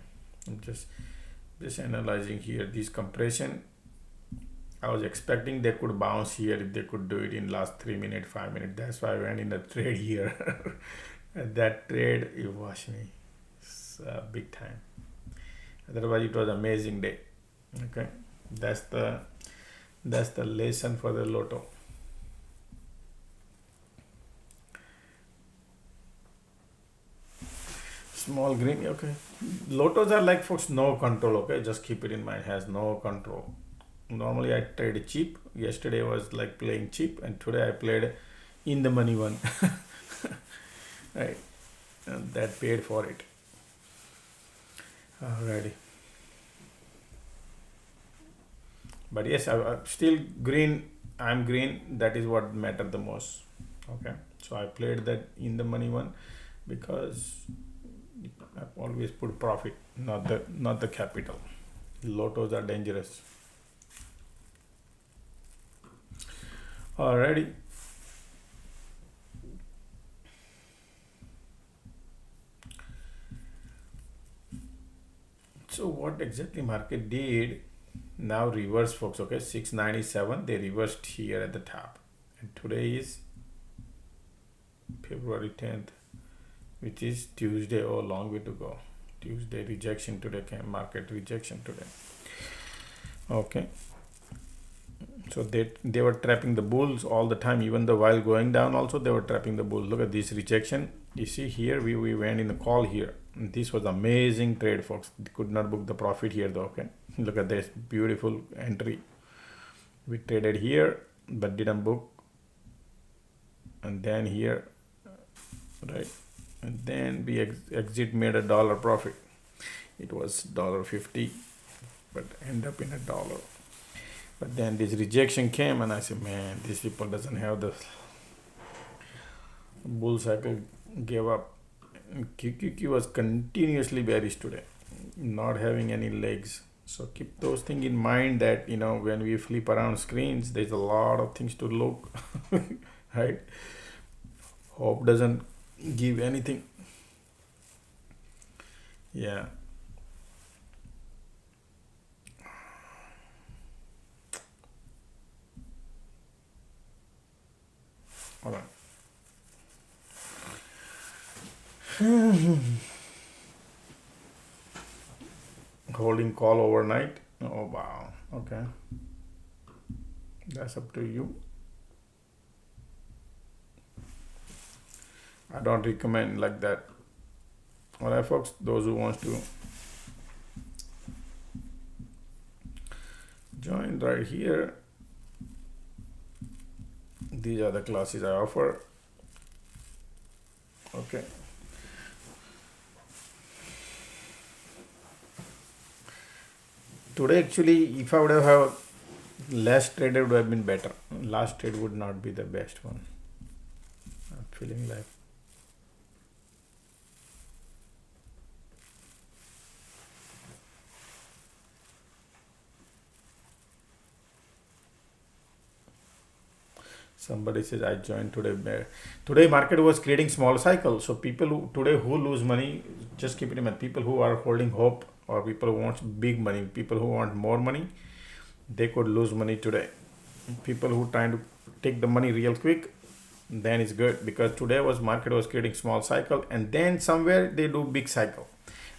I'm just analyzing here. This compression, I was expecting they could bounce here if they could do it in last 3 minutes, 5 minutes. That's why I went in the trade here. And that trade, it washed me big time. Otherwise, it was amazing day. Okay, that's the lesson for the lotto. Small green. Okay, lotos are like, folks, no control. Okay, just keep it in mind, has no control. Normally I trade cheap. Yesterday was like playing cheap, and today I played in the money one. Right, and that paid for it. Alrighty. But yes, I'm still green. I'm green. That is what mattered the most. Okay, so I played that in the money one because I always put profit, not the capital. Lotos are dangerous. Alrighty. So what exactly market did? Now reverse, folks. Okay, 697. They reversed here at the top, and today is February 10th, which is Tuesday. Oh, long way to go. Tuesday rejection today. Market rejection today. Okay. So they were trapping the bulls all the time, even though while going down also they were trapping the bulls. Look at this rejection. You see here we went in the call here. And this was amazing trade, folks. Could not book the profit here though. Okay, look at this beautiful entry. We traded here but didn't book, and then here, right, and then we exit, made $1 profit. It was $1.50, but end up in $1. But then this rejection came, and I said, man, these people doesn't have the bull cycle. Gave up. And QQQ was continuously bearish today, not having any legs. So keep those things in mind that, when we flip around screens, there's a lot of things to look, right? Hope doesn't give anything. Yeah. All right. Holding call overnight. Oh wow. Okay, that's up to you. I don't recommend like that. All right, folks, those who wants to join right here, these are the classes I offer. Okay. Today actually, if I would have less traded, would have been better. Last trade would not be the best one. I'm feeling like somebody says I joined today. Today market was creating small cycle. So people who today who lose money, just keep it in mind. People who are holding hope, or people who want big money, people who want more money, they could lose money today. People who trying to take the money real quick, then it's good, because today was market was creating small cycle, and then somewhere they do big cycle,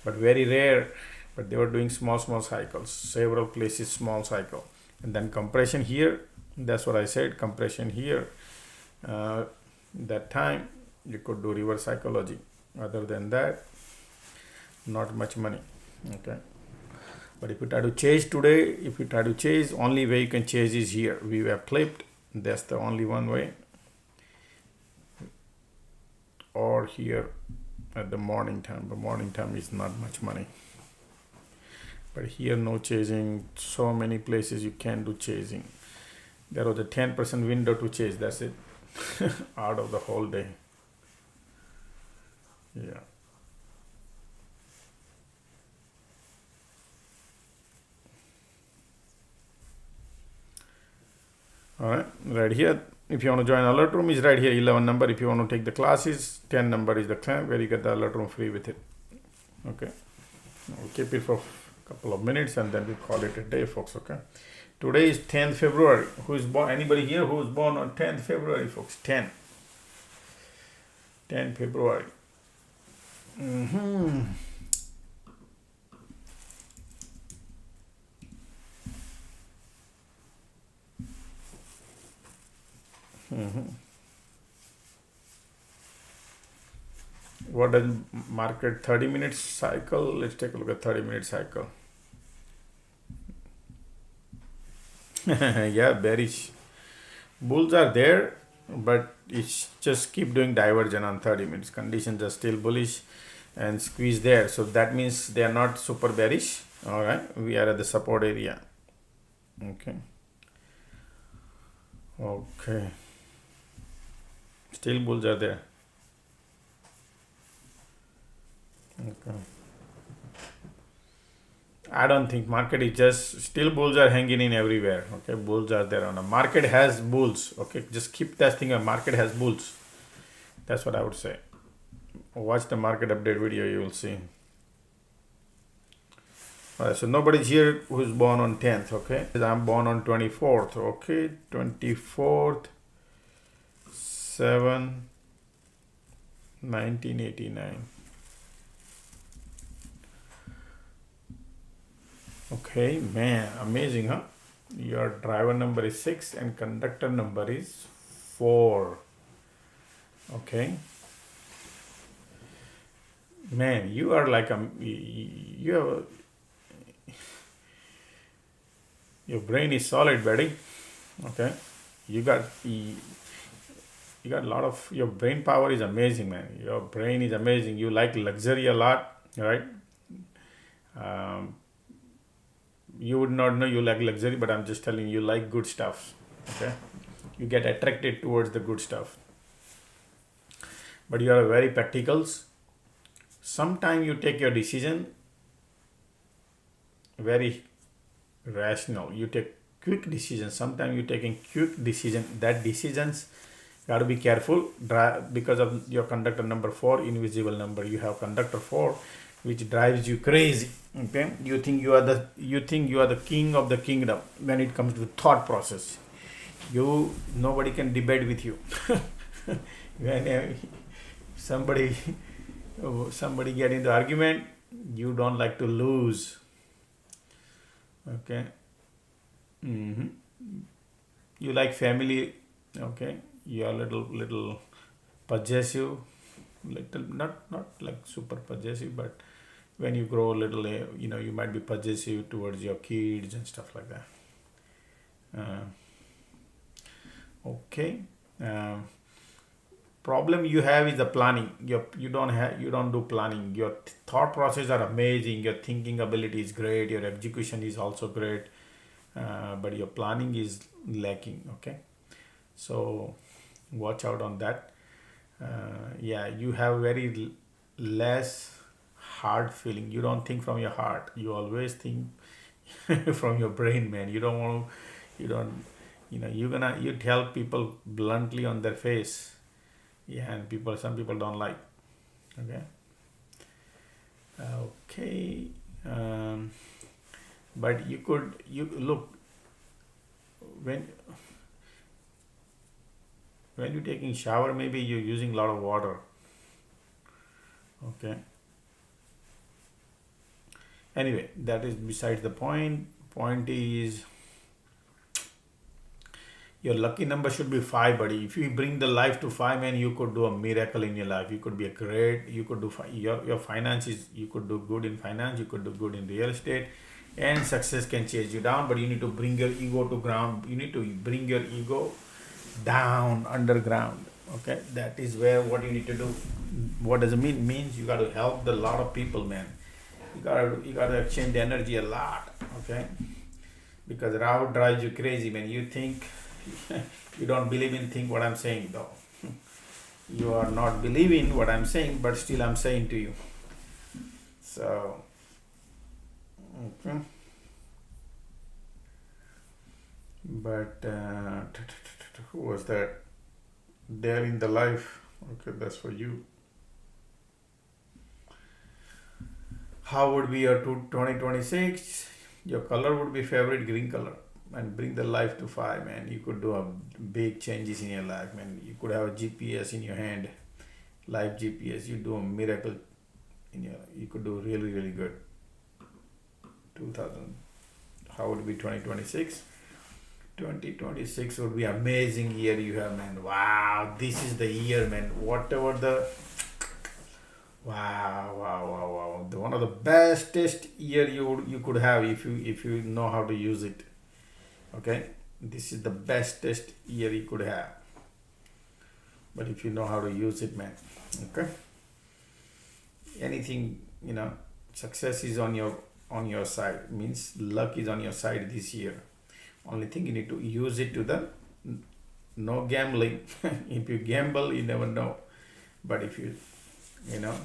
but very rare. But they were doing small cycles, several places small cycle, and then compression here. That's what I said, compression here. That time you could do reverse psychology. Other than that, not much money. Okay. But if you try to chase today, if you try to chase, only way you can chase is here. We have clipped. That's the only one way. Or here at the morning time. The morning time is not much money. But here no chasing. So many places you can do chasing. There was a 10% window to chase. That's it. Out of the whole day. Yeah. All right, right here. If you want to join alert room, is right here. 11 number. If you want to take the classes, 10 number is the class where you get the alert room free with it. Okay. We'll keep it for a couple of minutes and then we call it a day, folks. Okay. Today is 10th February. Who is born? Anybody here who is born on 10th February, folks? 10 February. What does market 30 minutes cycle? Let's take a look at 30-minute cycle. Yeah, bearish. Bulls are there, but it's just keep doing diversion on 30 minutes. Conditions are still bullish and squeeze there. So that means they are not super bearish. All right, we are at the support area. Okay. Okay. Still bulls are there. Okay. I don't think market is just still bulls are hanging in everywhere. Okay, bulls are there on a market has bulls. Okay, just keep testing a market has bulls. That's what I would say. Watch the market update video, you will see. Alright, so nobody's here who's born on 10th. Okay, I'm born on 24th. Okay, 24th 7 1989. Okay, man, amazing, huh? Your driver number is 6 and conductor number is 4. Okay. Man, you are like you have your brain is solid, buddy. Okay. You got a lot of, your brain power is amazing, man. Your brain is amazing. You like luxury a lot, right? You would not know you like luxury, but I'm just telling you like good stuff. Okay, you get attracted towards the good stuff. But you are very practicals. Sometimes you take your decision very rational. You take quick decisions. Sometimes you taking quick decision. That decisions got to be careful because of your conductor number 4, invisible number. You have conductor 4, which drives you crazy. Okay, you think you are the king of the kingdom when it comes to thought process. Nobody can debate with you. When somebody get into argument, you don't like to lose. Okay. You like family. Okay, you are little possessive, little not like super possessive, but when you grow a little, you might be possessive towards your kids and stuff like that. Okay. problem you have is the planning. You don't do planning. Your thought process are amazing. Your thinking ability is great. Your execution is also great, but your planning is lacking. Okay, so watch out on that. Yeah, you have very less heart feeling. You don't think from your heart. You always think from your brain, man. You don't want to. You don't. You tell people bluntly on their face. Yeah, and some people don't like. Okay. Okay. But you look when you're taking shower, maybe you're using a lot of water. Okay. Anyway, that is besides the point. Point is your lucky number should be 5, buddy. If you bring the life to 5, man, you could do a miracle in your life. You could be you could do your finances. You could do good in finance. You could do good in real estate, and success can chase you down. But you need to bring your ego to ground. You need to bring your ego down underground. Okay, that is where what you need to do. What does it mean? It means you got to help a lot of people, man. You got to exchange energy a lot. Okay, because Rahul drives you crazy, man. You think you don't believe in what I'm saying, though. You are not believing what I'm saying, but still I'm saying to you. So, okay. But who was that? There in the life. Okay, that's for you. How would be your 2026? Your color would be favorite green color. And bring the life to 5, man. You could do a big changes in your life, man. You could have a GPS in your hand, live GPS. You do a miracle you could do really, really good. 2000. How would it be 2026? 2026 would be amazing year you have, man. Wow, this is the year, man. Whatever the wow. One of the bestest year you could have if you know how to use it. Okay, this is the bestest year you could have. But if you know how to use it, man. Okay. Anything, success is on your side. Means luck is on your side this year. Only thing you need to use it to the no gambling. If you gamble, you never know. But if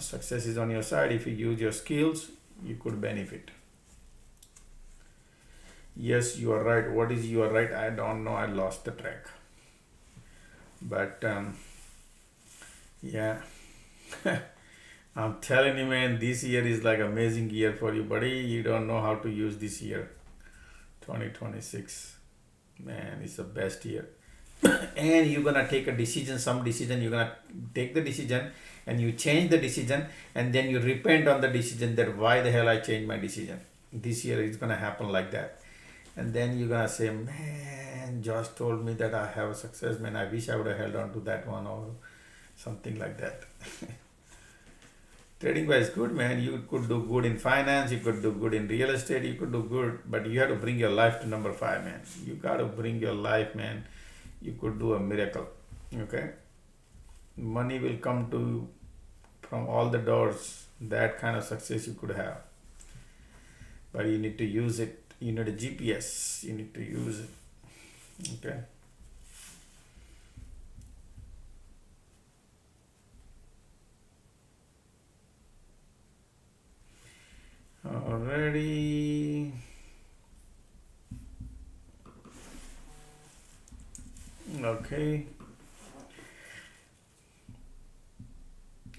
success is on your side. If you use your skills, you could benefit. Yes, you are right. What is you are right? I don't know. I lost the track. But yeah, I'm telling you, man, this year is like amazing year for you, buddy. You don't know how to use this year. 2026, man, it's the best year. And you're gonna take a decision, you're gonna take the decision and you change the decision, and then you repent on the decision that why the hell I changed my decision. This year it's gonna happen like that. And then you're gonna say, man, Josh told me that I have a success, man. I wish I would have held on to that one, or something like that. Trading wise good, man. You could do good in finance, you could do good in real estate, you could do good, but you have to bring your life to number 5, man. You gotta bring your life, man. You could do a miracle. Okay, money will come to you from all the doors. That kind of success you could have, but you need to use it. You need a GPS. You need to use it. Okay. Already. Okay.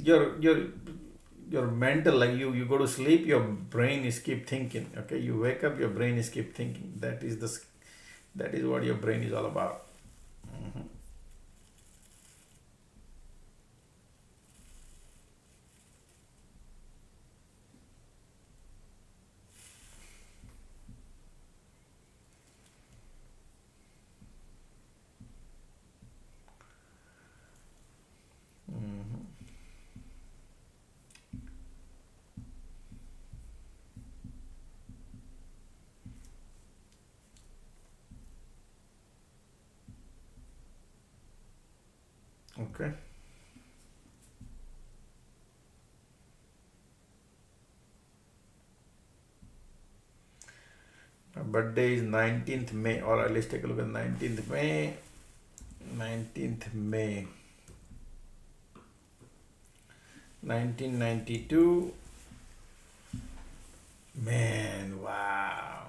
Your mental, like you go to sleep, your brain is keep thinking. Okay, you wake up, your brain is keep thinking. That is what your brain is all about. Mhm. Mhm. Okay. birthday is 19th May. All right, let's take a look at 19th May. 19th May 1992. Man, wow.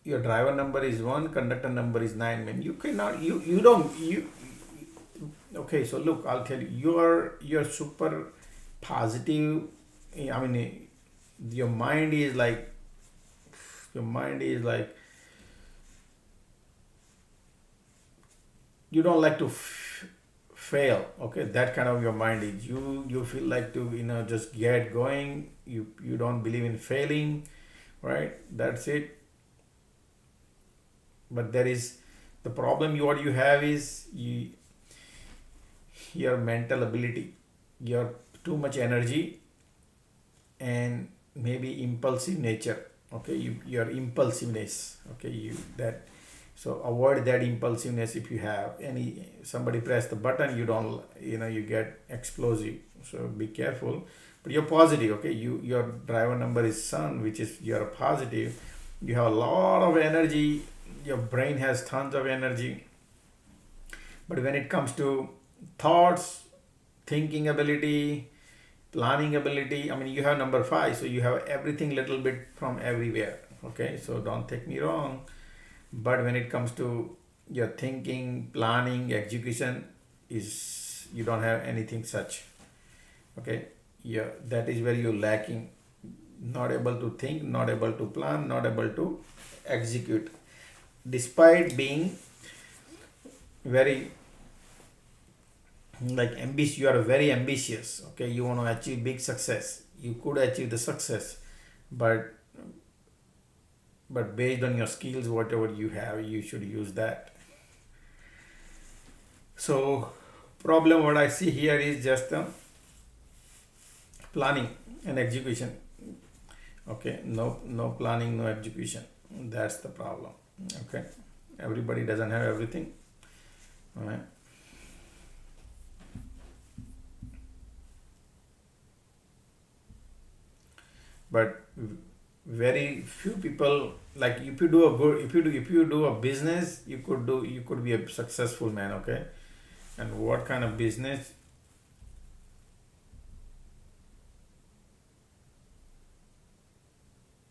Your driver number is 1, conductor number is 9. Man, you cannot, you don't, okay, so look, I'll tell you, you're super positive. I mean, your mind is like, you don't like to fail. Okay, that kind of your mind is. You feel like to, just get going. You don't believe in failing, right? That's it. But there is the problem. What you have is your mental ability, your too much energy, and maybe impulsive nature. Okay, your impulsiveness. Okay, so avoid that impulsiveness. If you have somebody press the button, you don't, you get explosive. So be careful. But you're positive. Okay, your driver number is Sun, which is you're positive. You have a lot of energy. Your brain has tons of energy. But when it comes to thoughts, thinking ability, planning ability, I mean, you have number 5, so you have everything little bit from everywhere. Okay, so don't take me wrong. But when it comes to your thinking, planning, execution, you don't have anything such. Okay, yeah, that is where you're lacking. Not able to think, not able to plan, not able to execute. Despite being very ambitious, you are very ambitious. Okay, you want to achieve big success. You could achieve the success, but based on your skills, whatever you have, you should use that. So problem what I see here is just planning and execution. Okay, no planning, no execution. That's the problem. Okay, everybody doesn't have everything. All right. But very few people, like if you do a business, you could be a successful man. Okay, and what kind of business?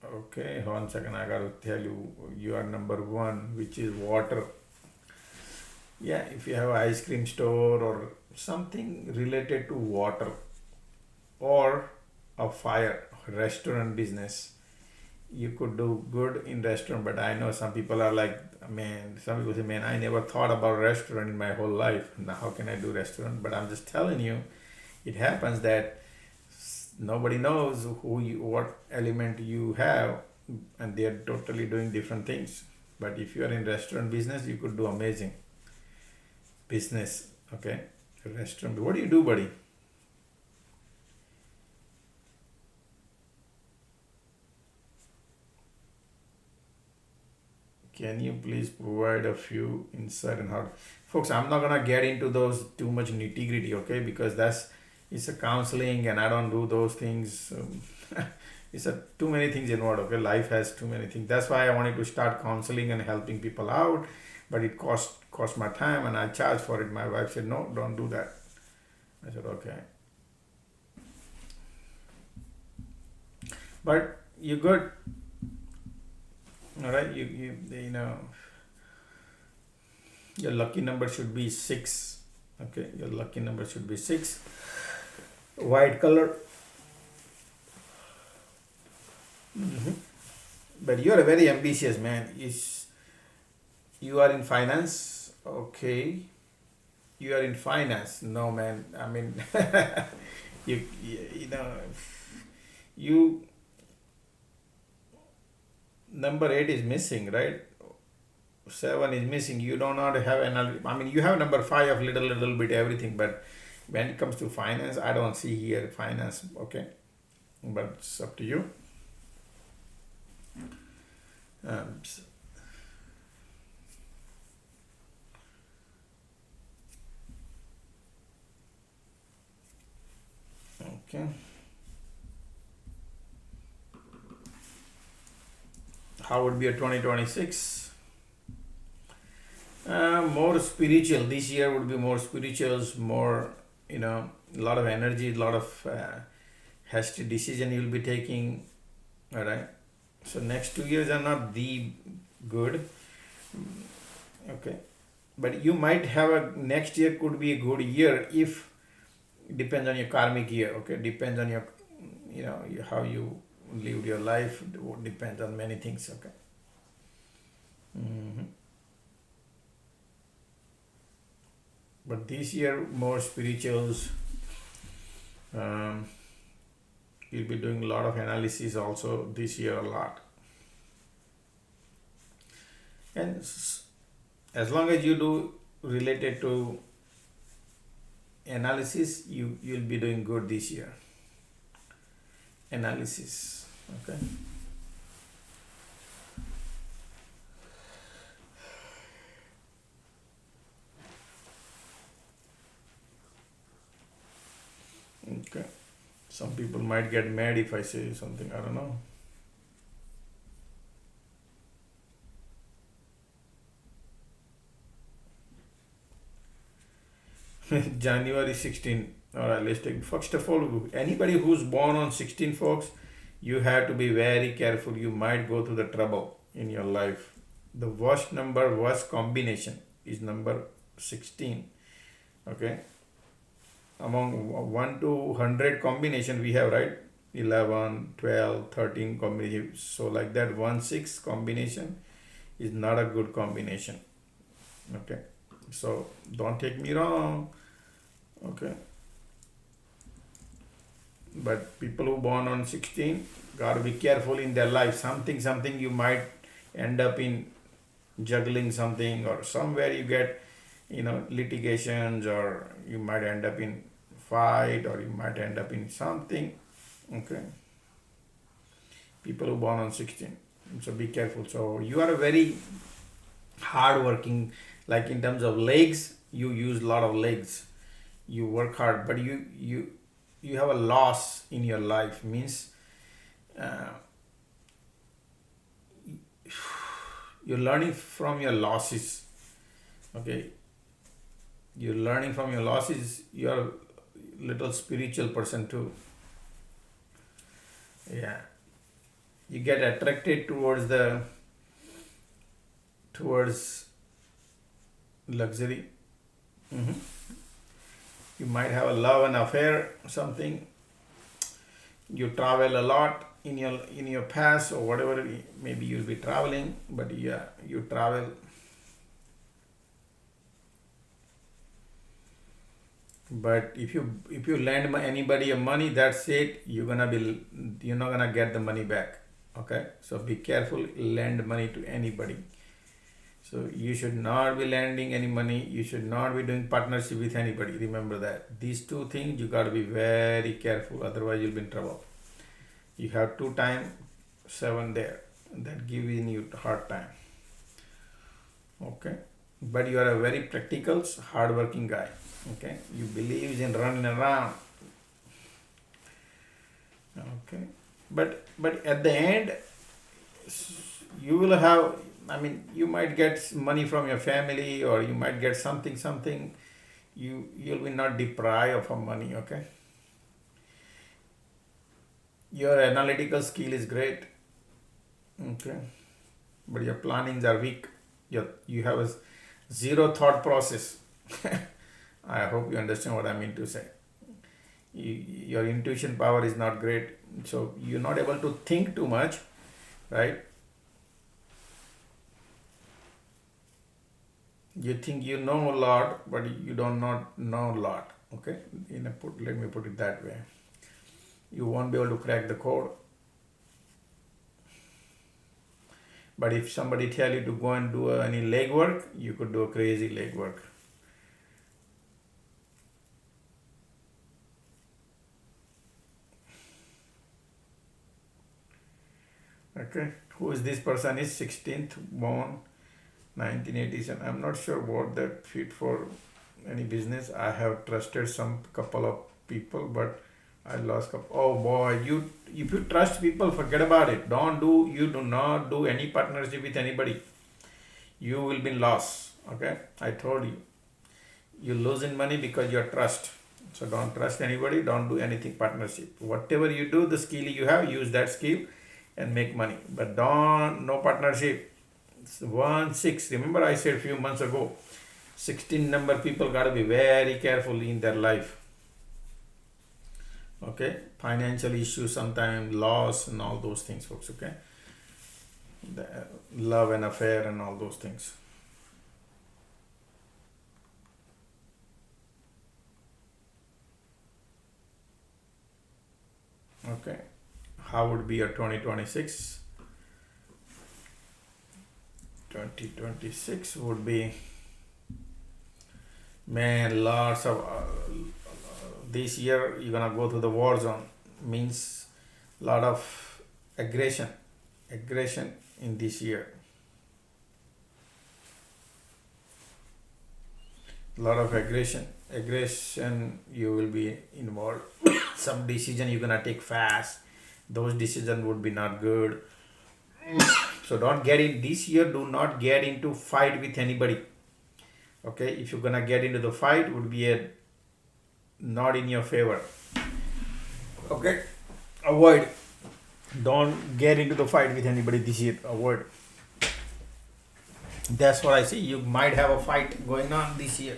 Okay, 1 second, I gotta tell you, you are number 1, which is water. Yeah, if you have an ice cream store or something related to water, or a fire restaurant business, you could do good in restaurant. But I know some people are like, man, some people say, man, I never thought about restaurant in my whole life. Now how can I do restaurant? But I'm just telling you, it happens that nobody knows what element you have, and they are totally doing different things. But if you are in restaurant business, you could do amazing business. Okay, restaurant. What do you do, buddy? Can you please provide a few insight on how, folks? I'm not gonna get into those too much nitty gritty, okay? Because it's a counseling, and I don't do those things. It's too many things involved. Okay, life has too many things. That's why I wanted to start counseling and helping people out, but it cost my time, and I charge for it. My wife said, no, don't do that. I said, okay. But you good. All right, you know, your lucky number should be 6. Okay, your lucky number should be 6. White color. But you are a very ambitious man. You are in finance. Okay, you are in finance. No, man, I mean, you know, you number 8 is missing, right? 7 is missing. You do not have I mean, you have number 5 of little bit everything, but when it comes to finance, I don't see here finance. Okay, but it's up to you. Okay. How would be a 2026? More spiritual. This year would be more spirituals, more, a lot of energy, a lot of hasty decision you'll be taking. All right. So next 2 years are not the good. Okay. But you might have next year could be a good year if depends on your karmic year. Okay. Depends on your, how you lived your life. Depends on many things. Okay. hmm But this year more spirituals. Um, you'll be doing a lot of analysis also this year a lot. And as long as you do related to analysis, you'll be doing good this year. Analysis. Okay. Okay. Some people might get mad if I say something, I don't know. January 16. Alright, let's take first of all, anybody who's born on 16, folks, you have to be very careful. You might go through the trouble in your life. The worst combination is number 16. Okay. Among 1 to 100 combination we have, right? 11, 12, 13 combination. So like that 1, 6 combination is not a good combination. Okay. So don't take me wrong. Okay. But people who born on 16 gotta be careful in their life. Something you might end up in juggling something, or somewhere you get, litigations, or you might end up in fight, or you might end up in something. Okay. People who born on 16. So be careful. So you are a very hard working, like in terms of legs, you use a lot of legs. You work hard, but you have a loss in your life, means you're learning from your losses. Okay. You're learning from your losses. You're a little spiritual person too. Yeah. You get attracted towards luxury. You might have a love and affair, something. You travel a lot in your past, or whatever. Maybe you'll be traveling, but yeah, you travel. But if you lend anybody a money, that's it. You're not gonna get the money back. Okay, so be careful. Lend money to anybody. So you should not be lending any money. You should not be doing partnership with anybody. Remember that. These two things you gotta be very careful. Otherwise you'll be in trouble. You have 2 times 7 there. That giving you hard time. Okay. But you are a very practical, hardworking guy. Okay. You believe in running around. Okay. But at the end, you will have, you might get money from your family, or you might get something. You'll be not deprived of money. Okay. Your analytical skill is great. Okay. But your plannings are weak. You have a zero thought process. I hope you understand what I mean to say. Your intuition power is not great. So you're not able to think too much, right? You think you know a lot, but you don't not know a lot. Okay. Let me put it that way. You won't be able to crack the code. But if somebody tell you to go and do any leg work, you could do a crazy leg work. Okay. Who is this person? Is 16th born 1987. I'm not sure what that fit for any business. I have trusted some couple of people, but I lost oh boy, you if you trust people, forget about it. You do not do any partnership with anybody. You will be lost. Okay? I told you. You losing money because you trust. So don't trust anybody, don't do anything partnership. Whatever you do, the skill you have, use that skill and make money. But no partnership. It's 1-6. Remember I said a few months ago, 16 number people gotta be very careful in their life. Okay, financial issues, sometimes loss and all those things, folks. Okay, the love and affair and all those things. Okay, how would be your 2026? 2026 would be, man, lots of this year you're gonna go to the war zone, means lot of aggression in this year, lot of aggression you will be involved. Some decision you're gonna take fast, those decisions would be not good. So don't get in this year, do not get into fight with anybody. Okay, if you're gonna get into the fight, would be a not in your favor. Okay, avoid, don't get into the fight with anybody this year, avoid. That's what I see. You might have a fight going on this year,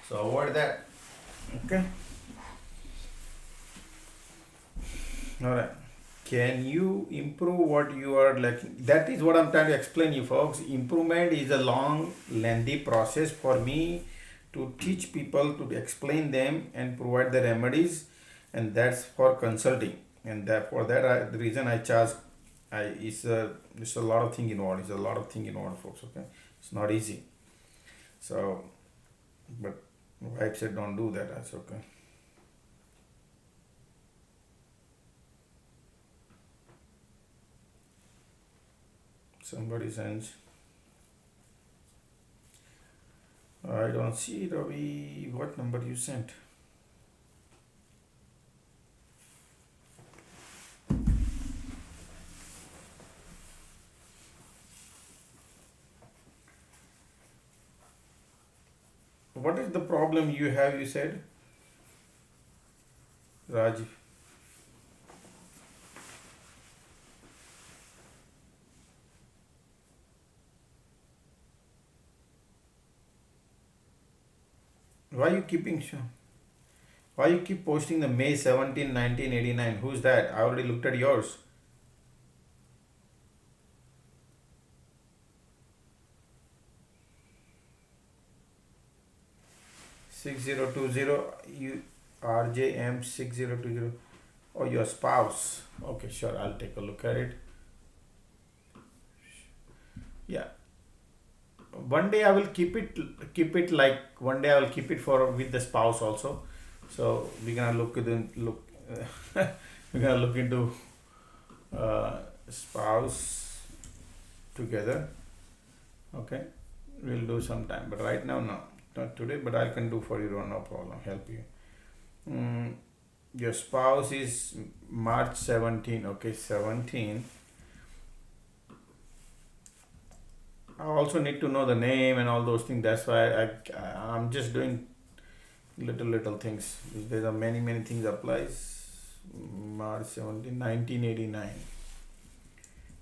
so avoid that. Okay, all right. Can you improve what you are lacking? That is what I'm trying to explain you, folks. Improvement is a long lengthy process for me to teach people, to explain them and provide the remedies, and that's for consulting. And for that the reason I charge, it's a lot of thing involved. It's a lot of thing involved, folks. Okay, it's not easy. So, but wife said don't do that. That's okay. Somebody sends. I don't see, Ravi, what number you sent. What is the problem you have, you said? Raj. Why you keeping show? Why you keep posting the May 17, 1989? Who's that? I already looked at yours. 6020, you RJM 6020. Oh, your spouse. Okay, sure. I'll take a look at it. Yeah. One day I will keep it like one day I will keep it for with the spouse also. So we're gonna we're gonna look into spouse together. Okay, we'll do sometime, but right now no, not today. But I can do for you, no problem. Help you. Your spouse is March 17. Okay, 17. I also need to know the name and all those things. That's why I'm just doing little things. There are many things applies. March 17, 1989.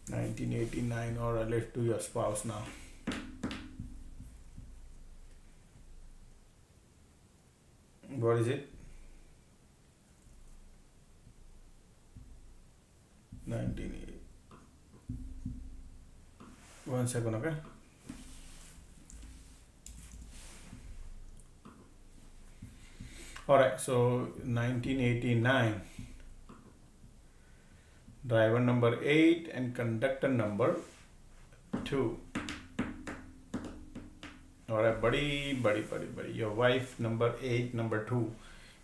1989. All right, let's do your spouse now. What is it? 1980. 1 second, okay? Alright, so 1989, driver number 8 and conductor number 2. Alright, buddy. Your wife number 8, number 2.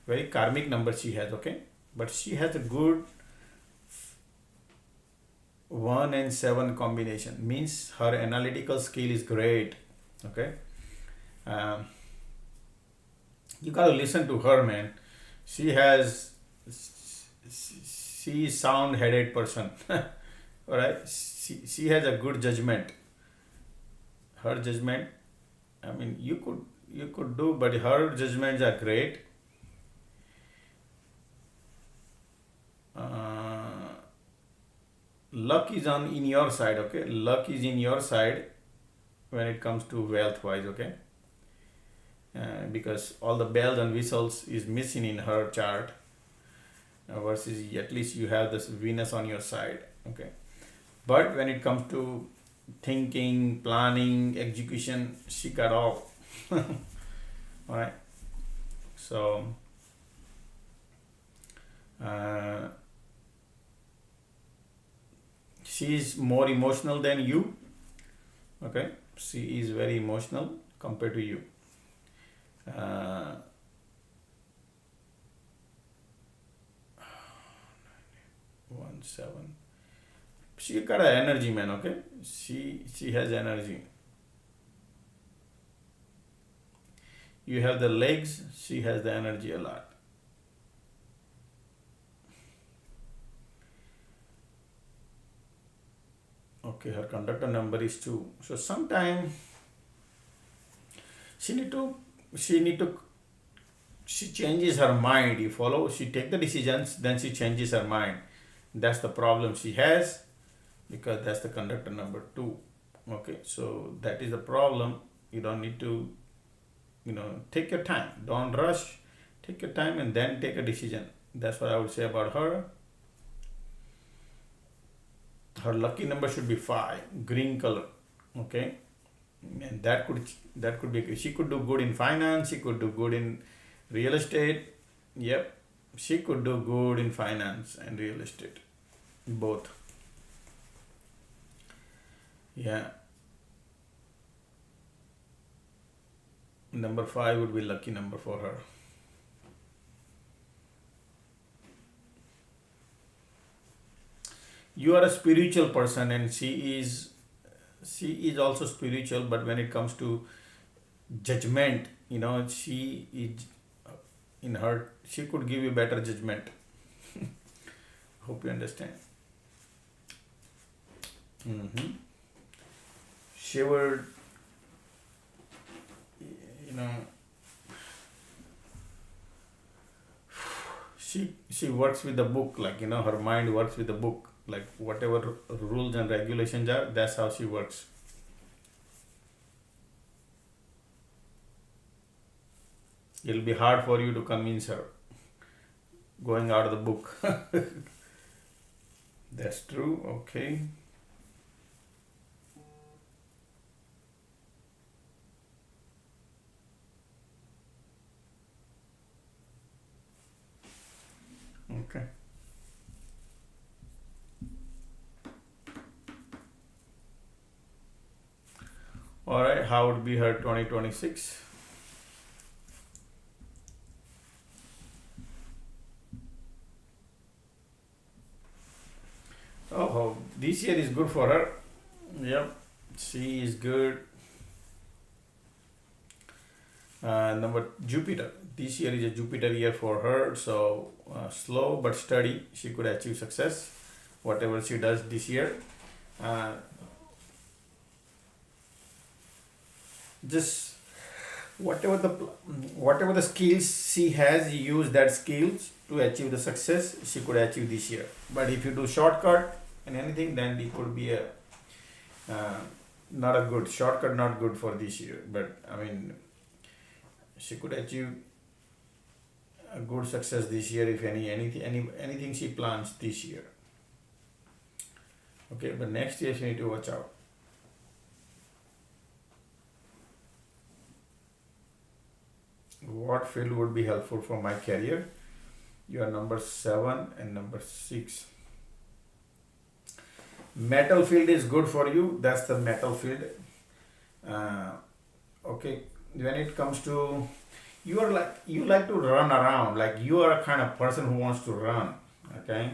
Very karmic number she has, okay? But she has a good 1 and 7 combination, means her analytical skill is great. Okay, you gotta listen to her, man. She has she is sound headed person. All right, she has a good judgment. Her judgment, I mean, you could do, but her judgments are great. uh, Luck is on in your side. Okay, luck is in your side when it comes to wealth wise. Okay, because all the bells and whistles is missing in her chart, versus at least you have this Venus on your side. Okay, but when it comes to thinking, planning, execution, she got all. All right, so uh, she is more emotional than you. Okay, she is very emotional compared to you. uh, 1 7, she got an energy, man. Okay, she has energy. You have the legs, she has the energy a lot. Okay, her conductor number is 2. So sometime she need to she need to she changes her mind. You follow? She take the decisions, then she changes her mind. That's the problem she has, because that's the conductor number 2. Okay, so that is the problem. You don't need to, take your time. Don't rush. Take your time and then take a decision. That's what I would say about her. Her lucky number should be 5, green color. Okay, and that could be, she could do good in finance, she could do good in real estate. Yep, she could do good in finance and real estate, both. Yeah, number 5 would be lucky number for her. You are a spiritual person, and she is also spiritual, but when it comes to judgment, she is in her, she could give you better judgment. Hope you understand. She would, you know she works with the book, like, her mind works with the book, like whatever rules and regulations are, that's how she works. It'll be hard for you to convince her going out of the book. That's true. Okay. Okay. All right. How would be her 2026? Oh, this year is good for her. Yep, she is good. Number Jupiter. This year is a Jupiter year for her, so slow but steady, she could achieve success. Whatever she does this year, uh, just whatever the skills she has, use that skills to achieve the success she could achieve this year. But if you do shortcut and anything, then it could be a not a good shortcut, not good for this year. But I mean, she could achieve a good success this year if anything she plans this year. Okay, but next year she need to watch out. What field would be helpful for my career? You are number 7 and number 6. Metal field is good for you. That's the metal field. Okay, when it comes to, you like to run around, like you are a kind of person who wants to run. Okay,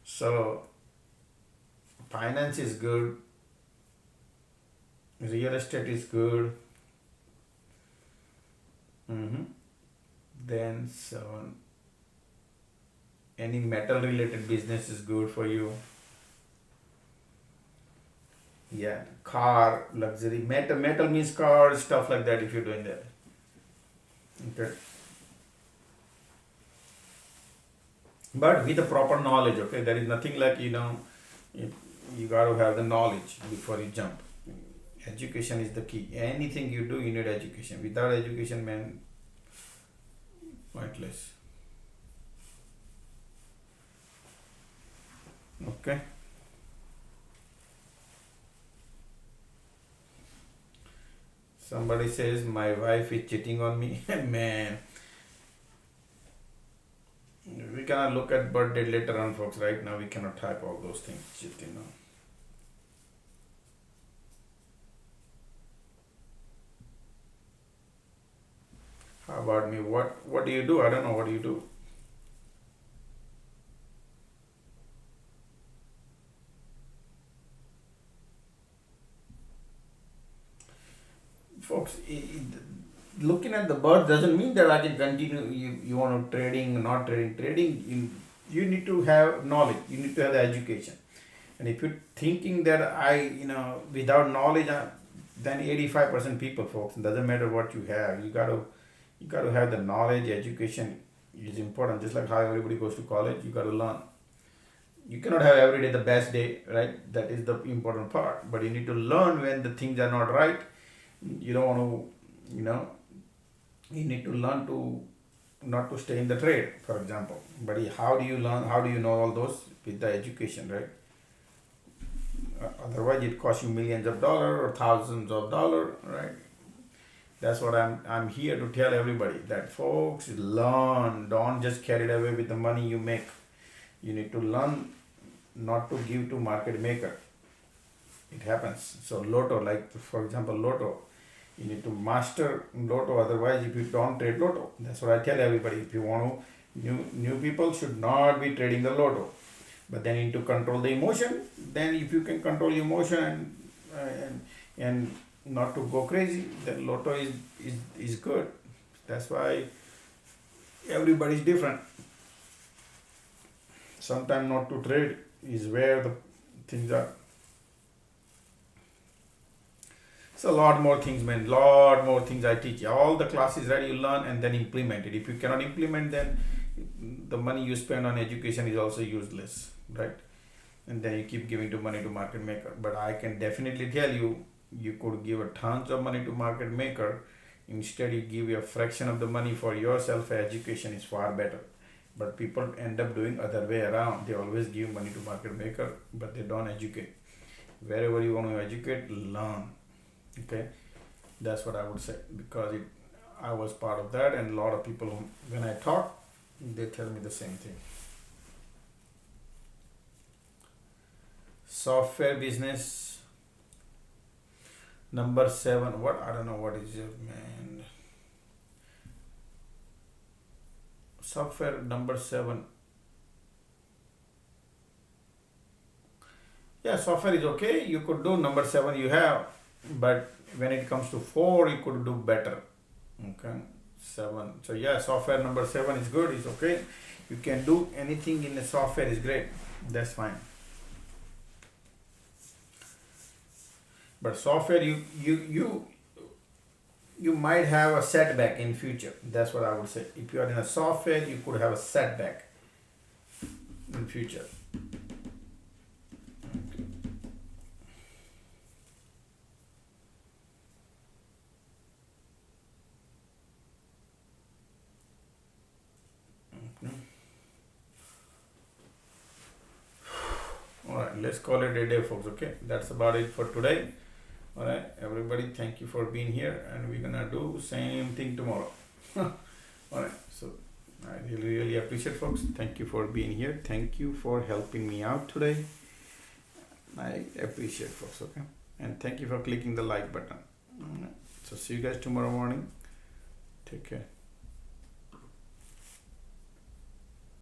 so finance is good, real estate is good. Then 7 Any metal related business is good for you. Yeah, car, luxury, metal means car, stuff like that if you're doing that. Okay. But with the proper knowledge, okay, there is nothing like, you got to have the knowledge before you jump. Education is the key. Anything you do, you need education. Without education, man, pointless. Okay. Somebody says my wife is cheating on me. Man, we cannot look at birthday later on, folks. Right now, we cannot type all those things. Cheating on. How about me? What do you do? I don't know. What do you do? Folks, looking at the bird doesn't mean that I can continue. You want to trading, not trading. You need to have knowledge. You need to have the education. And if you're thinking that without knowledge, then 85% people, folks, it doesn't matter what you have. You got to have the knowledge. Education is important. Just like how everybody goes to college, you got to learn. You cannot have every day the best day, right? That is the important part. But you need to learn when the things are not right. You don't want to, you need to learn to not to stay in the trade, for example. But how do you learn? How do you know all those? With the education, right? Otherwise, it costs you millions of dollars or thousands of dollars, right? That's what I'm here to tell everybody, that folks, learn. Don't just carry it away with the money you make. You need to learn not to give to market maker. It happens. So Lotto, like for example, Lotto, you need to master Lotto. Otherwise, if you don't trade Lotto, that's what I tell everybody. If you want to, new people should not be trading the Lotto, but they need to control the emotion. Then, if you can control your emotion and not to go crazy, then Lotto is good. That's why everybody is different. Sometimes not to trade is where the things are. So a lot more things, man. Lot more things I teach. All the classes, right? You learn and then implement it. If you cannot implement, then the money you spend on education is also useless, right? And then you keep giving money to market maker. But I can definitely tell you, you could give a tons of money to market maker. Instead, you give a fraction of the money for yourself. Education is far better. But people end up doing other way around. They always give money to market maker, but they don't educate. Wherever you want to educate, learn. Okay, that's what I would say, because I was part of that, and a lot of people, when I talk, they tell me the same thing. Software business number 7. What? I don't know what is it, man. Software number 7. Yeah, software is okay. You could do number 7 you have, but when it comes to 4, you could do better. Okay, 7. So yeah, software number 7 is good. It's okay. You can do anything in the software is great. That's fine. But software, you might have a setback in future. That's what I would say. If you are in a software, you could have a setback in future. Alright, let's call it a day, folks. Okay, that's about it for today. Alright, everybody, thank you for being here, and we're gonna do same thing tomorrow. Alright, so I really appreciate, folks. Thank you for being here. Thank you for helping me out today. I appreciate, folks. Okay, and thank you for clicking the like button. Alright, so see you guys tomorrow morning. Take care.